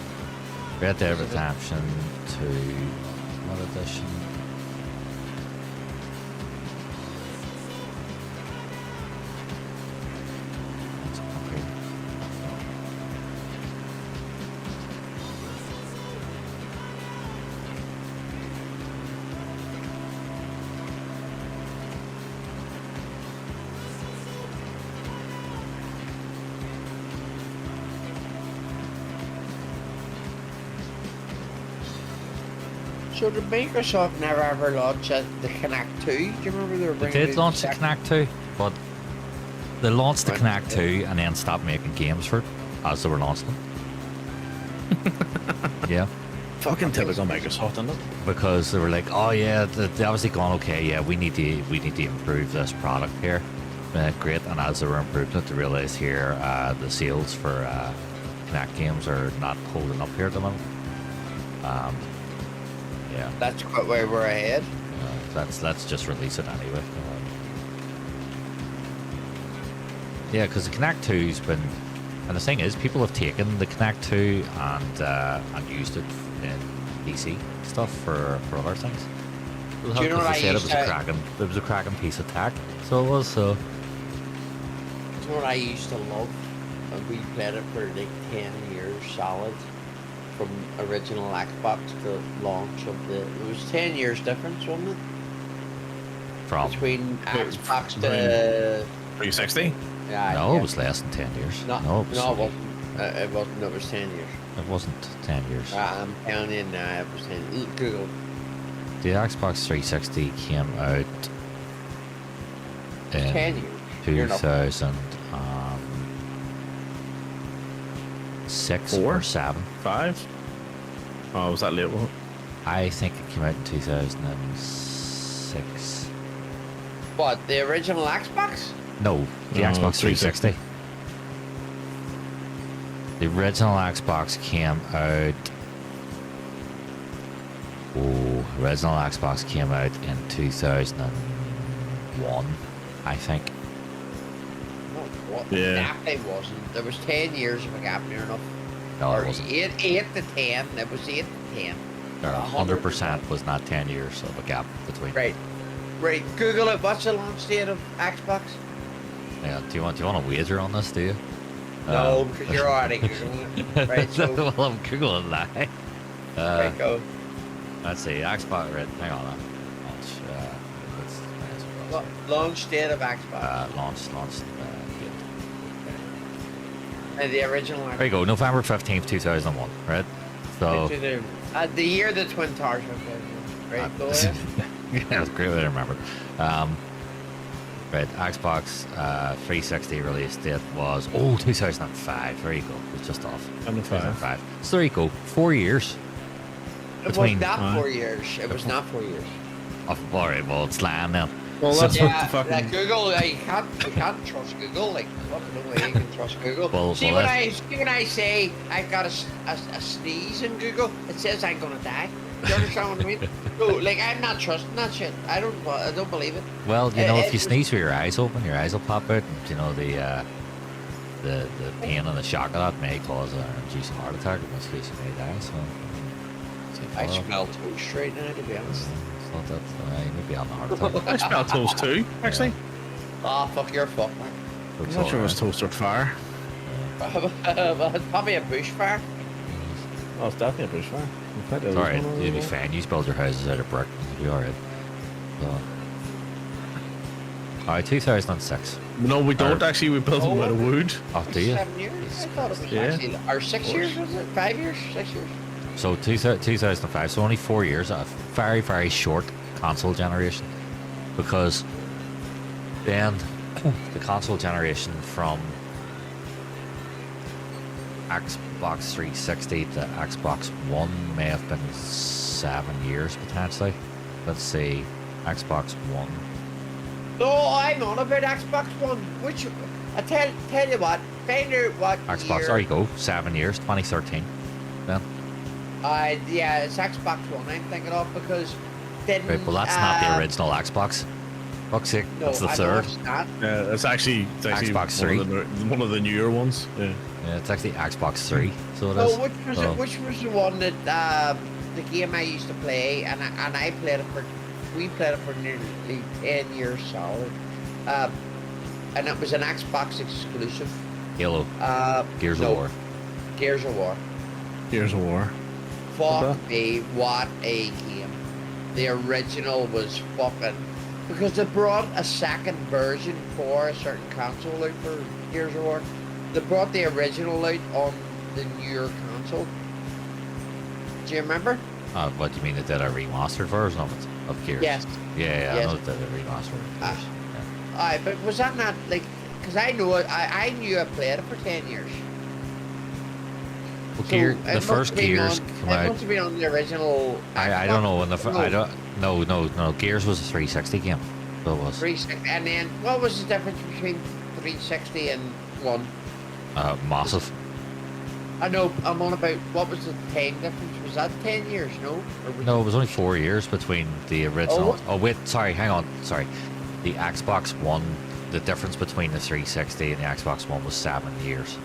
Red Dead Redemption 2. What edition? It's okay. So did Microsoft never ever launch the Kinect 2? Do you remember they were They bringing did out launch the second- Kinect 2, but they launched the Right. Kinect 2 and then stopped making games for it as they were launching them. Yeah, fucking typical Microsoft, isn't it? because they were like, "Oh yeah, they obviously gone okay. Yeah, we need to improve this product here. Great." And as they were improving it, they realized here the sales for Kinect games are not holding up here at the moment. Yeah. That's quite where we're ahead. Let's just release it anyway. Yeah, because the Connect 2's been, and the thing is, people have taken the Connect 2 and used it in PC stuff for other things. Do you know what I said used it was a cracking piece of tech, so it was. So Do you know what I used to love? And we played it for like 10 years solid. From original Xbox to launch of the... It was 10 years difference, wasn't it? from Between Wait, Xbox to... 360. Yeah, no, yeah. it was less than 10 years. No, no, it was, no, it wasn't. It wasn't. It was 10 years. it wasn't 10 years. I'm telling you now, it was 10 years. Google. The Xbox 360 came out in 10 years. You're not- 2006 Four? or 7. 5. Oh, was that late? What? I think it came out in 2006. What, the original Xbox? No, the No, Xbox 360. The original Xbox came out. Oh, original Xbox came out in 2001, I think. No, what? Yeah. Definitely wasn't. There was 10 years of a gap near enough. No, Or it wasn't. 8 to 10. It was 8 to 10. 100% was not 10 years of a gap between. Right. Right. Google it. What's the launch date of Xbox? Yeah. Do you want to wager on this? Do you? No, because you're already Googling it. Right, so... well, I'm googling that. right, go. Let's see. Xbox. Right, hang on. Launch date of Xbox. Launch. And the original There you go. November 15th, 2001. Right. So. the year the Twin Towers were built. Right, go ahead. Yeah, that's a great way to remember. Right, Xbox 360 release date was 2005. There you go. It's just off. 2005. So there you go. 4 years. It was Between- not 4 years. It was not 4 years. All right. Well, it's lying now. Well, that's Yeah, what the fucking. like Google, you can't trust Google. Like, fucking no way you can trust Google. Well, see, well, when that's- I say I've got a sneeze in Google, it says I'm gonna die. Do you understand what I mean? No, like I'm not trusting that shit. I don't believe it. Well, you know, if you it- sneeze with your eyes open, your eyes will pop out, and you know the pain and the shock of that may cause an induce a heart attack. In this case, you may die. So, I smell toast right now, to be honest. It's not that you may be on the heart attack. I smell toast too, actually. Ah, fuck your fuck, man. I'm not sure it was toast or fire. It's probably a bushfire. Oh, it's definitely a bushfire. It's alright, you'll be fine. You build your houses out of brick, you'll be alright. So. Alright, 2006. No, we don't actually. We built them Oh. out of wood. Oh, do you? 7 years? I thought it was Yeah. actually... Or 6 years, was it? 5 years? 6 years? So 2005, so only 4 years, a very, very short console generation. Because then the console generation from Xbox 360 to Xbox One may have been 7 years potentially. Let's see, Xbox One. No, I'm on about Xbox One. Which... I tell you what, find out what Xbox, year... there you go, 7 years, 2013. Then. Yeah, it's Xbox One I'm thinking of because... Didn't, Right, well that's not the original Xbox. Fuck's sake, No, that's the I know third. it's not. Yeah, it's actually Xbox one of the newer ones. Yeah. Yeah, it's actually Xbox 3, so it No, is. which was the one that the game I used to play, and I played it for, we played it for nearly 10 years solid, and it was an Xbox exclusive. Halo, Gears no, of War. Gears of War. Gears of War. Fuck me, what a game! The original was fucking, because they brought a second version for a certain console out for Gears of War. They brought the original out on the newer console. Do you remember? What do you mean? They did a remastered version of it, of Gears? Yes. Yeah, I Yes. know they did a remastered of Gears. Aye, but was that not like? Because I know it. I knew I played it for 10 years. Well, So Gear, it the must first have been Gears on, came It must out. have been on the original. I don't know when the Xbox. I don't no Gears was a 360 game. So it was 360, and then what was the difference between 360 and one? massive. I know. I'm on about what was the time difference? Was that 10 years? No. Or was No, it was only 4 years between the original. Oh. Oh wait, sorry, hang on, sorry. The Xbox One, the difference between the 360 and the Xbox One was 7 years.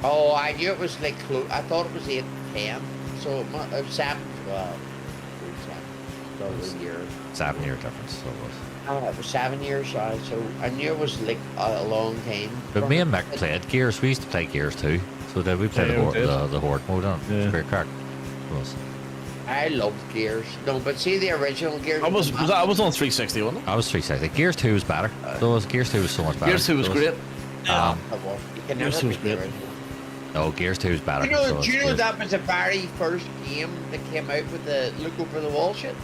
Oh, I knew it was like close. I thought it was 8 to 10. So it was 7. Well, it was 7. So a year. 7 year difference, so it was. Oh, it was 7 years. So I knew it was like a long time. But me and Mick played Gears. We used to play Gears too. So did we play Yeah, we did. the Horde mode on it? It was Yeah. great crack. It was. I loved Gears. No, but see the original Gears. I was on 360, wasn't it? I was 360. Gears 2 was better. So was, Gears 2 was so much better. Gears 2 was So great. Um, You can Gears never 2 was beat the great. original. no, Gears 2 was better. Do you know, so do it's you know Gears- that was the very first game that came out with the look over the wall shit?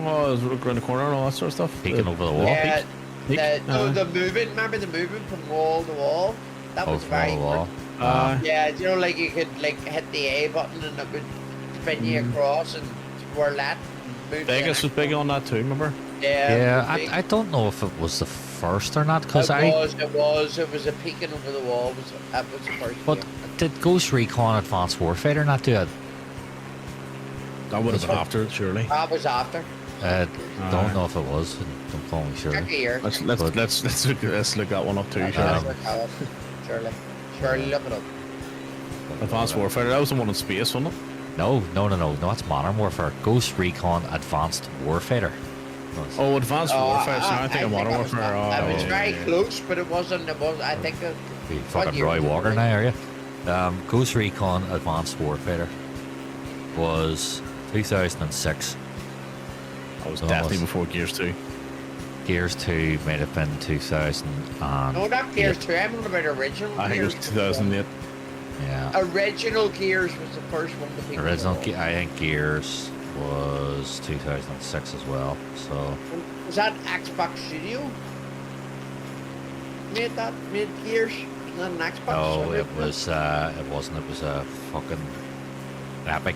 Oh, it was around the corner and all that sort of stuff. Peeking over the wall? Yeah, Peak? the moving. Remember the moving from wall to wall? That Oh, was from very the wall. Yeah, you know, like you could like hit the A button and it would spin you across and twirl that. And move Vegas the was big on that too, remember? Yeah, Yeah, big. I don't know if it was the first or not, because It was a peeking over the wall. That was the first But game. did Ghost Recon Advanced Warfighter not do it? That would have been after it, surely. That was after. Don't know if it was. Don't call me sure. Check the year. Let's But- let's look that one up too. Let's Surely. look at it. Surely look it up. Advanced Warfare. That was the one in space, wasn't it? No, that's Modern Warfare. Ghost Recon Advanced Warfighter. Oh, Advanced Warfare. So I think of Modern it was Warfare. that. Oh, It was yeah, very yeah. close, but it wasn't. It was. I think. Be What fucking year Roy was it Walker released? now, are you? Ghost Recon Advanced Warfighter was 2006. I was So definitely was- before Gears 2. Gears 2 might have been 2000. No, not Gears 2. I'm on about original. I think it was Gears. 2008. Yeah. Original Gears was the first one to be. Original, I think Gears was 2006 as well. So Was that Xbox Studio? Made Gears? Not an Xbox. no, Studio? it wasn't. It was a fucking Epic.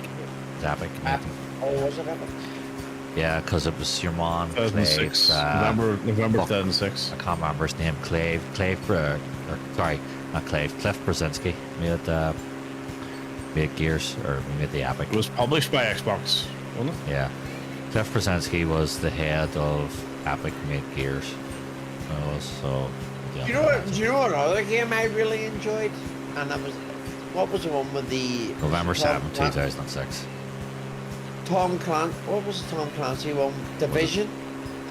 It's Epic. Oh, was it Epic? Yeah, because it was your man. 2006. Clave, November fuck. 2006. I can't remember his name. Sorry, not Cliff Brzezinski made Gears, or made the Epic. It was published by Xbox, wasn't it? Yeah. Cliff Brzezinski was the head of Epic made Gears. So yeah. Do you know what other game I really enjoyed? And that was, what was the one with the November Tom 7th, Clan- 2006. Tom Clancy. What was the Tom Clancy one? Division.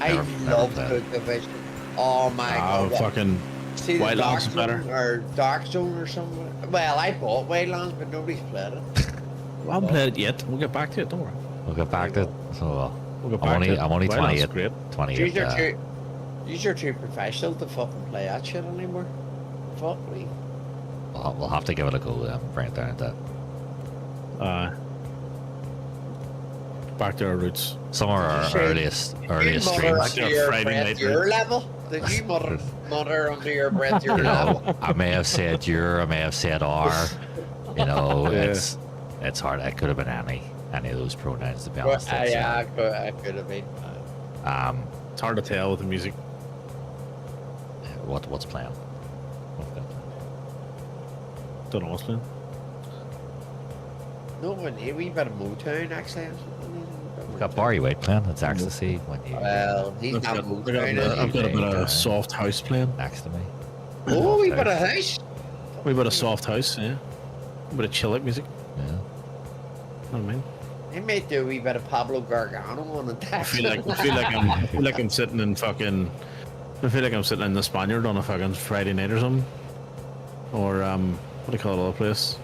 I Never loved played the it. Division. Oh my Oh, god! fucking. See the Wildlands Dark is better. Zone or Dark Zone or something. Well, I bought Wildlands, but nobody's played it. I haven't played it yet. We'll get back to it. Don't worry. We'll get back to it. So We'll get I'm back only, to it. I'm only Wildlands is 28. great. 28. You're too professional to fucking play that shit anymore. Fuck me. We'll have to give it a go then. Bring it down to Back to our roots. some of our say- earliest Did you streams. mutter Like under a your Friday breath night your route. level? Did you mutter under your breath your You level? know, I may have said your, I may have said our. You know, Yeah. it's hard. It could have been any of those pronouns to be Well, honest. It's, yeah, I could have been. It's hard to tell with the music. what's playing? Don't know what's playing. No, we bit of Motown actually. We've got Barry White playing. It's ecstasy when you Well, he's I've not got, Motown. I've got a bit Yeah. of soft house playing. next to me. Oh, we bit of house. We bit of soft house, yeah. A bit of chill out music. Yeah. You know what I mean? He might do a wee bit of Pablo Gargano on the I feel like I'm sitting in fucking. I feel like I'm sitting in the Spaniard on a fucking Friday night or something. Or what do you call it? Other place?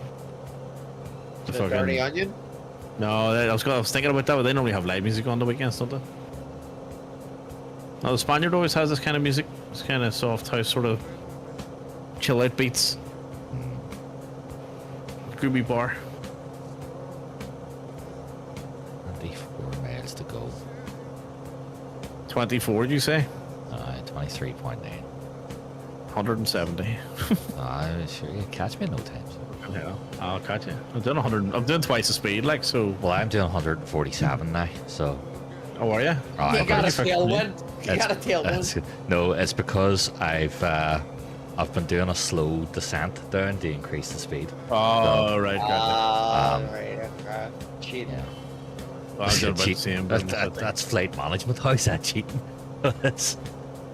the Dirty Onion. No, I was thinking about that, but they normally have live music on the weekends, don't they? No, the Spaniard always has this kind of music. This kind of soft house, sort of chill out beats. Groovy bar. 24 miles to go. 24, did you say? 23.9. 170. Sure, you catch me in no time. So. Yeah, I'll catch you. I'm doing 100. I'm doing twice the speed, like so. Well, I'm doing 147 now, so. Oh, are you? You got a fucking tailwind. You got a tailwind. No, it's because I've I've been doing a slow descent down to increase the speed. Oh, right, got Right, okay. Cheating. Yeah. it. Well, I'm doing about the Cheating. same. That's flight management. How's that cheating? It's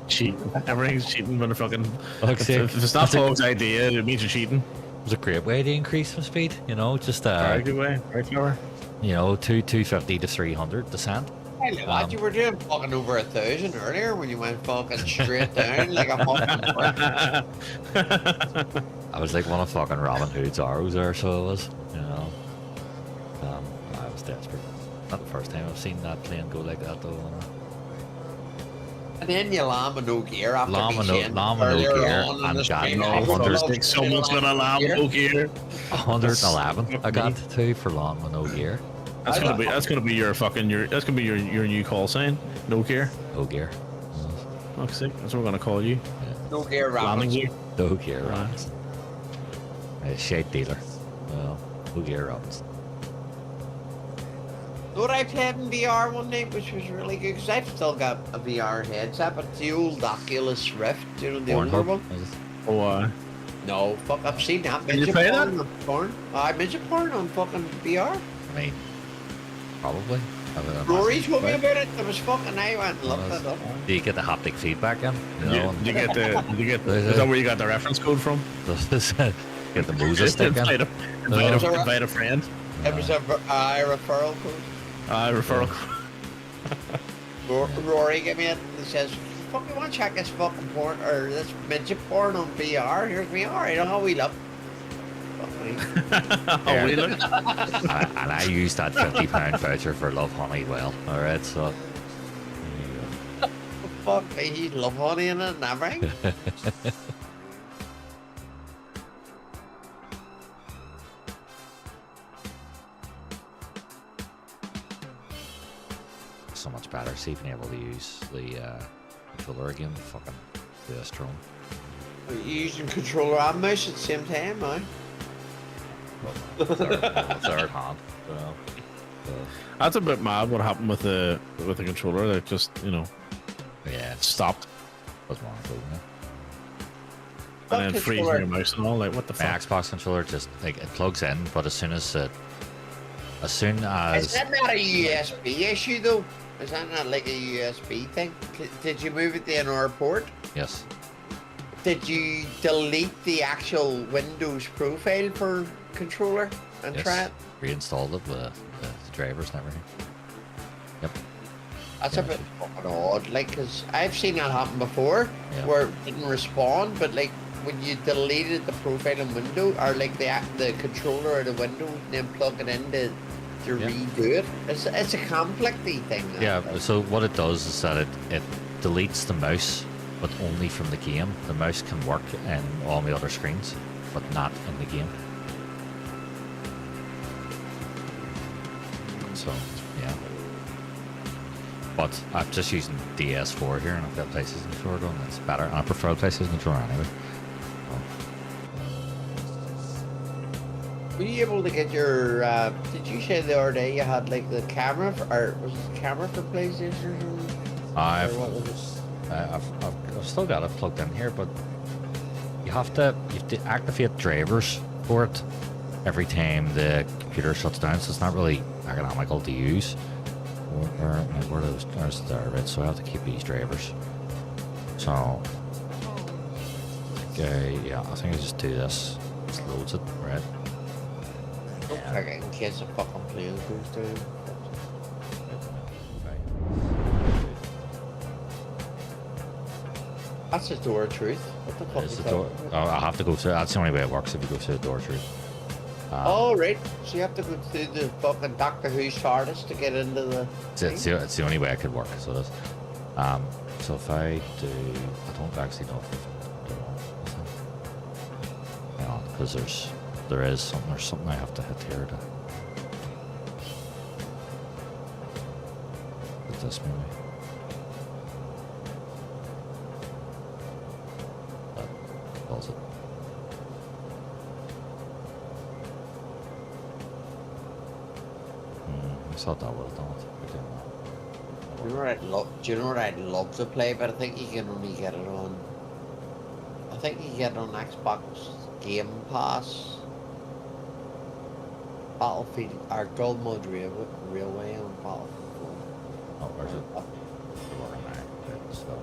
cheating. Everything's cheating when fucking. Fuck's sake. If it's not Fog's idea, it means you're cheating. a great way to increase my speed. You know, just Very good way. Very clever. you know, 250 to 300 descent. Hey, look, lad, you were doing fucking over 1,000 earlier when you went fucking straight down like a fucking brick. I was like one of fucking Robin Hood's arrows there, so it was. You know, I was desperate. Not the first time I've seen that plane go like that though. You know? And then you land with no gear after Lamb with no- being lamb with no earlier gear on in and the got stream. no I would wonders. love Think to someone's see gonna lamb lamb with gear. no gear. 111. I got two for long with no gear. That's gonna be your fucking that's gonna be your new call sign. No gear. No gear. Fuck's sake. That's what we're gonna call you. No gear Landing rabbits. gear. No gear Robins. Shade dealer. Well, no gear Robins. What I played in VR one night, which was really good, because I've still got a VR headset, but it's the old Oculus Rift, you know, the older one. Oh, No, fuck, I've seen that. Did you Midget play porn on porn. Midget porn on fucking VR. I mean, probably. Rory told me about it. It was fucking, I went and looked it up. Do you get the haptic feedback in? You know, Did you get is that where you got the reference code from? get the Moses stick in? Invite a friend. It was a referral code. Referral. Rory gave me it. He says, "Fuck, you want to check this fucking porn or this midget porn on VR? Here's me. All right, how we look." Fuck me. Oh, we look. And I used that £50 voucher for Love Honey well. Alright, so. Fuck me, he's love honey in it and everything. So much better. See being able to use the controller again. Fucking do a strong. Are you using controller and mouse at the same time now? Third hand. That's a bit mad. What happened with the controller? That just Yeah, stopped, was more cool. Yeah. That and then freezing controller- your mouse and all. Like what the My fuck? Xbox controller just like it plugs in, but as soon as Is that not a USB issue though? Is that not like a USB thing? Did you move it to another port? yes, Did you delete the actual Windows profile for controller and yes, try it? reinstalled it with the drivers and everything. Yep. That's Yeah, a bit fucking odd, like, because I've seen that happen before, Yeah. where it didn't respond, but like when you deleted the profile in Windows, or like the controller or the Windows, and then plug it in to Yeah. redo it, it's a conflicty thing. that, Yeah, like. so what it does is that it deletes the mouse, but only from the game. The mouse can work in all the other screens, but not in the game. So, yeah. But I'm just using DS4 here, and I've got PlayStation controller going. It's better, and I prefer PlayStation controller anyway. Were you able to get your? Did you say the other day you had like the camera, or was it the camera for PlayStation? Or something? I've, Or what was it? I've still got it plugged in here, but you have to activate drivers for it every time the computer shuts down, so it's not really economical to use. Where's the right? So I have to keep these drivers. So, okay, yeah, I think I just do this. Just loads it, right? Okay, in case the fucking plane goes down. That's the door of truth. What the fuck Is is the that? door? Oh, I have to go through. That's the only way it works if you go through the door through. Oh, right. So you have to go through the fucking Doctor Who's TARDIS to get into the. It's the only way I could work. So it is. So if I do, I don't actually know if I'm doing it. Hang on, because there's something I have to hit here to. Hit this maybe. That does it. I thought that would have done it. I didn't know. Do you know what I'd love to play, but I think you can only get it on. I think you get it on Xbox Game Pass. Battlefield or Gold Mode Railway on Battlefield 4. Oh, where's it? Right, so.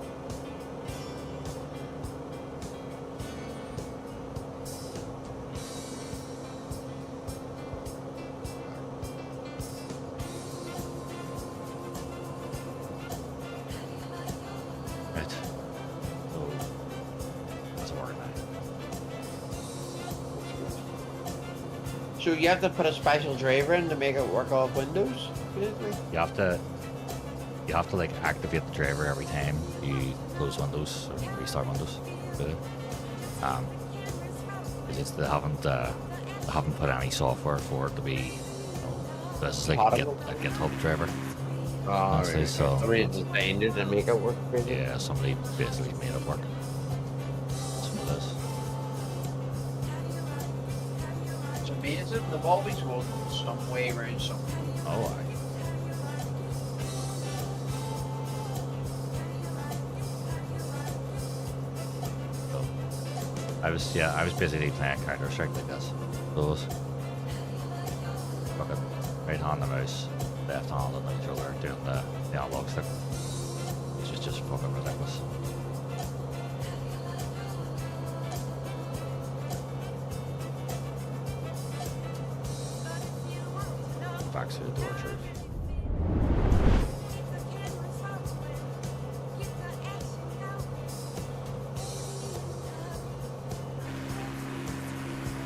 Right. So that's working now. So you have to put a special driver in to make it work off Windows, basically? You have to like activate the driver every time you close Windows or restart Windows. Really. It's just they haven't put any software for it to be, you know, this is like a GitHub driver. Oh, Honestly, right. so Somebody designed it to make it work for you? yeah, somebody basically made it work. That's what it is. It's amazing. They've always won some way around something. Oh, aye. I was busy playing Counter-Strike like this. Those fucking right hand the mouse, left hand on the controller, doing the analog stick. Which is just fucking ridiculous. Back to the door, truth.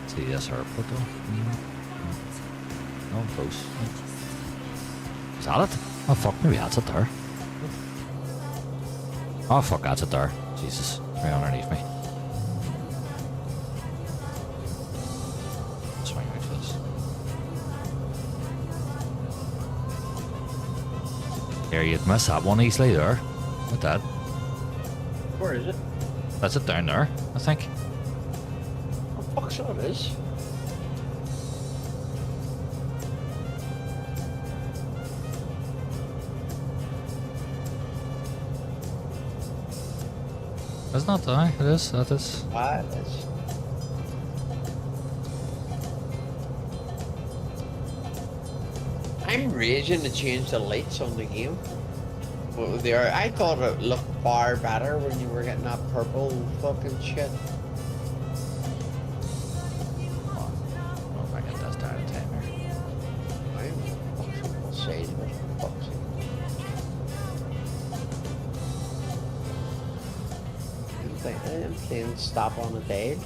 See this airport though? No, close. Is that it? Oh fuck, maybe that's it there. Oh fuck, that's it there. Jesus, right underneath me. Swing right for this. Here, you'd miss that one easily there. Like that. Where is it? That's it down there, I think. Oh, fuck, so it is. It's not there. It is. That is. Ah, it is. I'm raging to change the lights on the game. Well, they are. I thought it looked far better when you were getting that purple fucking shit. Oh, if I get this down in time here. I'm fucking say this. Fuck's sake. I'm playing stop on a day.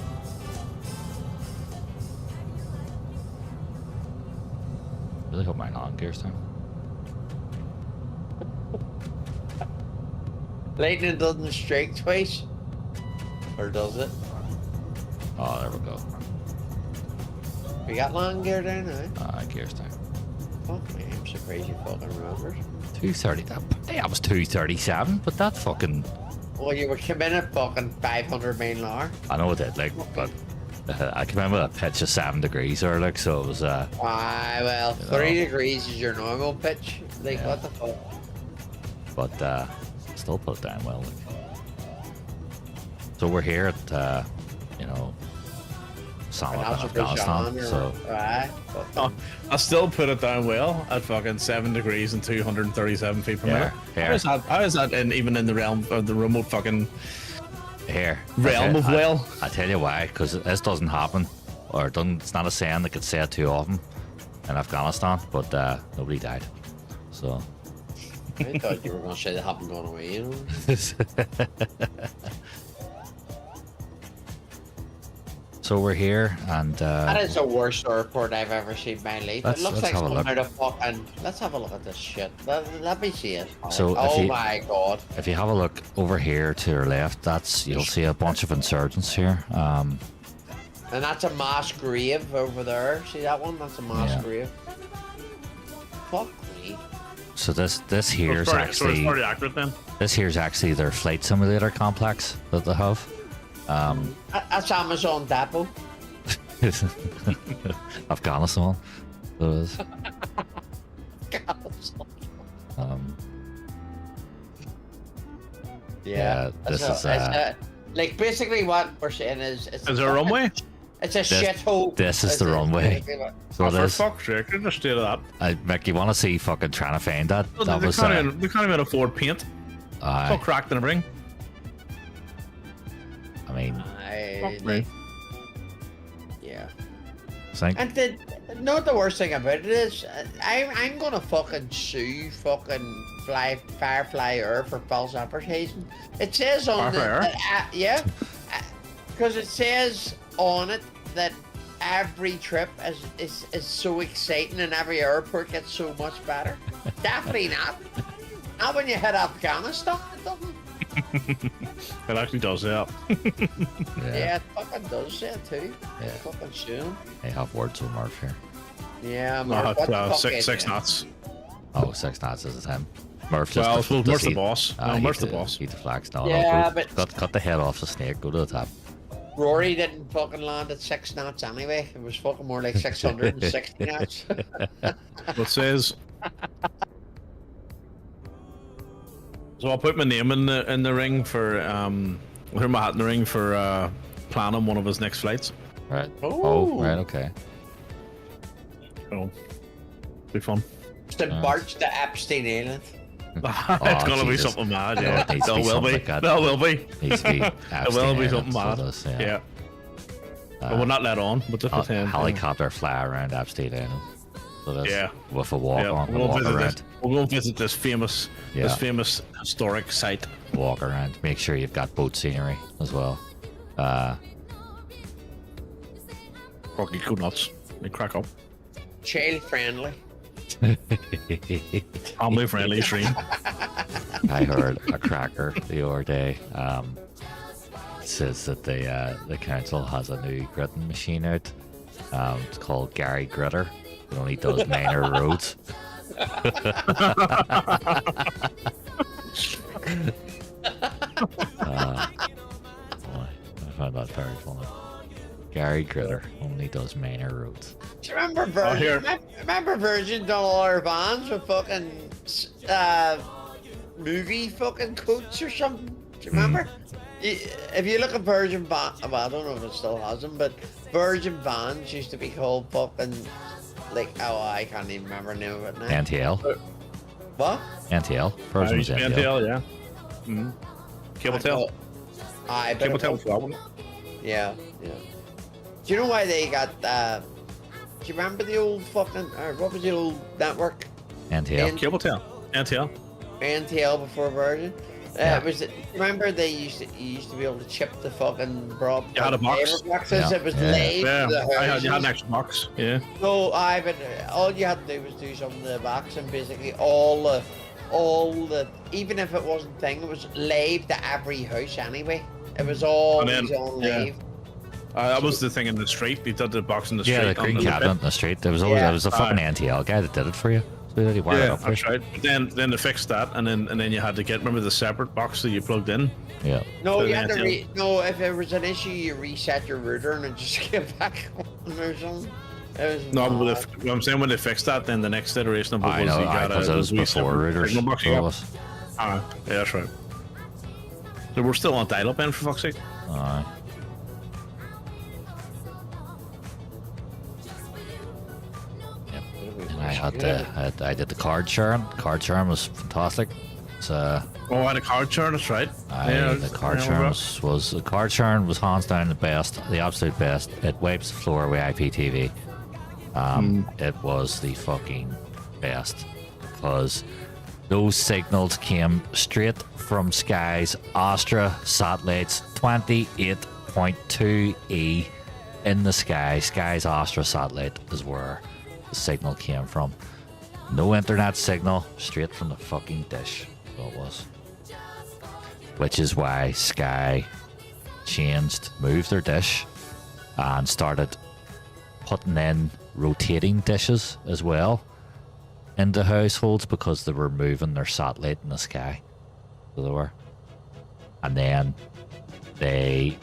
Really hope my non gears down. Lightning doesn't strike twice. Or does it? Oh, there we go. We got long gear down now. Gears down. Fuck me, I'm surprised you fucking remembered. 230. That was 237, but that fucking. Well, you were coming at fucking 500 mile an hour. I know it did, like, but I can remember a pitch of 7 degrees or like, so it was. Well, 3 degrees is your normal pitch. Like, Yeah. what the fuck? But still put it down well. Like. So we're here at, you know, Samak in Afghanistan. So Right. Oh, I still put it down well at fucking 7 degrees and 237 feet per minute. here. How is that even in the realm of the remote fucking here. realm of well? I tell you why, because this doesn't happen, or it doesn't, it's not a saying that gets said too often in Afghanistan, but nobody died. So. I thought you were going to say that happened going away, you know? So we're here, and That is the worst airport I've ever seen in my life. Let's- It looks let's like have a something look. out of fucking. Let's have a look at this shit. Let me see it. So if oh you- my god. if you have a look over here to your left, that's you'll see a bunch of insurgents here. And that's a mass grave over there. See that one? That's a mass Yeah. grave. Fuck me. So this here is So actually it's pretty accurate then. this here's actually their flight simulator complex that they have. That's Amazon Depot. Afghanistan. So it is. Yeah, this is, Like basically, what we're saying is, it's Is there a runway? It's a shithole. this is the runway. So Oh, it for is. fuck's sake, they're just doing that. Mick, you want to see fucking trying to find that? Well, That they, was. they can't even afford paint. It's all I cracked in the ring. mean, Fuck me. Yeah. think. And know what the worst thing about it is? I'm gonna fucking sue fucking Firefly Air for false advertising. It says on Firefly the yeah, because it says on it that every trip is so exciting and every airport gets so much better. Definitely not. Not when you hit Afghanistan. It doesn't. It actually does, yeah. Yeah, it fucking does say it too. Yeah. Fucking soon. They have words with Murph here. Yeah, No, Mark, what the fuck six is it? knots. Oh, 6 knots is him. Murph just. Well, I suppose Murph's the he- boss. No, he Murph's the de- boss. He deflects. No, Yeah, no, but- cut the head off the snake. Go to the top. Rory didn't fucking land at 6 knots anyway. It was fucking more like 660 knots. What says? So I'll put my name in the ring for put my hat in the ring for planning one of his next flights. Right. Oh. Oh, right. Okay. So be fun. To barge to Epstein Island. It's gonna be Jesus. something mad, Oh, yeah. it needs to There be will something be. like that. There will be. Needs to be. There will be something mad. Yeah. But we're not let on. But just pretend. Helicopter fly around Epstein Island. So that's Yeah. with a walk Yeah, on, we'll walk visit around, this. We'll go visit this famous historic site. walk around. Make sure you've got boat scenery as well. Rocky go nuts. They crack up. Child friendly. Family friendly stream. I heard a cracker the other day. Says that the council has a new gritting machine out. It's called Gary Gritter. It only does minor roads. I found that very funny. Gary Gritter only does minor roads. Do you remember here. Virgin? Remember Virgin done all our vans with fucking movie fucking quotes or something? Do you remember? If you look at Virgin Van, well, I don't know if it still has them, but Virgin Vans used to be called fucking like, oh, I can't even remember the name of it now. NTL. What? NTL. Virgin was NTL. NTL, yeah. Cable tail. I Cable tail problem. Yeah, yeah. Do you know why they got? Do you remember the old fucking? Or what was the old network? NTL. Cable tail. NTL. NTL before Virgin. Yeah. Remember they you used to be able to chip the fucking broad. You had a box. Boxes. Yeah. It was Yeah. laid. Yeah, to the you had houses. an extra box. Yeah. No, but all you had to do was do something to the box, and basically all the even if it wasn't thing, it was laid to every house anyway. It was all And then- on yeah. laid. That was the thing in the street. They did the box in the street. Yeah, the green on cabinet in the street. There was always Yeah. there was a fucking NTL guy that did it for you. So he wired it Yeah, up for you. that's right. But then they fixed that, and then you had to get remember the separate box that you plugged in. Yeah. No, So you the had to NTL. no. If there was an issue, you reset your router and it just get back on or something. It was No, but mad. what I'm saying when they fixed that, then the next iteration of it was I know, you got because it was wee before separate routers. signal box So you it got. was. Yeah, that's right. So we're still on dial-up then, for fuck's sake. And I did the card sharing. Card sharing was fantastic. It's Oh, I had a card chart, that's right. the card sharing was the card sharing was hands down the best, the absolute best. It wipes the floor with IPTV. It was the fucking best because those signals came straight from Sky's Astra satellites 28.2E in the sky. Sky's Astra satellite is where the signal came from. No internet signal, straight from the fucking dish. So it was. Which is why Sky moved their dish and started putting in rotating dishes as well into households because they were moving their satellite in the sky. So they were. And then they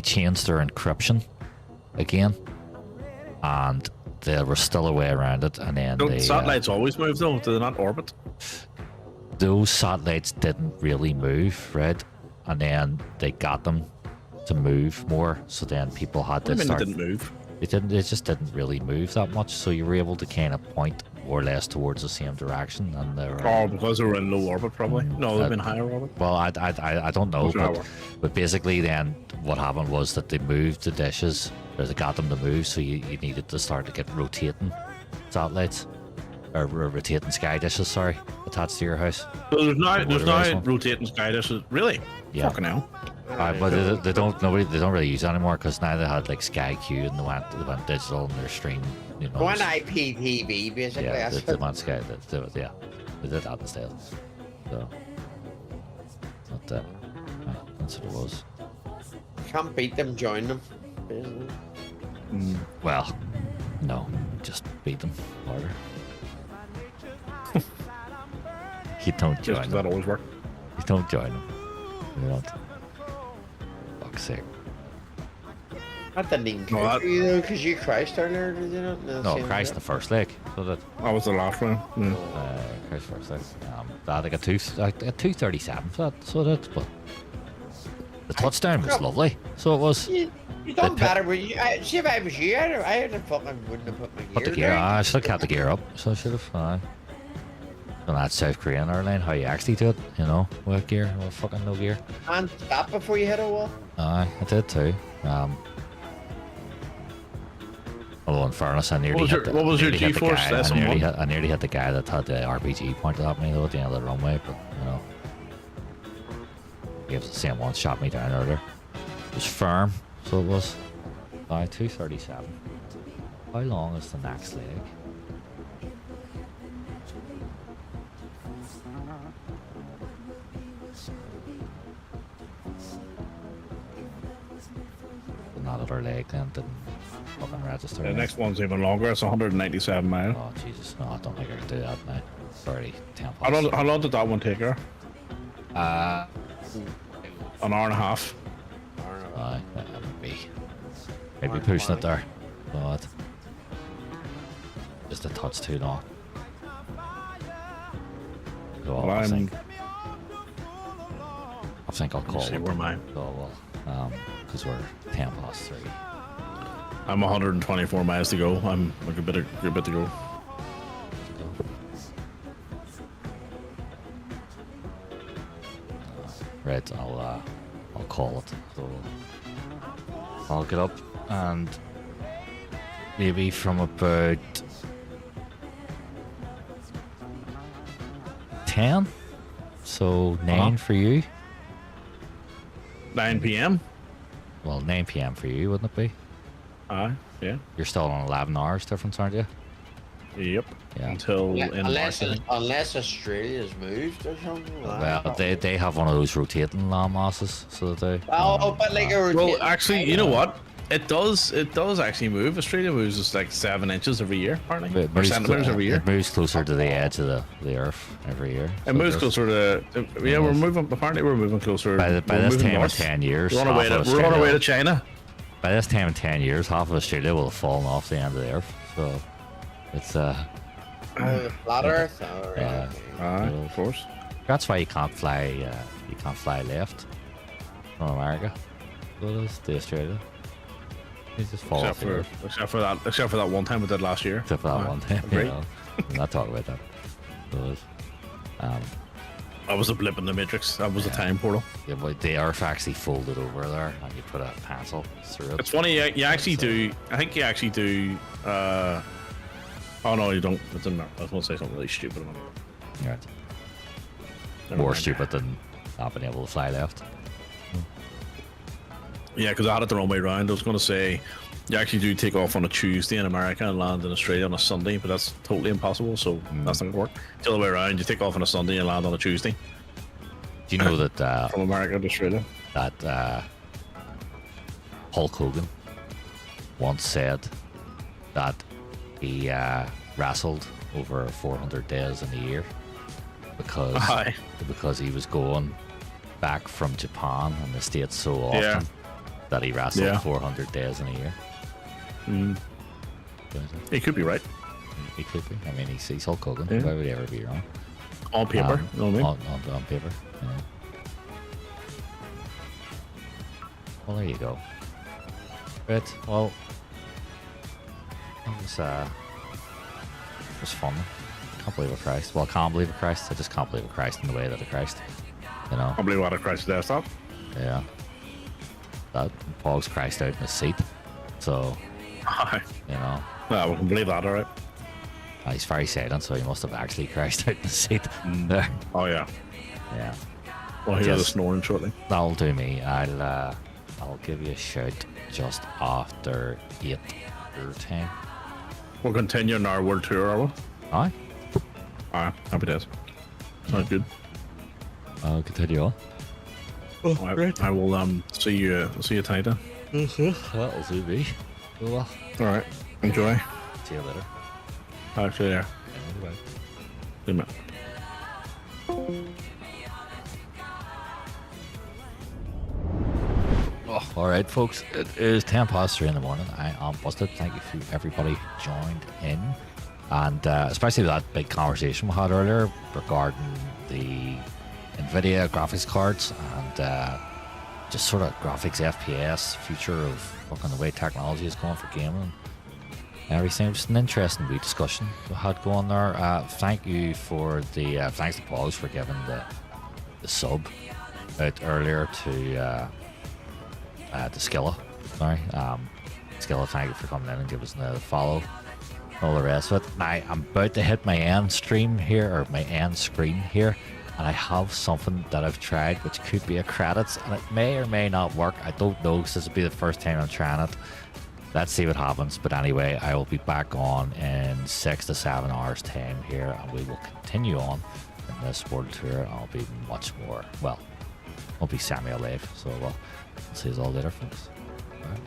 changed their encryption again. And there was still a way around it. And then Don't satellites always move though? Do they not orbit? those satellites didn't really move, right? and then they got them to move more. So then people had to What do you mean start. it didn't move? It just didn't really move that much. So you were able to kind of point more or less towards the same direction, and they were. Oh, because they were in low orbit, probably. No, they've been higher orbit. Well, I don't know, What's that but, one? but basically then what happened was that they moved the dishes, or they got them to move, so you needed to start to get rotating satellites, or rotating sky dishes, sorry, attached to your house. So there's now Motorized one. rotating sky dishes. Really? Yeah. Fucking hell. But they don't really use it anymore because now they had like Sky Q and they went digital and they're streaming. You know, One IPTV, basically. yeah, That's they went Sky. They did that instead. So, that's what it was. Can't beat them, join them. Basically. Well, no, just beat them harder. You don't Just join 'cause them. that always worked. You don't join them. You don't. Fuck's sake. That didn't even No, count that- for you though, because you crashed earlier, did you not? No, same Christ, day? the first leg. So that. That was the last one. Mm. Christ, first leg. I think a 237 for that. So that, but the touchdown was lovely. So it was. You done put- better, but you, see if I was you, I'd have fucking wouldn't have put my gear Put the gear. down. I should have kept the gear up. So I should have. And that South Korean airline, how you actually do it, you know, with gear, with fucking no gear. And stop before you hit a wall. I did too. Although in fairness, I nearly hit the, what was your nearly hit the G-force guy- SM1? I nearly hit the guy that had the RPG pointed at me though at the end of the runway, but you know, he was the same one, shot me down earlier. It was firm, so it was. 237. How long is the next leg? Not at our leg then, didn't fucking register. The then. next one's even longer. It's 197 miles. Oh Jesus, no, I don't think I can do that now. It's already 10 How past. long did that one take her? Uh, An hour and a half. maybe pushing it there, but just a touch too long. So Well, I I'm. think I'll call See it. where mine. So well, because we're 10 past 3. I'm 124 miles to go. I'm like a bit to go. Right, I'll call it. So I'll get up and maybe from about 10, so 9 for you. 9 p.m. Well, 9 p.m. for you, wouldn't it be? Aye. Yeah. You're still on 11 hours difference, aren't you? Yep. Yeah. Until Yeah, in March. I think. unless Australia's moved or something. Well, they have one of those rotating land masses, so they. Oh, but like a Well, rotating- actually, you know what? It does actually move. Australia moves us like 7 inches every year, apparently. It Or moves, centimeters every year. it moves closer to the edge of the Earth every year. It so moves does. closer to. Yeah, we're moving. Apparently, we're moving closer. By we're this moving time north. in 10 years, We're on our way half to. of We're on our way Australia- to China. By this time in 10 years, half of Australia will have fallen off the end of the Earth. So it's Oh, the flat Earth. Oh, right. Yeah. Aye, of course. that's why you can't fly left from America. So it is to Australia. You just fall off the Earth. Except for that one time we did last year. Except for that Aye, one time. You agreed. know. We'll not talk about that. So it is. That was a blip in the matrix. That was a time portal. Yeah, but the Earth actually folded over there, and you put a pencil through it. It's funny. You actually do. I think you actually do. Oh no, you don't. It doesn't matter. I was going to say something really stupid. Right. Never More mind. stupid than not being able to fly left. Yeah, because I had it the wrong way around. I was going to say you actually do take off on a Tuesday in America and land in Australia on a Sunday, but that's totally impossible. So that's not going to work. It's the other way around. You take off on a Sunday and land on a Tuesday Do you know that from America to Australia. Hulk Hogan once said that he wrestled over 400 days in a year because he was going back from Japan and the States so often Yeah. that he wrestled Yeah. 400 days in a year. But, He could be right he could be. I mean, he's Hulk Hogan. Yeah. Why would he ever be wrong? on paper. You know what I mean? On paper. Yeah. Well, there you go. Right. Well, that was fun. Can't believe a Christ. Well, I can't believe a Christ. I just can't believe a Christ in the way that a Christ. You know. I believe what a Christ desktop. Yeah. That Pog's Christ out in the seat. So, Aye. you know. Yeah, we can believe that, alright. He's very silent, so he must have actually Christ out in the seat there. Oh yeah. Yeah. We'll hear the Just- snoring shortly. That'll do me. I'll give you a shout just after 8 your time. We're continuing our world tour, are we? Aye. Alright, happy days. Sounds good. I'll continue on. Alright, I will see you tonight then. That'll do me. Well, Alright. Enjoy. see you later. Actually there. Anyway. See you, man. Oh, all right, folks. It is 3 in the morning. I am busted. Thank you for everybody joined in, and especially that big conversation we had earlier regarding the NVIDIA graphics cards and just sort of graphics, FPS, future of fucking the way technology is going for gaming. Everything. It was an interesting wee discussion we had going there. Thank you for the thanks to Pauls for giving the sub out earlier to Skilla. Sorry, Skilla. Thank you for coming in and giving us the follow. All the rest of it. Now I'm about to hit my end stream here, or my end screen here, and I have something that I've tried which could be a credits, and it may or may not work. I don't know, because this will be the first time I'm trying it. Let's see what happens. But anyway, I will be back on in 6 to 7 hours time here, and we will continue on in this world tour. I'll be much more, well, I'll be semi-alive, so we'll see you all later, folks. All right.